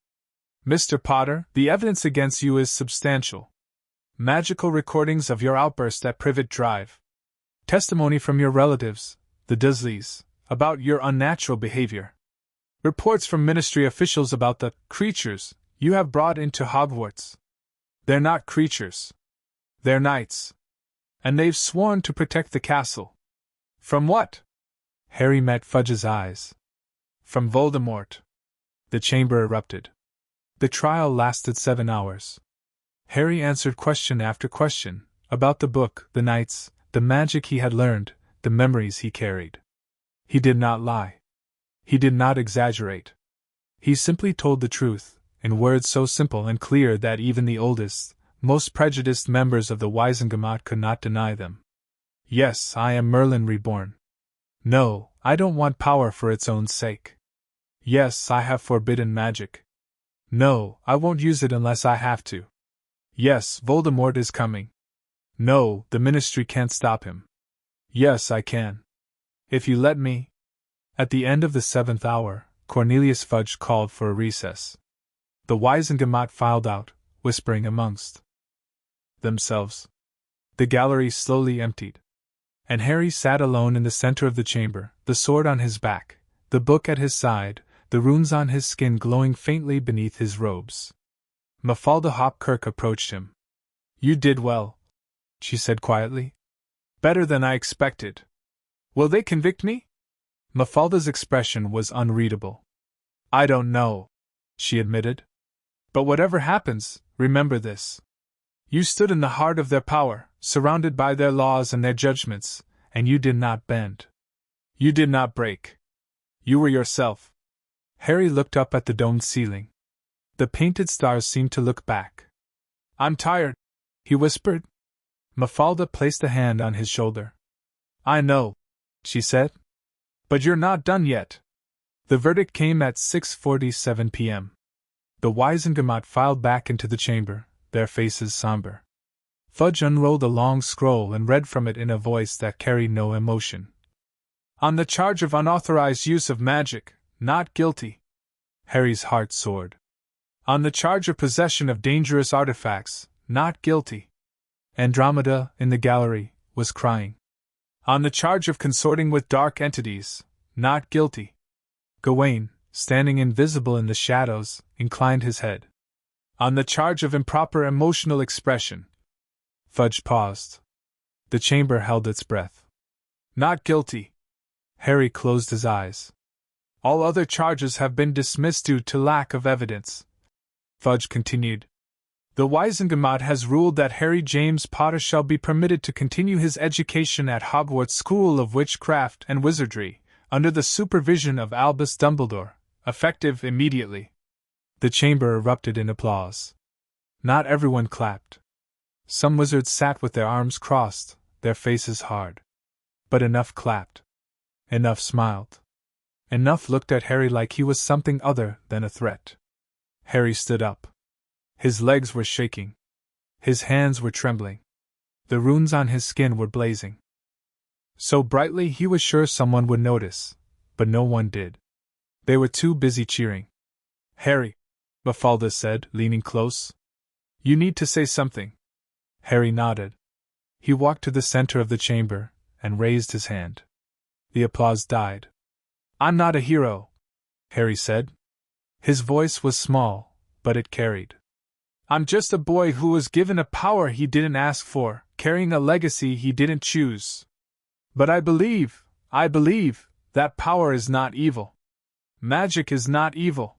"Mr. Potter, the evidence against you is substantial. Magical recordings of your outburst at Privet Drive. Testimony from your relatives, the Dursleys, about your unnatural behavior. Reports from ministry officials about the creatures you have brought into Hogwarts. They're not creatures. They're knights. And they've sworn to protect the castle. From what? Harry met Fudge's eyes. From Voldemort. The chamber erupted. The trial lasted 7 hours. Harry answered question after question, about the book, the knights, the magic he had learned, the memories he carried. He did not lie. He did not exaggerate. He simply told the truth, in words so simple and clear that even the oldest, most prejudiced members of the Wizengamot could not deny them. Yes, I am Merlin Reborn. No, I don't want power for its own sake. Yes, I have forbidden magic. No, I won't use it unless I have to. Yes, Voldemort is coming. No, the Ministry can't stop him. Yes, I can. If you let me. At the end of the 7th hour, Cornelius Fudge called for a recess. The Wizengamot filed out, whispering amongst themselves. The gallery slowly emptied. And Harry sat alone in the center of the chamber, the sword on his back, the book at his side, the runes on his skin glowing faintly beneath his robes. Mafalda Hopkirk approached him. You did well, she said quietly. Better than I expected. Will they convict me? Mafalda's expression was unreadable. I don't know, she admitted. But whatever happens, remember this. You stood in the heart of their power, surrounded by their laws and their judgments, and you did not bend. You did not break. You were yourself. Harry looked up at the domed ceiling. The painted stars seemed to look back. I'm tired, he whispered. Mafalda placed a hand on his shoulder. I know, she said. But you're not done yet. The verdict came at 6:47 p.m. The Wizengamot filed back into the chamber, their faces somber. Fudge unrolled a long scroll and read from it in a voice that carried no emotion. On the charge of unauthorized use of magic, not guilty. Harry's heart soared. On the charge of possession of dangerous artifacts, not guilty. Andromeda, in the gallery, was crying. On the charge of consorting with dark entities, not guilty. Gawain, standing invisible in the shadows, inclined his head. On the charge of improper emotional expression. Fudge paused. The chamber held its breath. Not guilty. Harry closed his eyes. All other charges have been dismissed due to lack of evidence. Fudge continued. The Wizengamot has ruled that Harry James Potter shall be permitted to continue his education at Hogwarts School of Witchcraft and Wizardry, under the supervision of Albus Dumbledore, effective immediately. The chamber erupted in applause. Not everyone clapped. Some wizards sat with their arms crossed, their faces hard. But enough clapped. Enough smiled. Enough looked at Harry like he was something other than a threat. Harry stood up. His legs were shaking. His hands were trembling. The runes on his skin were blazing. So brightly he was sure someone would notice, but no one did. They were too busy cheering. Harry, Mafalda said, leaning close. You need to say something. Harry nodded. He walked to the center of the chamber and raised his hand. The applause died. I'm not a hero, Harry said. His voice was small, but it carried. I'm just a boy who was given a power he didn't ask for, carrying a legacy he didn't choose. But I believe, that power is not evil. Magic is not evil.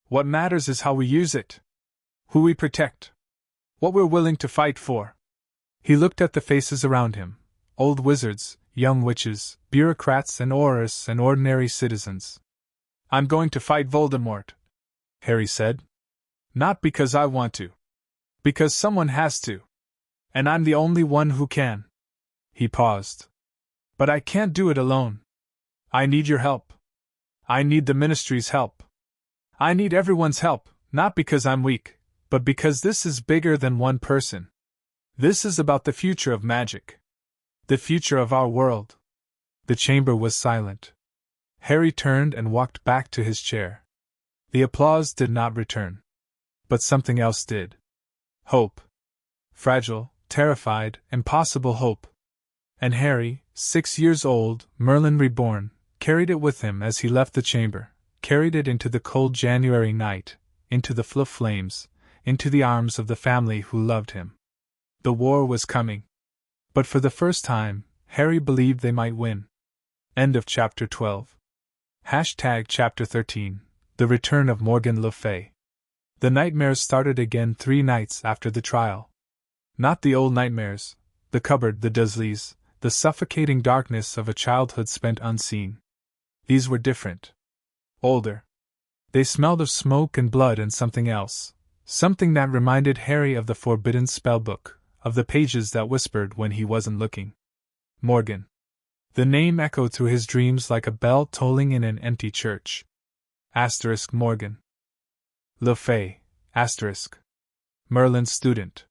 What matters is how we use it. Who we protect. What we're willing to fight for. He looked at the faces around him. Old wizards, young witches, bureaucrats and aurors and ordinary citizens. I'm going to fight Voldemort, Harry said. Not because I want to. Because someone has to. And I'm the only one who can. He paused. But I can't do it alone. I need your help. I need the Ministry's help. I need everyone's help, not because I'm weak, but because this is bigger than one person. This is about the future of magic. The future of our world. The chamber was silent. Harry turned and walked back to his chair. The applause did not return. But something else did. Hope. Fragile, terrified, impossible hope. And Harry, 6 years old, Merlin Reborn, carried it with him as he left the chamber, carried it into the cold January night, into the flames, into the arms of the family who loved him. The war was coming. But for the first time, Harry believed they might win. End of Chapter 12. Chapter 13. The Return of Morgan Le Fay. The nightmares started again 3 nights after the trial. Not the old nightmares, the cupboard, the Dursleys, the suffocating darkness of a childhood spent unseen. These were different. Older. They smelled of smoke and blood and something else. Something that reminded Harry of the forbidden spellbook, of the pages that whispered when he wasn't looking. Morgan. The name echoed through his dreams like a bell tolling in an empty church. Morgan. Le Fay. Merlin's student.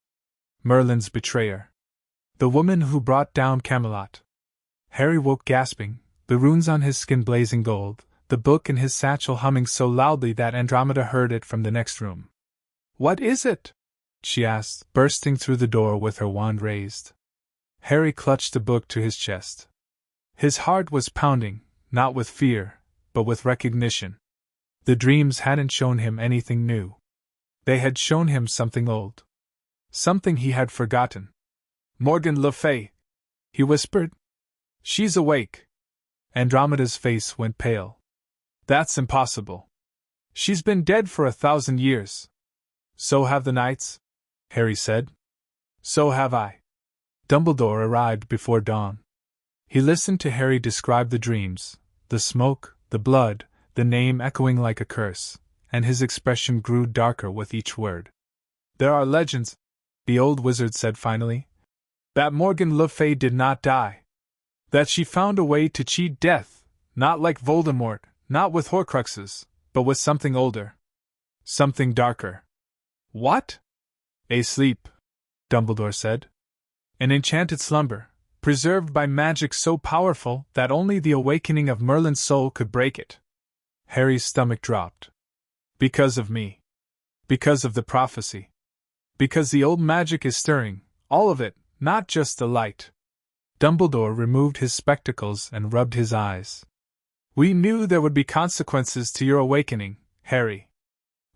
Merlin's betrayer. The woman who brought down Camelot. Harry woke gasping, the runes on his skin blazing gold, the book in his satchel humming so loudly that Andromeda heard it from the next room. "What is it?" she asked, bursting through the door with her wand raised. Harry clutched the book to his chest. His heart was pounding, not with fear, but with recognition. The dreams hadn't shown him anything new. They had shown him something old. Something he had forgotten. "Morgan Le Fay," he whispered. "She's awake." Andromeda's face went pale. "That's impossible. She's been dead for 1,000 years. "So have the knights," Harry said. "So have I." Dumbledore arrived before dawn. He listened to Harry describe the dreams, the smoke, the blood, the name echoing like a curse, and his expression grew darker with each word. "There are legends," the old wizard said finally, "that Morgan Le Fay did not die. That she found a way to cheat death, not like Voldemort, not with Horcruxes, but with something older. Something darker." "What?" "A sleep," Dumbledore said. "An enchanted slumber, preserved by magic so powerful that only the awakening of Merlin's soul could break it." Harry's stomach dropped. "Because of me. Because of the prophecy. Because the old magic is stirring, all of it, not just the light." Dumbledore removed his spectacles and rubbed his eyes. "We knew there would be consequences to your awakening, Harry.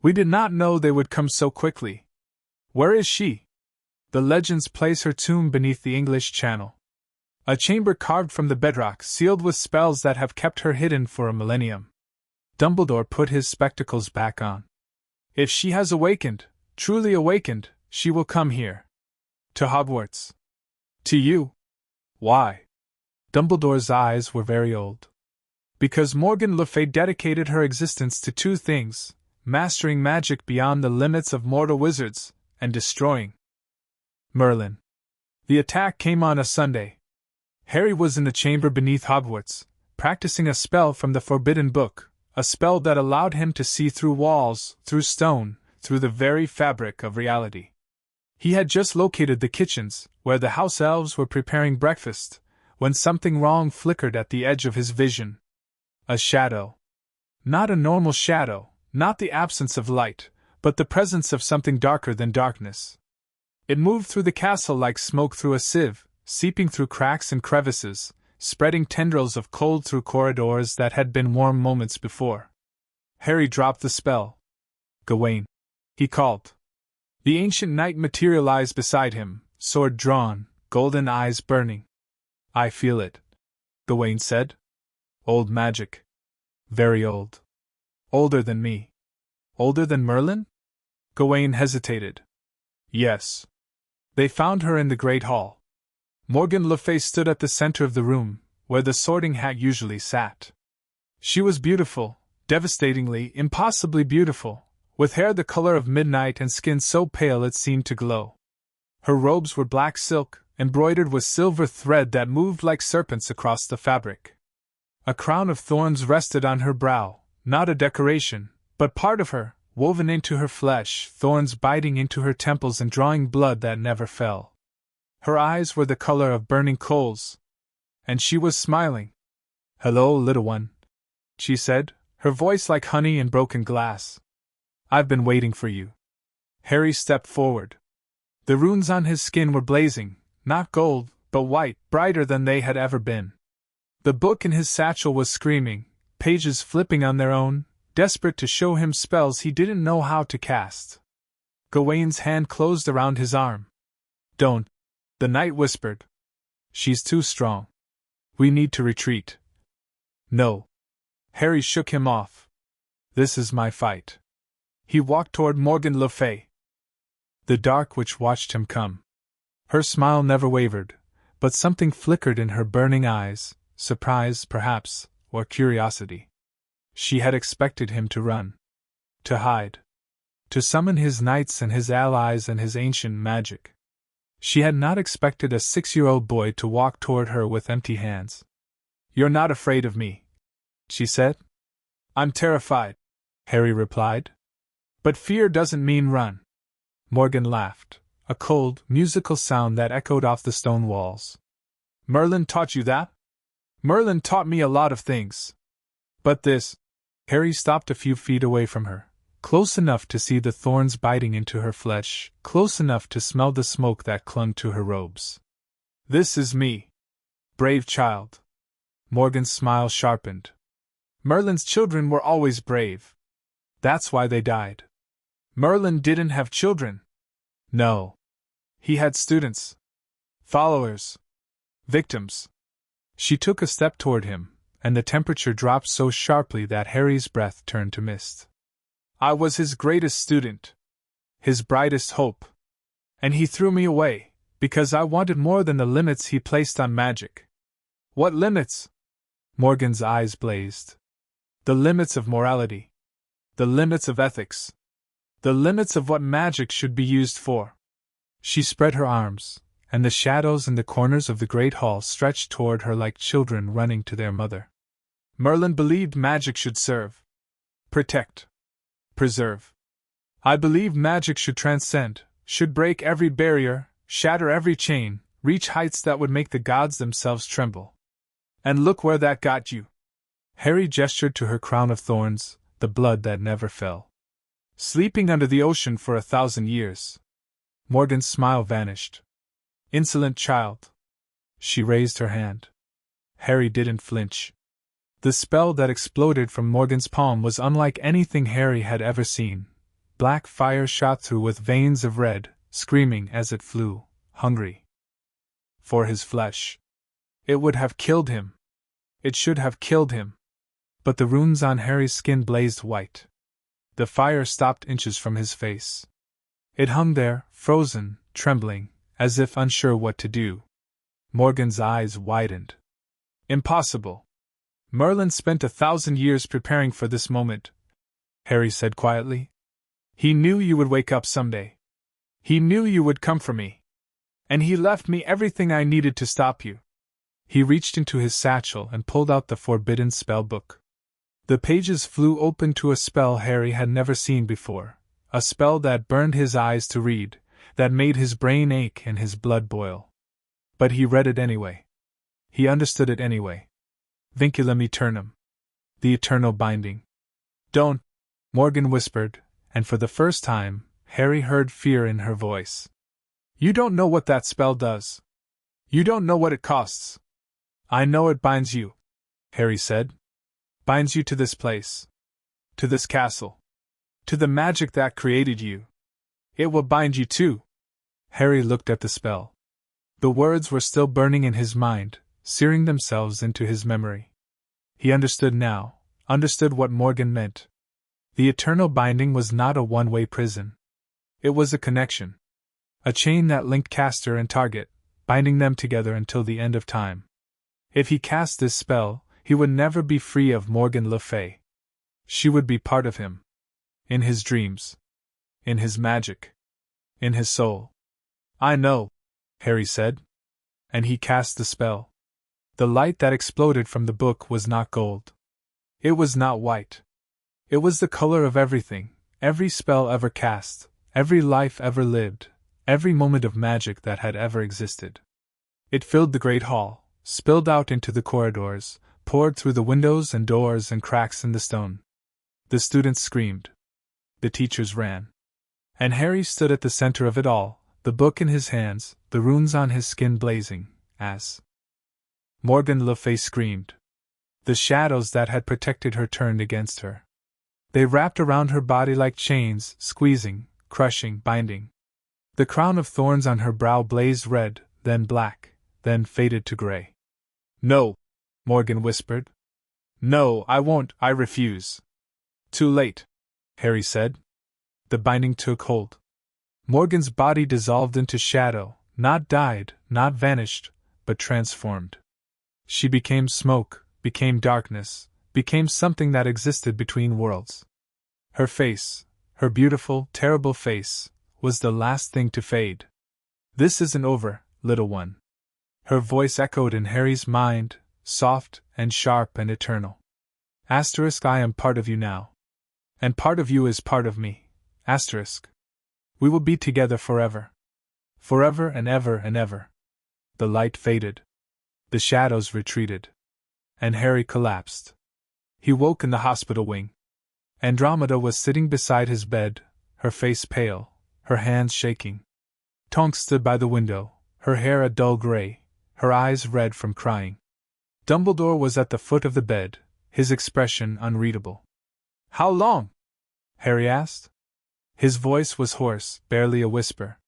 We did not know they would come so quickly. Where is she?" "The legends place her tomb beneath the English Channel. A chamber carved from the bedrock, sealed with spells that have kept her hidden for a millennium." Dumbledore put his spectacles back on. "If she has awakened, truly awakened, she will come here. To Hogwarts. To you." "Why?" Dumbledore's eyes were very old. "Because Morgan Le Fay dedicated her existence to 2 things, mastering magic beyond the limits of mortal wizards, and destroying Merlin. The attack came on a Sunday. Harry was in the chamber beneath Hogwarts, practicing a spell from the Forbidden Book, a spell that allowed him to see through walls, through stone, through the very fabric of reality. He had just located the kitchens, where the house elves were preparing breakfast, when something wrong flickered at the edge of his vision. A shadow. Not a normal shadow, not the absence of light, but the presence of something darker than darkness. It moved through the castle like smoke through a sieve, seeping through cracks and crevices, spreading tendrils of cold through corridors that had been warm moments before. Harry dropped the spell. "Gawain," he called. The ancient knight materialized beside him, sword drawn, golden eyes burning. "I feel it," Gawain said. "Old magic. Very old. Older than me. Older than Merlin?" Gawain hesitated. "Yes." They found her in the Great Hall. Morgan Le Fay stood at the center of the room, where the Sorting Hat usually sat. She was beautiful, devastatingly, impossibly beautiful, with hair the color of midnight and skin so pale it seemed to glow. Her robes were black silk, embroidered with silver thread that moved like serpents across the fabric. A crown of thorns rested on her brow, not a decoration, but part of her, woven into her flesh, thorns biting into her temples and drawing blood that never fell. Her eyes were the color of burning coals. And she was smiling. "Hello, little one," she said, her voice like honey in broken glass. "I've been waiting for you." Harry stepped forward. The runes on his skin were blazing, not gold, but white, brighter than they had ever been. The book in his satchel was screaming, pages flipping on their own, desperate to show him spells he didn't know how to cast. Gawain's hand closed around his arm. "Don't," the knight whispered. "She's too strong. We need to retreat." "No." Harry shook him off. "This is my fight." He walked toward Morgan Le Fay. The Dark Witch watched him come. Her smile never wavered, but something flickered in her burning eyes, surprise, perhaps, or curiosity. She had expected him to run. To hide. To summon his knights and his allies and his ancient magic. She had not expected a 6-year-old boy to walk toward her with empty hands. "You're not afraid of me," she said. "I'm terrified," Harry replied. "But fear doesn't mean run." Morgan laughed, a cold, musical sound that echoed off the stone walls. "Merlin taught you that?" "Merlin taught me a lot of things. But this—" Harry stopped a few feet away from her, close enough to see the thorns biting into her flesh, close enough to smell the smoke that clung to her robes. "This is me. Brave child." Morgan's smile sharpened. "Merlin's children were always brave. That's why they died." "Merlin didn't have children." "No. He had students. Followers. Victims." She took a step toward him, and the temperature dropped so sharply that Harry's breath turned to mist. "I was his greatest student. His brightest hope. And he threw me away, because I wanted more than the limits he placed on magic." "What limits?" Morgan's eyes blazed. "The limits of morality. The limits of ethics. The limits of what magic should be used for." She spread her arms, and the shadows in the corners of the great hall stretched toward her like children running to their mother. "Merlin believed magic should serve. Protect. Preserve. I believe magic should transcend, should break every barrier, shatter every chain, reach heights that would make the gods themselves tremble. And look where that got you." Harry gestured to her crown of thorns, the blood that never fell. "Sleeping under the ocean for 1,000 years. Morgan's smile vanished. "Insolent child." She raised her hand. Harry didn't flinch. The spell that exploded from Morgan's palm was unlike anything Harry had ever seen. Black fire shot through with veins of red, screaming as it flew, hungry for his flesh. It would have killed him. It should have killed him. But the runes on Harry's skin blazed white. The fire stopped inches from his face. It hung there, frozen, trembling, as if unsure what to do. Morgan's eyes widened. "Impossible. Merlin spent 1,000 years preparing for this moment," Harry said quietly. "He knew you would wake up someday. He knew you would come for me. And he left me everything I needed to stop you." He reached into his satchel and pulled out the forbidden spell book. The pages flew open to a spell Harry had never seen before, a spell that burned his eyes to read, that made his brain ache and his blood boil. But he read it anyway. He understood it anyway. Vinculum Aeternum. The eternal binding. "Don't," Morgan whispered, and for the first time, Harry heard fear in her voice. "You don't know what that spell does. You don't know what it costs." "I know it binds you," Harry said. "Binds you to this place. To this castle. To the magic that created you. It will bind you too." Harry looked at the spell. The words were still burning in his mind, searing themselves into his memory. He understood now, understood what Morgan meant. The eternal binding was not a one-way prison. It was a connection. A chain that linked caster and target, binding them together until the end of time. If he cast this spell, he would never be free of Morgan Le Fay. She would be part of him. In his dreams. In his magic. In his soul. "I know," Harry said. And he cast the spell. The light that exploded from the book was not gold. It was not white. It was the color of everything, every spell ever cast, every life ever lived, every moment of magic that had ever existed. It filled the great hall, spilled out into the corridors, poured through the windows and doors and cracks in the stone. The students screamed. The teachers ran. And Harry stood at the center of it all, the book in his hands, the runes on his skin blazing, as Morgan Le Fay screamed. The shadows that had protected her turned against her. They wrapped around her body like chains, squeezing, crushing, binding. The crown of thorns on her brow blazed red, then black, then faded to gray. "No," Morgan whispered. "No, I won't, I refuse." "Too late," Harry said. The binding took hold. Morgan's body dissolved into shadow, not died, not vanished, but transformed. She became smoke, became darkness, became something that existed between worlds. Her face, her beautiful, terrible face, was the last thing to fade. "This isn't over, little one." Her voice echoed in Harry's mind, soft and sharp and eternal. I am part of you now. And part of you is part of me. We will be together forever. Forever and ever and ever. The light faded. The shadows retreated. And Harry collapsed. He woke in the hospital wing. Andromeda was sitting beside his bed, her face pale, her hands shaking. Tonks stood by the window, her hair a dull gray, her eyes red from crying. Dumbledore was at the foot of the bed, his expression unreadable. "How long?" Harry asked. His voice was hoarse, barely a whisper.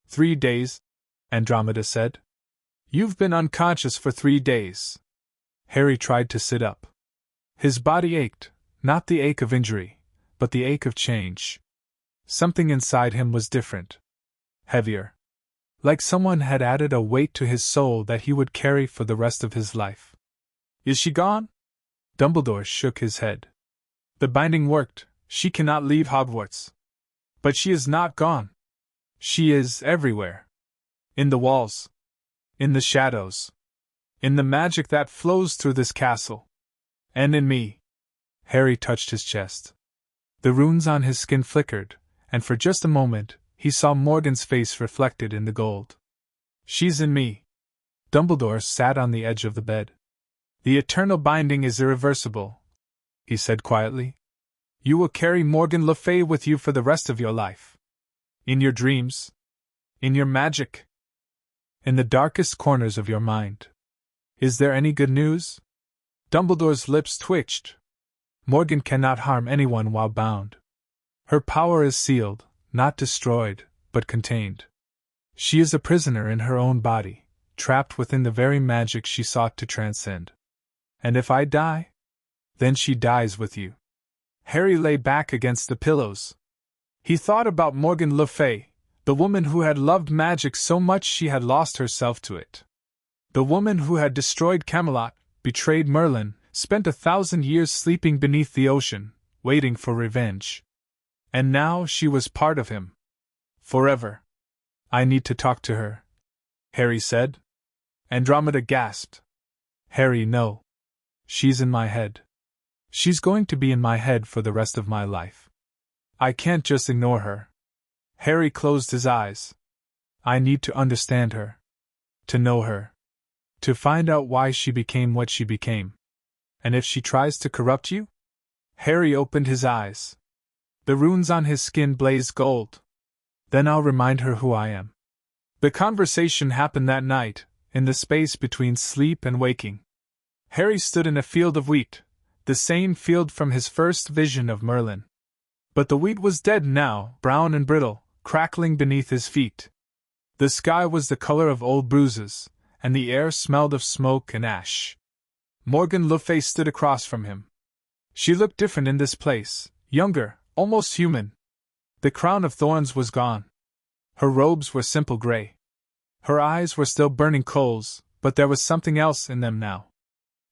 3 days, Andromeda said. "You've been unconscious for 3 days." Harry tried to sit up. His body ached, not the ache of injury, but the ache of change. Something inside him was different. Heavier. Like someone had added a weight to his soul that he would carry for the rest of his life. "Is she gone?" Dumbledore shook his head. "The binding worked, she cannot leave Hogwarts. But she is not gone. She is everywhere. In the walls. In the shadows. In the magic that flows through this castle. And in me." Harry touched his chest. The runes on his skin flickered, and for just a moment, he saw Morgan's face reflected in the gold. "She's in me." Dumbledore sat on the edge of the bed. "The eternal binding is irreversible," he said quietly. "You will carry Morgan Le Fay with you for the rest of your life. In your dreams. In your magic. In the darkest corners of your mind. Is there any good news?" Dumbledore's lips twitched. "Morgan cannot harm anyone while bound. Her power is sealed, not destroyed, but contained. She is a prisoner in her own body, trapped within the very magic she sought to transcend. And if I die? Then she dies with you." Harry lay back against the pillows. He thought about Morgan Le Fay, the woman who had loved magic so much she had lost herself to it. The woman who had destroyed Camelot, betrayed Merlin, spent 1,000 years sleeping beneath the ocean, waiting for revenge. And now she was part of him. Forever. "I need to talk to her," Harry said. Andromeda gasped. "Harry, no. She's in my head. She's going to be in my head for the rest of my life. I can't just ignore her." Harry closed his eyes. "I need to understand her. To know her. To find out why she became what she became. And if she tries to corrupt you?" Harry opened his eyes. The runes on his skin blazed gold. "Then I'll remind her who I am." The conversation happened that night, in the space between sleep and waking. Harry stood in a field of wheat, the same field from his first vision of Merlin. But the wheat was dead now, brown and brittle, crackling beneath his feet. The sky was the color of old bruises, and the air smelled of smoke and ash. Morgan Le Fay stood across from him. She looked different in this place, younger, almost human. The crown of thorns was gone. Her robes were simple gray. Her eyes were still burning coals, but there was something else in them now.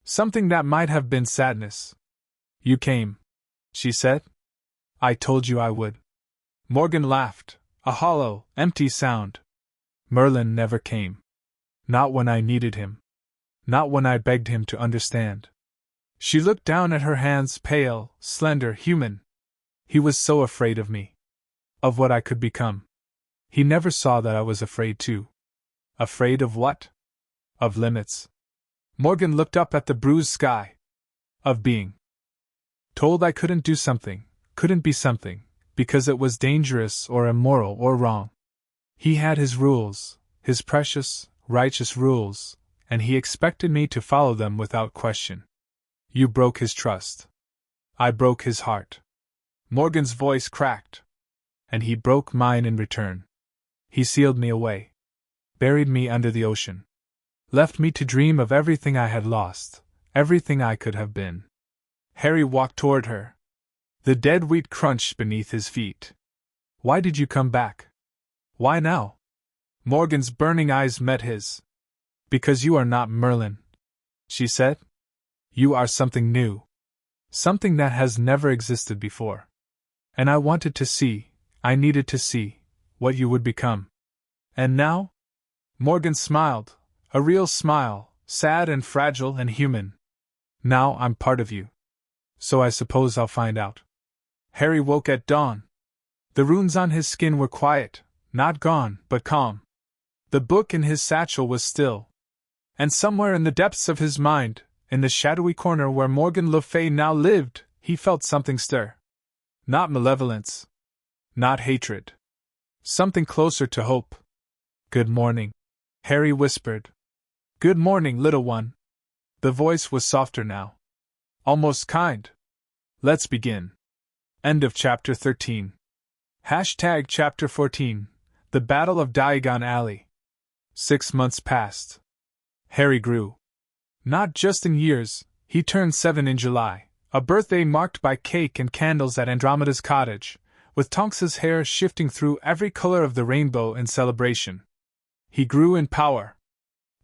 Something that might have been sadness. "You came," she said. "I told you I would." Morgan laughed, a hollow, empty sound. "Merlin never came. Not when I needed him. Not when I begged him to understand." She looked down at her hands, pale, slender, human. "He was so afraid of me. Of what I could become. He never saw that I was afraid too." "Afraid of what?" "Of limits." Morgan looked up at the bruised sky. "Of being told I couldn't do something, couldn't be something, because it was dangerous or immoral or wrong. He had his rules, his precious, righteous rules, and he expected me to follow them without question. You broke his trust. I broke his heart. Morgan's voice cracked. And he broke mine in return. He sealed me away. Buried me under the ocean. Left me to dream of everything I had lost, everything I could have been. Harry walked toward her. The dead wheat crunched beneath his feet. Why did you come back? Why now? Morgan's burning eyes met his. Because you are not Merlin, she said. You are something new. Something that has never existed before. And I wanted to see, I needed to see, what you would become. And now? Morgan smiled, a real smile, sad and fragile and human. Now I'm part of you. So I suppose I'll find out. Harry woke at dawn. The runes on his skin were quiet, not gone, but calm. The book in his satchel was still. And somewhere in the depths of his mind, in the shadowy corner where Morgan Le Fay now lived, he felt something stir. Not malevolence. Not hatred. Something closer to hope. Good morning, Harry whispered. Good morning, little one. The voice was softer now. Almost kind. Let's begin. End of chapter 13. Hashtag chapter 14. The Battle of Diagon Alley. 6 months passed. Harry grew. Not just in years, he turned 7 in July, a birthday marked by cake and candles at Andromeda's cottage, with Tonks's hair shifting through every color of the rainbow in celebration. He grew in power.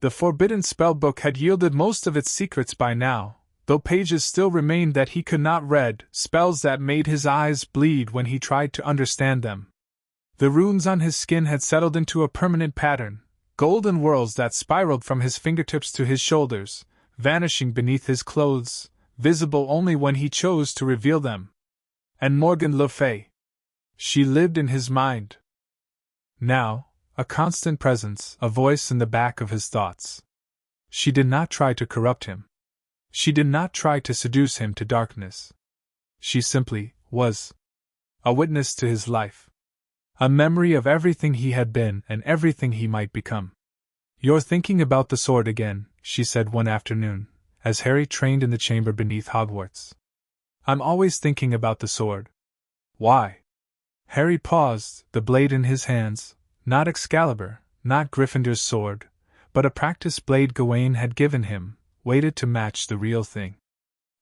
The forbidden spellbook had yielded most of its secrets by now, though pages still remained that he could not read, spells that made his eyes bleed when he tried to understand them. The runes on his skin had settled into a permanent pattern, golden whorls that spiraled from his fingertips to his shoulders, vanishing beneath his clothes, visible only when he chose to reveal them. And Morgan Le Fay. She lived in his mind. Now, a constant presence, a voice in the back of his thoughts. She did not try to corrupt him. She did not try to seduce him to darkness. She simply was. A witness to his life. A memory of everything he had been and everything he might become. You're thinking about the sword again, she said one afternoon, as Harry trained in the chamber beneath Hogwarts. I'm always thinking about the sword. Why? Harry paused, the blade in his hands, not Excalibur, not Gryffindor's sword, but a practice blade Gawain had given him, weighted to match the real thing.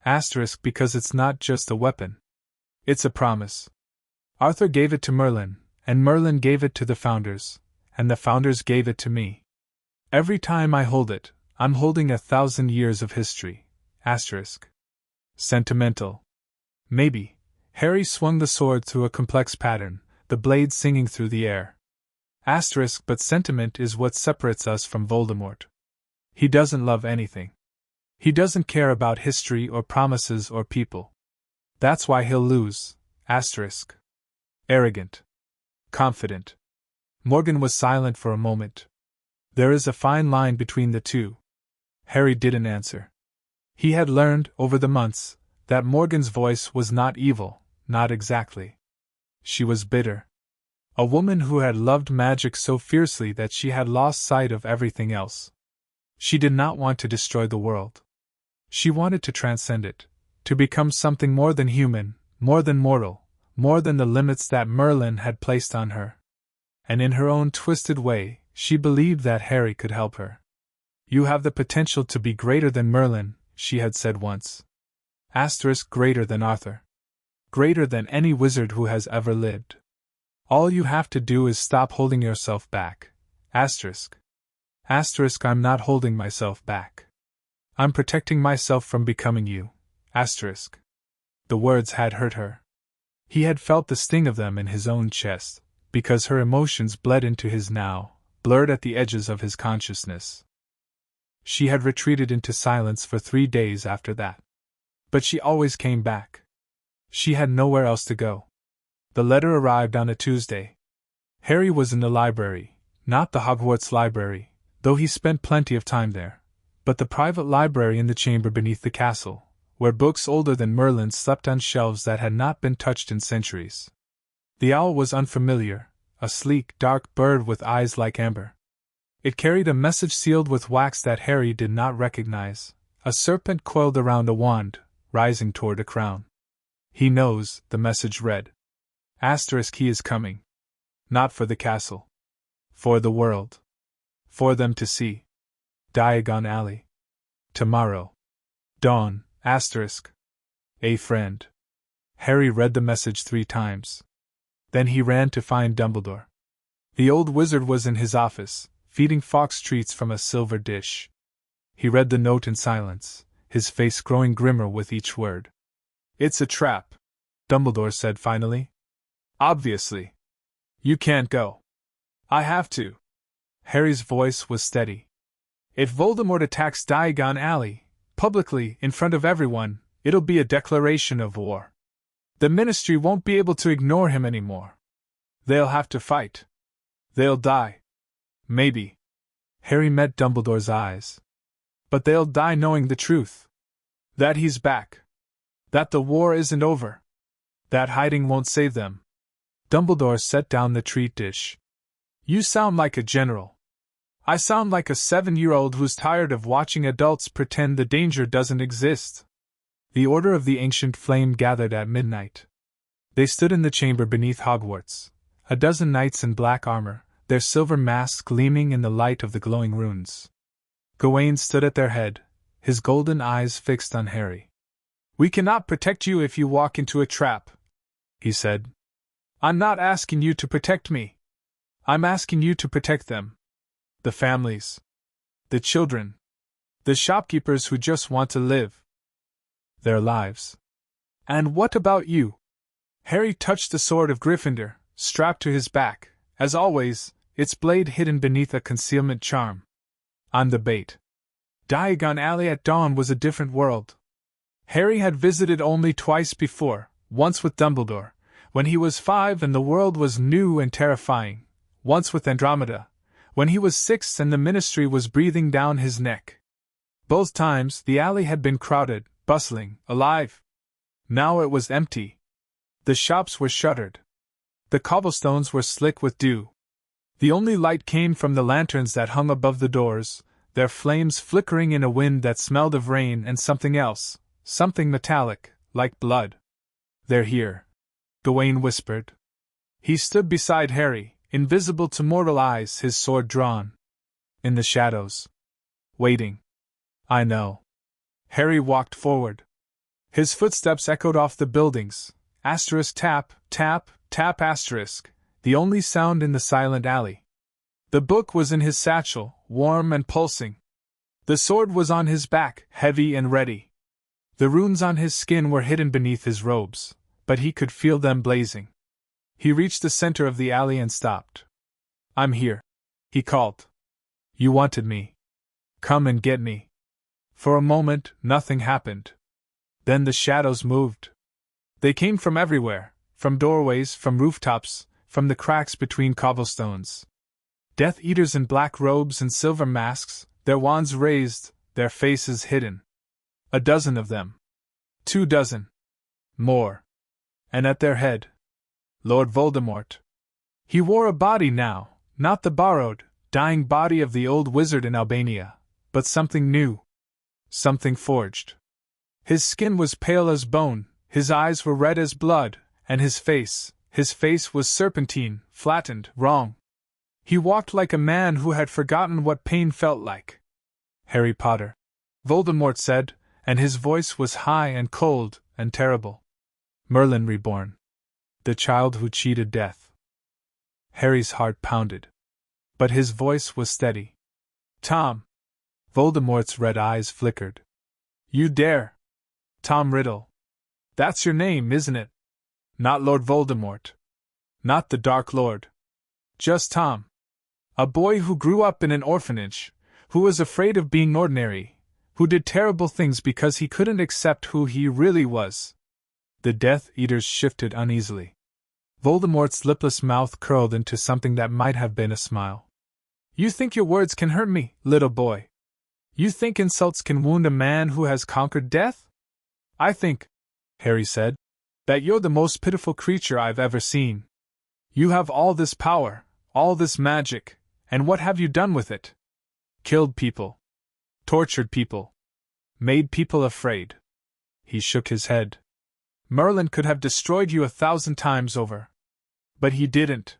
Asterisk because it's not just a weapon. It's a promise. Arthur gave it to Merlin, and Merlin gave it to the Founders, and the Founders gave it to me. Every time I hold it, I'm holding 1,000 years of history. Asterisk. Sentimental. Maybe. Harry swung the sword through a complex pattern, the blade singing through the air. Asterisk, but sentiment is what separates us from Voldemort. He doesn't love anything. He doesn't care about history or promises or people. That's why he'll lose. Asterisk. Arrogant. Confident. Morgan was silent for a moment. There is a fine line between the two. Harry didn't answer. He had learned, over the months, that Morgan's voice was not evil, not exactly. She was bitter. A woman who had loved magic so fiercely that she had lost sight of everything else. She did not want to destroy the world. She wanted to transcend it, to become something more than human, more than mortal, more than the limits that Merlin had placed on her. And in her own twisted way, she believed that Harry could help her. You have the potential to be greater than Merlin, she had said once. Asterisk greater than Arthur. Greater than any wizard who has ever lived. All you have to do is stop holding yourself back. Asterisk. Asterisk I'm not holding myself back. I'm protecting myself from becoming you. Asterisk. The words had hurt her. He had felt the sting of them in his own chest, because her emotions bled into his now, blurred at the edges of his consciousness. She had retreated into silence for 3 days after that. But she always came back. She had nowhere else to go. The letter arrived on a Tuesday. Harry was in the library, not the Hogwarts library, though he spent plenty of time there, but the private library in the chamber beneath the castle, where books older than Merlin's slept on shelves that had not been touched in centuries. The owl was unfamiliar, a sleek, dark bird with eyes like amber. It carried a message sealed with wax that Harry did not recognize, a serpent coiled around a wand, rising toward a crown. He knows, the message read. Asterisk, he is coming. Not for the castle. For the world. For them to see. Diagon Alley. Tomorrow. Dawn, asterisk. A friend. Harry read the message 3 times. Then he ran to find Dumbledore. The old wizard was in his office, feeding fox treats from a silver dish. He read the note in silence, his face growing grimmer with each word. It's a trap, Dumbledore said finally. Obviously. You can't go. I have to. Harry's voice was steady. If Voldemort attacks Diagon Alley, publicly, in front of everyone, it'll be a declaration of war. The Ministry won't be able to ignore him anymore. They'll have to fight. They'll die. Maybe. Harry met Dumbledore's eyes. But they'll die knowing the truth. That he's back. That the war isn't over. That hiding won't save them. Dumbledore set down the treat dish. You sound like a general. I sound like a 7-year-old who's tired of watching adults pretend the danger doesn't exist. The Order of the Ancient Flame gathered at midnight. They stood in the chamber beneath Hogwarts, a dozen knights in black armor, their silver masks gleaming in the light of the glowing runes. Gawain stood at their head, his golden eyes fixed on Harry. We cannot protect you if you walk into a trap, he said. I'm not asking you to protect me. I'm asking you to protect them. The families. The children. The shopkeepers who just want to live. Their lives. And what about you? Harry touched the Sword of Gryffindor, strapped to his back, as always, its blade hidden beneath a concealment charm. I'm the bait. Diagon Alley at dawn was a different world. Harry had visited only twice before, once with Dumbledore, when he was 5 and the world was new and terrifying, once with Andromeda, when he was 6 and the Ministry was breathing down his neck. Both times the alley had been crowded, bustling, alive. Now it was empty. The shops were shuttered. The cobblestones were slick with dew. The only light came from the lanterns that hung above the doors, their flames flickering in a wind that smelled of rain and something else, something metallic, like blood. They're here, Gawain whispered. He stood beside Harry, invisible to mortal eyes, his sword drawn. In the shadows. Waiting. I know. Harry walked forward. His footsteps echoed off the buildings. Asterisk tap, tap, tap asterisk, the only sound in the silent alley. The book was in his satchel, warm and pulsing. The sword was on his back, heavy and ready. The runes on his skin were hidden beneath his robes, but he could feel them blazing. He reached the center of the alley and stopped. I'm here, he called. You wanted me. Come and get me. For a moment, nothing happened. Then the shadows moved. They came from everywhere, from doorways, from rooftops, from the cracks between cobblestones. Death Eaters in black robes and silver masks, their wands raised, their faces hidden. 12 of them. 24. More. And at their head, Lord Voldemort. He wore a body now, not the borrowed, dying body of the old wizard in Albania, but something new. Something forged. His skin was pale as bone, his eyes were red as blood, and his face was serpentine, flattened, wrong. He walked like a man who had forgotten what pain felt like. Harry Potter, Voldemort said, and his voice was high and cold and terrible. Merlin Reborn. The child who cheated death. Harry's heart pounded. But his voice was steady. Tom. Voldemort's red eyes flickered. You dare. Tom Riddle. That's your name, isn't it? Not Lord Voldemort. Not the Dark Lord. Just Tom. A boy who grew up in an orphanage, who was afraid of being ordinary, who did terrible things because he couldn't accept who he really was. The Death Eaters shifted uneasily. Voldemort's lipless mouth curled into something that might have been a smile. You think your words can hurt me, little boy? You think insults can wound a man who has conquered death? I think, Harry said, that you're the most pitiful creature I've ever seen. You have all this power, all this magic, and what have you done with it? Killed people. Tortured people. Made people afraid. He shook his head. Merlin could have destroyed you 1,000 times over. But he didn't.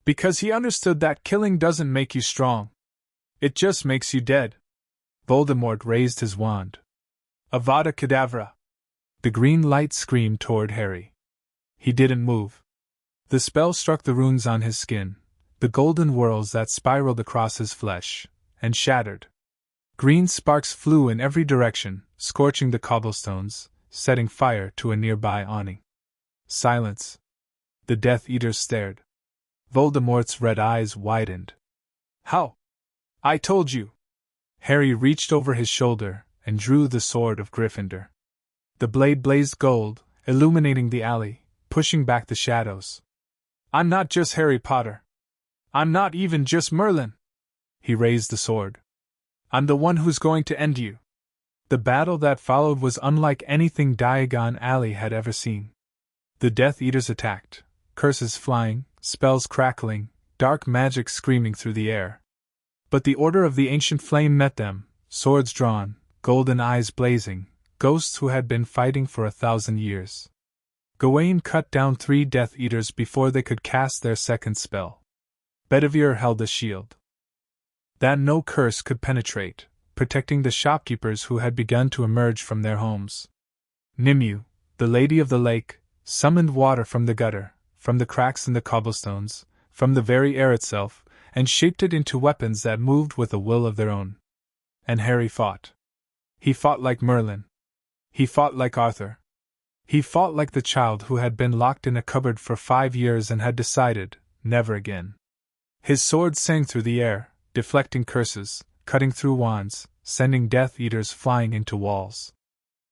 Because he understood that killing doesn't make you strong. It just makes you dead. Voldemort raised his wand. Avada Kedavra! The green light screamed toward Harry. He didn't move. The spell struck the runes on his skin, the golden whorls that spiraled across his flesh, and shattered. Green sparks flew in every direction, scorching the cobblestones, setting fire to a nearby awning. Silence. The Death Eaters stared. Voldemort's red eyes widened. How? I told you! Harry reached over his shoulder and drew the Sword of Gryffindor. The blade blazed gold, illuminating the alley, pushing back the shadows. I'm not just Harry Potter. I'm not even just Merlin. He raised the sword. I'm the one who's going to end you. The battle that followed was unlike anything Diagon Alley had ever seen. The Death Eaters attacked, curses flying, spells crackling, dark magic screaming through the air. But the Order of the Ancient Flame met them, swords drawn, golden eyes blazing, ghosts who had been fighting for 1,000 years. Gawain cut down 3 Death Eaters before they could cast their second spell. Bedivere held a shield that no curse could penetrate, protecting the shopkeepers who had begun to emerge from their homes. Nimue, the Lady of the Lake, summoned water from the gutter, from the cracks in the cobblestones, from the very air itself, and shaped it into weapons that moved with a will of their own. And Harry fought. He fought like Merlin. He fought like Arthur. He fought like the child who had been locked in a cupboard for 5 years and had decided, never again. His sword sang through the air, deflecting curses, cutting through wands, sending Death Eaters flying into walls.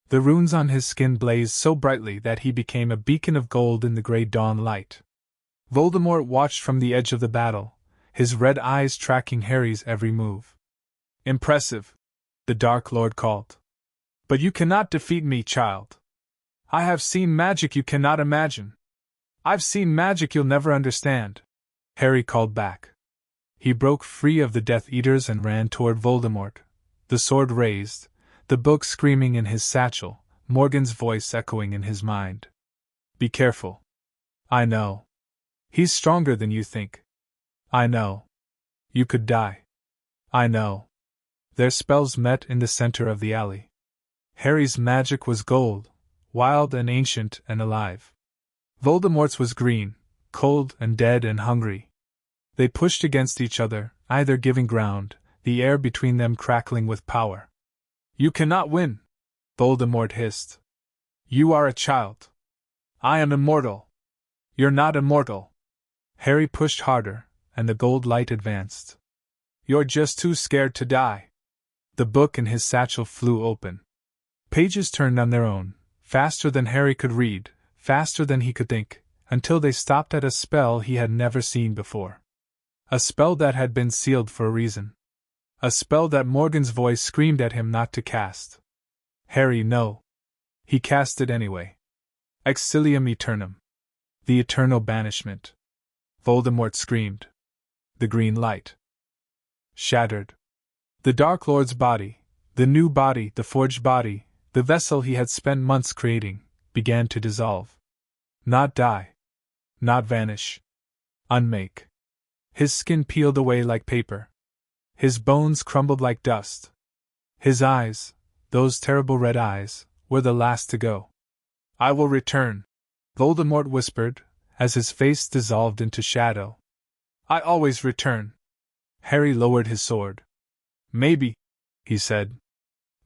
The runes on his skin blazed so brightly that he became a beacon of gold in the grey dawn light. Voldemort watched from the edge of the battle, his red eyes tracking Harry's every move. Impressive, the Dark Lord called. But you cannot defeat me, child. I have seen magic you cannot imagine. I've seen magic you'll never understand, Harry called back. He broke free of the Death Eaters and ran toward Voldemort, the sword raised, the book screaming in his satchel, Morgan's voice echoing in his mind. Be careful. I know. He's stronger than you think. I know. You could die. I know. Their spells met in the center of the alley. Harry's magic was gold, wild and ancient and alive. Voldemort's was green, cold and dead and hungry. They pushed against each other, either giving ground, the air between them crackling with power. You cannot win, Voldemort hissed. You are a child. I am immortal. You're not immortal. Harry pushed harder, and the gold light advanced. You're just too scared to die. The book in his satchel flew open. Pages turned on their own, faster than Harry could read, faster than he could think, until they stopped at a spell he had never seen before. A spell that had been sealed for a reason. A spell that Morgan's voice screamed at him not to cast. Harry, no. He cast it anyway. Exilium Aeternum. The eternal banishment. Voldemort screamed. The green light shattered. The Dark Lord's body, the new body, the forged body, the vessel he had spent months creating, began to dissolve. Not die. Not vanish. Unmake. His skin peeled away like paper. His bones crumbled like dust. His eyes, those terrible red eyes, were the last to go. I will return, Voldemort whispered, as his face dissolved into shadow. I always return. Harry lowered his sword. Maybe, he said.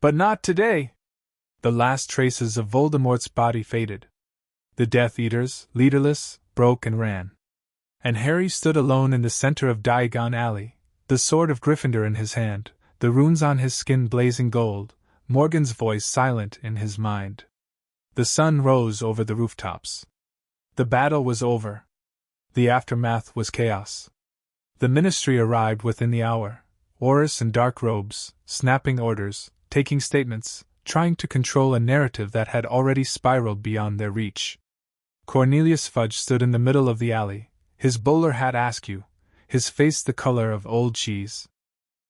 But not today. The last traces of Voldemort's body faded. The Death Eaters, leaderless, broke and ran. And Harry stood alone in the center of Diagon Alley, the Sword of Gryffindor in his hand, the runes on his skin blazing gold, Morgan's voice silent in his mind. The sun rose over the rooftops. The battle was over. The aftermath was chaos. The ministry arrived within the hour, Aurors in dark robes, snapping orders, taking statements, trying to control a narrative that had already spiraled beyond their reach. Cornelius Fudge stood in the middle of the alley, his bowler hat askew, his face the color of old cheese.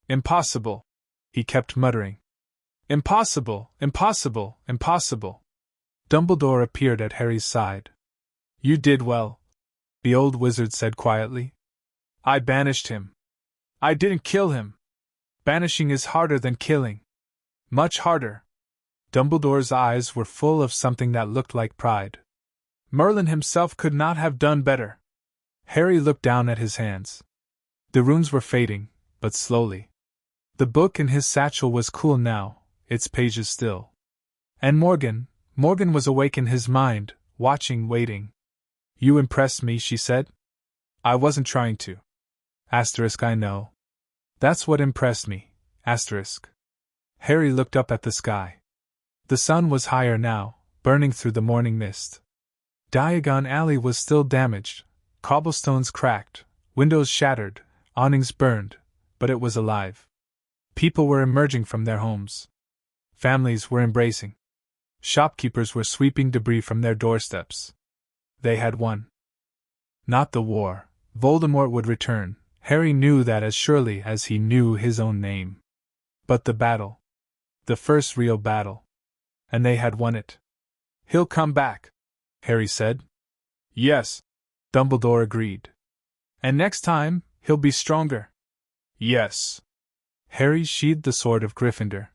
Impossible, he kept muttering. Impossible, impossible, impossible. Dumbledore appeared at Harry's side. "You did well," the old wizard said quietly. "I banished him. I didn't kill him. Banishing is harder than killing. Much harder." Dumbledore's eyes were full of something that looked like pride. "Merlin himself could not have done better." Harry looked down at his hands. The runes were fading, but slowly. The book in his satchel was cool now, its pages still. And Morgan was awake in his mind, watching, waiting. "You impressed me," she said. "I wasn't trying to. I know. That's what impressed me. Harry looked up at the sky. The sun was higher now, burning through the morning mist. Diagon Alley was still damaged, cobblestones cracked, windows shattered, awnings burned, but it was alive. People were emerging from their homes. Families were embracing. Shopkeepers were sweeping debris from their doorsteps. They had won. Not the war. Voldemort would return. Harry knew that as surely as he knew his own name. But the battle. The first real battle. And they had won it. "He'll come back," Harry said. "Yes," Dumbledore agreed. "And next time, he'll be stronger." "Yes." Harry sheathed the Sword of Gryffindor.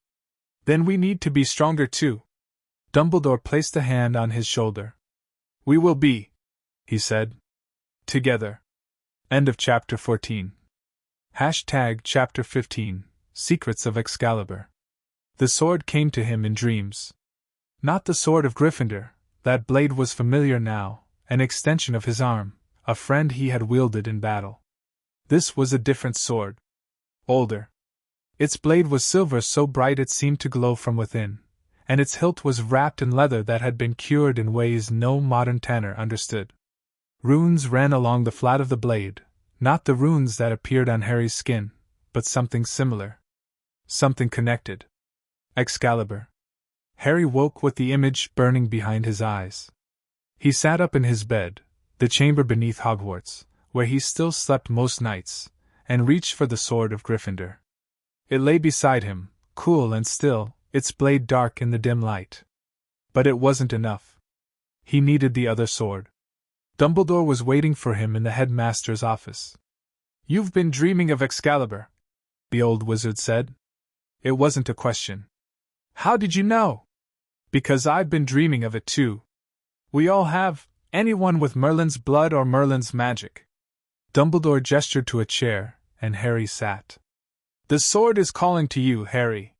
"Then we need to be stronger too." Dumbledore placed a hand on his shoulder. "We will be," he said. "Together." End of Chapter 14. Chapter 15, Secrets of Excalibur. The sword came to him in dreams. Not the Sword of Gryffindor, that blade was familiar now, an extension of his arm, a friend he had wielded in battle. This was a different sword. Older. Its blade was silver so bright it seemed to glow from within, and its hilt was wrapped in leather that had been cured in ways no modern tanner understood. Runes ran along the flat of the blade, not the runes that appeared on Harry's skin, but something similar. Something connected. Excalibur. Harry woke with the image burning behind his eyes. He sat up in his bed, the chamber beneath Hogwarts, where he still slept most nights, and reached for the Sword of Gryffindor. It lay beside him, cool and still, its blade dark in the dim light. But it wasn't enough. He needed the other sword. Dumbledore was waiting for him in the headmaster's office. "You've been dreaming of Excalibur," the old wizard said. It wasn't a question. "How did you know?" "Because I've been dreaming of it too. We all have, anyone with Merlin's blood or Merlin's magic." Dumbledore gestured to a chair, and Harry sat. "The sword is calling to you, Harry.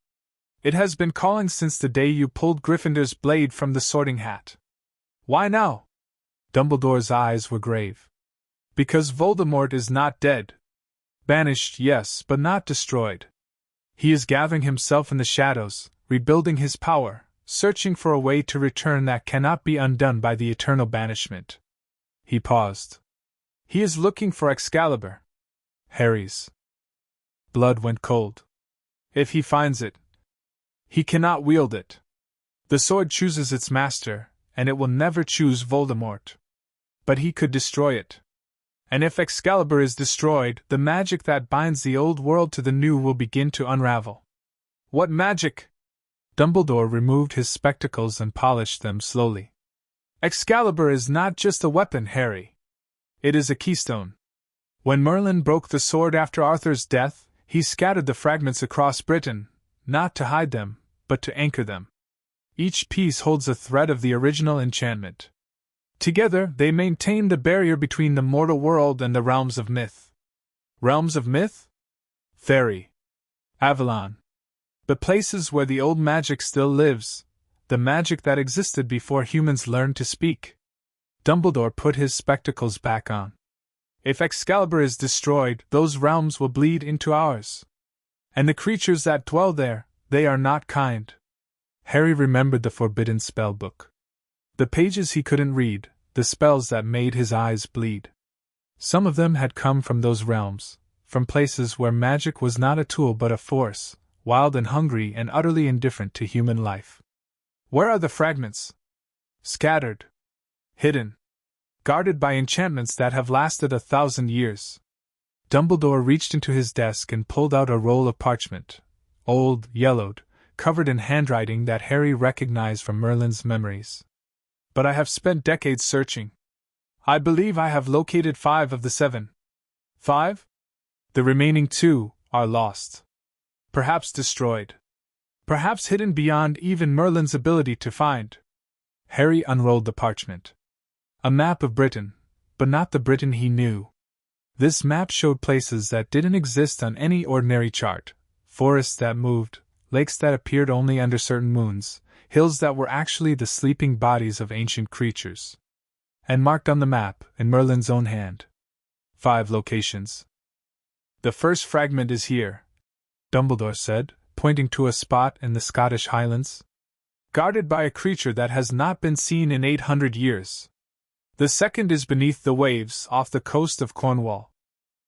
It has been calling since the day you pulled Gryffindor's blade from the Sorting Hat." "Why now?" Dumbledore's eyes were grave. "Because Voldemort is not dead. Banished, yes, but not destroyed. He is gathering himself in the shadows, rebuilding his power, searching for a way to return that cannot be undone by the eternal banishment." He paused. "He is looking for Excalibur." Harry's blood went cold. "If he finds it, he cannot wield it. The sword chooses its master, and it will never choose Voldemort. But he could destroy it. And if Excalibur is destroyed, the magic that binds the old world to the new will begin to unravel." "What magic?" Dumbledore removed his spectacles and polished them slowly. "Excalibur is not just a weapon, Harry. It is a keystone. When Merlin broke the sword after Arthur's death, he scattered the fragments across Britain, not to hide them, but to anchor them. Each piece holds a thread of the original enchantment. Together, they maintain the barrier between the mortal world and the realms of myth." "Realms of myth?" "Fairy. Avalon. The places where the old magic still lives, the magic that existed before humans learned to speak." Dumbledore put his spectacles back on. "If Excalibur is destroyed, those realms will bleed into ours. And the creatures that dwell there, they are not kind." Harry remembered the forbidden spell book. The pages he couldn't read, the spells that made his eyes bleed. Some of them had come from those realms, from places where magic was not a tool but a force, wild and hungry and utterly indifferent to human life. "Where are the fragments?" "Scattered. Hidden. Guarded by enchantments that have lasted 1,000 years. Dumbledore reached into his desk and pulled out a roll of parchment, old, yellowed, covered in handwriting that Harry recognized from Merlin's memories. but I have spent decades searching. I believe I have located 5 of the 7. 5? The remaining 2 are lost. Perhaps destroyed. Perhaps hidden beyond even Merlin's ability to find. Harry unrolled the parchment. A map of Britain, but not the Britain he knew. This map showed places that didn't exist on any ordinary chart, forests that moved, lakes that appeared only under certain moons, hills that were actually the sleeping bodies of ancient creatures. And marked on the map, in Merlin's own hand. 5 locations. The first fragment is here, Dumbledore said, pointing to a spot in the Scottish Highlands. Guarded by a creature that has not been seen in 800 years. The second is beneath the waves off the coast of Cornwall.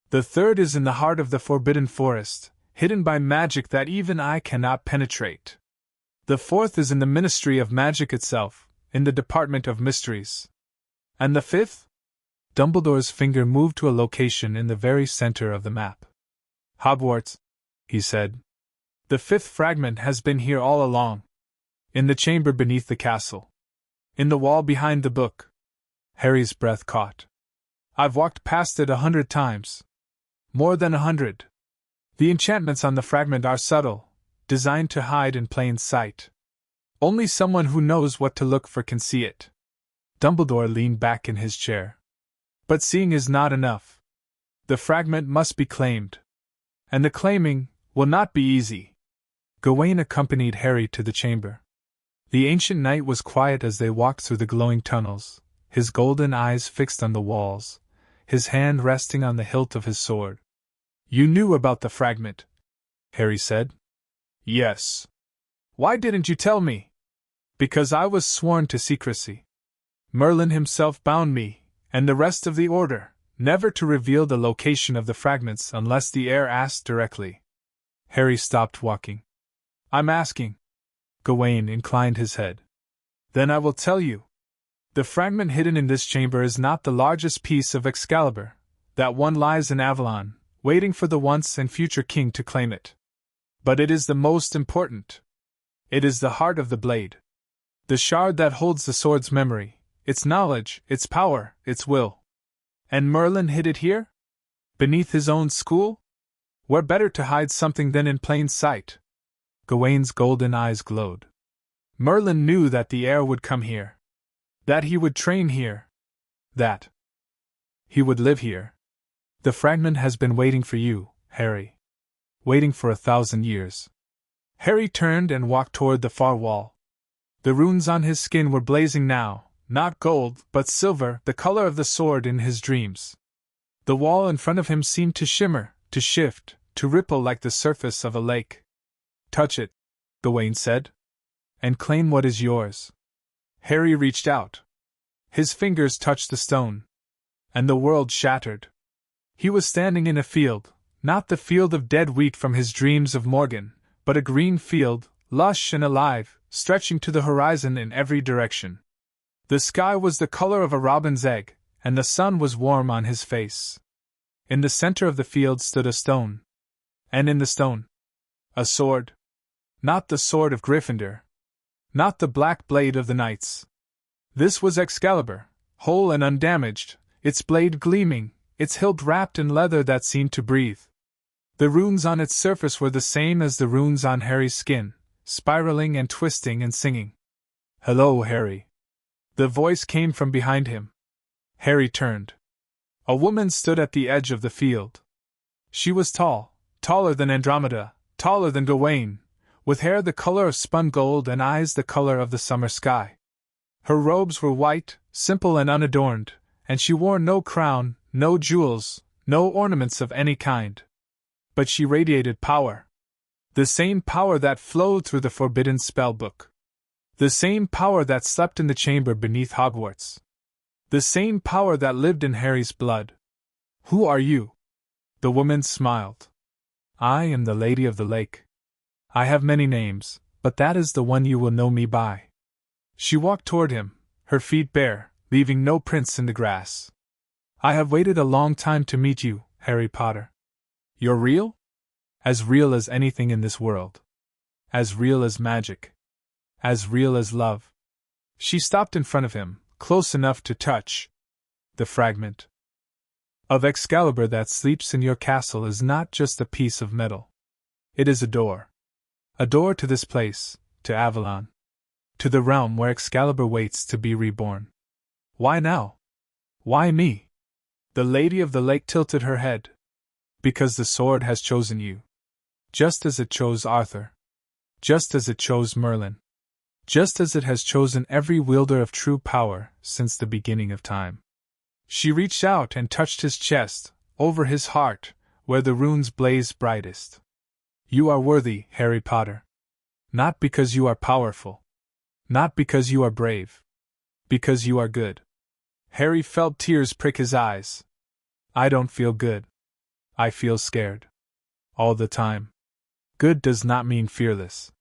The third is in the heart of the Forbidden Forest, hidden by magic that even I cannot penetrate. The fourth is in the Ministry of Magic itself, in the Department of Mysteries. And the fifth? Dumbledore's finger moved to a location in the very center of the map. Hogwarts, he said. The 5th fragment has been here all along. In the chamber beneath the castle. In the wall behind the book. Harry's breath caught. I've walked past it 100 times. More than 100. The enchantments on the fragment are subtle, designed to hide in plain sight. Only someone who knows what to look for can see it. Dumbledore leaned back in his chair. But seeing is not enough. The fragment must be claimed. And the claiming will not be easy. Gawain accompanied Harry to the chamber. The ancient knight was quiet as they walked through the glowing tunnels, his golden eyes fixed on the walls, his hand resting on the hilt of his sword. You knew about the fragment, Harry said. Yes. Why didn't you tell me? Because I was sworn to secrecy. Merlin himself bound me, and the rest of the Order, never to reveal the location of the fragments unless the heir asked directly. Harry stopped walking. I'm asking. Gawain inclined his head. Then I will tell you. The fragment hidden in this chamber is not the largest piece of Excalibur. That one lies in Avalon, waiting for the once and future king to claim it. But it is the most important. It is the heart of the blade. The shard that holds the sword's memory, its knowledge, its power, its will. And Merlin hid it here? Beneath his own school? Where better to hide something than in plain sight? Gawain's golden eyes glowed. Merlin knew that the heir would come here. That he would train here. That he would live here. The fragment has been waiting for you, Harry. Waiting for 1,000 years. Harry turned and walked toward the far wall. The runes on his skin were blazing now, not gold, but silver, the color of the sword in his dreams. The wall in front of him seemed to shimmer, to shift, to ripple like the surface of a lake. Touch it, Gawain said, and claim what is yours. Harry reached out. His fingers touched the stone. And the world shattered. He was standing in a field, not the field of dead wheat from his dreams of Morgan, but a green field, lush and alive, stretching to the horizon in every direction. The sky was the color of a robin's egg, and the sun was warm on his face. In the center of the field stood a stone. And in the stone, a sword. Not the sword of Gryffindor. Not the black blade of the knights. This was Excalibur, whole and undamaged, its blade gleaming, its hilt wrapped in leather that seemed to breathe. The runes on its surface were the same as the runes on Harry's skin, spiraling and twisting and singing. Hello, Harry. The voice came from behind him. Harry turned. A woman stood at the edge of the field. She was tall, taller than Andromeda, taller than Gawain, with hair the color of spun gold and eyes the color of the summer sky. Her robes were white, simple and unadorned, and she wore no crown, no jewels, no ornaments of any kind. But she radiated power. The same power that flowed through the forbidden spellbook. The same power that slept in the chamber beneath Hogwarts. The same power that lived in Harry's blood. Who are you? The woman smiled. I am the Lady of the Lake. I have many names, but that is the one you will know me by. She walked toward him, her feet bare, leaving no prints in the grass. I have waited a long time to meet you, Harry Potter. You're real? As real as anything in this world. As real as magic. As real as love. She stopped in front of him, close enough to touch. The fragment of Excalibur that sleeps in your castle is not just a piece of metal. It is a door. A door to this place, to Avalon. To the realm where Excalibur waits to be reborn. Why now? Why me? The Lady of the Lake tilted her head. Because the sword has chosen you. Just as it chose Arthur. Just as it chose Merlin. Just as it has chosen every wielder of true power since the beginning of time. She reached out and touched his chest, over his heart, where the runes blazed brightest. You are worthy, Harry Potter. Not because you are powerful. Not because you are brave. Because you are good. Harry felt tears prick his eyes. I don't feel good. I feel scared. All the time. Good does not mean fearless.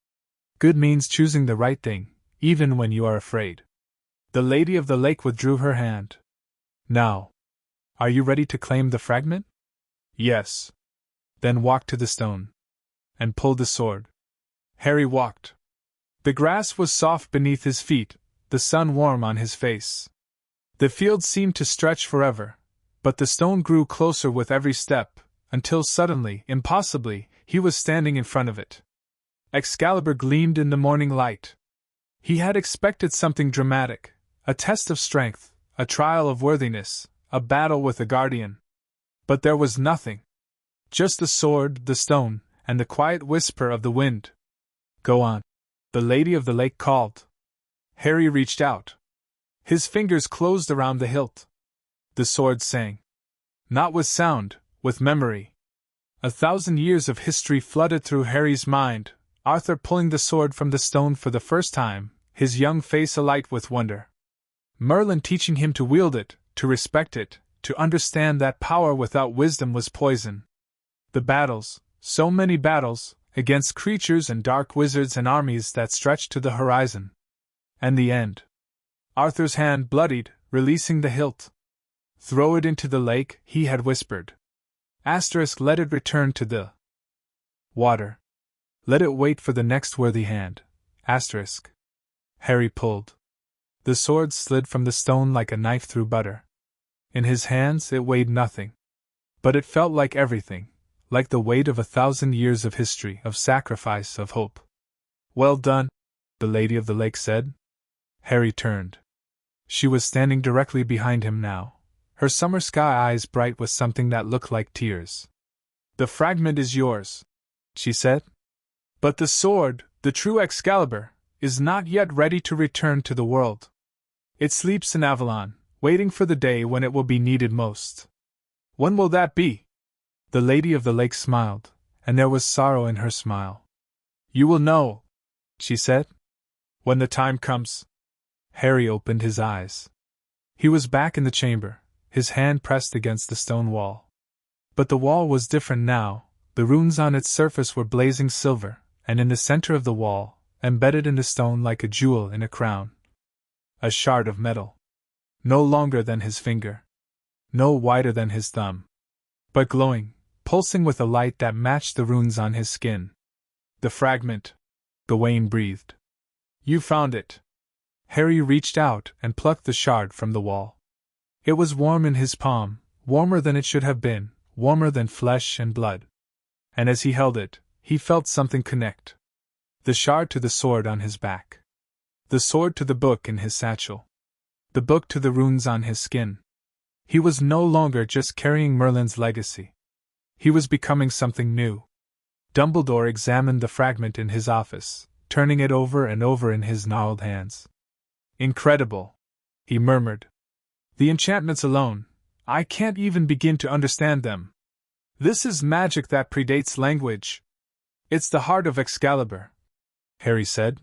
Good means choosing the right thing, even when you are afraid. The Lady of the Lake withdrew her hand. Now. Are you ready to claim the fragment? Yes. Then walk to the stone. And pull the sword. Harry walked. The grass was soft beneath his feet, the sun warm on his face. The field seemed to stretch forever, but the stone grew closer with every step, until suddenly, impossibly, he was standing in front of it. Excalibur gleamed in the morning light. He had expected something dramatic, a test of strength, a trial of worthiness, a battle with a guardian. But there was nothing. Just the sword, the stone, and the quiet whisper of the wind. Go on. The Lady of the Lake called. Harry reached out. His fingers closed around the hilt. The sword sang. Not with sound, with memory. 1,000 years of history flooded through Harry's mind, Arthur pulling the sword from the stone for the first time, his young face alight with wonder. Merlin teaching him to wield it, to respect it, to understand that power without wisdom was poison. The battles, so many battles, against creatures and dark wizards and armies that stretched to the horizon. And the end. Arthur's hand bloodied, releasing the hilt. Throw it into the lake, he had whispered. Let it return to the water. Let it wait for the next worthy hand. Harry pulled. The sword slid from the stone like a knife through butter. In his hands it weighed nothing. But it felt like everything, like the weight of 1,000 years of history, of sacrifice, of hope. Well done, the Lady of the Lake said. Harry turned. She was standing directly behind him now, her summer sky eyes bright with something that looked like tears. The fragment is yours, she said. But the sword, the true Excalibur, is not yet ready to return to the world. It sleeps in Avalon, waiting for the day when it will be needed most. When will that be? The Lady of the Lake smiled, and there was sorrow in her smile. You will know, she said, when the time comes. Harry opened his eyes. He was back in the chamber, his hand pressed against the stone wall. But the wall was different now, the runes on its surface were blazing silver, and in the center of the wall, embedded in the stone like a jewel in a crown. A shard of metal. No longer than his finger. No wider than his thumb. But glowing, pulsing with a light that matched the runes on his skin. The fragment, Gawain breathed. You found it. Harry reached out and plucked the shard from the wall. It was warm in his palm, warmer than it should have been, warmer than flesh and blood. And as he held it, he felt something connect. The shard to the sword on his back. The sword to the book in his satchel. The book to the runes on his skin. He was no longer just carrying Merlin's legacy. He was becoming something new. Dumbledore examined the fragment in his office, turning it over and over in his gnarled hands. Incredible, he murmured. The enchantments alone, I can't even begin to understand them. This is magic that predates language. It's the heart of Excalibur, Harry said.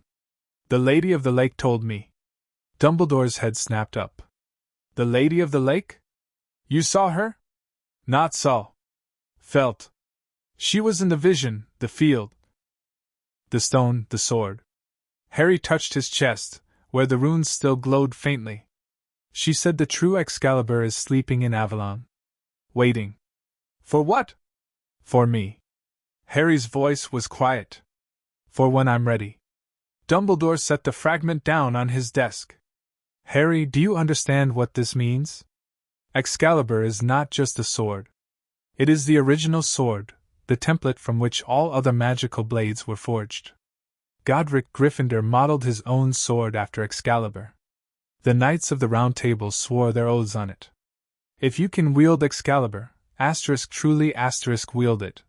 The Lady of the Lake told me. Dumbledore's head snapped up. The Lady of the Lake? You saw her? Not saw. Felt. She was in the vision, the field. The stone, the sword. Harry touched his chest, where the runes still glowed faintly. She said the true Excalibur is sleeping in Avalon. Waiting. For what? For me. Harry's voice was quiet. For when I'm ready. Dumbledore set the fragment down on his desk, Harry, do you understand what this means? Excalibur is not just a sword. It is the original sword, the template from which all other magical blades were forged. Godric Gryffindor modeled his own sword after Excalibur. The Knights of the Round Table swore their oaths on it. If you can wield Excalibur, truly wield it,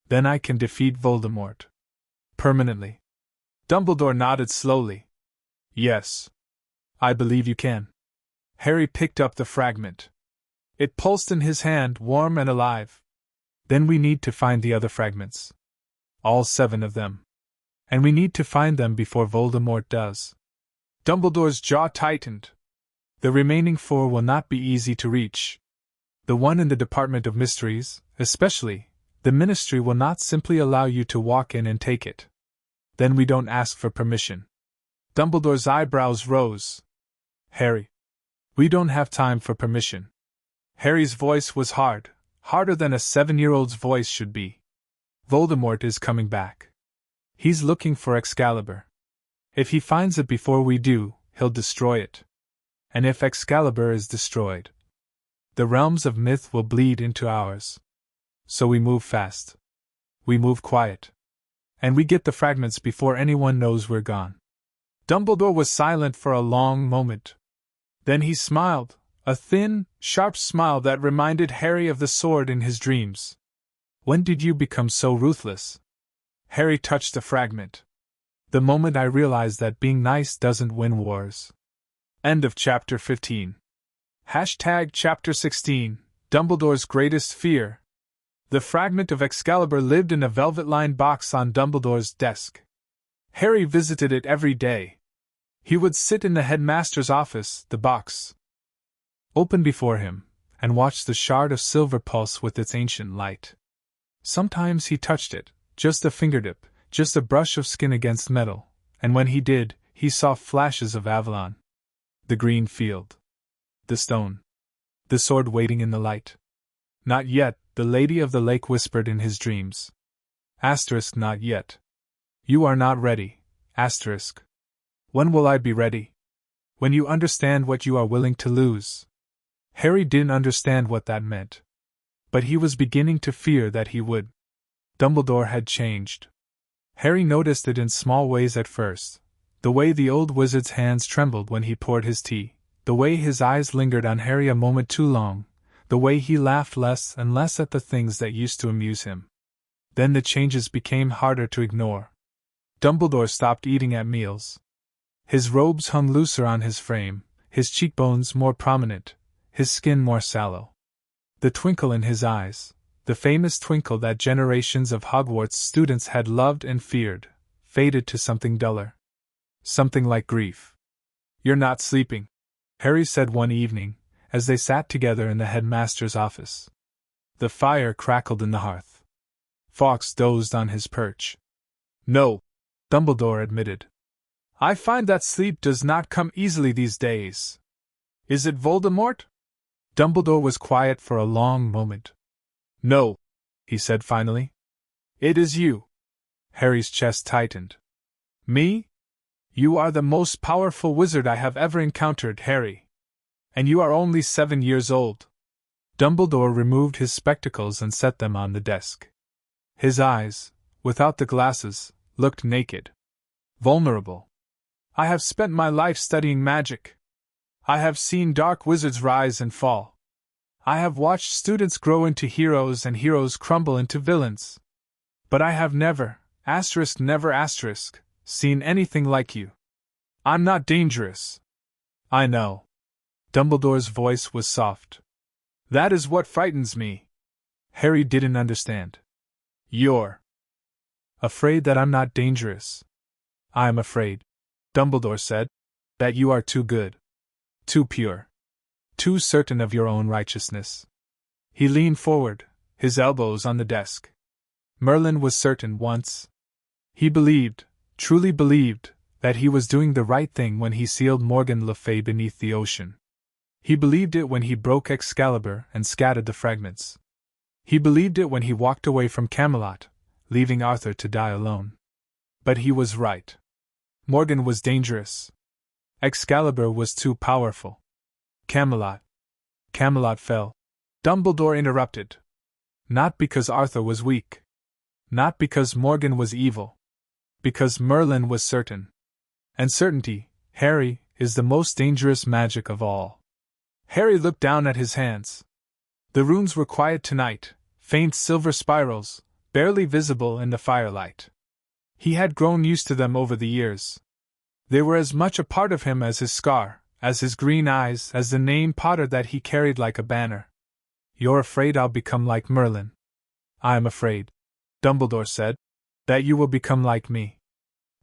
then I can defeat Voldemort. Permanently. Dumbledore nodded slowly. Yes. I believe you can. Harry picked up the fragment. It pulsed in his hand, warm and alive. Then we need to find the other fragments. All 7 of them. And we need to find them before Voldemort does. Dumbledore's jaw tightened. The remaining 4 will not be easy to reach. The one in the Department of Mysteries, especially, the Ministry will not simply allow you to walk in and take it. Then we don't ask for permission. Dumbledore's eyebrows rose. Harry. We don't have time for permission. Harry's voice was hard, harder than a 7-year-old's voice should be. Voldemort is coming back. He's looking for Excalibur. If he finds it before we do, he'll destroy it. And if Excalibur is destroyed, the realms of myth will bleed into ours. So we move fast. We move quiet. And we get the fragments before anyone knows we're gone. Dumbledore was silent for a long moment. Then he smiled, a thin, sharp smile that reminded Harry of the sword in his dreams. When did you become so ruthless? Harry touched the fragment. The moment I realized that being nice doesn't win wars. End of chapter 15. Chapter 16, Dumbledore's greatest fear. The fragment of Excalibur lived in a velvet-lined box on Dumbledore's desk. Harry visited it every day. He would sit in the headmaster's office, the box open before him, and watch the shard of silver pulse with its ancient light. Sometimes he touched it, just a fingertip, just a brush of skin against metal, and when he did, he saw flashes of Avalon. The green field. The stone. The sword waiting in the light. Not yet, the Lady of the Lake whispered in his dreams. Not yet. You are not ready. When will I be ready? When you understand what you are willing to lose. Harry didn't understand what that meant. But he was beginning to fear that he would. Dumbledore had changed. Harry noticed it in small ways at first. The way the old wizard's hands trembled when he poured his tea, the way his eyes lingered on Harry a moment too long, the way he laughed less and less at the things that used to amuse him. Then the changes became harder to ignore. Dumbledore stopped eating at meals. His robes hung looser on his frame, his cheekbones more prominent, his skin more sallow. The twinkle in his eyes, the famous twinkle that generations of Hogwarts students had loved and feared, faded to something duller. Something like grief. You're not sleeping, Harry said one evening, as they sat together in the headmaster's office. The fire crackled in the hearth. Fawkes dozed on his perch. No, Dumbledore admitted. I find that sleep does not come easily these days. Is it Voldemort? Dumbledore was quiet for a long moment. No, he said finally. It is you. Harry's chest tightened. Me? You are the most powerful wizard I have ever encountered, Harry. And you are only 7 years old. Dumbledore removed his spectacles and set them on the desk. His eyes, without the glasses, looked naked. Vulnerable. I have spent my life studying magic. I have seen dark wizards rise and fall. I have watched students grow into heroes and heroes crumble into villains. But I have never, seen anything like you. I'm not dangerous. I know. Dumbledore's voice was soft. That is what frightens me. Harry didn't understand. You're afraid that I'm not dangerous. I'm afraid, Dumbledore said, that you are too good. Too pure. Too certain of your own righteousness. He leaned forward, his elbows on the desk. Merlin was certain once. He believed, truly believed, that he was doing the right thing when he sealed Morgan Le Fay beneath the ocean. He believed it when he broke Excalibur and scattered the fragments. He believed it when he walked away from Camelot, leaving Arthur to die alone. But he was right. Morgan was dangerous. Excalibur was too powerful. Camelot. Camelot fell. Dumbledore interrupted. Not because Arthur was weak. Not because Morgan was evil. Because Merlin was certain. And certainty, Harry, is the most dangerous magic of all. Harry looked down at his hands. The runes were quiet tonight, faint silver spirals, barely visible in the firelight. He had grown used to them over the years. They were as much a part of him as his scar, as his green eyes, as the name Potter that he carried like a banner. You're afraid I'll become like Merlin. I am afraid, Dumbledore said, that you will become like me.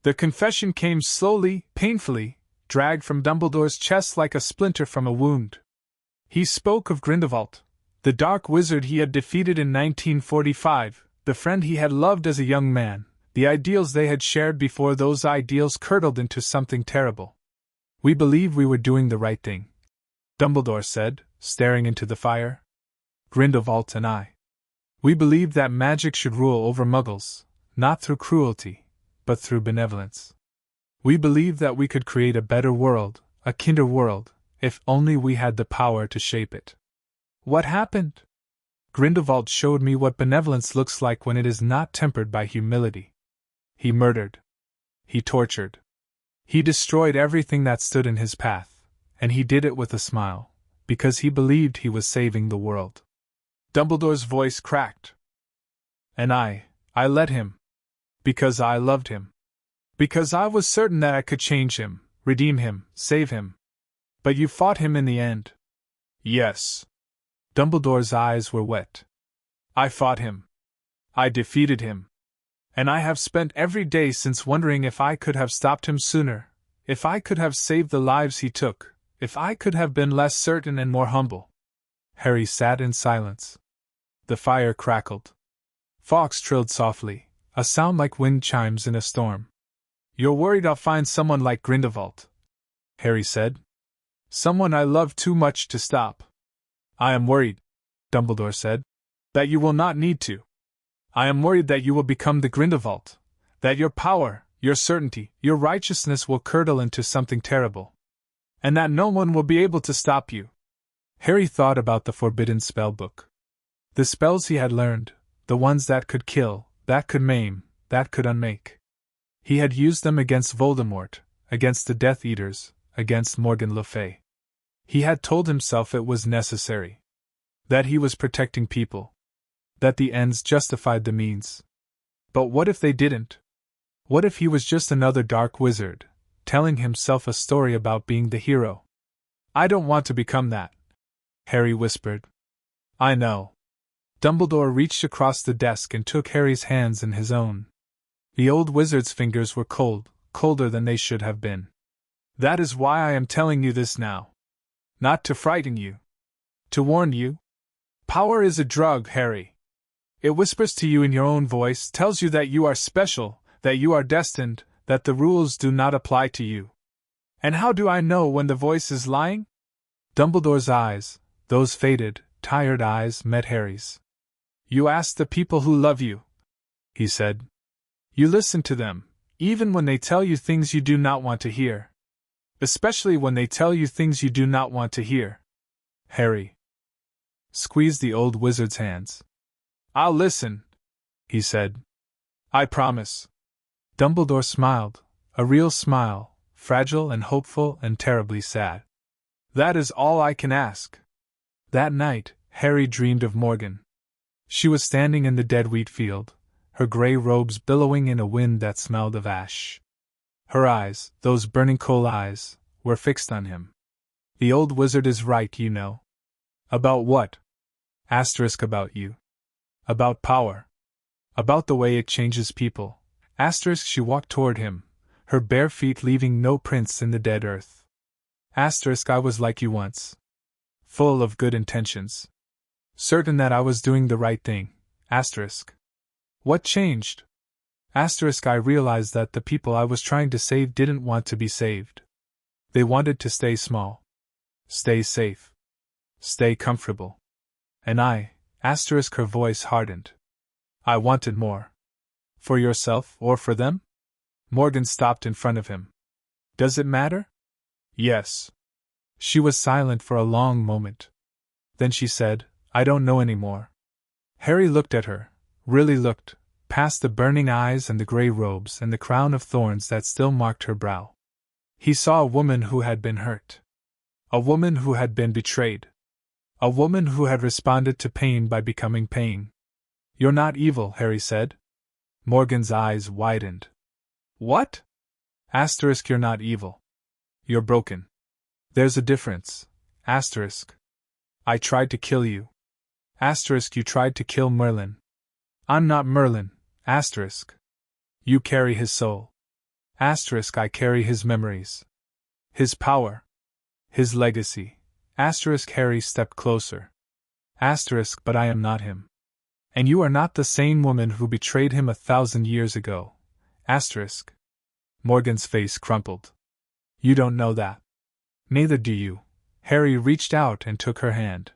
The confession came slowly, painfully, dragged from Dumbledore's chest like a splinter from a wound. He spoke of Grindelwald, the dark wizard he had defeated in 1945, the friend he had loved as a young man, the ideals they had shared before those ideals curdled into something terrible. We believe we were doing the right thing, Dumbledore said, staring into the fire. Grindelwald and I. We believed that magic should rule over muggles, not through cruelty, but through benevolence. We believed that we could create a better world, a kinder world, if only we had the power to shape it. What happened? Grindelwald showed me what benevolence looks like when it is not tempered by humility. He murdered. He tortured. He destroyed everything that stood in his path, and he did it with a smile, because he believed he was saving the world. Dumbledore's voice cracked. And I let him. Because I loved him. Because I was certain that I could change him, redeem him, save him. But you fought him in the end. Yes. Dumbledore's eyes were wet. I fought him. I defeated him. And I have spent every day since wondering if I could have stopped him sooner, if I could have saved the lives he took, if I could have been less certain and more humble. Harry sat in silence. The fire crackled. Fox trilled softly, a sound like wind chimes in a storm. You're worried I'll find someone like Grindelwald, Harry said. Someone I love too much to stop. I am worried, Dumbledore said, that you will not need to. I am worried that you will become the Grindelwald, that your power, your certainty, your righteousness will curdle into something terrible, and that no one will be able to stop you. Harry thought about the forbidden spellbook. The spells he had learned, the ones that could kill, that could maim, that could unmake. He had used them against Voldemort, against the Death Eaters, against Morgan Le Fay. He had told himself it was necessary. That he was protecting people. That the ends justified the means. But what if they didn't? What if he was just another dark wizard, telling himself a story about being the hero? I don't want to become that, Harry whispered. I know. Dumbledore reached across the desk and took Harry's hands in his own. The old wizard's fingers were cold, colder than they should have been. That is why I am telling you this now. Not to frighten you. To warn you. Power is a drug, Harry. It whispers to you in your own voice, tells you that you are special, that you are destined, that the rules do not apply to you. And how do I know when the voice is lying? Dumbledore's eyes, those faded, tired eyes, met Harry's. You ask the people who love you, he said. You listen to them, even when they tell you things you do not want to hear. Especially when they tell you things you do not want to hear. Harry squeezed the old wizard's hands. I'll listen, he said. I promise. Dumbledore smiled, a real smile, fragile and hopeful and terribly sad. That is all I can ask. That night, Harry dreamed of Morgan. She was standing in the dead wheat field, her gray robes billowing in a wind that smelled of ash. Her eyes, those burning coal eyes, were fixed on him. The old wizard is right, you know. About what? Asterisk about you. About power. About the way it changes people. Asterisk she walked toward him, her bare feet leaving no prints in the dead earth. Asterisk I was like you once. Full of good intentions. Certain that I was doing the right thing. Asterisk. What changed? Asterisk I realized that the people I was trying to save didn't want to be saved. They wanted to stay small. Stay safe. Stay comfortable. And I, asterisk her voice hardened. I wanted more. For yourself or for them? Morgan stopped in front of him. Does it matter? Yes. She was silent for a long moment. Then she said, I don't know any more. Harry looked at her, really looked, past the burning eyes and the grey robes and the crown of thorns that still marked her brow. He saw a woman who had been hurt. A woman who had been betrayed. A woman who had responded to pain by becoming pain. You're not evil, Harry said. Morgan's eyes widened. What? Asterisk, you're not evil. You're broken. There's a difference. Asterisk. I tried to kill you. Asterisk, you tried to kill Merlin. I'm not Merlin. Asterisk. You carry his soul. Asterisk, I carry his memories. His power. His legacy. Asterisk, Harry stepped closer. Asterisk, but I am not him. And you are not the same woman who betrayed him 1,000 years ago. Asterisk. Morgan's face crumpled. You don't know that. Neither do you. Harry reached out and took her hand.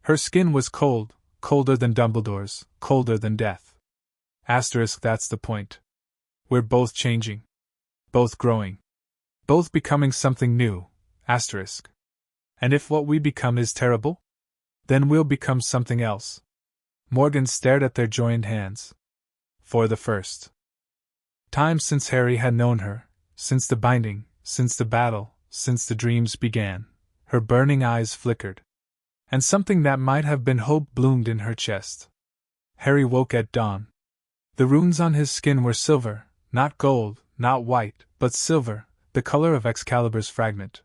Her skin was cold, colder than Dumbledore's, colder than death. Asterisk, that's the point. We're both changing. Both growing. Both becoming something new. Asterisk. And if what we become is terrible? Then we'll become something else. Morgan stared at their joined hands. For the first time since Harry had known her, since the binding, since the battle, since the dreams began, her burning eyes flickered. And something that might have been hope bloomed in her chest. Harry woke at dawn. The runes on his skin were silver, not gold, not white, but silver, the color of Excalibur's fragment.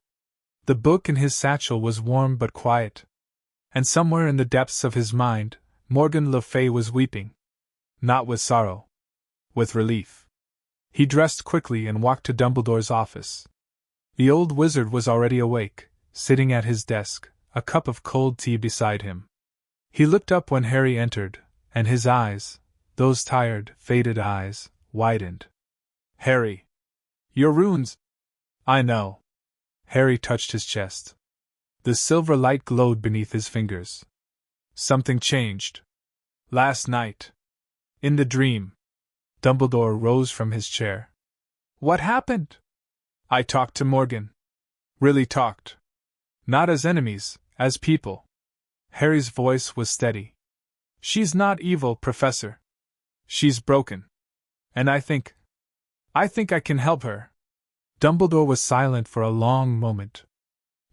The book in his satchel was warm but quiet. And somewhere in the depths of his mind, Morgan Le Fay was weeping. Not with sorrow. With relief. He dressed quickly and walked to Dumbledore's office. The old wizard was already awake, sitting at his desk, a cup of cold tea beside him. He looked up when Harry entered, and his eyes, those tired, faded eyes, widened. Harry. Your runes. I know. Harry touched his chest. The silver light glowed beneath his fingers. Something changed. Last night. In the dream. Dumbledore rose from his chair. What happened? I talked to Morgan. Really talked. Not as enemies, as people. Harry's voice was steady. She's not evil, Professor. She's broken. And I think I can help her. Dumbledore was silent for a long moment.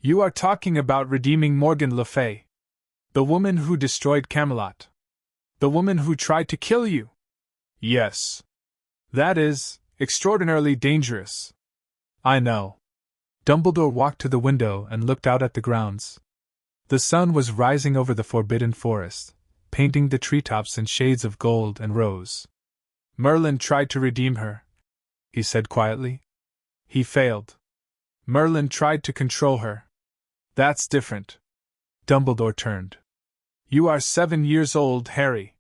You are talking about redeeming Morgan Le Fay. The woman who destroyed Camelot. The woman who tried to kill you. Yes. That is extraordinarily dangerous. I know. Dumbledore walked to the window and looked out at the grounds. The sun was rising over the forbidden forest, painting the treetops in shades of gold and rose. Merlin tried to redeem her, he said quietly. He failed. Merlin tried to control her. That's different. Dumbledore turned. You are 7 years old, Harry.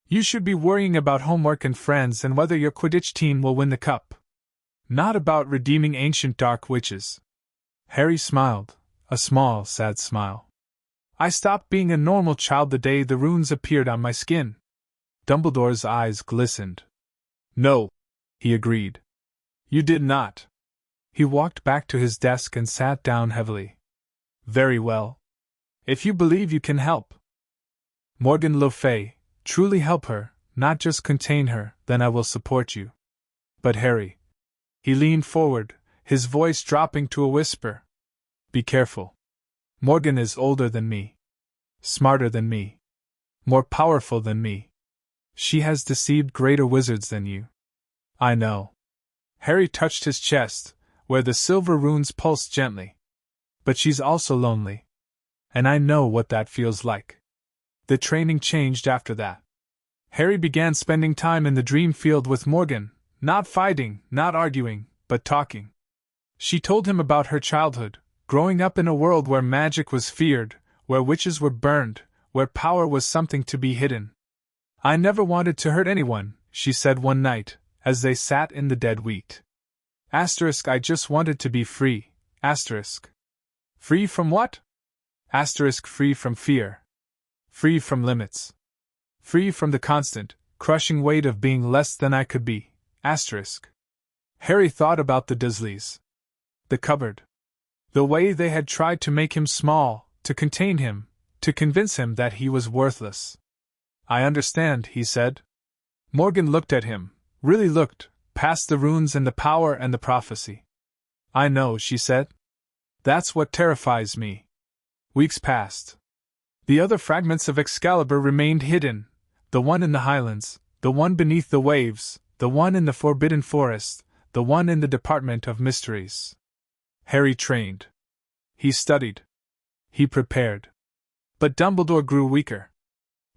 You should be worrying about homework and friends and whether your Quidditch team will win the cup. Not about redeeming ancient dark witches. Harry smiled, a small, sad smile. I stopped being a normal child the day the runes appeared on my skin. Dumbledore's eyes glistened. No, he agreed. You did not. He walked back to his desk and sat down heavily. Very well. If you believe you can help Morgan Le Fay, truly help her, not just contain her, then I will support you. But Harry. He leaned forward, his voice dropping to a whisper. Be careful. Morgan is older than me. Smarter than me. More powerful than me. She has deceived greater wizards than you. I know. Harry touched his chest, where the silver runes pulsed gently. But she's also lonely. And I know what that feels like. The training changed after that. Harry began spending time in the dream field with Morgan, not fighting, not arguing, but talking. She told him about her childhood, growing up in a world where magic was feared, where witches were burned, where power was something to be hidden. I never wanted to hurt anyone, she said one night, as they sat in the dead wheat. Asterisk, I just wanted to be free. Asterisk. Free from what? Asterisk, free from fear. Free from limits. Free from the constant, crushing weight of being less than I could be. Asterisk. Harry thought about the Dursleys. The cupboard. The way they had tried to make him small, to contain him, to convince him that he was worthless. I understand, he said. Morgan looked at him, really looked, past the runes and the power and the prophecy. I know, she said. That's what terrifies me. Weeks passed. The other fragments of Excalibur remained hidden, the one in the highlands, the one beneath the waves, the one in the Forbidden Forest, the one in the Department of Mysteries. Harry trained. He studied. He prepared. But Dumbledore grew weaker.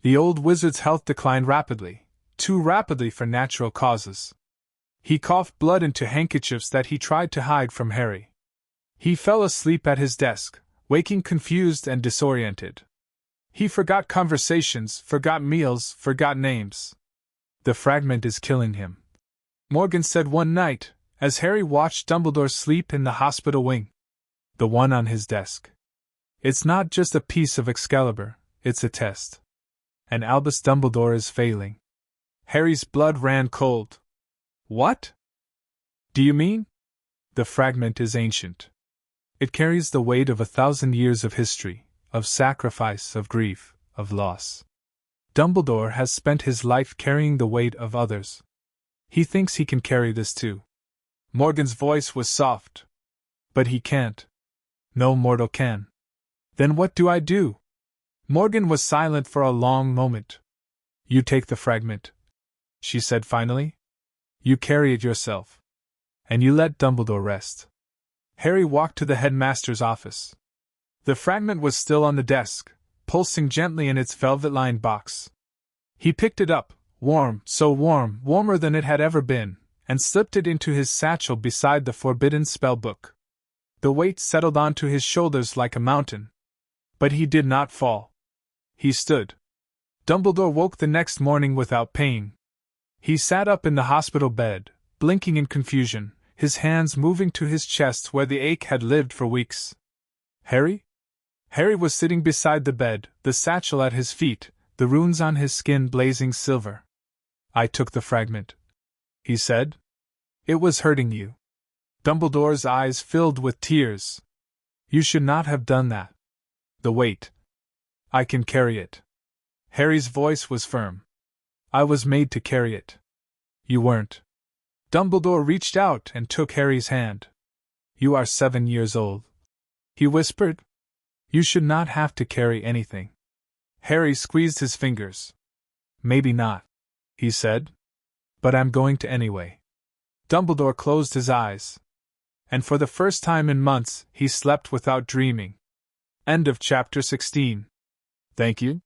The old wizard's health declined rapidly, too rapidly for natural causes. He coughed blood into handkerchiefs that he tried to hide from Harry. He fell asleep at his desk, waking confused and disoriented. He forgot conversations, forgot meals, forgot names. The fragment is killing him, Morgan said one night, as Harry watched Dumbledore sleep in the hospital wing. The one on his desk. It's not just a piece of Excalibur, it's a test. And Albus Dumbledore is failing. Harry's blood ran cold. What? Do you mean? The fragment is ancient. It carries the weight of 1,000 years of history, of sacrifice, of grief, of loss. Dumbledore has spent his life carrying the weight of others. He thinks he can carry this too. Morgan's voice was soft. But he can't. No mortal can. Then what do I do? Morgan was silent for a long moment. You take the fragment, she said finally. You carry it yourself. And you let Dumbledore rest. Harry walked to the headmaster's office. The fragment was still on the desk, pulsing gently in its velvet-lined box. He picked it up, warm, so warm, warmer than it had ever been, and slipped it into his satchel beside the forbidden spellbook. The weight settled onto his shoulders like a mountain. But he did not fall. He stood. Dumbledore woke the next morning without pain. He sat up in the hospital bed, blinking in confusion, his hands moving to his chest where the ache had lived for weeks. Harry? Harry was sitting beside the bed, the satchel at his feet, the runes on his skin blazing silver. I took the fragment, he said. It was hurting you. Dumbledore's eyes filled with tears. You should not have done that. The weight. I can carry it. Harry's voice was firm. I was made to carry it. You weren't. Dumbledore reached out and took Harry's hand. You are 7 years old, he whispered. You should not have to carry anything. Harry squeezed his fingers. Maybe not, he said. But I'm going to anyway. Dumbledore closed his eyes. And for the first time in months, he slept without dreaming. End of chapter 16. Thank you.